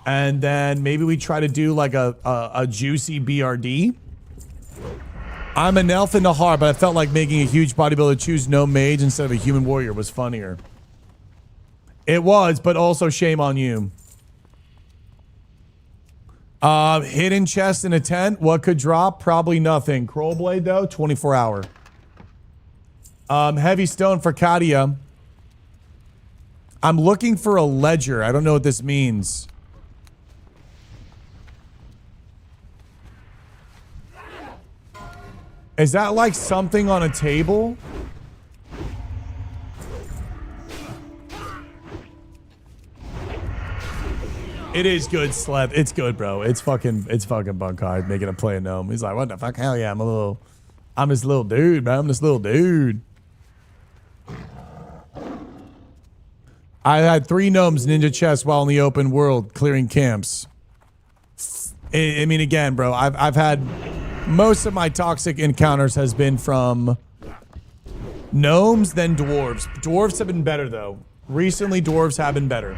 Speaker 1: and then maybe we try to do like a juicy BRD. I'm an elf in the heart, but I felt like making a huge bodybuilder choose no mage instead of a human warrior was funnier. It was, but also shame on you. Hidden chest in a tent. What could drop? Probably nothing. Crow blade though, 24 hour. Heavy stone for Katia. I'm looking for a ledger. I don't know what this means. Is that like something on a table? It is good, Slep. It's good, bro. It's fucking bunk hard making a play a gnome. He's like, what the fuck? Hell yeah, I'm this little dude, man. I'm this little dude. I had 3 gnomes ninja chests while in the open world clearing camps. I mean, again, bro, I've had most of my toxic encounters has been from gnomes, then dwarves. Dwarves have been better, though. Recently, dwarves have been better.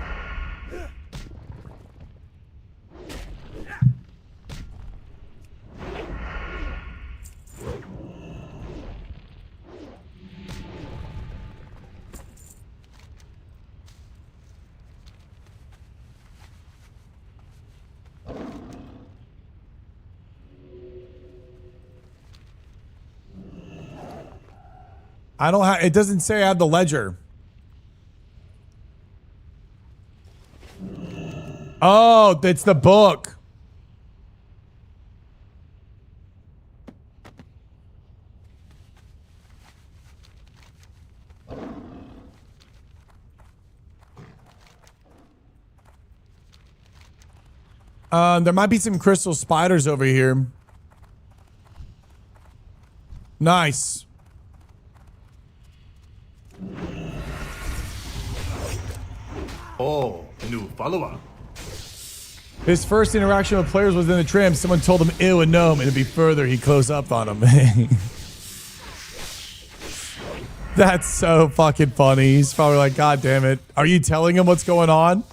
Speaker 1: I don't have, it doesn't say I have the ledger. Oh, it's the book. There might be some crystal spiders over here. Nice.
Speaker 3: Oh, new follower.
Speaker 1: His first interaction with players was in the tram. Someone told him, ew, a gnome, and to be further, he closed up on him. That's so fucking funny. He's probably like, God damn it. Are you telling him what's going on?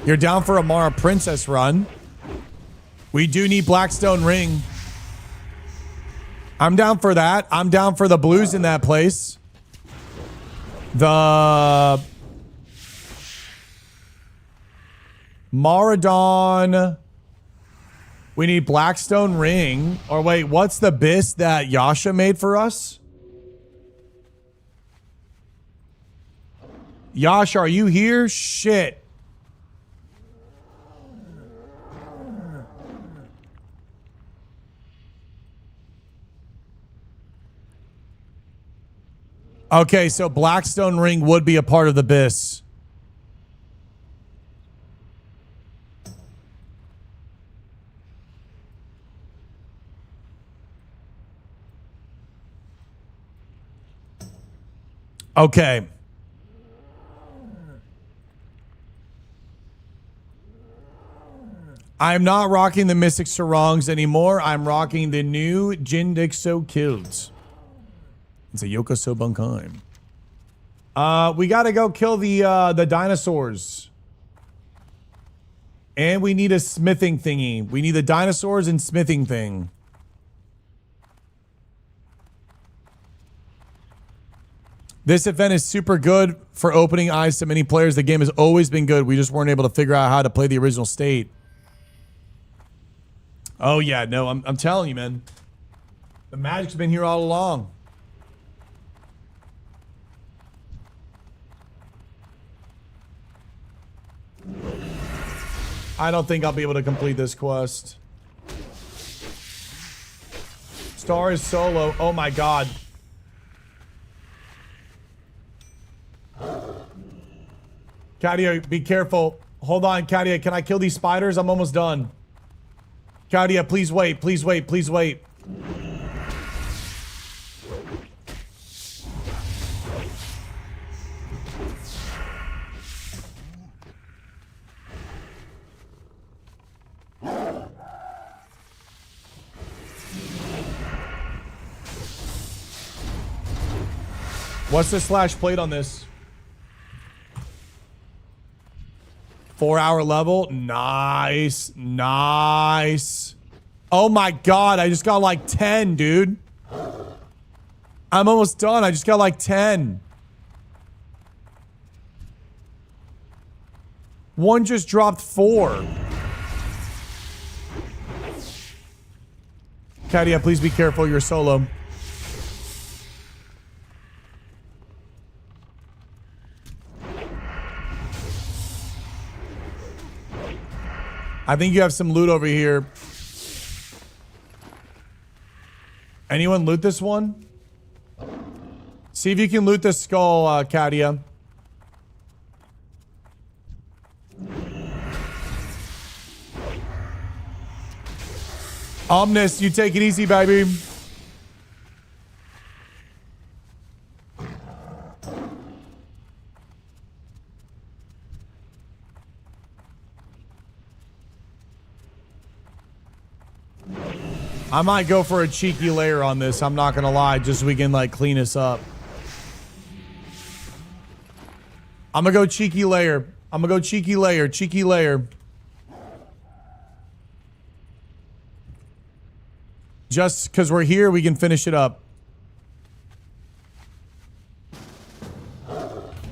Speaker 1: You're down for a Mara Princess run. We do need Blackstone Ring. I'm down for that. I'm down for the blues in that place. The Maradon. We need Blackstone Ring. Or wait, what's the bis that Yasha made for us? Yasha, are you here? Shit. Okay, so Blackstone Ring would be a part of the bis. Okay. I'm not rocking the Mystic Sarongs anymore. I'm rocking the new Jindik So Killed. It's a Yoka Sobunkheim. We gotta go kill the dinosaurs. And we need a smithing thingy. We need the dinosaurs and smithing thing. This event is super good for opening eyes to many players. The game has always been good. We just weren't able to figure out how to play the original state. Oh yeah, no, I'm telling you, man. The magic's been here all along. I don't think I'll be able to complete this quest. Star is solo. Oh my god. Katia, be careful. Hold on, Katia. Can I kill these spiders? I'm almost done. Katia, please wait. Please wait. Please wait. What's the slash plate on this? 4-hour level. Nice. Nice. Oh my god, I just got like 10, dude. I'm almost done. I just got like 10. One just dropped 4. Katia, please be careful. You're solo. I think you have some loot over here. Anyone loot this one? See if you can loot this skull, Katia. Omnis, you take it easy, baby. I might go for a cheeky layer on this. I'm not gonna lie, just so we can like clean this up. I'm gonna go cheeky layer. I'm gonna go cheeky layer. Cheeky layer. Just because we're here, we can finish it up.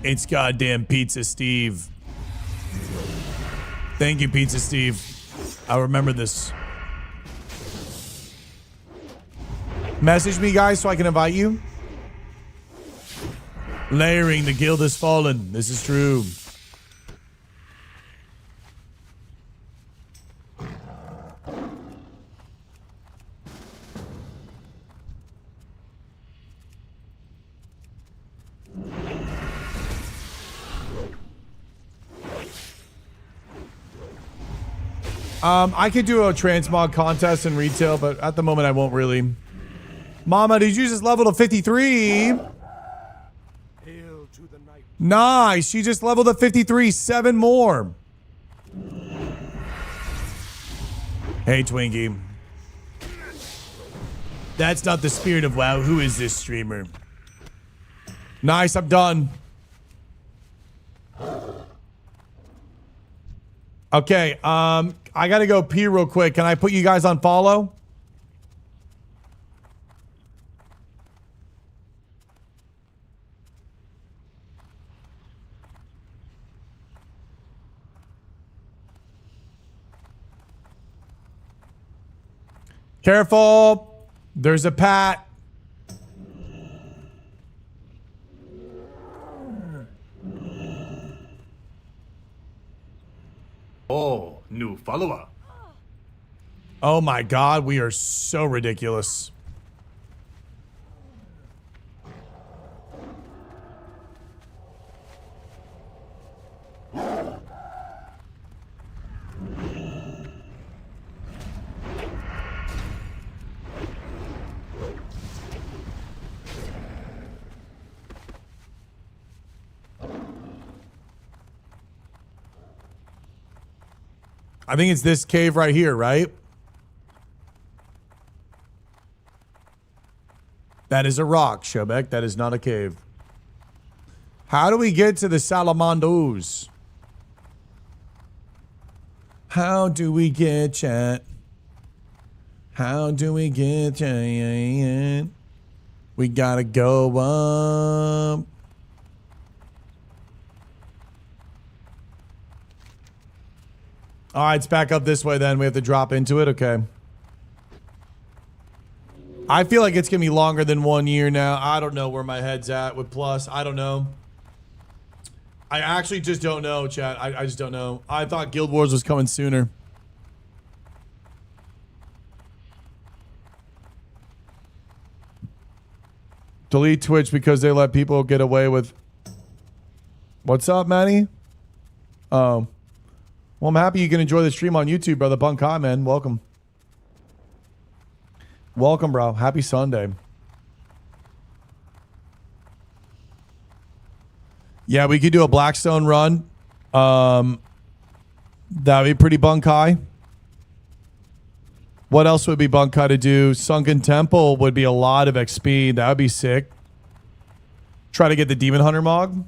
Speaker 1: It's goddamn Pizza Steve. Thank you, Pizza Steve. I'll remember this. Message me, guys, so I can invite you. Layering, the guild has fallen. This is true. I could do a transmog contest in retail, but at the moment I won't really. Mama, did you just level to 53? Nice. She just leveled to 53. 7 more. Hey, Twinkie. That's not the spirit of WoW. Who is this streamer? Nice. I'm done. Okay. I gotta go pee real quick. Can I put you guys on follow? Careful. There's a Pat.
Speaker 3: Oh, new follower.
Speaker 1: Oh my god, we are so ridiculous. I think it's this cave right here, right? That is a rock, Shobek. That is not a cave. How do we get to the Salamandos? How do we get chat? How do we get chat? We gotta go up. All right, it's back up this way then. We have to drop into it. Okay. I feel like it's going to be longer than 1 year now. I don't know where my head's at with Plus. I don't know. I actually just don't know, chat. I just don't know. I thought Guild Wars was coming sooner. Delete Twitch because they let people get away with... What's up, Manny? Oh. Well, I'm happy you can enjoy the stream on YouTube, brother. Bunkai, man. Welcome. Welcome, bro. Happy Sunday. Yeah, we could do a Blackstone run. That'd be pretty Bunkai. What else would be Bunkai to do? Sunken Temple would be a lot of XP. That would be sick. Try to get the Demon Hunter Mog.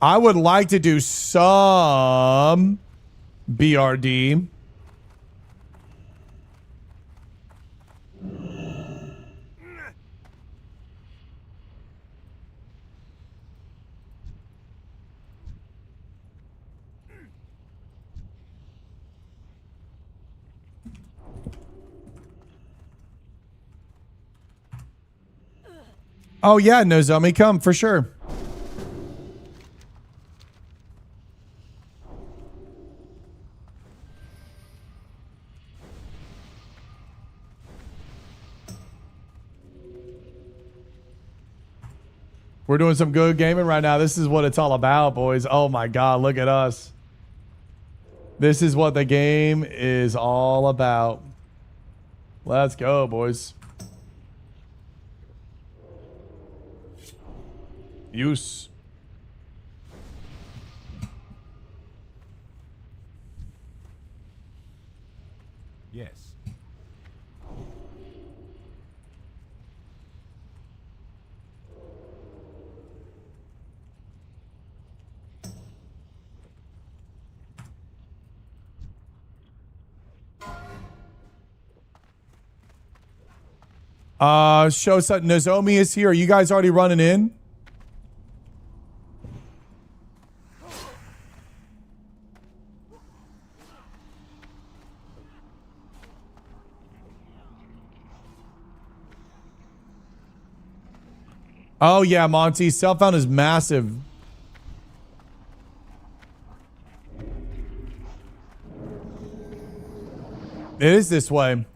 Speaker 1: I would like to do some BRD. Oh yeah, Nozomi, come for sure. We're doing some good gaming right now. This is what it's all about, boys. Oh my God, look at us. This is what the game is all about. Let's go, boys. Use.
Speaker 6: Yes.
Speaker 1: Show something. Nozomi is here. Are you guys already running in? Oh yeah, Monty. Self-found is massive. It is this way.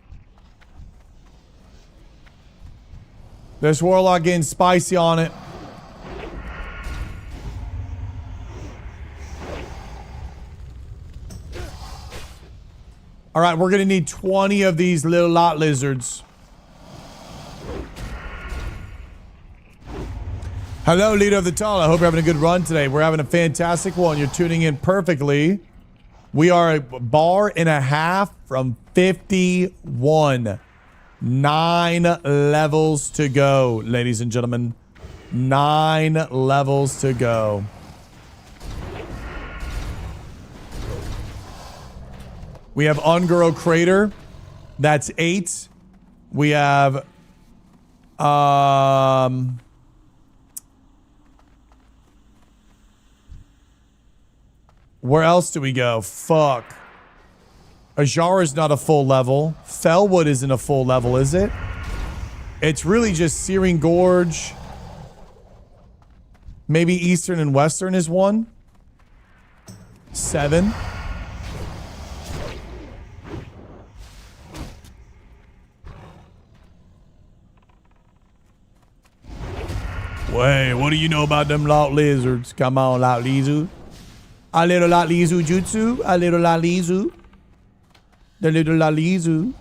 Speaker 1: There's Warlock getting spicy on it. All right, we're going to need 20 of these little lot lizards. Hello, leader of the Tall. I hope you're having a good run today. We're having a fantastic one. You're tuning in perfectly. We are a bar and a half from 51. 9 levels to go, ladies and gentlemen. 9 levels to go. We have Ungoro Crater. That's 8. We have where else do we go? Fuck. Ajar is not a full level. Fellwood isn't a full level, is it? It's really just Searing Gorge. Maybe Eastern and Western is 1. 7. Wait, what do you know about them lot lizards? Come on, lot lizard. A little lot lizard jutsu. A little lot lizard. The little Lalizu.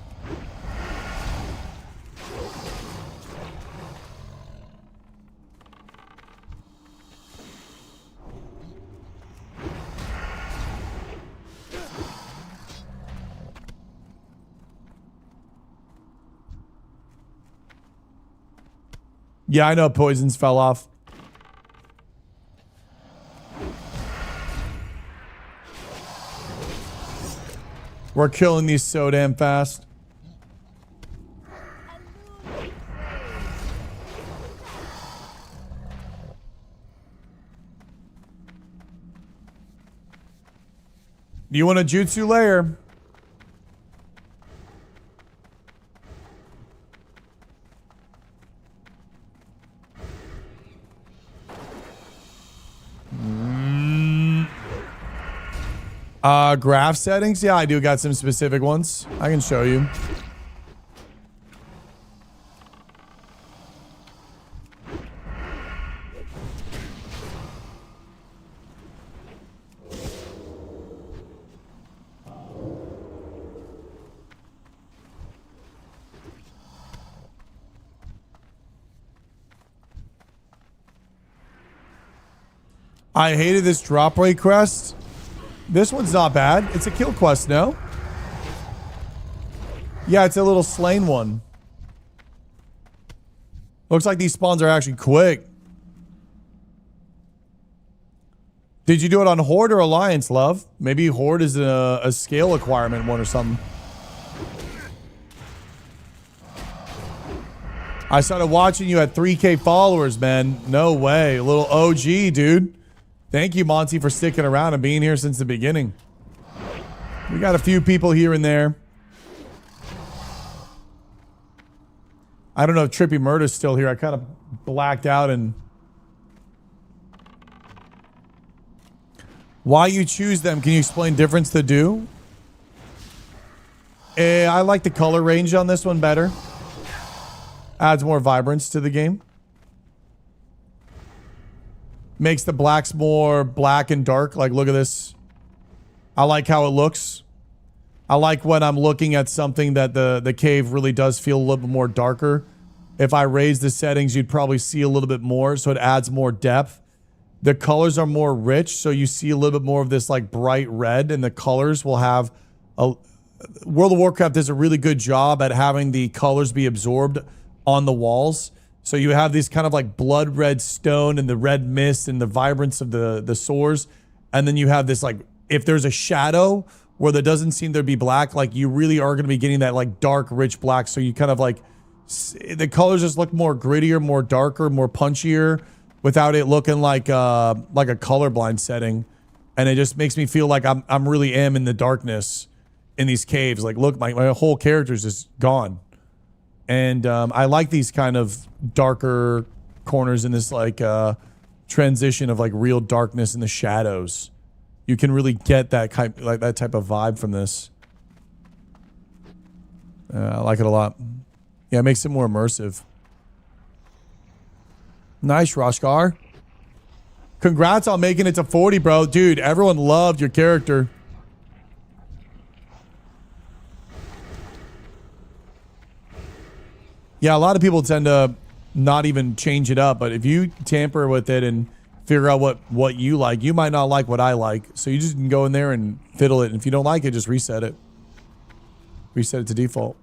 Speaker 1: Yeah, I know poisons fell off. We're killing these so damn fast. Do you want a jutsu layer? Graph settings? Yeah, I do got some specific ones. I can show you. I hated this drop rate quest. This one's not bad. It's a kill quest, no? Yeah, it's a little slain one. Looks like these spawns are actually quick. Did you do it on Horde or Alliance, love? Maybe Horde is a scale acquirement one or something. I started watching you at 3K followers, man. No way. A little OG, dude. Thank you, Monty, for sticking around and being here since the beginning. We got a few people here and there. I don't know if Trippy Murder's still here. I kind of blacked out and... Why you choose them? Can you explain difference to do? I like the color range on this one better. Adds more vibrance to the game. Makes the blacks more black and dark. Like, look at this. I like how it looks. I like when I'm looking at something that the cave really does feel a little bit more darker. If I raise the settings, you'd probably see a little bit more, so it adds more depth. The colors are more rich, so you see a little bit more of this like bright red, and the colors will have a... World of Warcraft does a really good job at having the colors be absorbed on the walls. So you have these kind of like blood red stone and the red mist and the vibrance of the sores. And then you have this like, if there's a shadow where there doesn't seem to be black, like you really are going to be getting that like dark, rich black. So you kind of like, the colors just look more grittier, more darker, more punchier without it looking like a colorblind setting. And it just makes me feel like I'm really am in the darkness in these caves. Like, look, my whole character's just gone. And I like these kind of darker corners in this like transition of like real darkness in the shadows. You can really get that type of vibe from this. I like it a lot. Yeah, it makes it more immersive. Nice, Roshkar. Congrats on making it to 40, bro. Dude, everyone loved your character. Yeah, a lot of people tend to not even change it up, but if you tamper with it and figure out what you like, you might not like what I like. So you just can go in there and fiddle it. And if you don't like it, just reset it. Reset it to default.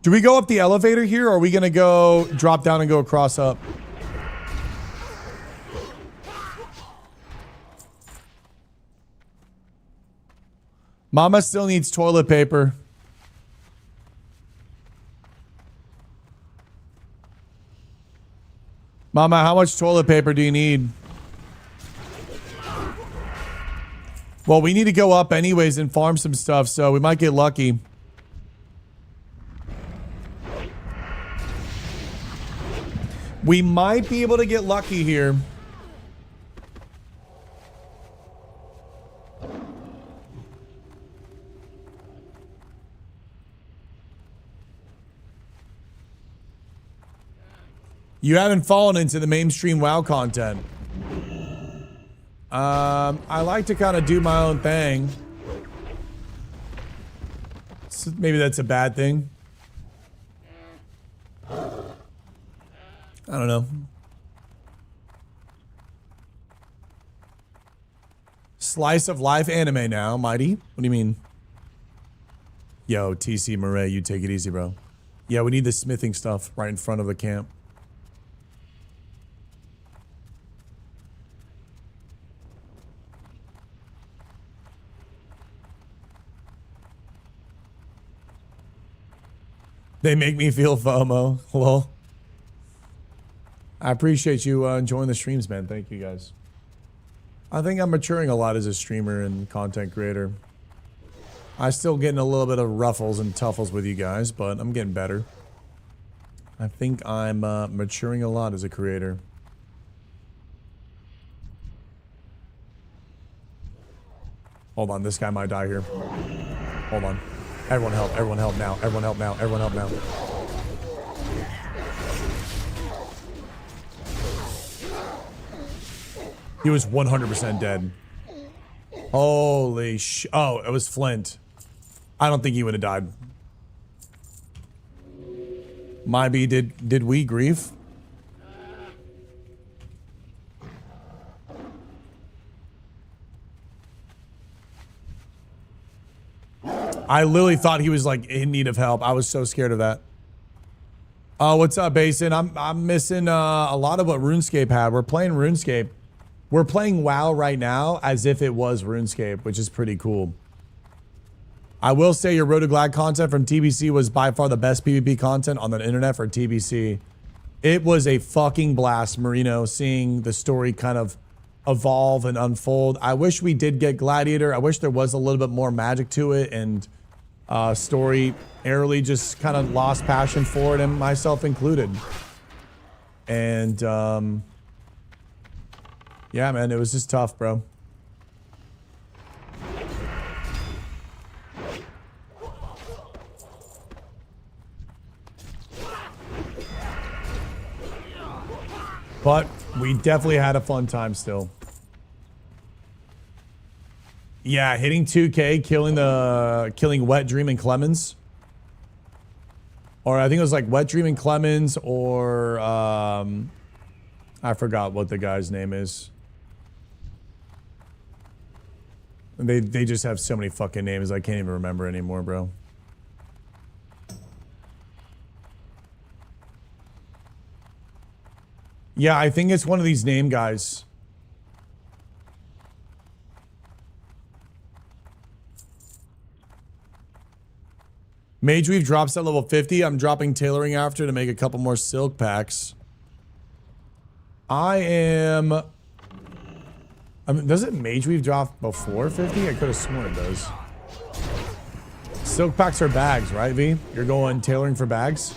Speaker 1: Do we go up the elevator here, or are we going to go drop down and go across up? Mama still needs toilet paper. Mama, how much toilet paper do you need? Well, we need to go up anyways and farm some stuff, so we might get lucky. We might be able to get lucky here. You haven't fallen into the mainstream WoW content. I like to kind of do my own thing. So maybe that's a bad thing. I don't know. Slice of life anime now, Mighty. What do you mean? Yo, TC Murray, you take it easy, bro. Yeah, we need the smithing stuff right in front of the camp. They make me feel FOMO. Lol. I appreciate you enjoying the streams, man. Thank you, guys. I think I'm maturing a lot as a streamer and content creator. I'm still getting a little bit of ruffles and tuffles with you guys, but I'm getting better. I think I'm maturing a lot as a creator. Hold on, this guy might die here. Hold on. Everyone help now. Everyone help now. Everyone help now. He was 100% dead. Holy sh... Oh, it was Flint. I don't think he would have died. Maybe did we grief? I literally thought he was like in need of help. I was so scared of that. What's up, Basin? I'm missing a lot of what RuneScape had. We're playing RuneScape. We're playing WoW right now as if it was RuneScape, which is pretty cool. I will say your Road to Glad content from TBC was by far the best PvP content on the internet for TBC. It was a fucking blast, Marino, seeing the story kind of evolve and unfold. I wish we did get Gladiator. I wish there was a little bit more magic to it, and story airily just kind of lost passion for it, and myself included. And yeah, man, it was just tough, bro. But we definitely had a fun time still. Yeah, hitting 2K, killing Wet Dream and Clemens. Or I think it was like Wet Dream and Clemens, or I forgot what the guy's name is. They just have so many fucking names I can't even remember anymore, bro. Yeah, I think it's one of these name guys. Mage Weave drops at level 50. I'm dropping tailoring after to make a couple more silk packs. I mean, doesn't Mage Weave drop before 50? I could have sworn it does. Silk packs are bags, right, V? You're going tailoring for bags?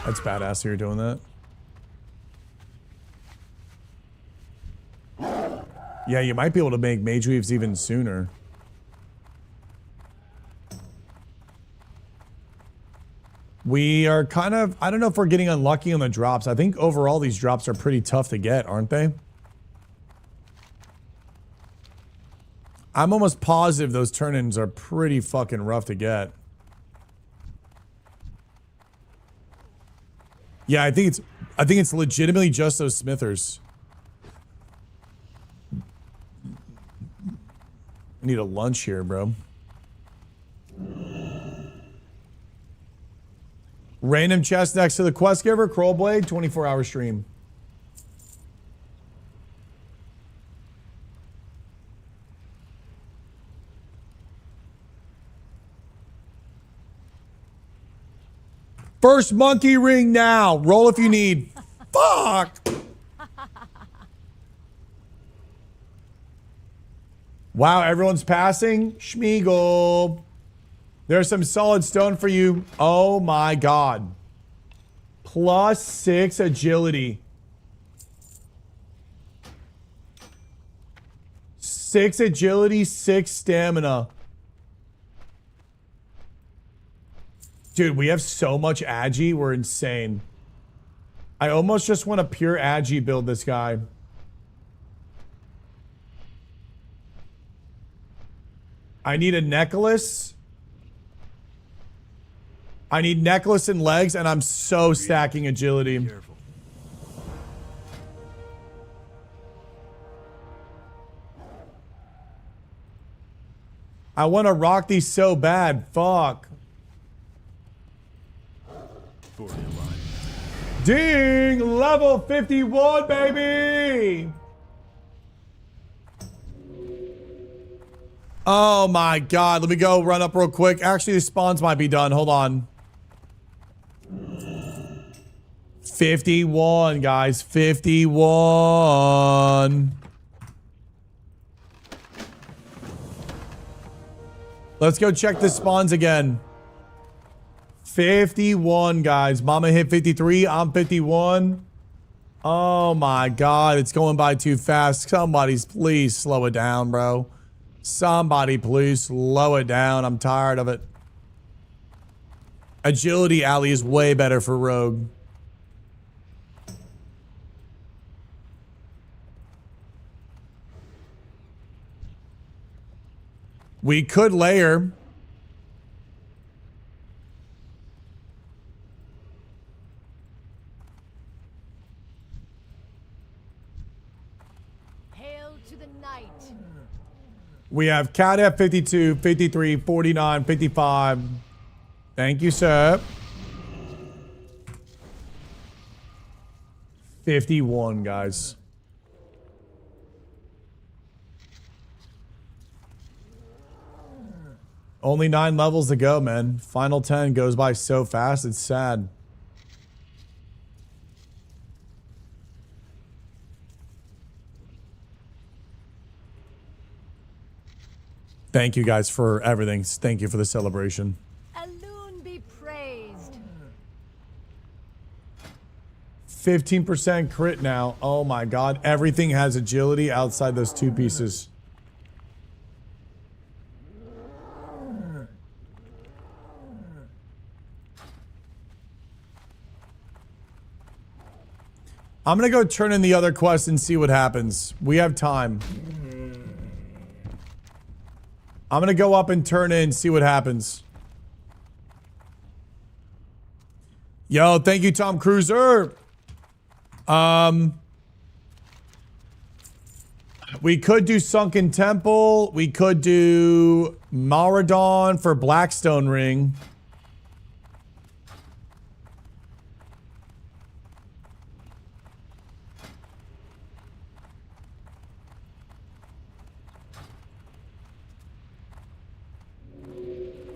Speaker 1: That's badass that you're doing that. Yeah, you might be able to make Mage Weaves even sooner. We are kind of, I don't know if we're getting unlucky on the drops. I think overall these drops are pretty tough to get, aren't they? I'm almost positive those turn-ins are pretty fucking rough to get. Yeah, I think it's legitimately just those smithers. I need a lunch here, bro. Random chest next to the quest giver, Krollblade, 24-hour stream. First monkey ring now. Roll if you need. Fuck. Wow, everyone's passing. Schmeagle. There's some solid stone for you. Oh my god. +6 agility. 6 agility, 6 stamina. Dude, we have so much agi. We're insane. I almost just want a pure agi build this guy. I need a necklace. I need necklace and legs, and I'm so stacking agility.
Speaker 7: Careful.
Speaker 1: I want to rock these so bad. Fuck.
Speaker 7: 40 alive.
Speaker 1: Ding! Level 51, baby! Oh my god. Let me go run up real quick. Actually, the spawns might be done. Hold on. 51, guys. 51. Let's go check the spawns again. 51, guys. Mama hit 53. I'm 51. Oh my god. It's going by too fast. Somebody's please slow it down, bro. Somebody please slow it down. I'm tired of it. Agility alley is way better for Rogue. We could layer.
Speaker 8: to the night.
Speaker 1: We have Cat F 52, 53, 49, 55. Thank you, sir. 51, guys. Only 9 levels to go, man. Final 10 goes by so fast, it's sad. Thank you guys for everything. Thank you for the celebration.
Speaker 8: Alone be praised.
Speaker 1: 15% crit now. Oh my god. Everything has agility outside those 2 pieces. I'm gonna go turn in the other quest and see what happens. We have time. I'm gonna go up and turn in, see what happens. Yo, thank you, Tom Cruiser. We could do Sunken Temple. We could do Mauradon for Blackstone Ring.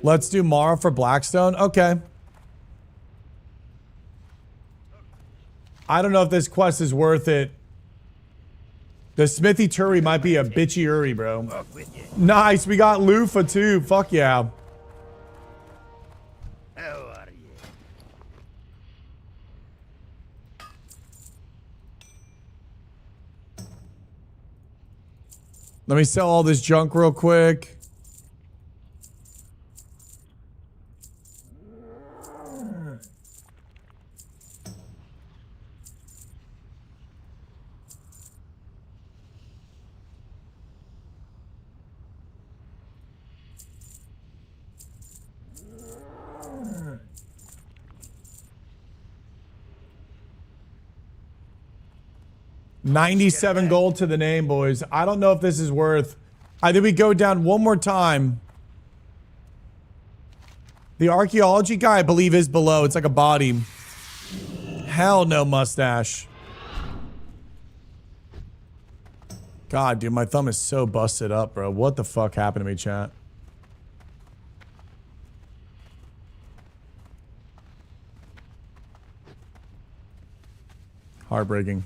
Speaker 1: Let's do Mara for Blackstone. Okay. I don't know if this quest is worth it. The Smithy Turi might be a bitchy Uri, bro. Nice. We got Lufa too. Fuck yeah.
Speaker 6: How are you?
Speaker 1: Let me sell all this junk real quick. $97 gold to the name, boys. I don't know if this is worth. I think we go down one more time. The archaeology guy, I believe, is below. It's like a body. Hell no mustache. God, dude, my thumb is so busted up, bro. What the fuck happened to me, chat? Heartbreaking.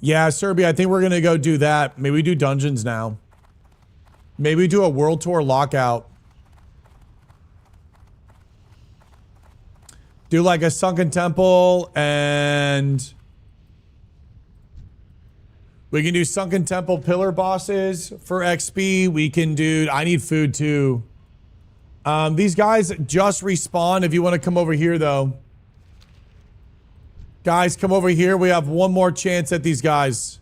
Speaker 1: Yeah, Serbia, I think we're going to go do that. Maybe we do dungeons now. Maybe we do a World Tour lockout. Do like a Sunken Temple and... We can do Sunken Temple pillar bosses for XP. We can do... I need food too. These guys just respawn if you want to come over here though. Guys, come over here. We have one more chance at these guys.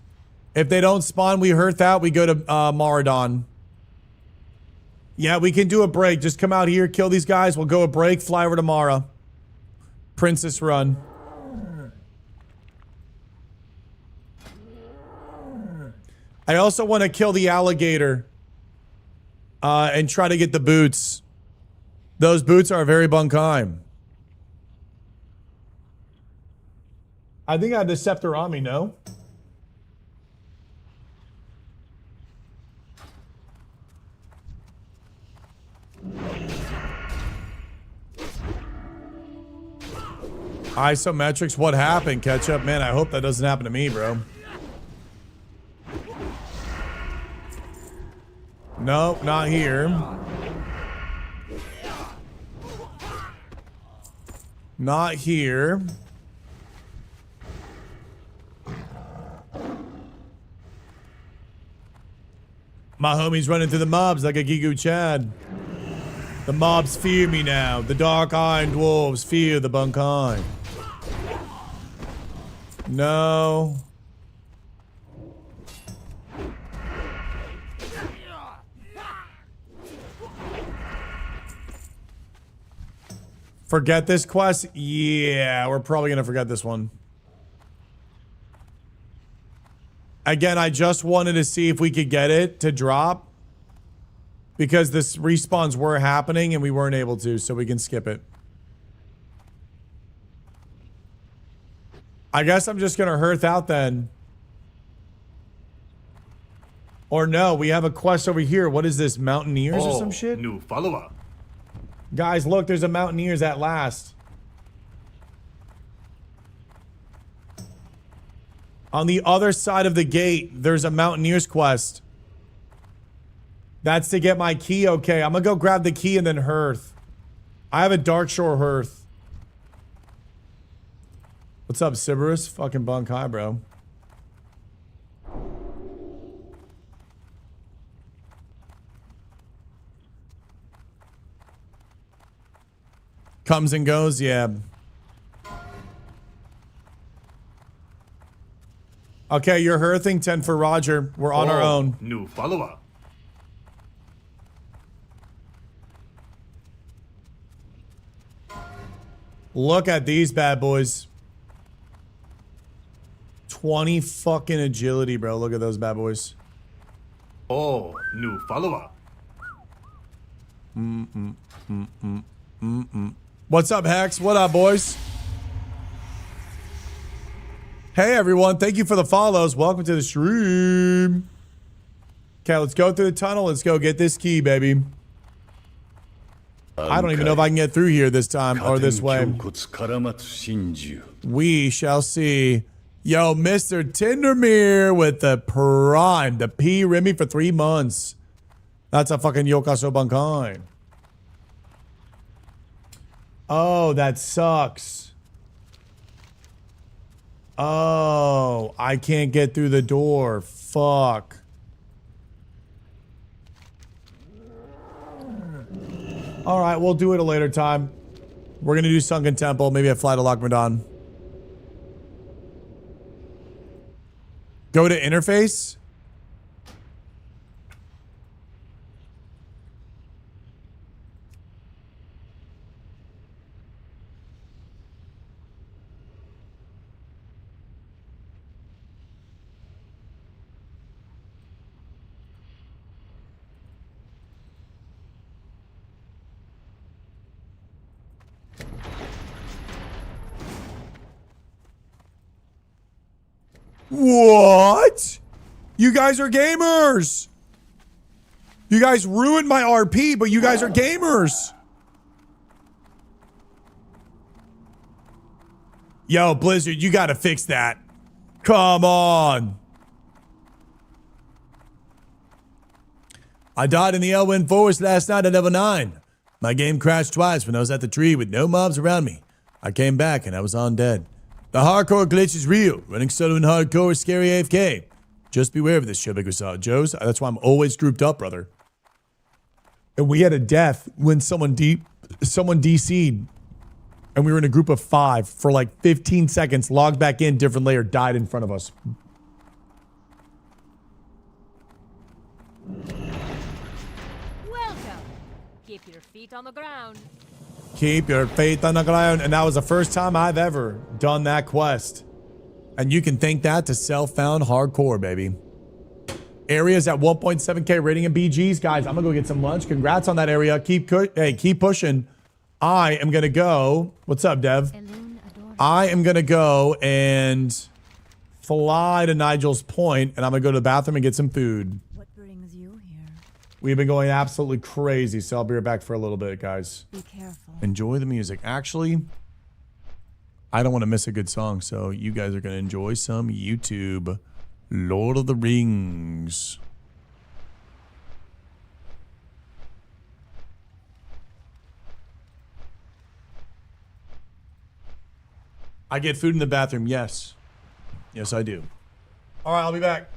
Speaker 1: If they don't spawn, we hurt that. We go to Mauradon. Yeah, we can do a break. Just come out here, kill these guys. We'll go a break, fly over to Mara. Princess Run. I also want to kill the alligator. And try to get the boots. Those boots are very bunkai. I think I had the scepter on me, no? Isometrics, what happened, Ketchup? Man, I hope that doesn't happen to me, bro. Nope, not here. Not here. My homie's running through the mobs like a Gigu Chad. The mobs fear me now. The dark iron dwarves fear the bunkai. No. Forget this quest? Yeah, we're probably gonna forget this one. Again, I just wanted to see if we could get it to drop. Because this respawns were happening and we weren't able to, so we can skip it. I guess I'm just gonna hearth out then. Or no, we have a quest over here. What is this, Mountaineers or some shit?
Speaker 3: New follower.
Speaker 1: Guys, look, there's a Mountaineers at last. On the other side of the gate, there's a Mountaineers quest. That's to get my key, okay. I'm gonna go grab the key and then hearth. I have a Darkshore hearth. What's up, Sybaris? Fucking bunk high, bro. Comes and goes, yeah. Okay, you're hearthing 10 for Roger. We're on our own.
Speaker 3: New follower.
Speaker 1: Look at these bad boys. 20 fucking agility, bro. Look at those bad boys.
Speaker 3: Oh, new follower.
Speaker 1: What's up, Hex? What up, boys? Hey, everyone. Thank you for the follows. Welcome to the stream. Okay, let's go through the tunnel. Let's go get this key, baby. I don't even know if I can get through here this time or this way. We shall see. Yo, Mr. Tindermere with the prime. The P Remy for 3 months. That's a fucking Yokaso Bankai. Oh, that sucks. Oh, I can't get through the door. Fuck. All right, we'll do it a later time. We're going to do Sunken Temple, maybe a fly to Lochmadon. Go to interface. What? You guys are gamers. You guys ruined my RP, but you guys are gamers. Yo, Blizzard, you gotta fix that. Come on. I died in the Elwyn Forest last night at level 9. My game crashed twice when I was at the tree with no mobs around me. I came back and I was undead. The hardcore glitch is real. Running solo in hardcore is scary AFK. Just beware of this, Shobek Joe's. That's why I'm always grouped up, brother. And we had a death when someone DC'd. And we were in a group of 5 for like 15 seconds, logged back in, different layer, died in front of us.
Speaker 8: Welcome. Keep your feet on the ground.
Speaker 1: Keep your faith on the ground. And that was the first time I've ever done that quest. And you can thank that to Self-Found Hardcore, baby. Areas at 1.7k rating and BGs. Guys, I'm going to go get some lunch. Congrats on that area. Keep pushing. I am going to go. What's up, Dev? I am going to go and fly to Nigel's Point, and I'm going to go to the bathroom and get some food.
Speaker 8: What brings you here?
Speaker 1: We've been going absolutely crazy, so I'll be right back for a little bit, guys.
Speaker 8: Be careful.
Speaker 1: Enjoy the music. Actually, I don't want to miss a good song, so you guys are going to enjoy some YouTube Lord of the Rings. I get food in the bathroom, yes. Yes, I do. All right, I'll be back.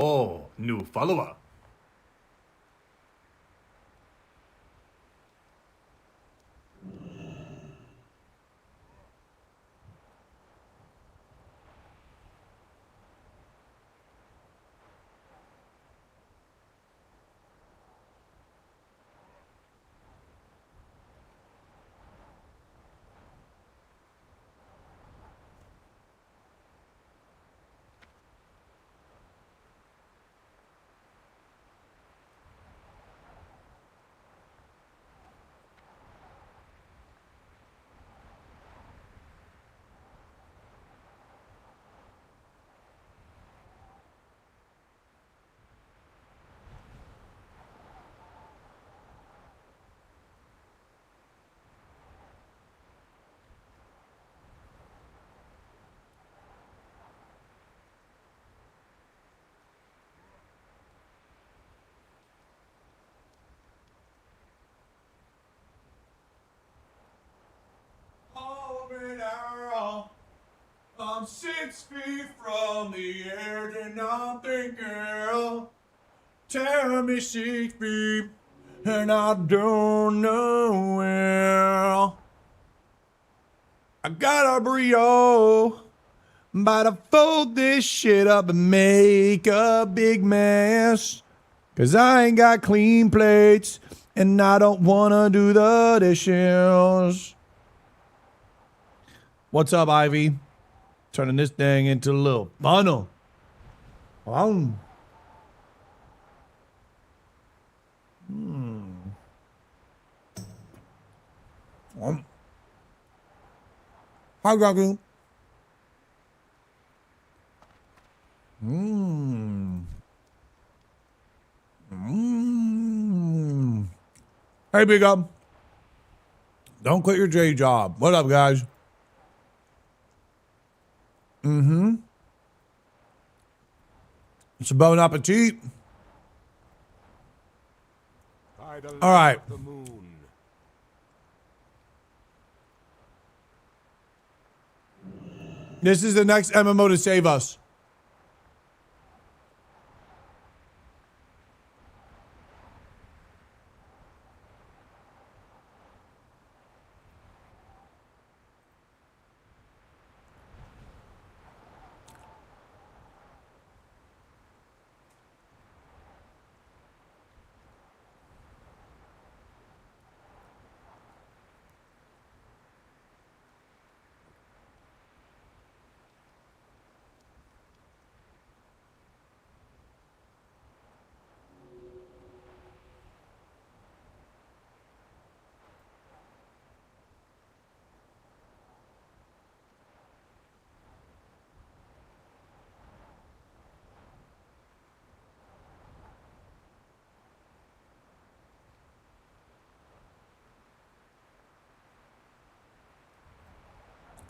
Speaker 3: Oh, new follower.
Speaker 1: I'm 6 feet from the edge and I'm thinking, girl, tell me 6 feet and I don't know where. I got a brio, about to fold this shit up and make a big mess. Cause I ain't got clean plates and I don't wanna do the dishes. What's up, Ivy? Turning this thing into a little funnel. Hi, Gagu. Hey, Big Up. Don't quit your day job. What up, guys? It's a bon appetit. All right.
Speaker 7: The moon.
Speaker 1: This is the next MMO to save us.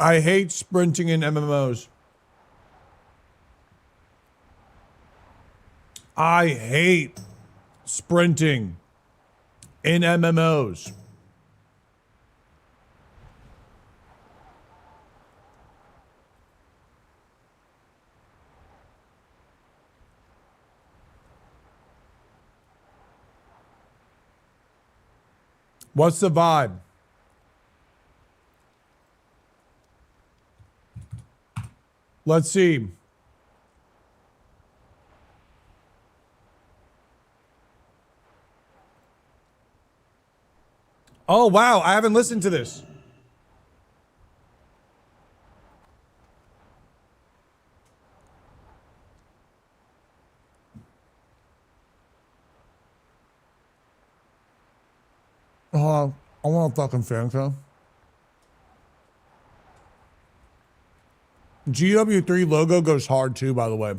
Speaker 1: I hate sprinting in MMOs. I hate sprinting in MMOs. What's the vibe? Let's see. Oh, wow. I haven't listened to this. I want a fucking fan club. GW3 logo goes hard too, by the way.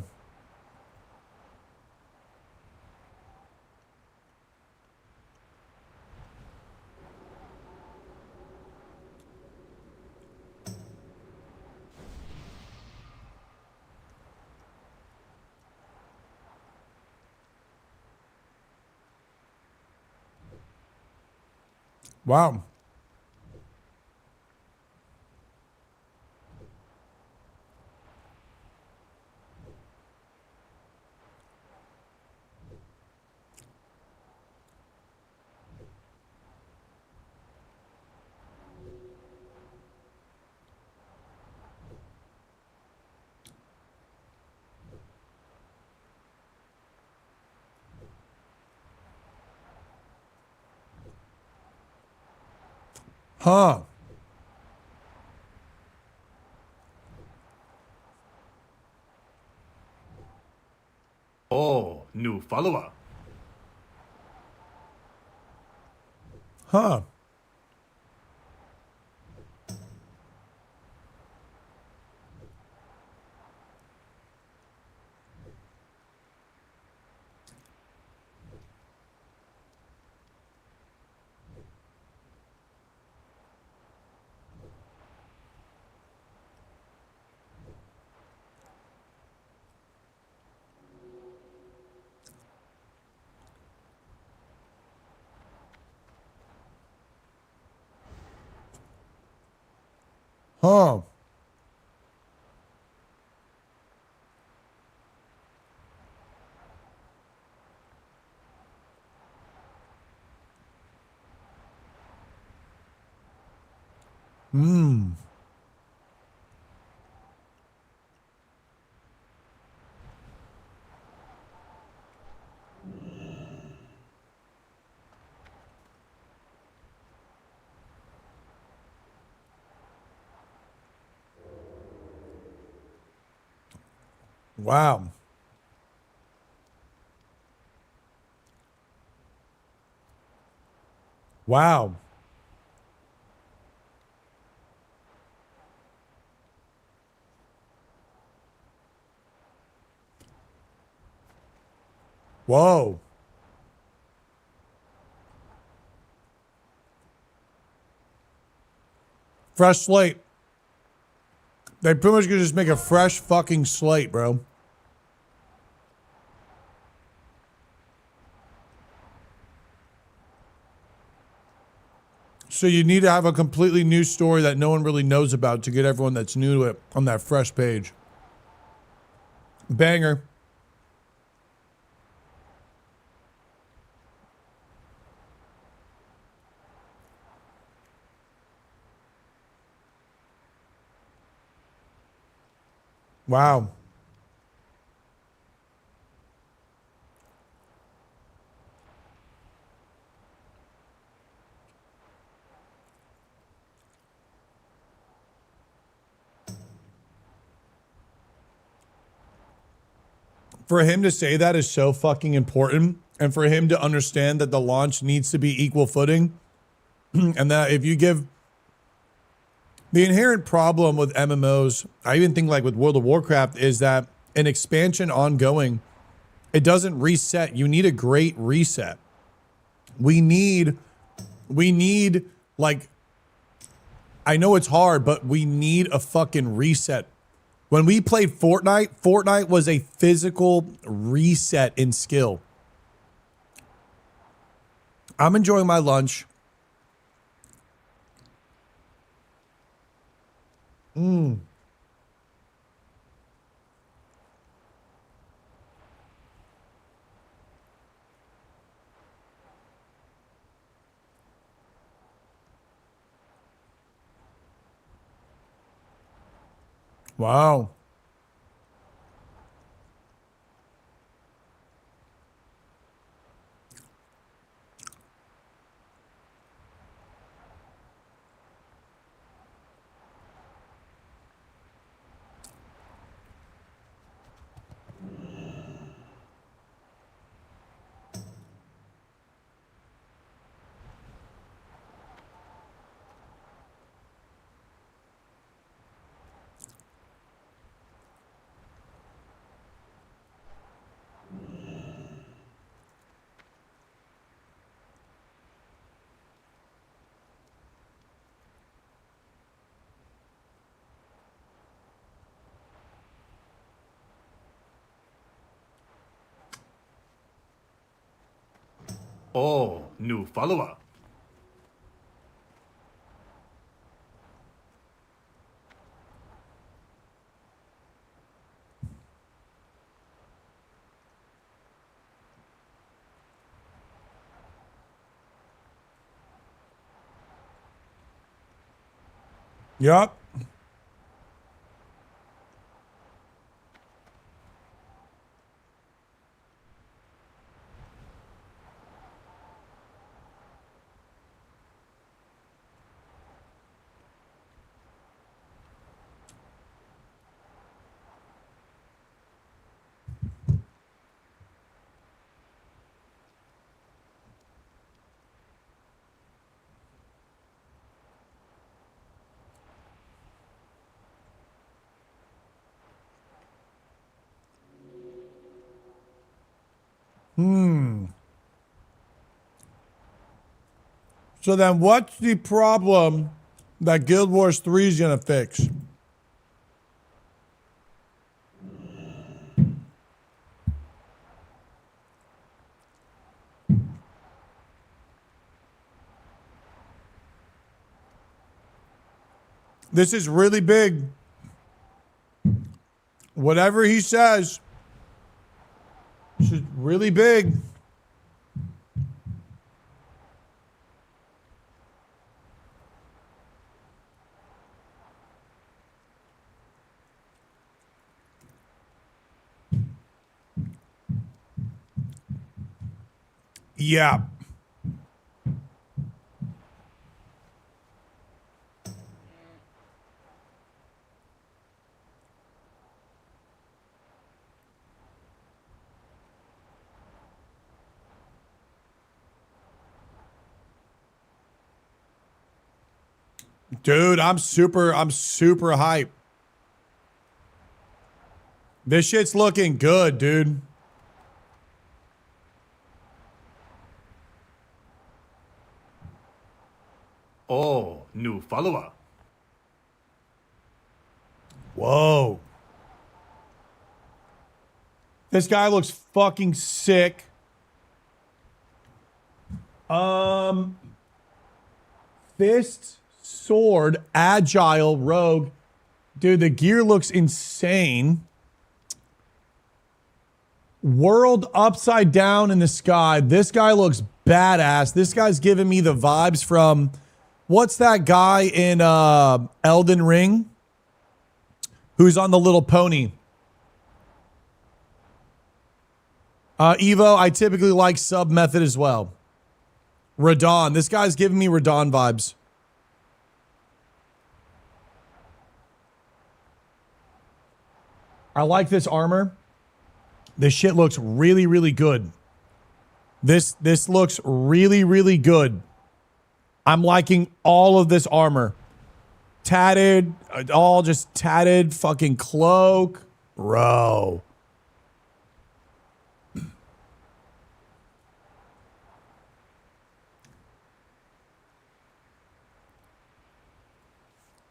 Speaker 1: Wow. Huh.
Speaker 3: Oh, new follower.
Speaker 1: Huh. Huh. Hmm. Wow. Wow. Whoa. Fresh slate. They pretty much could just make a fresh fucking slate, bro. So you need to have a completely new story that no one really knows about to get everyone that's new to it on that fresh page. Banger. Wow. For him to say that is so fucking important. And for him to understand that the launch needs to be equal footing. And that if you give the inherent problem with MMOs, I even think like with World of Warcraft, is that an expansion ongoing, it doesn't reset. You need a great reset. We need like, I know it's hard, but we need a fucking reset. When we played Fortnite, Fortnite was a physical reset in skill. I'm enjoying my lunch. Wow.
Speaker 3: Oh, new follower.
Speaker 1: Yup. So then what's the problem that Guild Wars 3 is going to fix? This is really big. Whatever he says, this is really big. Yeah. Dude, I'm super hype. This shit's looking good, dude.
Speaker 3: Oh, new follower.
Speaker 1: Whoa. This guy looks fucking sick. Fist, sword, agile, rogue. Dude, the gear looks insane. World upside down in the sky. This guy looks badass. This guy's giving me the vibes from, what's that guy in Elden Ring? Who's on the little pony? Evo, I typically like sub method as well. Radon. This guy's giving me Radon vibes. I like this armor. This shit looks really, really good. This looks really, really good. I'm liking all of this armor. Tatted, all just tatted fucking cloak. Bro.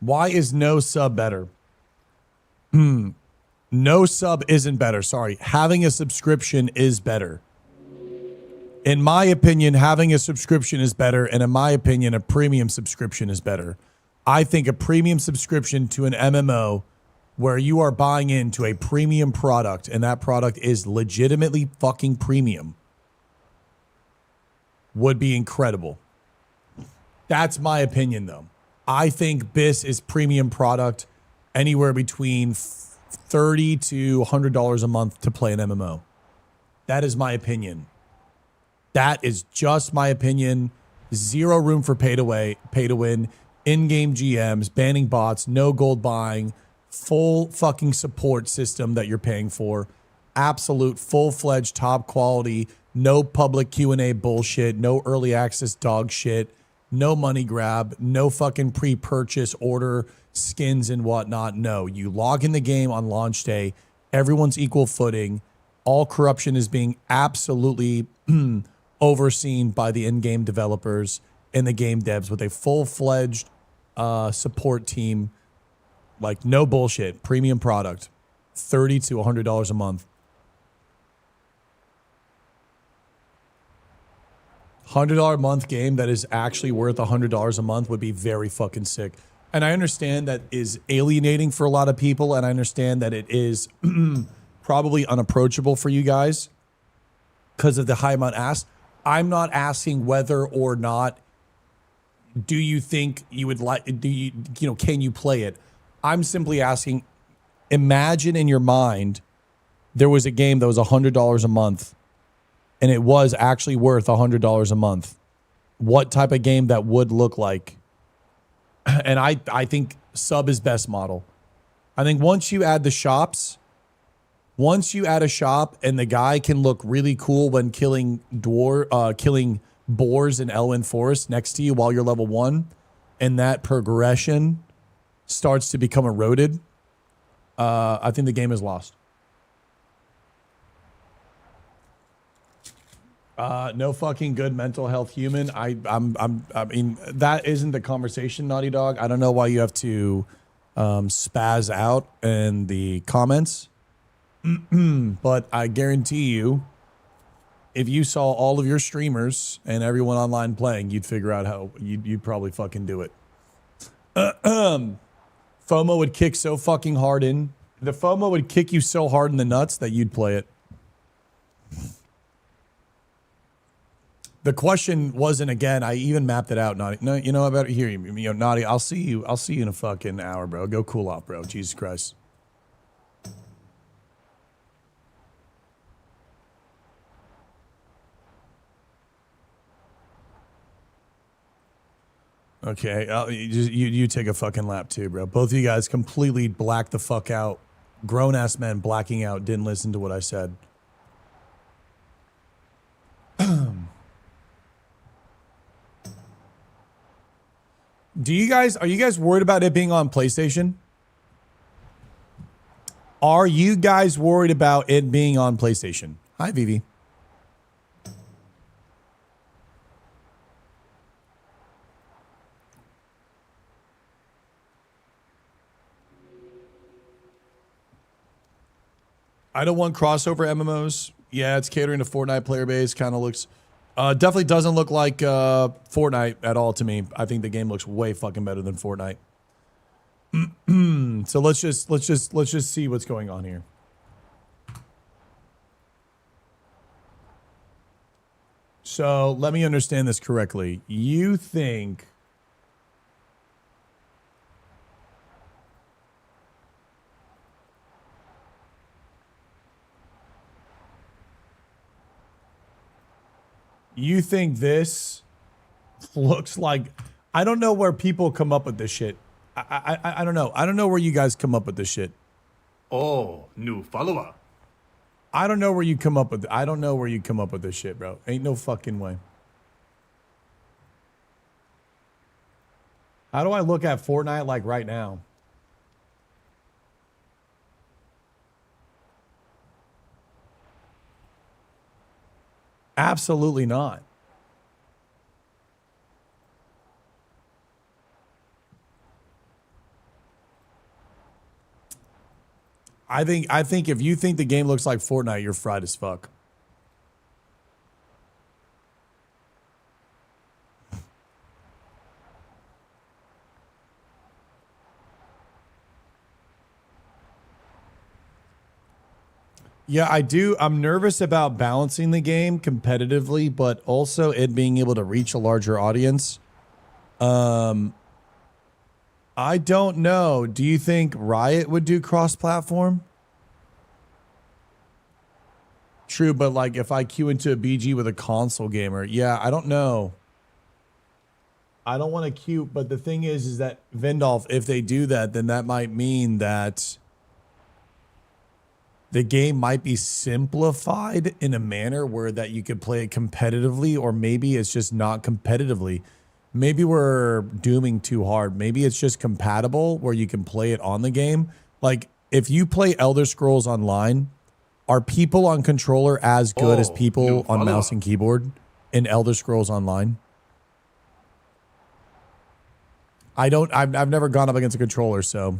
Speaker 1: Why is no sub better? No sub isn't better. Sorry. Having a subscription is better. In my opinion, having a subscription is better. And in my opinion, a premium subscription is better. I think a premium subscription to an MMO where you are buying into a premium product and that product is legitimately fucking premium would be incredible. That's my opinion, though. I think BIS is premium product anywhere between $30 to $100 a month to play an MMO. That is my opinion. That is just my opinion. Zero room for pay to win, in-game GMs, banning bots, no gold buying, full fucking support system that you're paying for, absolute full-fledged top quality, no public Q&A bullshit, no early access dog shit, no money grab, no fucking pre-purchase order skins and whatnot. No, you log in the game on launch day. Everyone's equal footing. All corruption is being absolutely overseen by the in-game developers and the game devs with a full-fledged support team. Like, no bullshit. Premium product. $30 to $100 a month. $100 a month game that is actually worth $100 a month would be very fucking sick. And I understand that is alienating for a lot of people, and I understand that it is probably unapproachable for you guys because of the high amount asked. I'm not asking whether or not do you think you would like, can you play it? I'm simply asking, imagine in your mind there was a game that was $100 a month and it was actually worth $100 a month. What type of game that would look like? And I think sub is best model. I think once you add the shops, once you add a shop and the guy can look really cool when killing boars in Elwyn Forest next to you while you're level 1, and that progression starts to become eroded, I think the game is lost. No fucking good mental health human. I mean, that isn't the conversation, Naughty Dog. I don't know why you have to spaz out in the comments. But I guarantee you, if you saw all of your streamers and everyone online playing, you'd figure out how you'd probably fucking do it. FOMO would kick so fucking hard in. The FOMO would kick you so hard in the nuts that you'd play it. The question wasn't, again, I even mapped it out, Naughty. No, you know, I better hear you. You know, Naughty, I'll see you in a fucking hour, bro. Go cool off, bro. Jesus Christ. Okay, you take a fucking lap too, bro. Both of you guys completely blacked the fuck out. Grown-ass men blacking out, didn't listen to what I said. Are you guys worried about it being on PlayStation? Are you guys worried about it being on PlayStation? Hi, Vivi. I don't want crossover MMOs. Yeah, it's catering to Fortnite player base. Kind of looks, definitely doesn't look like Fortnite at all to me. I think the game looks way fucking better than Fortnite. So let's just see what's going on here. So let me understand this correctly. You think this looks like, I don't know where people come up with this shit. I don't know. I don't know where you guys come up with this shit.
Speaker 3: Oh, new follower.
Speaker 1: I don't know where you come up with this shit, bro. Ain't no fucking way. How do I look at Fortnite like right now? Absolutely not. I think if you think the game looks like Fortnite, you're fried as fuck. Yeah, I do. I'm nervous about balancing the game competitively, but also it being able to reach a larger audience. I don't know. Do you think Riot would do cross-platform? True, but like if I queue into a BG with a console gamer, yeah, I don't know. I don't want to queue, but the thing is that Vindolf, if they do that, then that might mean that the game might be simplified in a manner where that you could play it competitively, or maybe it's just not competitively. Maybe we're dooming too hard. Maybe it's just compatible where you can play it on the game. Like if you play Elder Scrolls Online, are people on controller as good as people on mouse and keyboard in Elder Scrolls Online? I've never gone up against a controller, so.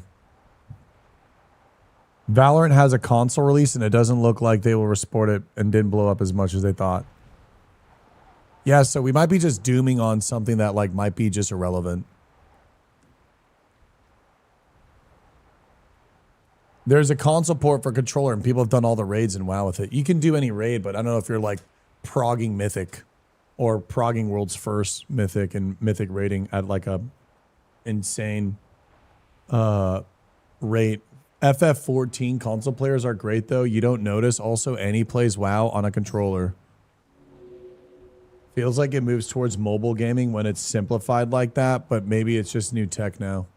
Speaker 1: Valorant has a console release and it doesn't look like they will support it and didn't blow up as much as they thought. Yeah, so we might be just dooming on something that like might be just irrelevant. There's a console port for controller and people have done all the raids in WoW with it. You can do any raid, but I don't know if you're like progging Mythic or progging World's First Mythic and Mythic rating at like a insane rate. FF14 console players are great though. You don't notice. Also, Annie plays WoW on a controller. Feels like it moves towards mobile gaming when it's simplified like that, but maybe it's just new tech now.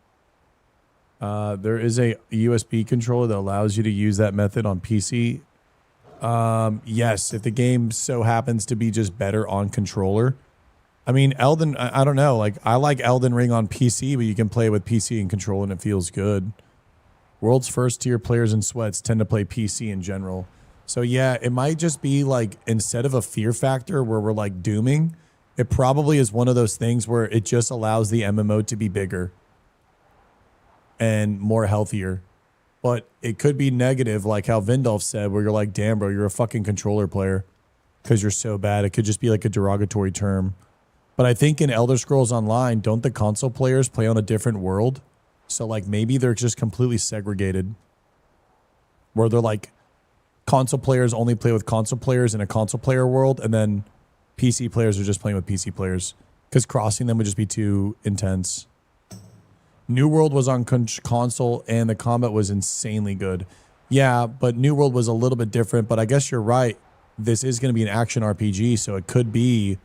Speaker 1: There is a USB controller that allows you to use that method on PC. Yes, if the game so happens to be just better on controller. I mean, I don't know. Like, I like Elden Ring on PC, but you can play with PC and controller and it feels good. World's first tier players in sweats tend to play PC in general. So yeah, it might just be like instead of a fear factor where we're like dooming, it probably is one of those things where it just allows the MMO to be bigger and more healthier. But it could be negative, like how Vindolf said, where you're like, damn, bro, you're a fucking controller player because you're so bad. It could just be like a derogatory term. But I think in Elder Scrolls Online, don't the console players play on a different world? So like maybe they're just completely segregated where they're like console players only play with console players in a console player world, and then PC players are just playing with PC players because crossing them would just be too intense. New World was on console and the combat was insanely good. Yeah, but New World was a little bit different, but I guess you're right. This is going to be an action RPG, so it could be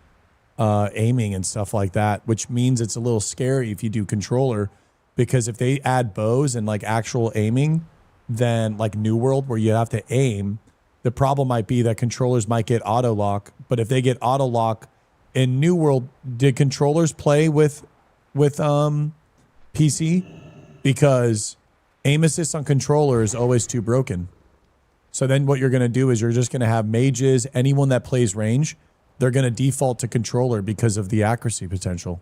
Speaker 1: aiming and stuff like that, which means it's a little scary if you do controller, because if they add bows and like actual aiming, then like New World where you have to aim, the problem might be that controllers might get auto lock. But if they get auto lock in New World, did controllers play with PC? Because aim assist on controller is always too broken. So then what you're going to do is you're just going to have mages, anyone that plays range, they're going to default to controller because of the accuracy potential.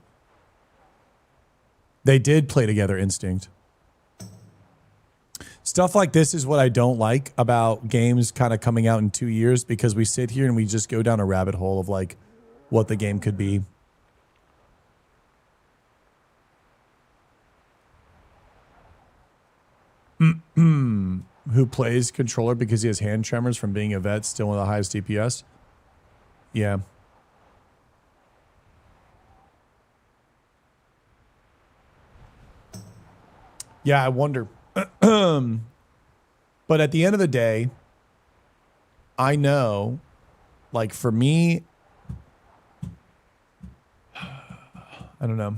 Speaker 1: They did play together Instinct. Stuff like this is what I don't like about games kind of coming out in 2 years, because we sit here and we just go down a rabbit hole of like what the game could be. Who plays controller because he has hand tremors from being a vet, still one of the highest DPS? Yeah. Yeah, I wonder. But at the end of the day, I know, like for me, I don't know.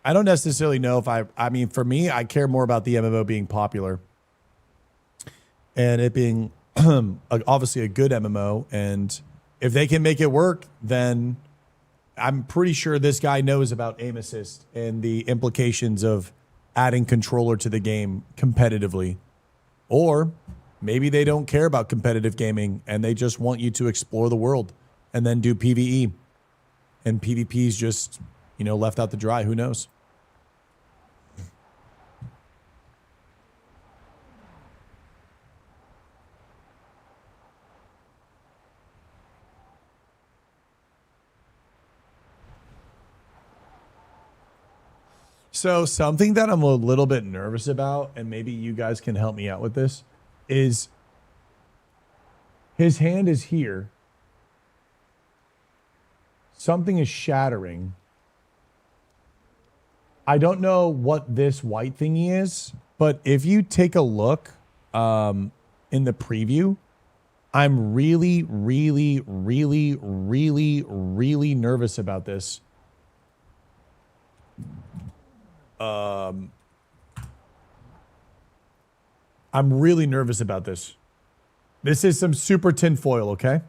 Speaker 1: I don't necessarily know if I mean, for me, I care more about the MMO being popular and it being obviously a good MMO. And if they can make it work, then I'm pretty sure this guy knows about aim assist and the implications of adding controller to the game competitively. Or maybe they don't care about competitive gaming and they just want you to explore the world and then do PvE. And PvP's just, you know, left out to dry. Who knows? So something that I'm a little bit nervous about, and maybe you guys can help me out with this, is his hand is here. Something is shattering. I don't know what this white thingy is, but if you take a look in the preview, I'm really, really, really, really, really nervous about this. I'm really nervous about this. This is some super tinfoil, okay?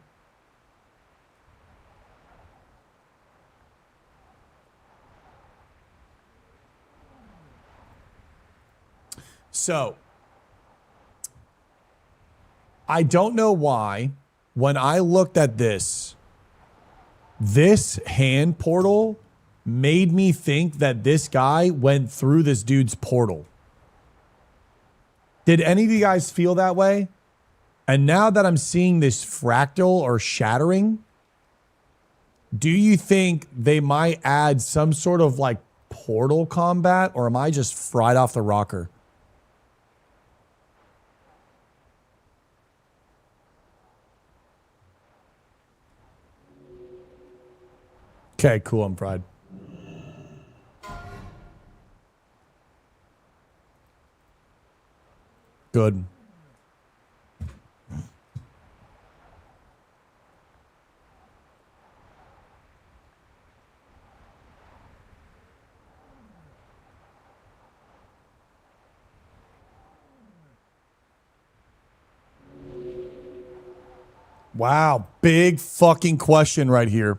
Speaker 1: So, I don't know why, when I looked at this hand portal made me think that this guy went through this dude's portal. Did any of you guys feel that way? And now that I'm seeing this fractal or shattering, do you think they might add some sort of like portal combat, or am I just fried off the rocker? Okay, cool, I'm fried. Good. Wow, big fucking question right here.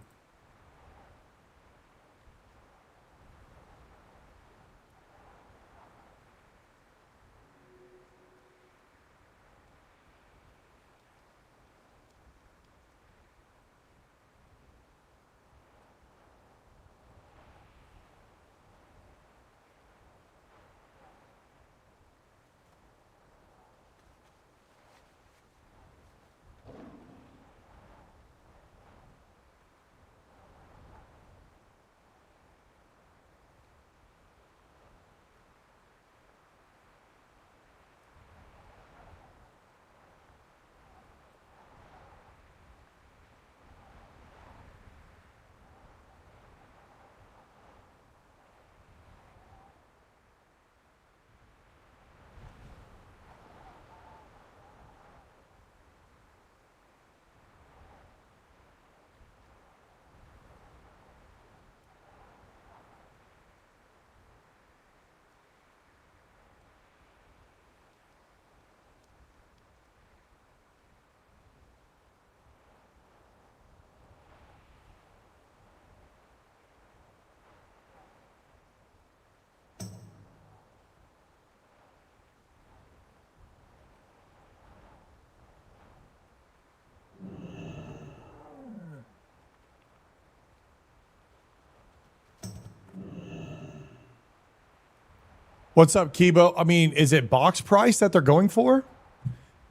Speaker 1: What's up, Kibo? I mean, is it box price that they're going for?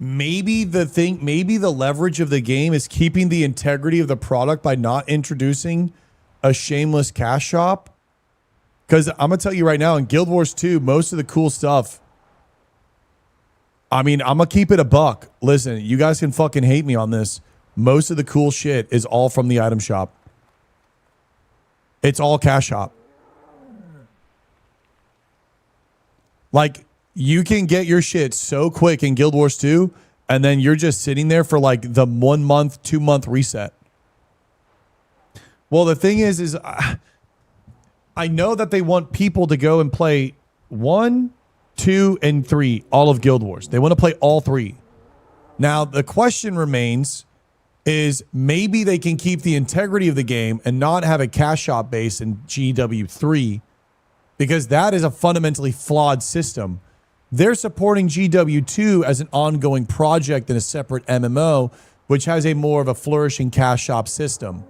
Speaker 1: Maybe the leverage of the game is keeping the integrity of the product by not introducing a shameless cash shop. Because I'm going to tell you right now, in Guild Wars 2, most of the cool stuff, I mean, I'm going to keep it a buck. Listen, you guys can fucking hate me on this. Most of the cool shit is all from the item shop. It's all cash shop. Like, you can get your shit so quick in Guild Wars 2, and then you're just sitting there for like the 1 month, 2 month reset. Well, the thing is I know that they want people to go and play 1, 2, and 3, all of Guild Wars. They want to play all 3. Now, the question remains is maybe they can keep the integrity of the game and not have a cash shop base in GW3, because that is a fundamentally flawed system. They're supporting GW2 as an ongoing project in a separate MMO, which has a more of a flourishing cash shop system.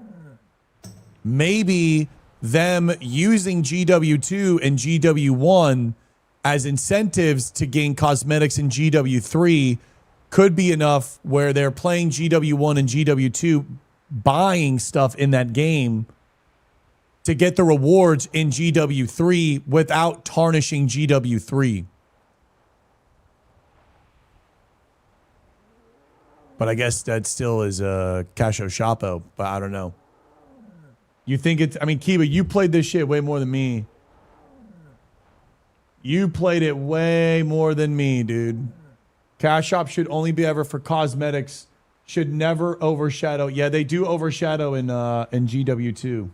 Speaker 1: Maybe them using GW2 and GW1 as incentives to gain cosmetics in GW3 could be enough where they're playing GW1 and GW2, buying stuff in that game to get the rewards in GW3 without tarnishing GW3. But I guess that still is a Casho Shopo, but I don't know. You think it's, I mean, Kiba, you played this shit way more than me. You played it way more than me, dude. Cash shop should only be ever for cosmetics. Should never overshadow. Yeah, they do overshadow in GW2.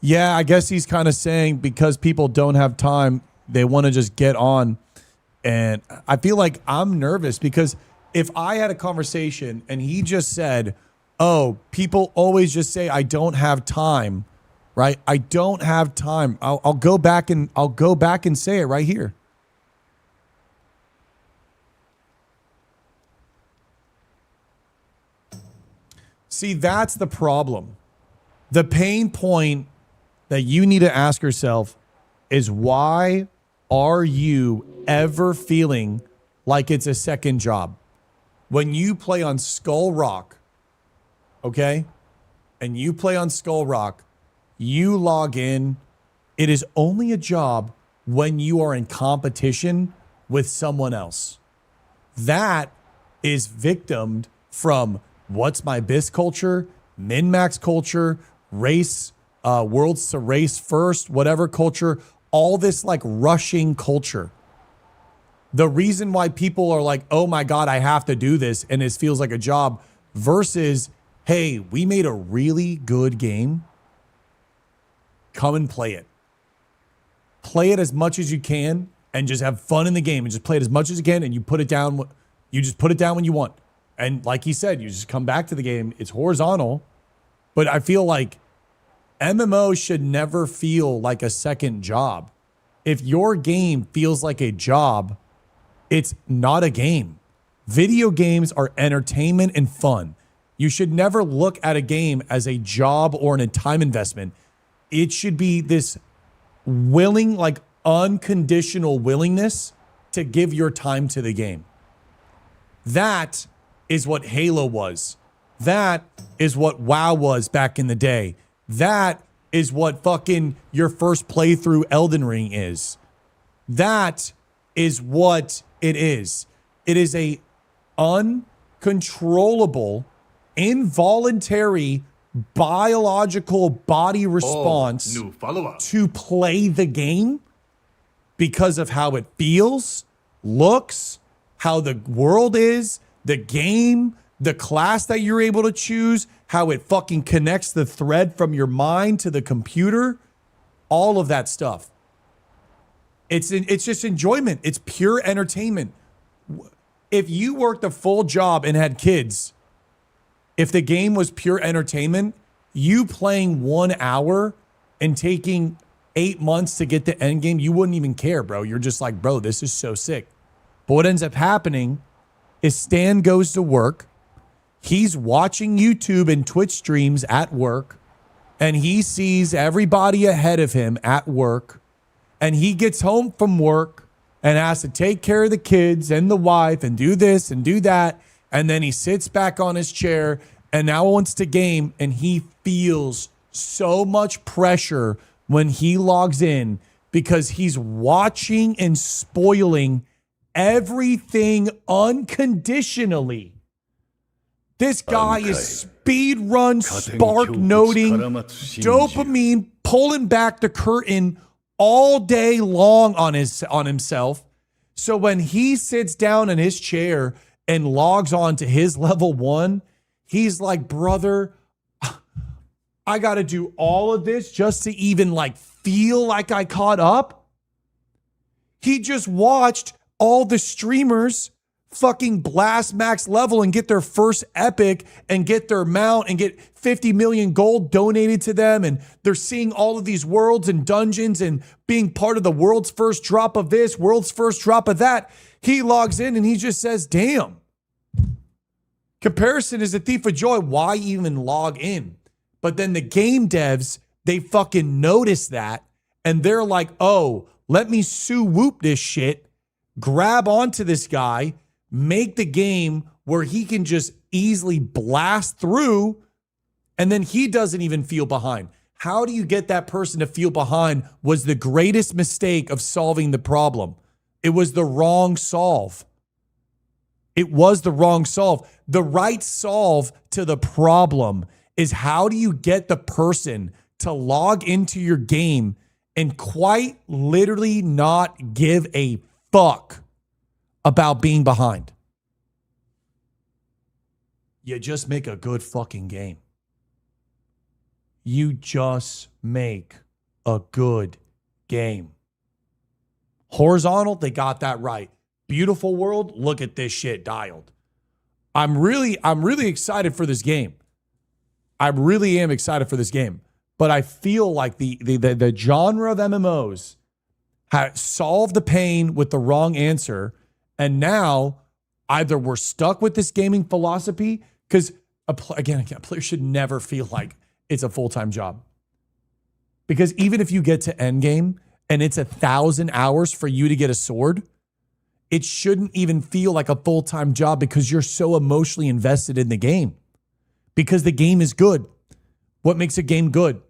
Speaker 1: Yeah, I guess he's kind of saying because people don't have time, they want to just get on. And I feel like I'm nervous because if I had a conversation and he just said, oh, people always just say, I don't have time, right? I don't have time. I'll go back and say it right here. See, that's the problem. The pain point that you need to ask yourself is, why are you ever feeling like it's a second job? When you play on Skull Rock, okay, and you play on Skull Rock, you log in, it is only a job when you are in competition with someone else. That is victimed from what's my bis culture, min-max culture, race, worlds to race first, whatever culture, all this like rushing culture. The reason why people are like, oh my God, I have to do this, and it feels like a job, versus, hey, we made a really good game. Come and play it. Play it as much as you can and just have fun in the game and just play it as much as you can, and you put it down. You just put it down when you want. And like he said, you just come back to the game. It's horizontal. But I feel like MMO should never feel like a second job. If your game feels like a job, it's not a game. Video games are entertainment and fun. You should never look at a game as a job or a time investment. It should be this willing, like unconditional willingness to give your time to the game. That is what Halo was. That is what WoW was back in the day. That is what fucking your first playthrough Elden Ring is. That is what it is. It is a uncontrollable, involuntary, biological body response
Speaker 3: new follower.
Speaker 1: to play the game because of how it feels, looks, how the world is, the game, the class that you're able to choose, how it fucking connects the thread from your mind to the computer, all of that stuff. It's just enjoyment. It's pure entertainment. If you worked a full job and had kids, if the game was pure entertainment, you playing 1 hour and taking 8 months to get the end game, you wouldn't even care, bro. You're just like, bro, this is so sick. But what ends up happening is Stan goes to work. He's watching YouTube and Twitch streams at work, and he sees everybody ahead of him at work, and he gets home from work and has to take care of the kids and the wife and do this and do that. And then he sits back on his chair and now wants to game, and he feels so much pressure when he logs in because he's watching and spoiling everything unconditionally. This guy is speed run, spark noting, dopamine, pulling back the curtain all day long on himself. So when he sits down in his chair and logs on to his level 1, he's like, brother, I got to do all of this just to even like feel like I caught up. He just watched all the streamers fucking blast max level and get their first epic and get their mount and get 50 million gold donated to them. And they're seeing all of these worlds and dungeons and being part of the world's first drop of this, world's first drop of that. He logs in and he just says, damn. Comparison is a thief of joy. Why even log in? But then the game devs, they fucking notice that and they're like, oh, let me sue whoop this shit, grab onto this guy, make the game where he can just easily blast through, and then he doesn't even feel behind. How do you get that person to feel behind was the greatest mistake of solving the problem. It was the wrong solve. It was the wrong solve. The right solve to the problem is how do you get the person to log into your game and quite literally not give a fuck about being behind. You just make a good fucking game. You just make a good game. Horizontal, they got that right. Beautiful world, look at this shit dialed. I'm really excited for this game. I really am excited for this game. But I feel like the genre of MMOs have solved the pain with the wrong answer. And now either we're stuck with this gaming philosophy, because a player should never feel like it's a full-time job. Because even if you get to endgame and it's 1,000 hours for you to get a sword, it shouldn't even feel like a full-time job because you're so emotionally invested in the game. Because the game is good. What makes a game good?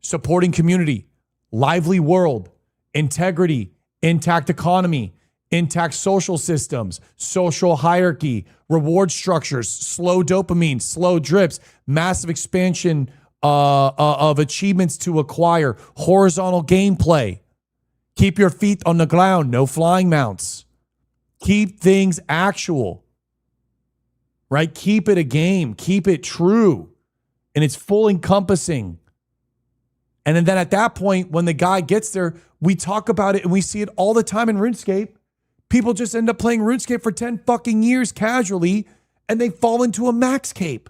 Speaker 1: Supporting community, lively world, integrity, intact economy, intact social systems, social hierarchy, reward structures, slow dopamine, slow drips, massive expansion of achievements to acquire, horizontal gameplay. Keep your feet on the ground, no flying mounts. Keep things actual, right? Keep it a game, keep it true, and it's full encompassing. And then at that point, when the guy gets there, we talk about it and we see it all the time in RuneScape. People just end up playing RuneScape for 10 fucking years casually and they fall into a max cape.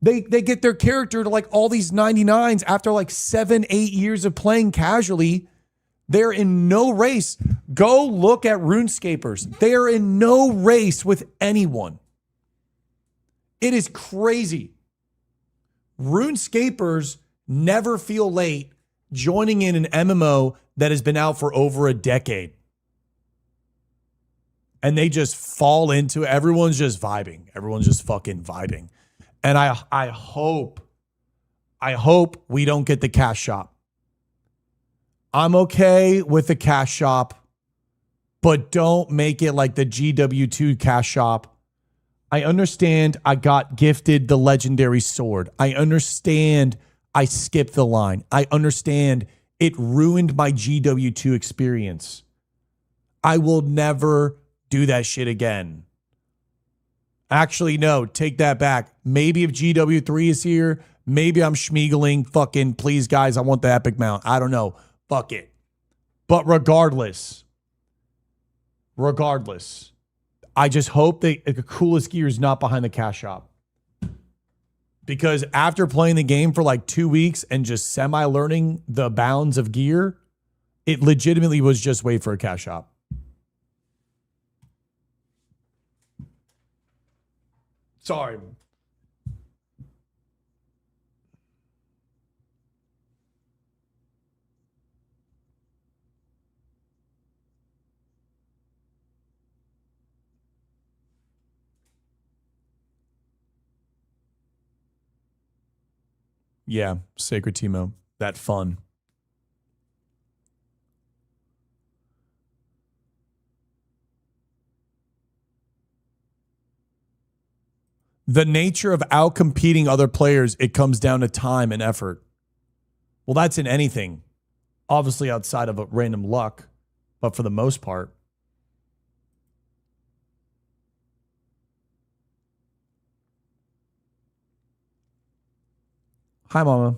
Speaker 1: They get their character to like all these 99s after like 7-8 years of playing casually. They're in no race. Go look at RuneScapers. They are in no race with anyone. It is crazy. RuneScapers never feel late joining in an MMO that has been out for over a decade. And they just fall into it. Everyone's just vibing. Everyone's just fucking vibing. And I hope we don't get the cash shop. I'm okay with the cash shop, but don't make it like the GW2 cash shop. I understand I got gifted the legendary sword. I understand I skipped the line. I understand it ruined my GW2 experience. I will never do that shit again. Actually, no, take that back. Maybe if GW3 is here, maybe I'm schmeagling fucking, please guys, I want the epic mount. I don't know. Fuck it. But regardless, I just hope that the coolest gear is not behind the cash shop. Because after playing the game for like 2 weeks and just semi-learning the bounds of gear, it legitimately was just wait for a cash shop. Sorry. Yeah, Sacred Teemo. That fun. The nature of outcompeting other players, it comes down to time and effort. Well, that's in anything. Obviously outside of a random luck, but for the most part. Hi, Mama.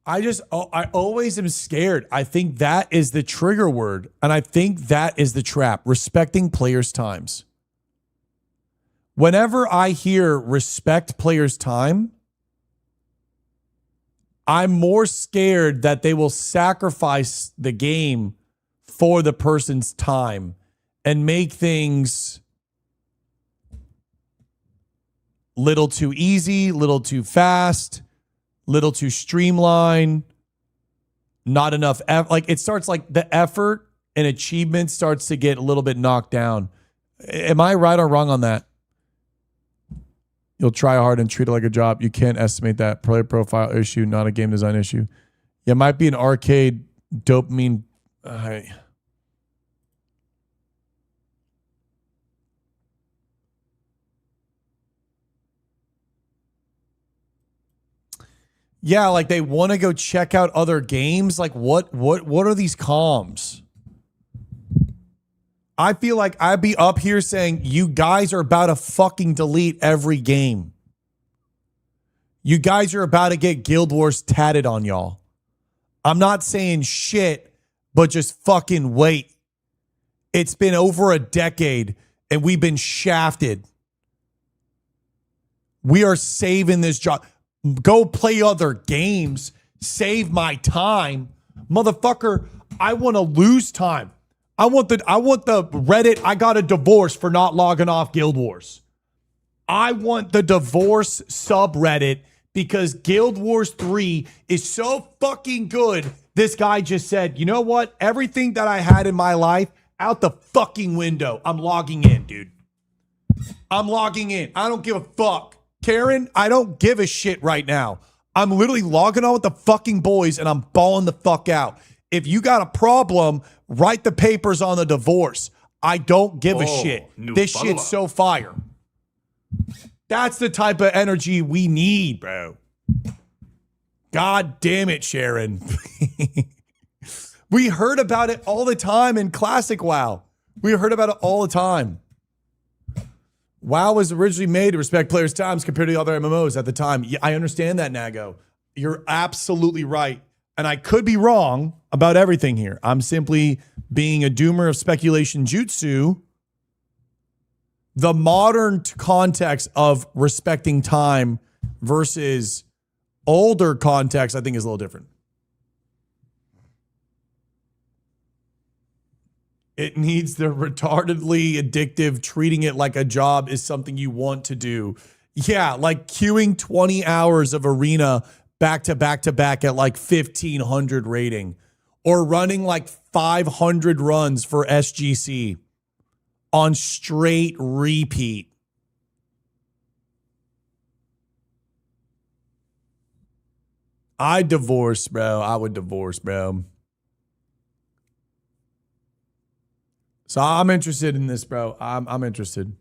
Speaker 1: I always am scared. I think that is the trigger word. And I think that is the trap. Respecting players' times. Whenever I hear respect players' time, I'm more scared that they will sacrifice the game for the person's time and make things little too easy, little too fast, little too streamlined, not enough. Like it starts like the effort and achievement starts to get a little bit knocked down. Am I right or wrong on that? You'll try hard and treat it like a job. You can't estimate that. Player profile issue, not a game design issue. Yeah, it might be an arcade dopamine. Yeah, like they want to go check out other games. Like what are these comms? I feel like I'd be up here saying you guys are about to fucking delete every game. You guys are about to get Guild Wars tatted on y'all. I'm not saying shit, but just fucking wait. It's been over a decade and we've been shafted. We are saving this job. Go play other games. Save my time. Motherfucker, I want to lose time. I want the Reddit, I got a divorce for not logging off Guild Wars. I want the divorce subreddit because Guild Wars 3 is so fucking good. This guy just said, you know what? Everything that I had in my life, out the fucking window. I'm logging in, dude. I'm logging in. I don't give a fuck. Karen, I don't give a shit right now. I'm literally logging on with the fucking boys and I'm balling the fuck out. If you got a problem, write the papers on the divorce. I don't give a shit. This shit's so fire. That's the type of energy we need, bro. God damn it, Sharon. We heard about it all the time in Classic WoW. We heard about it all the time. WoW was originally made to respect players' times compared to the other MMOs at the time. Yeah, I understand that, Nago. You're absolutely right. And I could be wrong about everything here. I'm simply being a doomer of speculation jutsu. The modern context of respecting time versus older context, I think, is a little different. It needs the retardedly addictive, treating it like a job is something you want to do. Yeah, like queuing 20 hours of arena back to back to back at like 1,500 rating, or running like 500 runs for SGC on straight repeat. I would divorce, bro. So I'm interested in this, bro. I'm interested.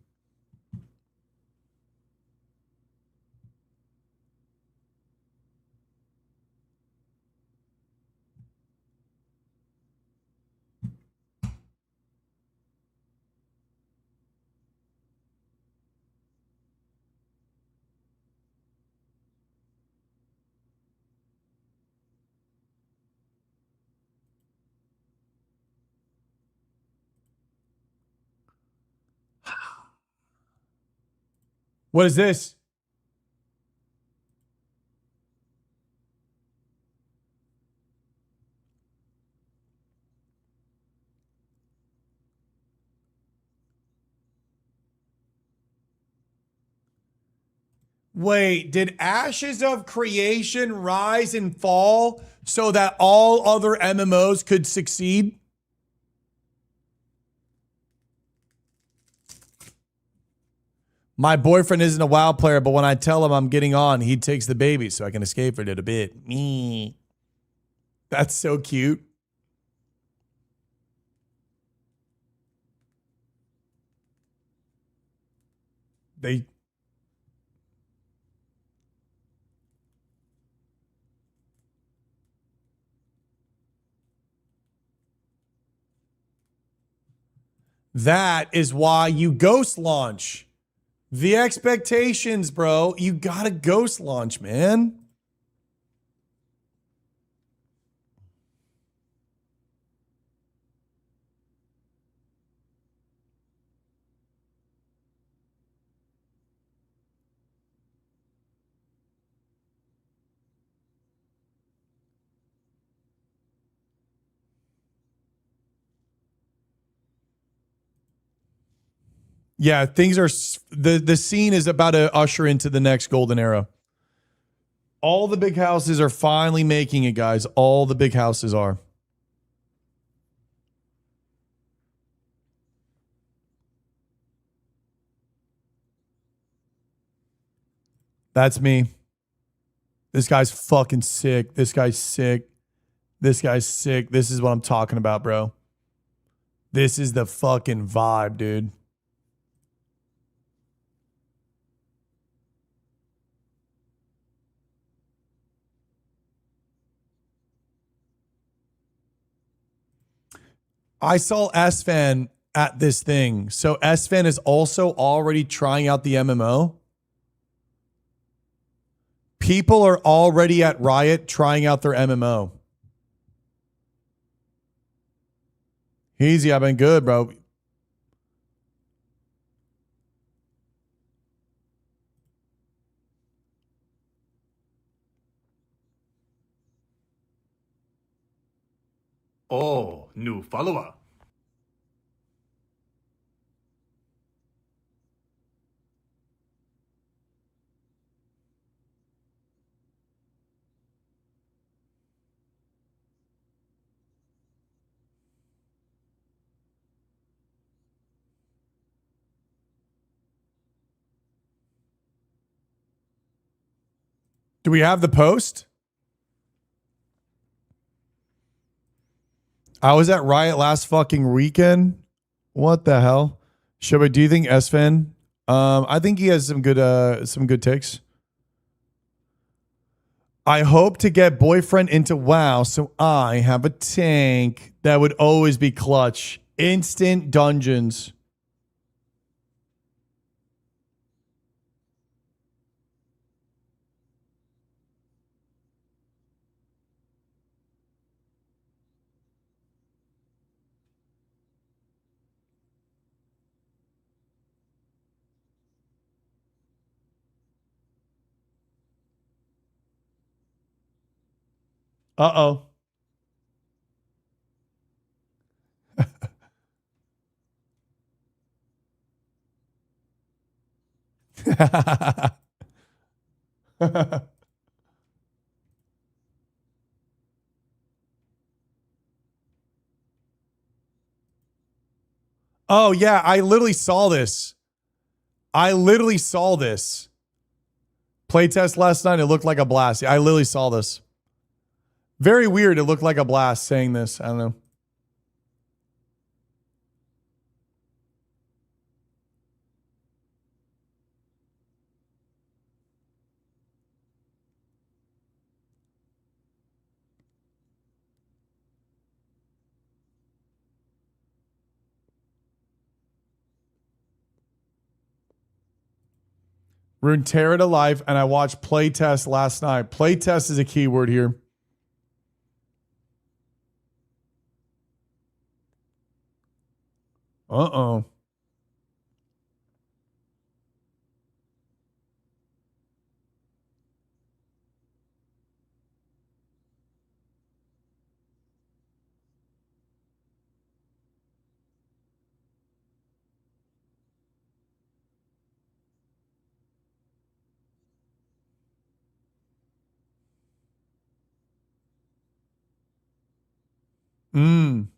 Speaker 1: What is this? Wait, did Ashes of Creation rise and fall so that all other MMOs could succeed? My boyfriend isn't a WoW player, but when I tell him I'm getting on, he takes the baby so I can escape for it a bit. Me. That's so cute. They That is why you ghost launch. The expectations, bro. You gotta ghost launch, man. Yeah, things are the scene is about to usher into the next golden era. All the big houses are finally making it, guys. All the big houses are. That's me. This guy's fucking sick. This guy's sick. This guy's sick. This is what I'm talking about, bro. This is the fucking vibe, dude. I saw SFan at this thing. So SFan is also already trying out the MMO. People are already at Riot trying out their MMO. Easy, I've been good, bro.
Speaker 3: Oh, new follower.
Speaker 1: Do we have the post? I was at Riot last fucking weekend. What the hell? Shoba, do you think SFan? I think he has some good takes. I hope to get boyfriend into WoW so I have a tank. That would always be clutch. Instant dungeons. Uh-oh. Oh, yeah. I literally saw this. Playtest last night. It looked like a blast. I literally saw this. Very weird. It looked like a blast saying this. I don't know. Runeterra to life, and I watched playtest last night. Playtest is a key word here. Uh-oh. Mm.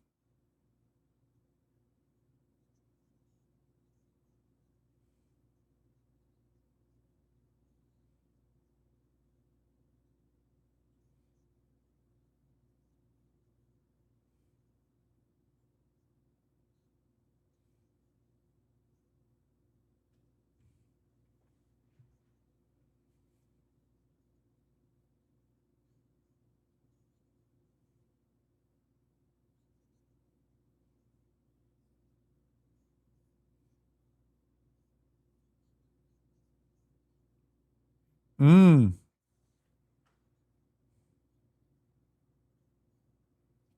Speaker 1: Mm.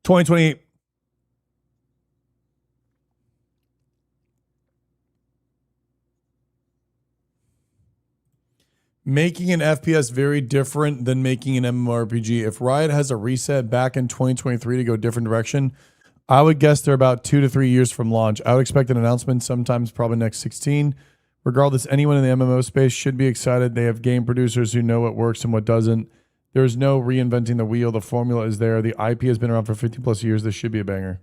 Speaker 1: 2028. Making an FPS very different than making an MMORPG. If Riot has a reset back in 2023 to go a different direction, I would guess they're about 2 to 3 years from launch. I would expect an announcement sometimes probably next 16. Regardless, anyone in the MMO space should be excited. They have game producers who know what works and what doesn't. There's no reinventing the wheel. The formula is there. The IP has been around for 50 plus years. This should be a banger.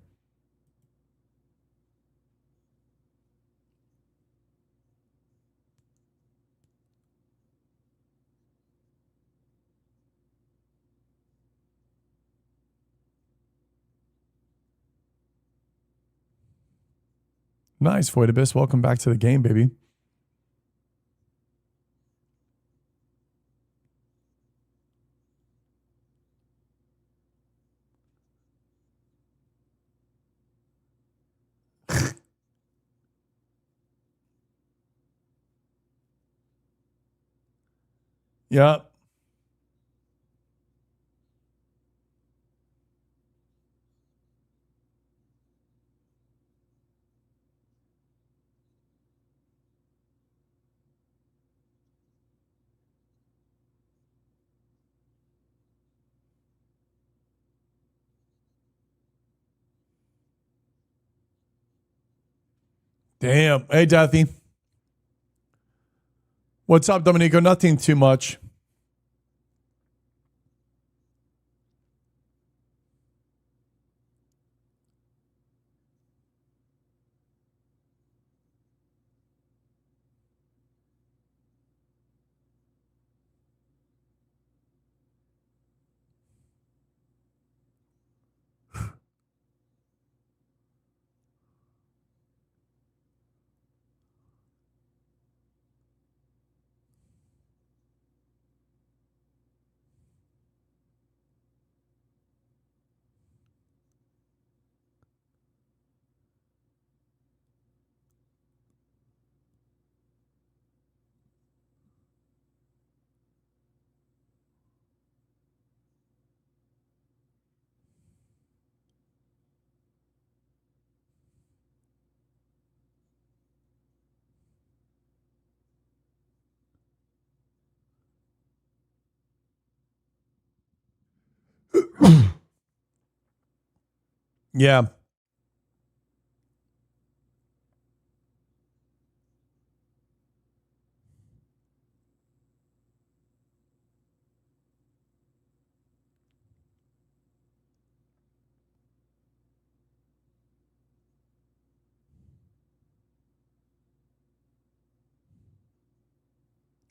Speaker 1: Nice, Voidibus. Welcome back to the game, baby. Yeah. Damn. Hey, Deathy. What's up, Dominico? Nothing too much. Yeah.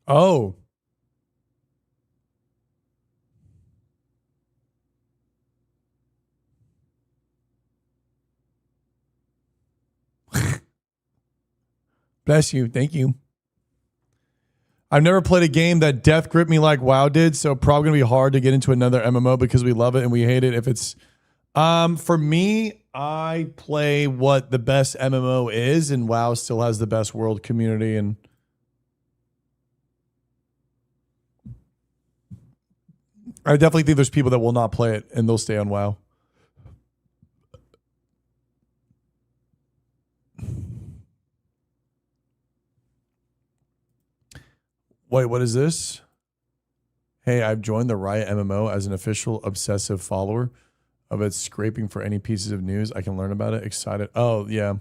Speaker 1: Oh. Bless you. Thank you. I've never played a game that death gripped me like WoW did, so probably gonna be hard to get into another MMO because we love it and we hate it. If it's for me, I play what the best MMO is, and WoW still has the best world community. And I definitely think there's people that will not play it and they'll stay on WoW. Wait, what is this? Hey, I've joined the Riot MMO as an official obsessive follower of it, scraping for any pieces of news I can learn about it. Excited. Oh, yeah.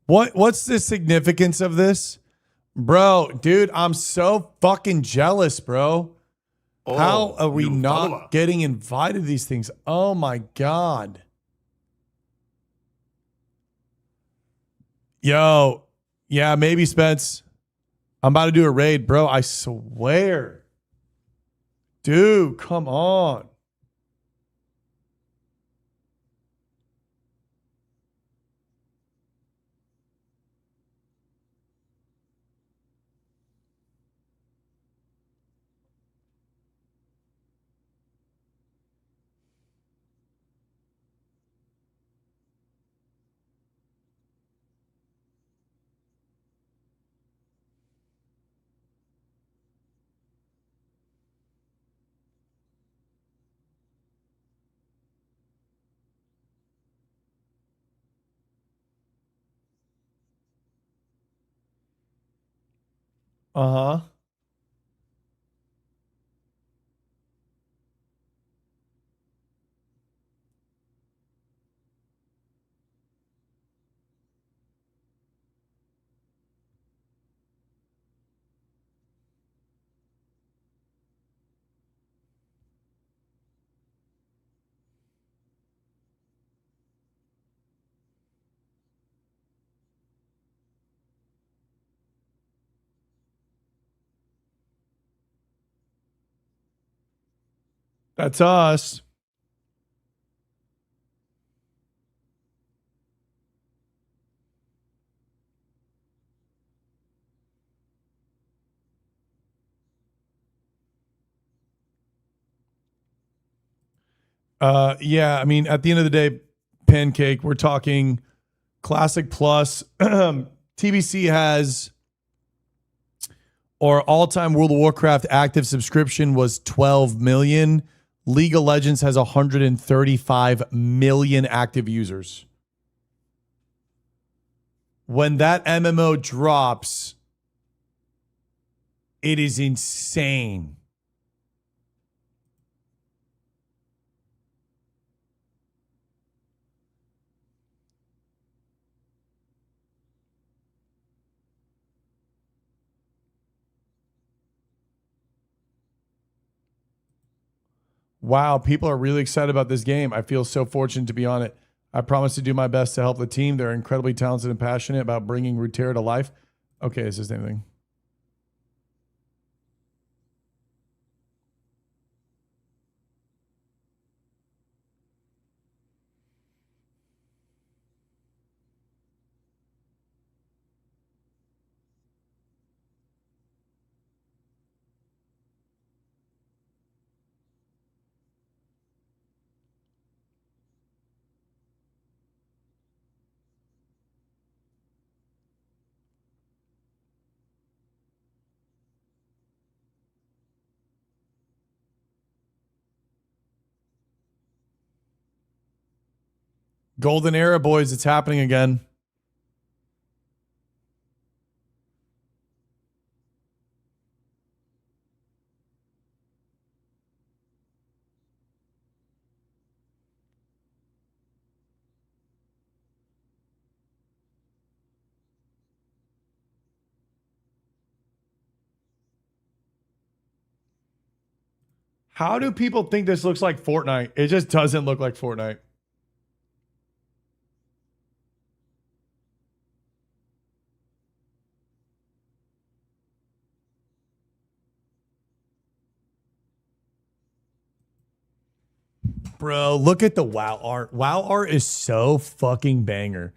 Speaker 1: What's the significance of this? Bro, dude, I'm so fucking jealous, bro. How are we
Speaker 3: new
Speaker 1: not
Speaker 3: follower.
Speaker 1: getting invited to these things? Oh my God. Yo, yeah, maybe Spence. I'm about to do a raid, bro. I swear. Dude, come on. Uh-huh. That's us. Yeah, I mean, at the end of the day, Pancake, we're talking Classic Plus. TBC has, or all-time World of Warcraft active subscription was 12 million. League of Legends has 135 million active users. When that MMO drops, it is insane. Wow, people are really excited about this game. I feel so fortunate to be on it. I promise to do my best to help the team. They're incredibly talented and passionate about bringing Runeterra to life. Okay, it's the same thing. Golden era, boys. It's happening again. How do people think this looks like Fortnite? It just doesn't look like Fortnite. Bro, look at the WoW art. WoW art is so fucking banger.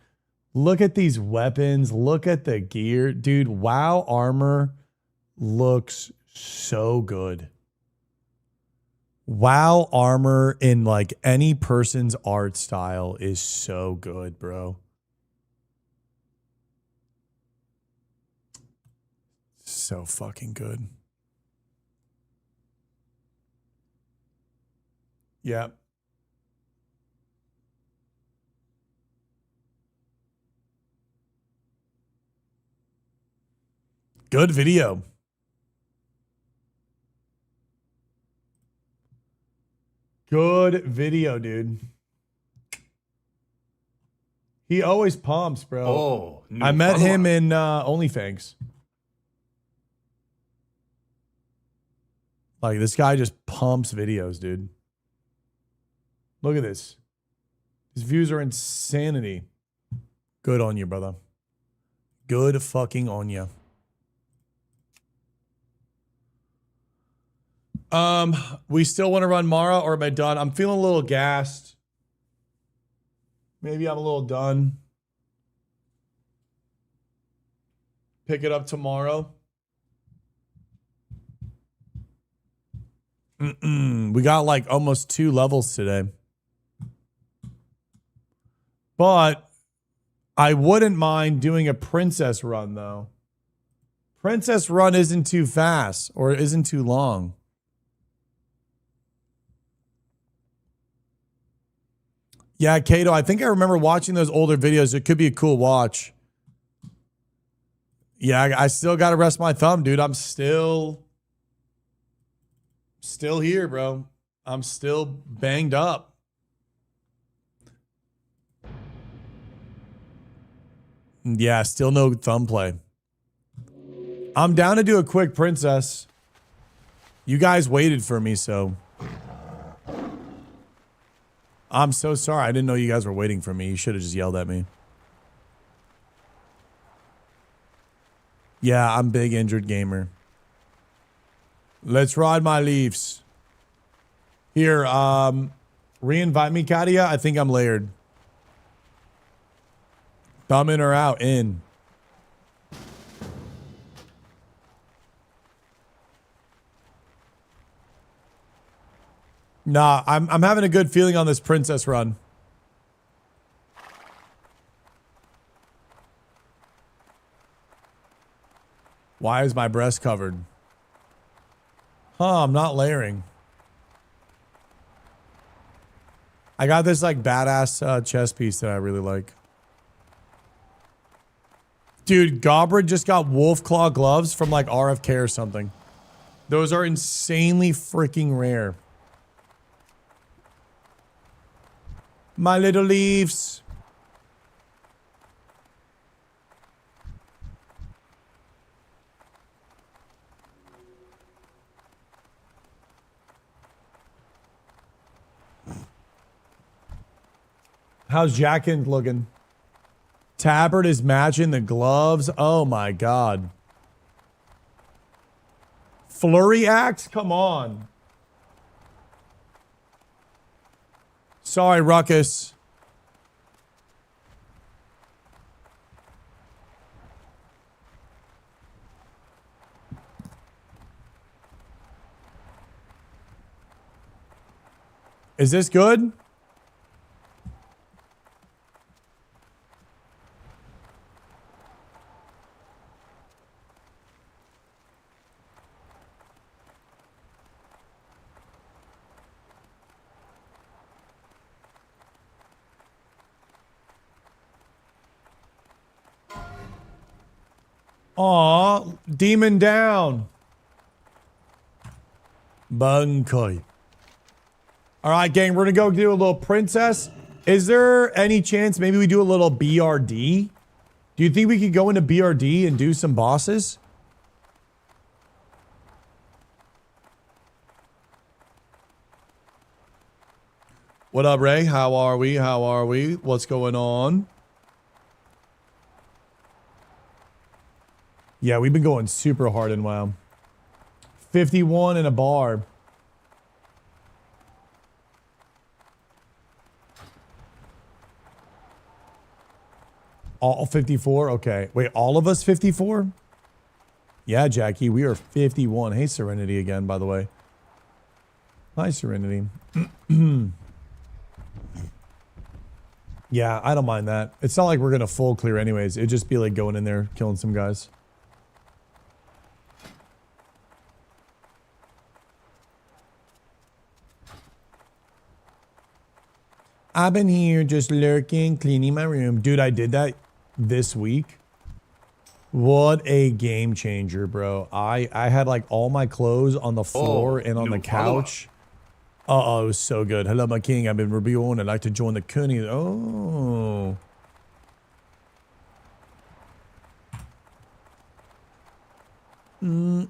Speaker 1: Look at these weapons. Look at the gear. Dude, WoW armor looks so good. WoW armor in like any person's art style is so good, bro. So fucking good. Yeah. Good video. Good video, dude. He always pumps, bro.
Speaker 3: Oh, new
Speaker 1: I met
Speaker 3: follower.
Speaker 1: him in OnlyFans. Like, this guy just pumps videos, dude. Look at this. His views are insanity. Good on you, brother. Good fucking on you. We still want to run Mara, or am I done? I'm feeling a little gassed. Maybe I'm a little done. Pick it up tomorrow. We got like almost 2 levels today. But I wouldn't mind doing a princess run, though. Princess run isn't too fast or isn't too long. Yeah, Kato, I think I remember watching those older videos. It could be a cool watch. Yeah, I still got to rest my thumb, dude. I'm still here, bro. I'm still banged up. Yeah, still no thumb play. I'm down to do a quick princess. You guys waited for me, so. I'm so sorry. I didn't know you guys were waiting for me. You should have just yelled at me. Yeah, I'm big injured gamer. Let's ride my Leafs. Here, re-invite me, Katia. I think I'm layered. Thumb in or out? In. Nah, I'm having a good feeling on this princess run. Why is my breast covered? Huh, I'm not layering. I got this like badass chest piece that I really like. Dude, Gobrid just got wolf claw gloves from like RFK or something. Those are insanely freaking rare. My little Leafs. How's Jackins looking? Tabard is matching the gloves. Oh my God. Flurry axe? Come on. Sorry, Ruckus. Is this good? Aw, demon down. Bunkai. All right, gang, we're going to go do a little princess. Is there any chance maybe we do a little BRD? Do you think we could go into BRD and do some bosses? What up, Ray? How are we? How are we? What's going on? Yeah, we've been going super hard in WoW. 51 in a bar. All 54? Okay. Wait, all of us 54? Yeah, Jackie, we are 51. Hey, Serenity again, by the way. Hi, Serenity. Yeah, I don't mind that. It's not like we're going to full clear anyways. It'd just be like going in there, killing some guys. I've been here just lurking, cleaning my room. Dude, I did that this week. What a game changer, bro. I had like all my clothes on the floor and on the couch. Uh-oh, it was so good. Hello, my king. I've been reborn. I'd like to join the Kunny. Oh. It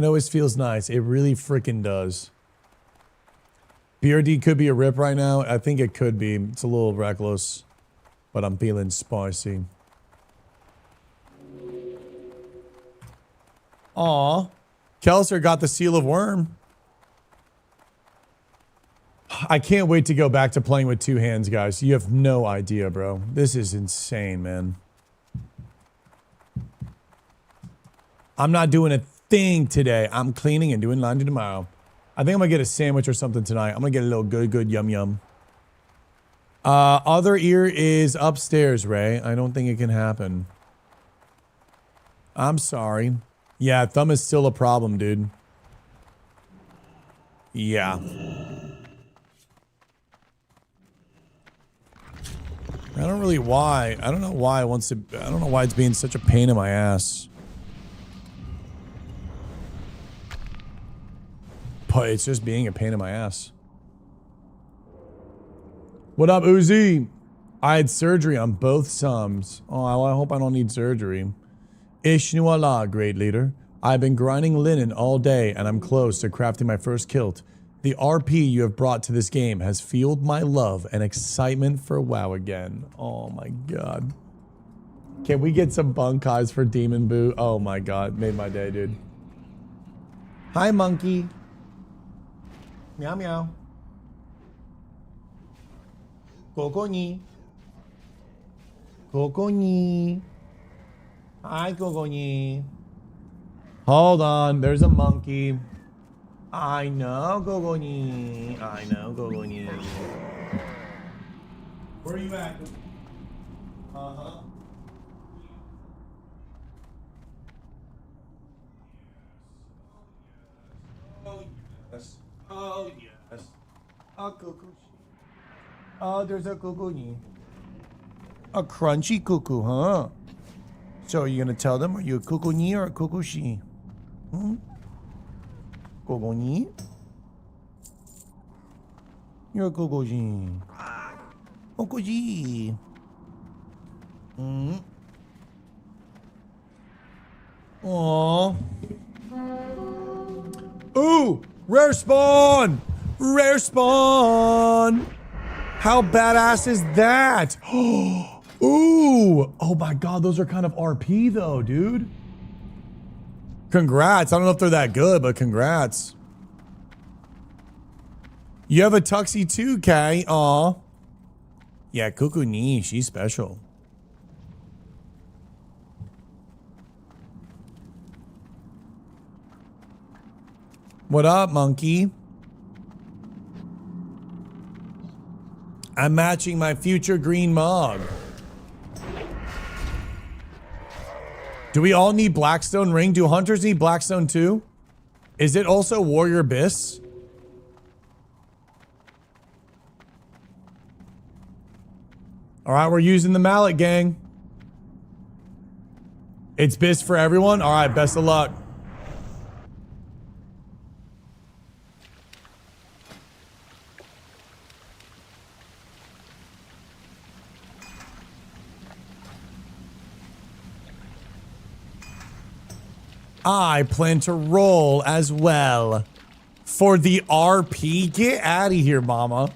Speaker 1: always feels nice. It really freaking does. BRD could be a rip right now. I think it could be. It's a little reckless, but I'm feeling spicy. Aw. Kelser got the seal of worm. I can't wait to go back to playing with two hands, guys. You have no idea, bro. This is insane, man. I'm not doing a thing today. I'm cleaning and doing laundry tomorrow. I think I'm gonna get a sandwich or something tonight. I'm gonna get a little good yum yum. Other ear is upstairs, Ray. I don't think it can happen. I'm sorry. Yeah, thumb is still a problem, dude. Yeah. I don't know why it's being such a pain in my ass. But it's just being a pain in my ass. What up, Uzi? I had surgery on both thumbs. Oh, I hope I don't need surgery. Ishnu Allah, great leader. I've been grinding linen all day and I'm close to crafting my first kilt. The RP you have brought to this game has fueled my love and excitement for WoW again. Oh my god. Can we get some bunkais for Demon Boo? Oh my god, made my day, dude. Hi, monkey. Meow meow. Kokoni. Kokoni. Hi, Kokoni. Hold on, there's a monkey. I know, Kokoni. I know, Kokoni. Where are you at? Uh-huh. Oh, yes. Oh, yes. A cuckoo. Oh, there's a cuckoo. A crunchy cuckoo, huh? So are you gonna tell them, are you a cuckoo or a cuckoo she? Hmm? Cuckoo? You're a cuckoo she. Cuckoo she. Hmm? Aww. Ooh! Rare spawn! Rare spawn! How badass is that? Ooh! Oh my god, those are kind of RP though, dude. Congrats. I don't know if they're that good, but congrats. You have a tuxie too, Kai. Aw. Yeah, Cuckoo Nee, she's special. What up, monkey? I'm matching my future green mug. Do we all need Blackstone ring? Do hunters need Blackstone too? Is it also Warrior Abyss? All right, we're using the mallet, gang. It's Biss for everyone? All right, best of luck. I plan to roll as well for the RP. Get out of here, mama.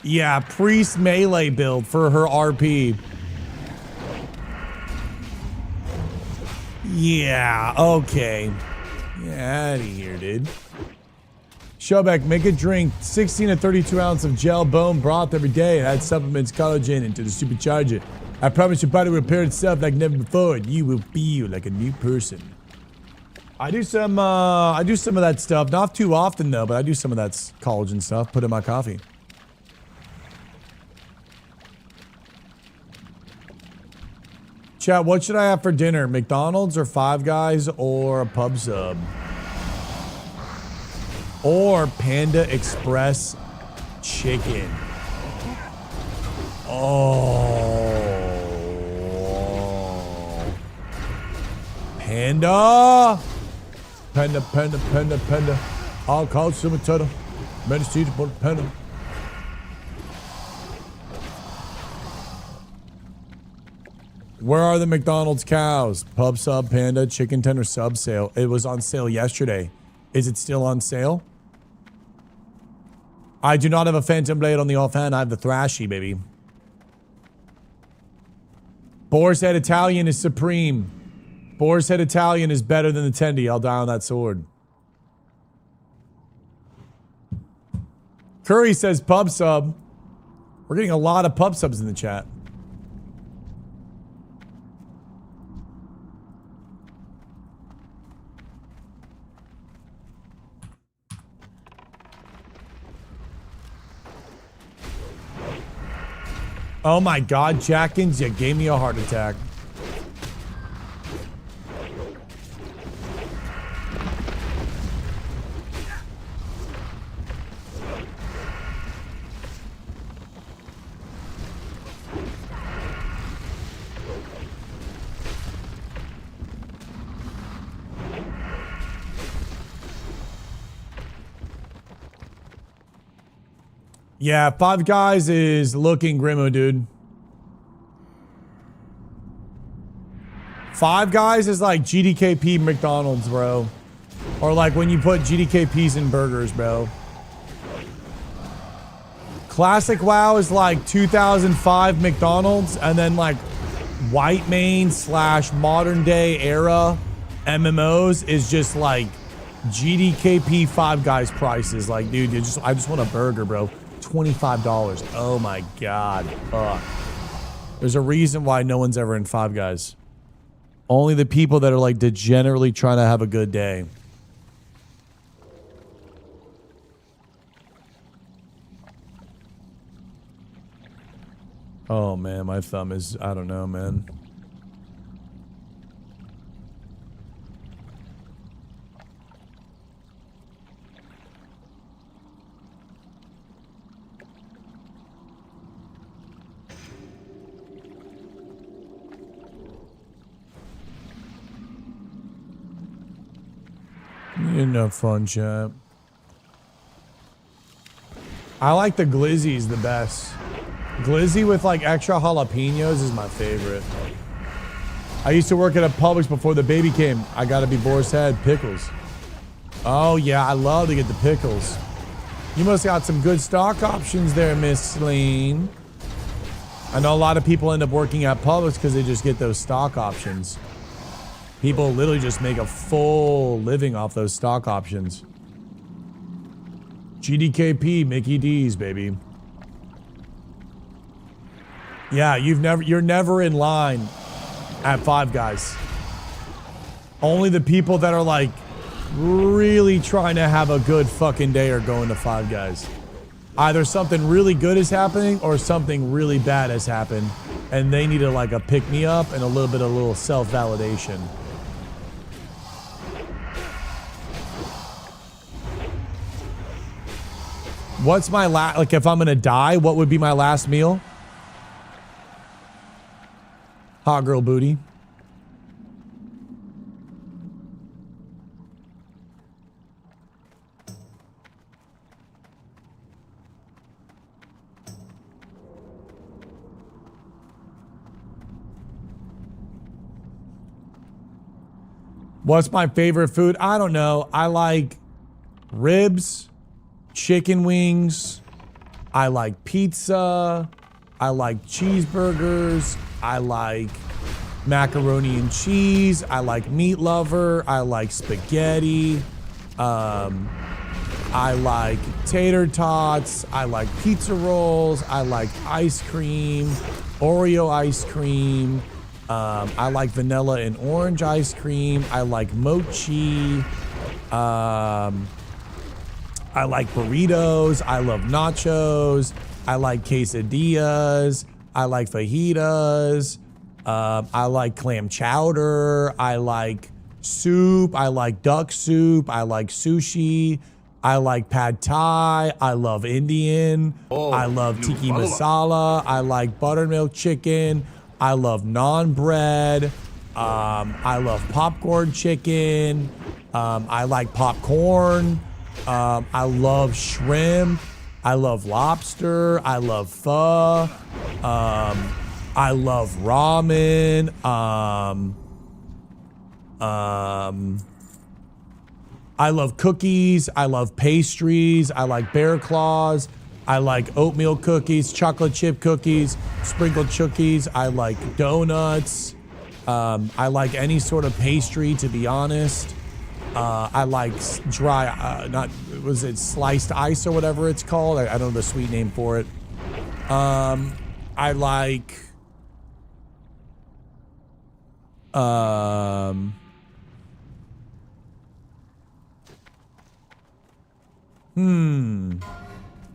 Speaker 1: Yeah, priest melee build for her RP. Yeah, okay. Get out of here, dude. Showback, make a drink. 16 to 32 ounce of gel bone broth every day and add supplements collagen into the supercharger. I promise your body will repair itself like never before and you will feel like a new person. I do some of that stuff. Not too often though, but I do some of that collagen stuff. Put in my coffee. Chat, what should I have for dinner? McDonald's or Five Guys or a pub sub? Or Panda Express chicken. Oh. Panda. Panda, panda, panda, panda. I'll call Sumatera. Medicine for panda. Where are the McDonald's cows? Pub sub, panda, chicken tender sub sale. It was on sale yesterday. Is it still on sale? I do not have a Phantom Blade on the offhand. I have the Thrashy, baby. Boar's Head Italian is supreme. Boar's Head Italian is better than the Tendy. I'll die on that sword. Curry says pub sub. We're getting a lot of pub subs in the chat. Oh my God, Jackins, you gave me a heart attack. Yeah, Five Guys is looking grimmo, dude. Five Guys is like GDKP McDonald's, bro. Or like when you put GDKPs in burgers, bro. Classic WoW is like 2005 McDonald's, and then like white main / modern day era MMOs is just like GDKP Five Guys prices. Like, dude, I just want a burger, bro. $25. Oh my God. Fuck. There's a reason why no one's ever in Five Guys. Only the people that are like degenerately trying to have a good day. Oh man, my thumb is, I don't know, man. Enough fun, chat. I like the glizzies the best. Glizzy with like extra jalapenos is my favorite. I used to work at a Publix before the baby came. I gotta be Boar's Head. Pickles. Oh yeah, I love to get the pickles. You must got some good stock options there, Miss Lean. I know a lot of people end up working at Publix because they just get those stock options. People literally just make a full living off those stock options. GDKP, Mickey D's, baby. Yeah, you're never in line at Five Guys. Only the people that are like really trying to have a good fucking day are going to Five Guys. Either something really good is happening or something really bad has happened, and they need like a pick me up and a little self-validation. What's my like if I'm gonna die, what would be my last meal? Hot girl booty. What's my favorite food? I don't know. I like ribs, chicken wings. I like pizza. I like cheeseburgers. I like macaroni and cheese. I like meat lover. I like spaghetti. I like tater tots. I like pizza rolls. I like ice cream, Oreo ice cream. I like vanilla and orange ice cream. I like mochi. I like burritos. I love nachos. I like quesadillas. I like fajitas. I like clam chowder. I like soup. I like duck soup. I like sushi. I like pad thai. I love Indian. I love tiki masala. I like buttermilk chicken. I love naan bread. I love popcorn chicken. I like popcorn. I love shrimp. I love lobster. I love pho. I love ramen. I love cookies. I love pastries. I like bear claws. I like oatmeal cookies, chocolate chip cookies, sprinkled cookies. I like donuts. I like any sort of pastry, to be honest. I like dry, was it sliced ice or whatever it's called? I don't know the sweet name for it. I like,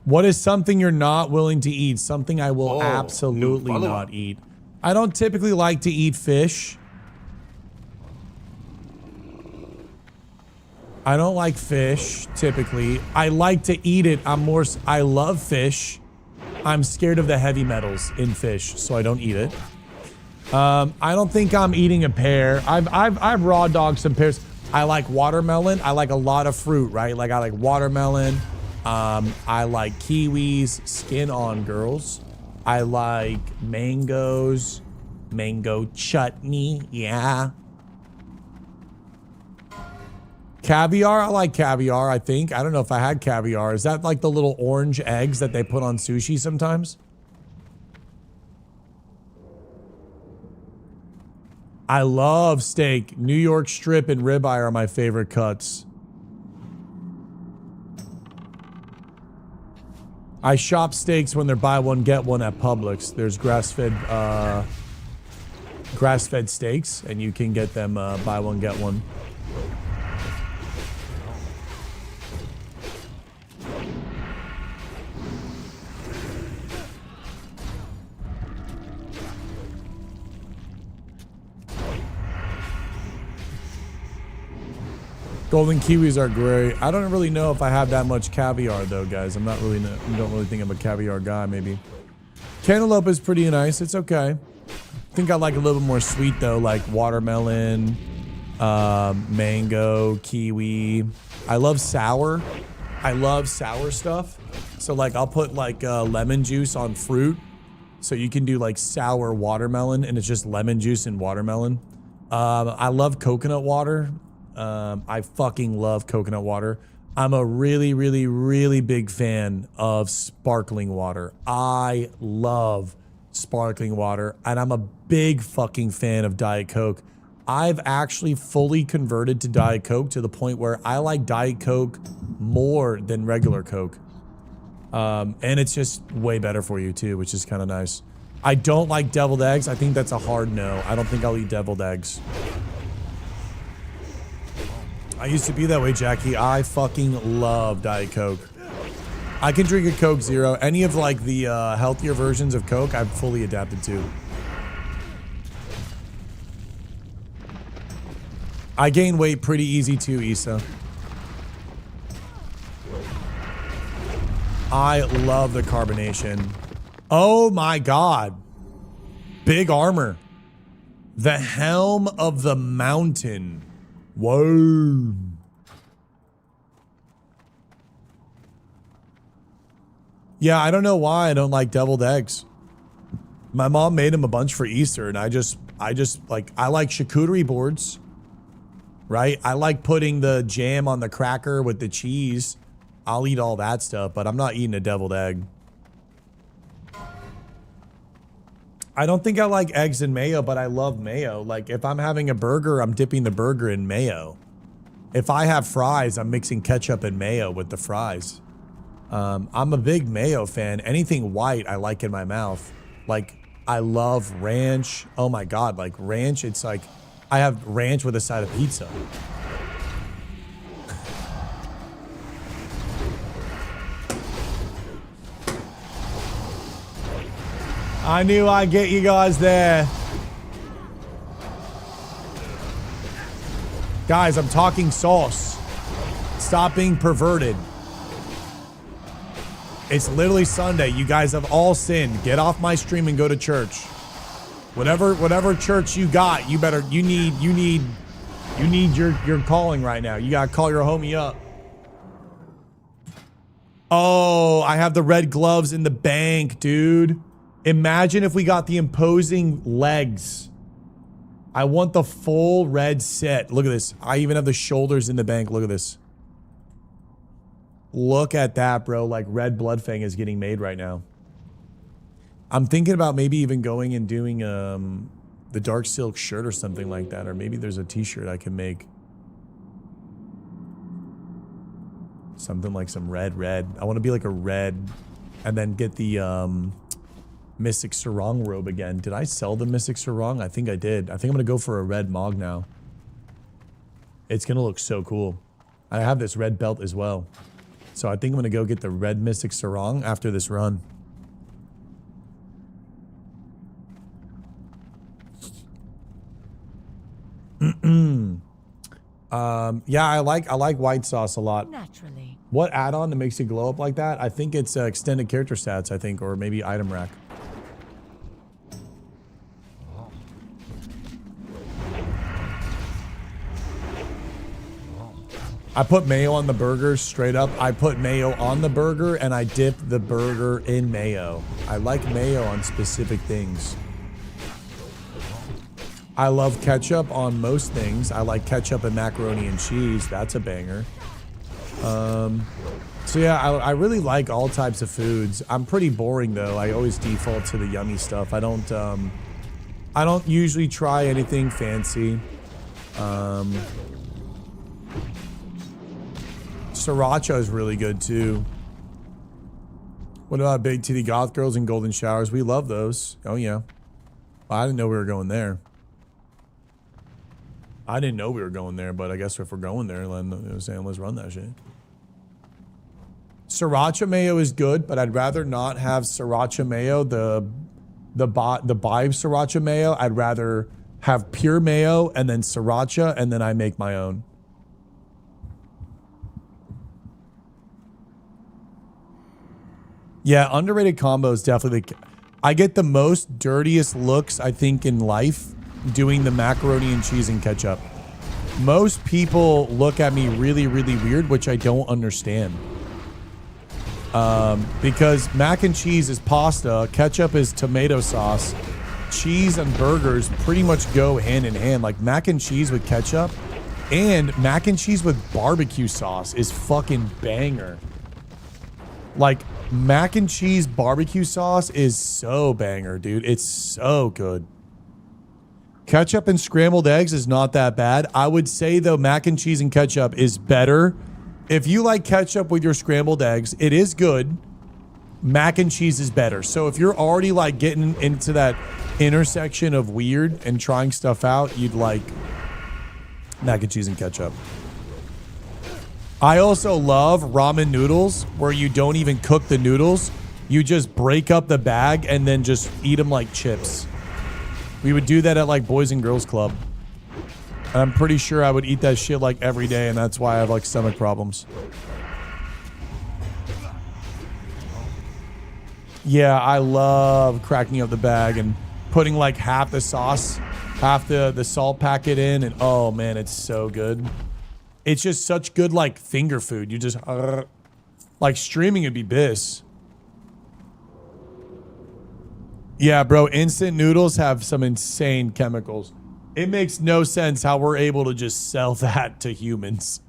Speaker 1: what is something you're not willing to eat? Something I will absolutely not eat. I don't typically like to eat fish. I don't like fish, typically. I like to eat it. I love fish. I'm scared of the heavy metals in fish, so I don't eat it. I don't think I'm eating a pear. I've raw dogged some pears. I like watermelon. I like a lot of fruit, right? Like I like watermelon. I like kiwis, skin on girls. I like mangoes, mango chutney, yeah. Caviar, I like caviar, I think. I don't know if I had caviar. Is that like the little orange eggs that they put on sushi sometimes? I love steak. New York strip and ribeye are my favorite cuts. I shop steaks when they're buy one, get one at Publix. There's grass-fed steaks, and you can get them buy one, get one. Golden kiwis are great. I don't really know if I have that much caviar though, guys. I don't really think I'm a caviar guy, maybe. Cantaloupe is pretty nice. It's okay. I think I like a little bit more sweet though, like watermelon, mango, kiwi. I love sour. I love sour stuff. So like I'll put like lemon juice on fruit. So you can do like sour watermelon and it's just lemon juice and watermelon. I love coconut water. I fucking love coconut water. I'm a really, really, really big fan of sparkling water. I love sparkling water, and I'm a big fucking fan of Diet Coke. I've actually fully converted to Diet Coke to the point where I like Diet Coke more than regular Coke. And it's just way better for you too, which is kind of nice. I don't like deviled eggs. I think that's a hard no. I don't think I'll eat deviled eggs. I used to be that way, Jackie. I fucking love Diet Coke. I can drink a Coke Zero. Any of like the healthier versions of Coke, I've fully adapted to. I gain weight pretty easy too, Issa. I love the carbonation. Oh my God. Big armor. The Helm of the Mountain. Whoa. Yeah, I don't know why I don't like deviled eggs. My mom made them a bunch for Easter, and I just like, I like charcuterie boards, right? I like putting the jam on the cracker with the cheese. I'll eat all that stuff, but I'm not eating a deviled egg. I don't think I like eggs and mayo, but I love mayo. Like if I'm having a burger, I'm dipping the burger in mayo. If I have fries, I'm mixing ketchup and mayo with the fries. I'm a big mayo fan. Anything white, I like in my mouth. Like I love ranch. Oh my God, like ranch. It's like I have ranch with a side of pizza. I knew I'd get you guys there. Guys, I'm talking sauce. Stop being perverted. It's literally Sunday. You guys have all sinned. Get off my stream and go to church. Whatever church you got, you need your calling right now. You gotta call your homie up. Oh, I have the red gloves in the bank, dude. Imagine if we got the imposing legs. I want the full red set. Look at this. I even have the shoulders in the bank. Look at this. Look at that, bro. Like red Bloodfang is getting made right now. I'm thinking about maybe even going and doing the dark silk shirt or something like that. Or maybe there's a t-shirt I can make. Something like some red. I want to be like a red and then get the Mystic Sarong robe again. Did I sell the Mystic Sarong? I think I did. I think I'm going to go for a red Mog now. It's going to look so cool. I have this red belt as well. So I think I'm going to go get the red Mystic Sarong after this run. Yeah, I like white sauce a lot.
Speaker 8: Naturally.
Speaker 1: What add-on that makes it glow up like that? I think it's extended character stats, I think, or maybe item rack. I put mayo on the burger straight up. I put mayo on the burger and I dip the burger in mayo. I like mayo on specific things. I love ketchup on most things. I like ketchup and macaroni and cheese. That's a banger. So yeah, I really like all types of foods. I'm pretty boring though. I always default to the yummy stuff. I don't usually try anything fancy. Sriracha is really good too. What about Big Titty Goth Girls and Golden Showers? We love those. Oh yeah. I didn't know we were going there. I didn't know we were going there, but I guess if we're going there, then saying let's run that shit. Sriracha mayo is good, but I'd rather not have sriracha mayo, the Bibe sriracha mayo. I'd rather have pure mayo and then sriracha, and then I make my own. Yeah, underrated combos definitely. I get the most dirtiest looks, I think, in life doing the macaroni and cheese and ketchup. Most people look at me really, really weird, which I don't understand. Because mac and cheese is pasta, ketchup is tomato sauce, cheese and burgers pretty much go hand in hand. Like mac and cheese with ketchup and mac and cheese with barbecue sauce is fucking banger. Like mac and cheese barbecue sauce is so banger, dude. It's so good. Ketchup and scrambled eggs is not that bad. I would say though mac and cheese and ketchup is better. If you like ketchup with your scrambled eggs, it is good. Mac and cheese is better. So if you're already like getting into that intersection of weird and trying stuff out, you'd like mac and cheese and ketchup. I also love ramen noodles where you don't even cook the noodles. You just break up the bag and then just eat them like chips. We would do that at like Boys and Girls Club. And I'm pretty sure I would eat that shit like every day, and that's why I have like stomach problems. Yeah, I love cracking up the bag and putting like half the sauce, half the salt packet in, and oh man, it's so good. It's just such good like finger food. You just like streaming would be bis. Yeah, bro, instant noodles have some insane chemicals. It makes no sense how we're able to just sell that to humans.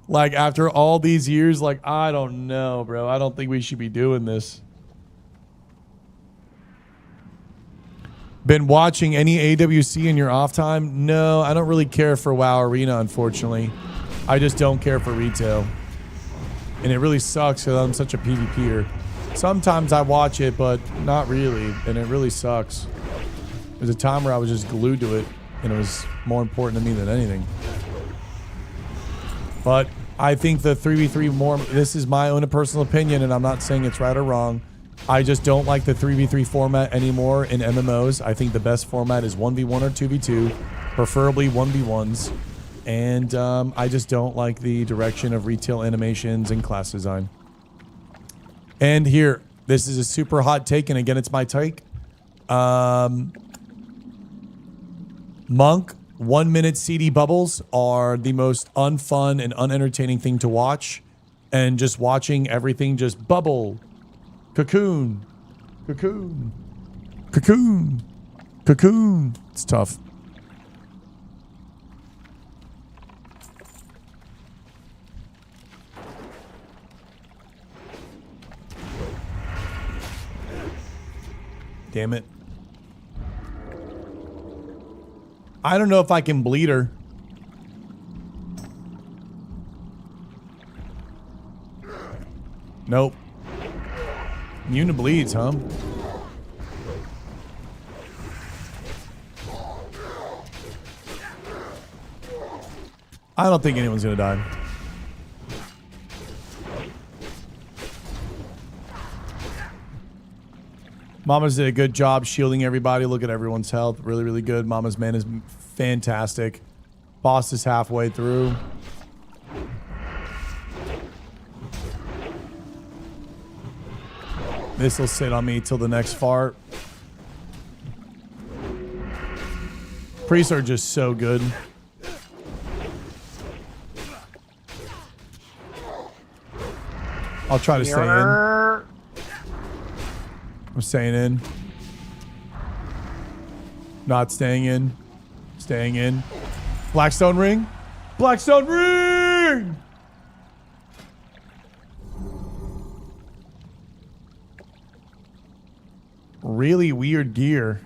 Speaker 1: Like after all these years, like I don't know, bro. I don't think we should be doing this. Been watching any AWC in your off time? No, I don't really care for WoW Arena, unfortunately. I just don't care for retail. And it really sucks because I'm such a PvPer. Sometimes I watch it, but not really. And it really sucks. There's a time where I was just glued to it, and it was more important to me than anything. But I think the 3v3 more, this is my own personal opinion, and I'm not saying it's right or wrong. I just don't like the 3v3 format anymore in MMOs. I think the best format is 1v1 or 2v2, preferably 1v1s. And I just don't like the direction of retail animations and class design. And here, this is a super hot take, and again, it's my take. Monk, 1 minute CD bubbles are the most unfun and unentertaining thing to watch. And just watching everything just bubble. Cocoon. Cocoon. Cocoon. Cocoon. It's tough. Damn it. I don't know if I can bleed her. Nope. Immune to bleeds, huh? I don't think anyone's gonna die. Mama's did a good job shielding everybody. Look at everyone's health. Really, really good. Mama's man is fantastic. Boss is halfway through. This will sit on me till the next fart. Priests are just so good. I'll try to stay in. I'm staying in. Not staying in. Staying in. Blackstone ring. Blackstone ring! Really weird gear.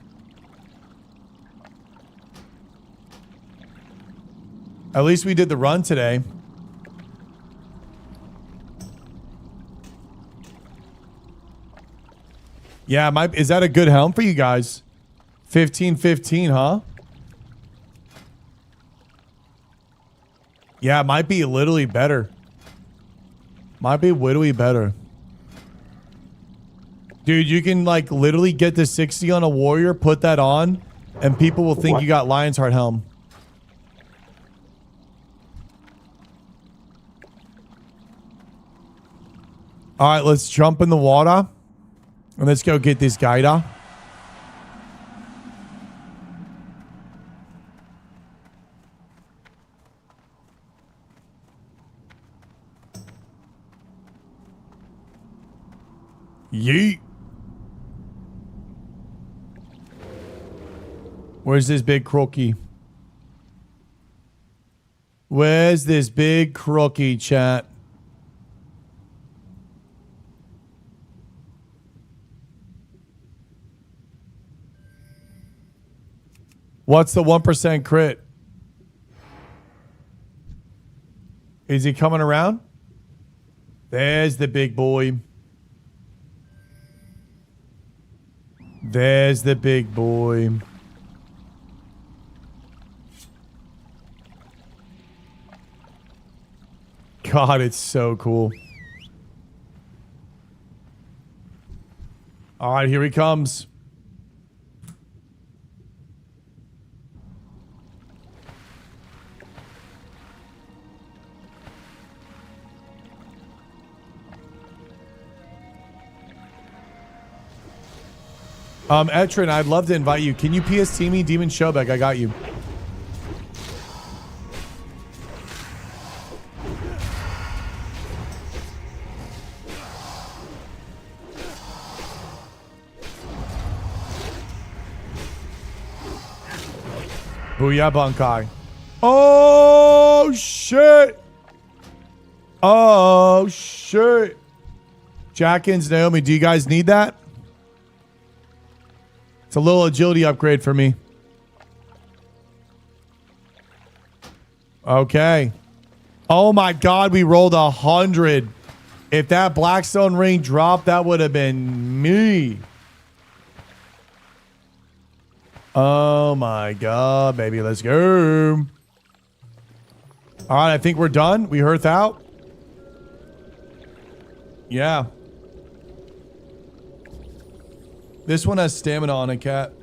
Speaker 1: At least we did the run today. Yeah, is that a good helm for you guys? 15-15, huh? Yeah, it might be literally better. Might be literally better. Dude, you can like literally get the 60 on a warrior, put that on, and people will think you got Lion's Heart helm. All right, let's jump in the water. And let's go get this gator. Yeet. Where's this big crookie? Where's this big crookie, chat? What's the 1% crit? Is he coming around? There's the big boy. There's the big boy. God, it's so cool. All right, here he comes. Etrin, I'd love to invite you. Can you PST me Demon Showback? I got you. Booyah, Bunkai. Oh, shit. Oh, shit. Jackins, Naomi, do you guys need that? It's a little agility upgrade for me. Okay. Oh my God, we rolled 100. If that Blackstone ring dropped, that would have been me. Oh my God, baby, let's go. All right, I think we're done. We hearth out. Yeah. This one has stamina on it, cat.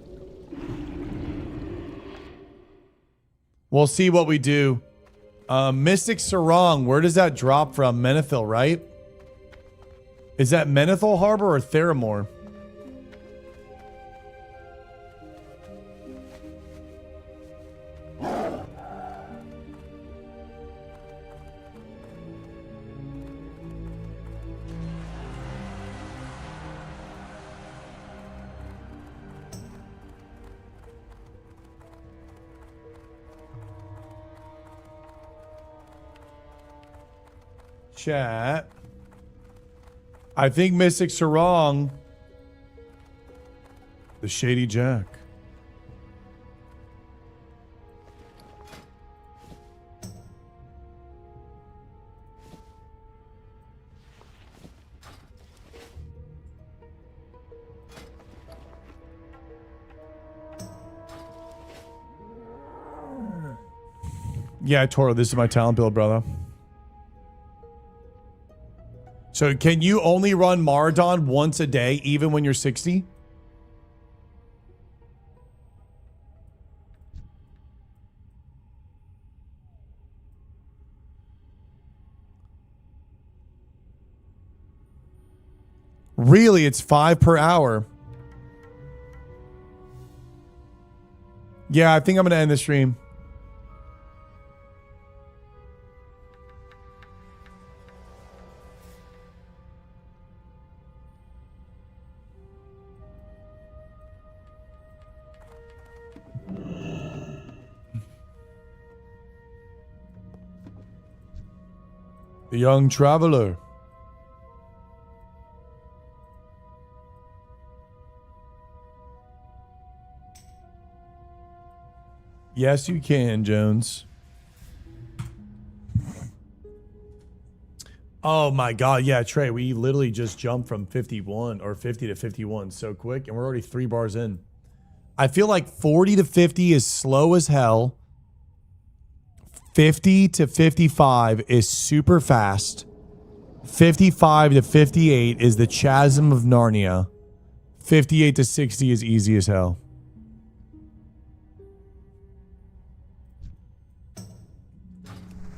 Speaker 1: We'll see what we do. Mystic Sarong, where does that drop from? Menethil, right? Is that Menethil Harbor or Theramore? Chat. I think Mystics are wrong. The Shady Jack. Yeah, Toro, this is my talent build, brother. So can you only run Maradon once a day, even when you're 60? Really, it's 5 per hour. Yeah, I think I'm going to end the stream. The young traveler. Yes, you can, Jones. Oh my God. Yeah, Trey, we literally just jumped from 51 or 50 to 51 so quick, and we're already 3 bars in. I feel like 40 to 50 is slow as hell. 50 to 55 is super fast. 55 to 58 is the chasm of Narnia. 58 to 60 is easy as hell.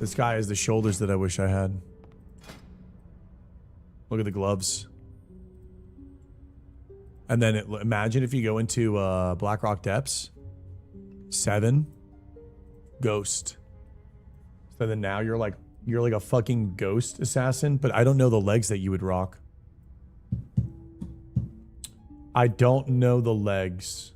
Speaker 1: This guy has the shoulders that I wish I had. Look at the gloves. And then imagine if you go into Blackrock Depths. 7. Ghost. So then now you're like a fucking ghost assassin, but I don't know the legs that you would rock. I don't know the legs.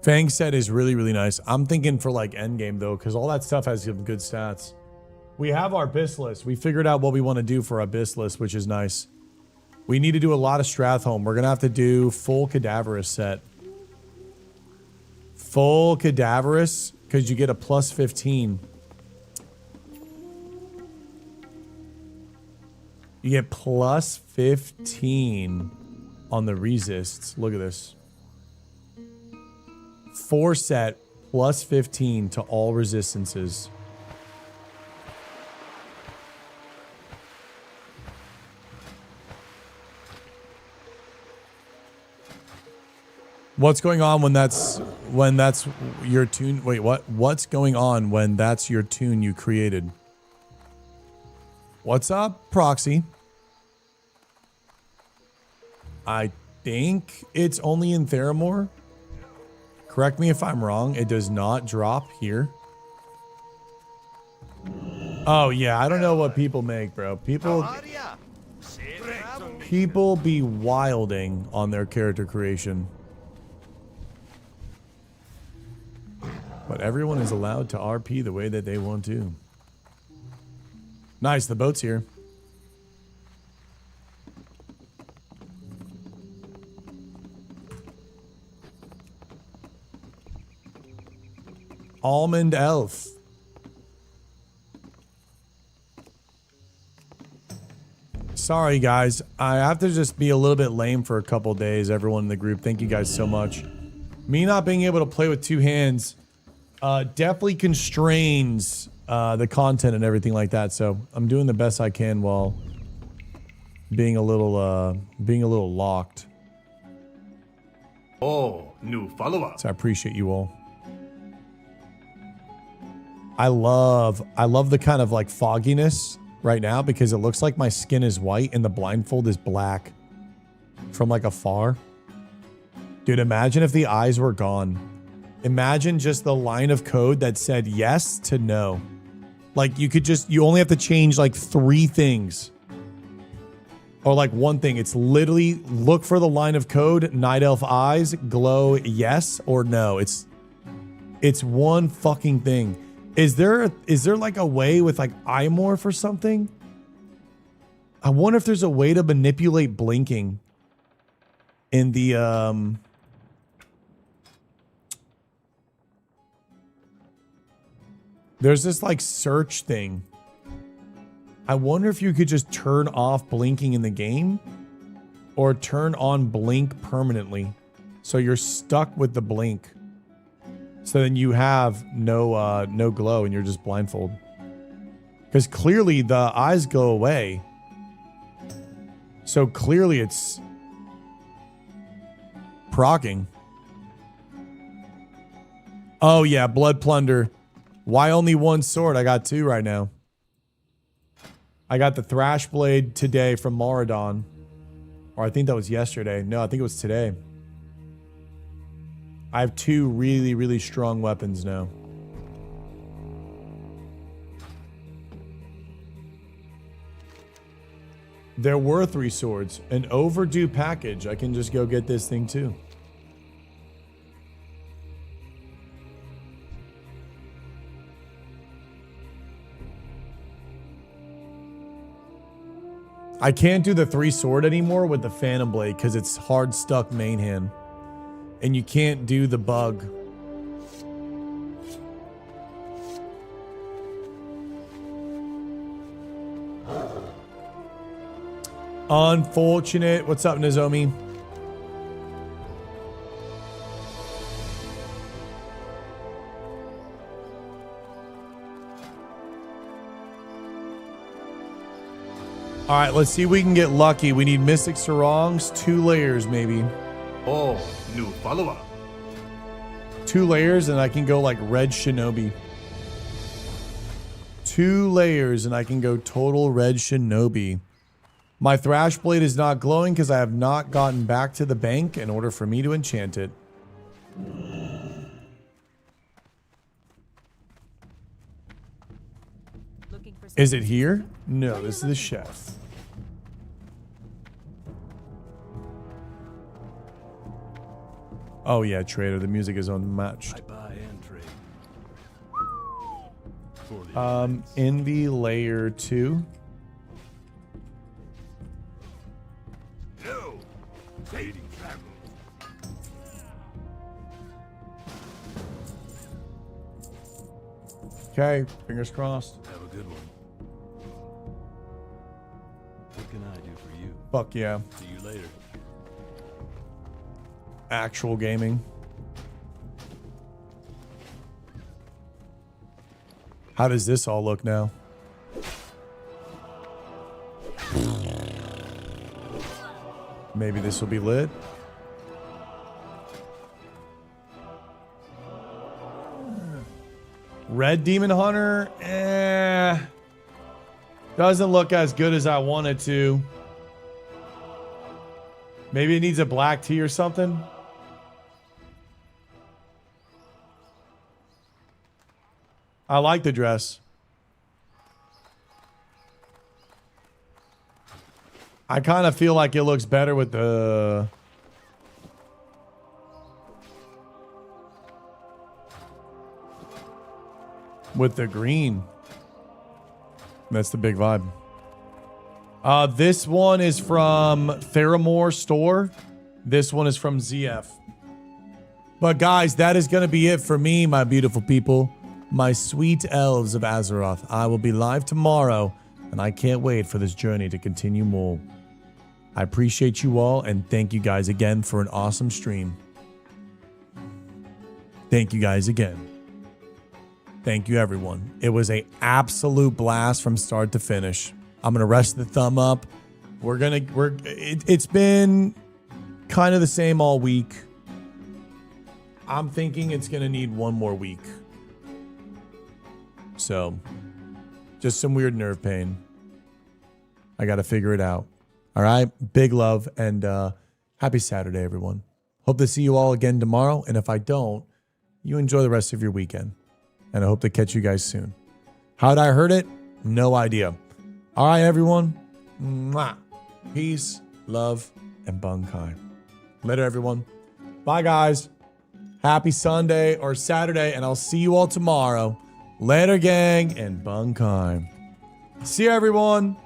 Speaker 1: Fang set is really, really nice. I'm thinking for like endgame though, because all that stuff has some good stats. We have our Abyssalisk. We figured out what we want to do for Abyssalisk, which is nice. We need to do a lot of Strathholm. We're going to have to do full Cadaverous set. Full Cadaverous, because you get a plus 15. You get plus 15 on the resists. Look at this. 4 set plus 15 to all resistances. What's going on when that's your tune? Wait, what? What's going on when that's your tune you created? What's up, Proxy? I think it's only in Theramore. Correct me if I'm wrong. It does not drop here. Oh yeah, I don't know what people make, bro. People be wilding on their character creation. But everyone is allowed to RP the way that they want to. Nice, the boat's here. Almond Elf. Sorry, guys. I have to just be a little bit lame for a couple days, everyone in the group. Thank you guys so much. Me not being able to play with 2 hands definitely constrains the content and everything like that. So I'm doing the best I can while being a little locked.
Speaker 3: Oh, new follower.
Speaker 1: So I appreciate you all. I love the kind of like fogginess right now because it looks like my skin is white and the blindfold is black from like afar. Dude, imagine if the eyes were gone. Imagine just the line of code that said yes to no. Like you only have to change like 3 things. Or like one thing. It's literally look for the line of code, Night Elf eyes, glow yes or no. It's one fucking thing. Is there like a way with like Mmorpg or something? I wonder if there's a way to manipulate blinking in the there's this like search thing. I wonder if you could just turn off blinking in the game or turn on blink permanently. So you're stuck with the blink. So then you have no glow and you're just blindfold. Because clearly the eyes go away. So clearly it's proccing. Oh yeah, Blood Plunder. Why only 1 sword? I got 2 right now. I got the Thrash Blade today from Moradon. Or I think that was yesterday. No, I think it was today. I have 2 really, really strong weapons now. There were 3 swords. An overdue package. I can just go get this thing too. I can't do the 3 sword anymore with the Phantom Blade because it's hard stuck main hand. And you can't do the bug. Unfortunate. What's up, Nozomi? All right, let's see if we can get lucky. We need Mystic Sarongs, 2 layers maybe.
Speaker 3: Oh, new follower.
Speaker 1: 2 layers and I can go like Red Shinobi. 2 layers and I can go total Red Shinobi. My Thrash Blade is not glowing because I have not gotten back to the bank in order for me to enchant it. Is it here? No, this is the chef. Oh yeah, trader. The music is unmatched.
Speaker 7: I buy and trade. For the
Speaker 1: Envy layer 2.
Speaker 6: No. Fading travel.
Speaker 1: Okay, fingers crossed.
Speaker 7: Have a good one. What can I do for you?
Speaker 1: Fuck yeah.
Speaker 7: See you later.
Speaker 1: Actual gaming. How does this all look now? Maybe this will be lit. Red Demon Hunter, doesn't look as good as I want it to. Maybe it needs a black tea or something. I like the dress. I kind of feel like it looks better with the... with the green. That's the big vibe. This one is from Theramore Store. This one is from ZF. But guys, that is going to be it for me, my beautiful people. My sweet elves of Azeroth. I will be live tomorrow, and I can't wait for this journey to continue more. I appreciate you all, and thank you guys again for an awesome stream. Thank you guys again. Thank you, everyone. It was an absolute blast from start to finish. I'm gonna rest the thumb up. It's been kind of the same all week. I'm thinking it's gonna need 1 more week. So, just some weird nerve pain. I gotta figure it out. All right, big love and happy Saturday, everyone. Hope to see you all again tomorrow. And if I don't, you enjoy the rest of your weekend. And I hope to catch you guys soon. How'd I hurt it? No idea. All right, everyone. Mwah. Peace, love, and bunkai. Later, everyone. Bye, guys. Happy Sunday or Saturday, and I'll see you all tomorrow. Later, gang, and bunkai. See you, everyone.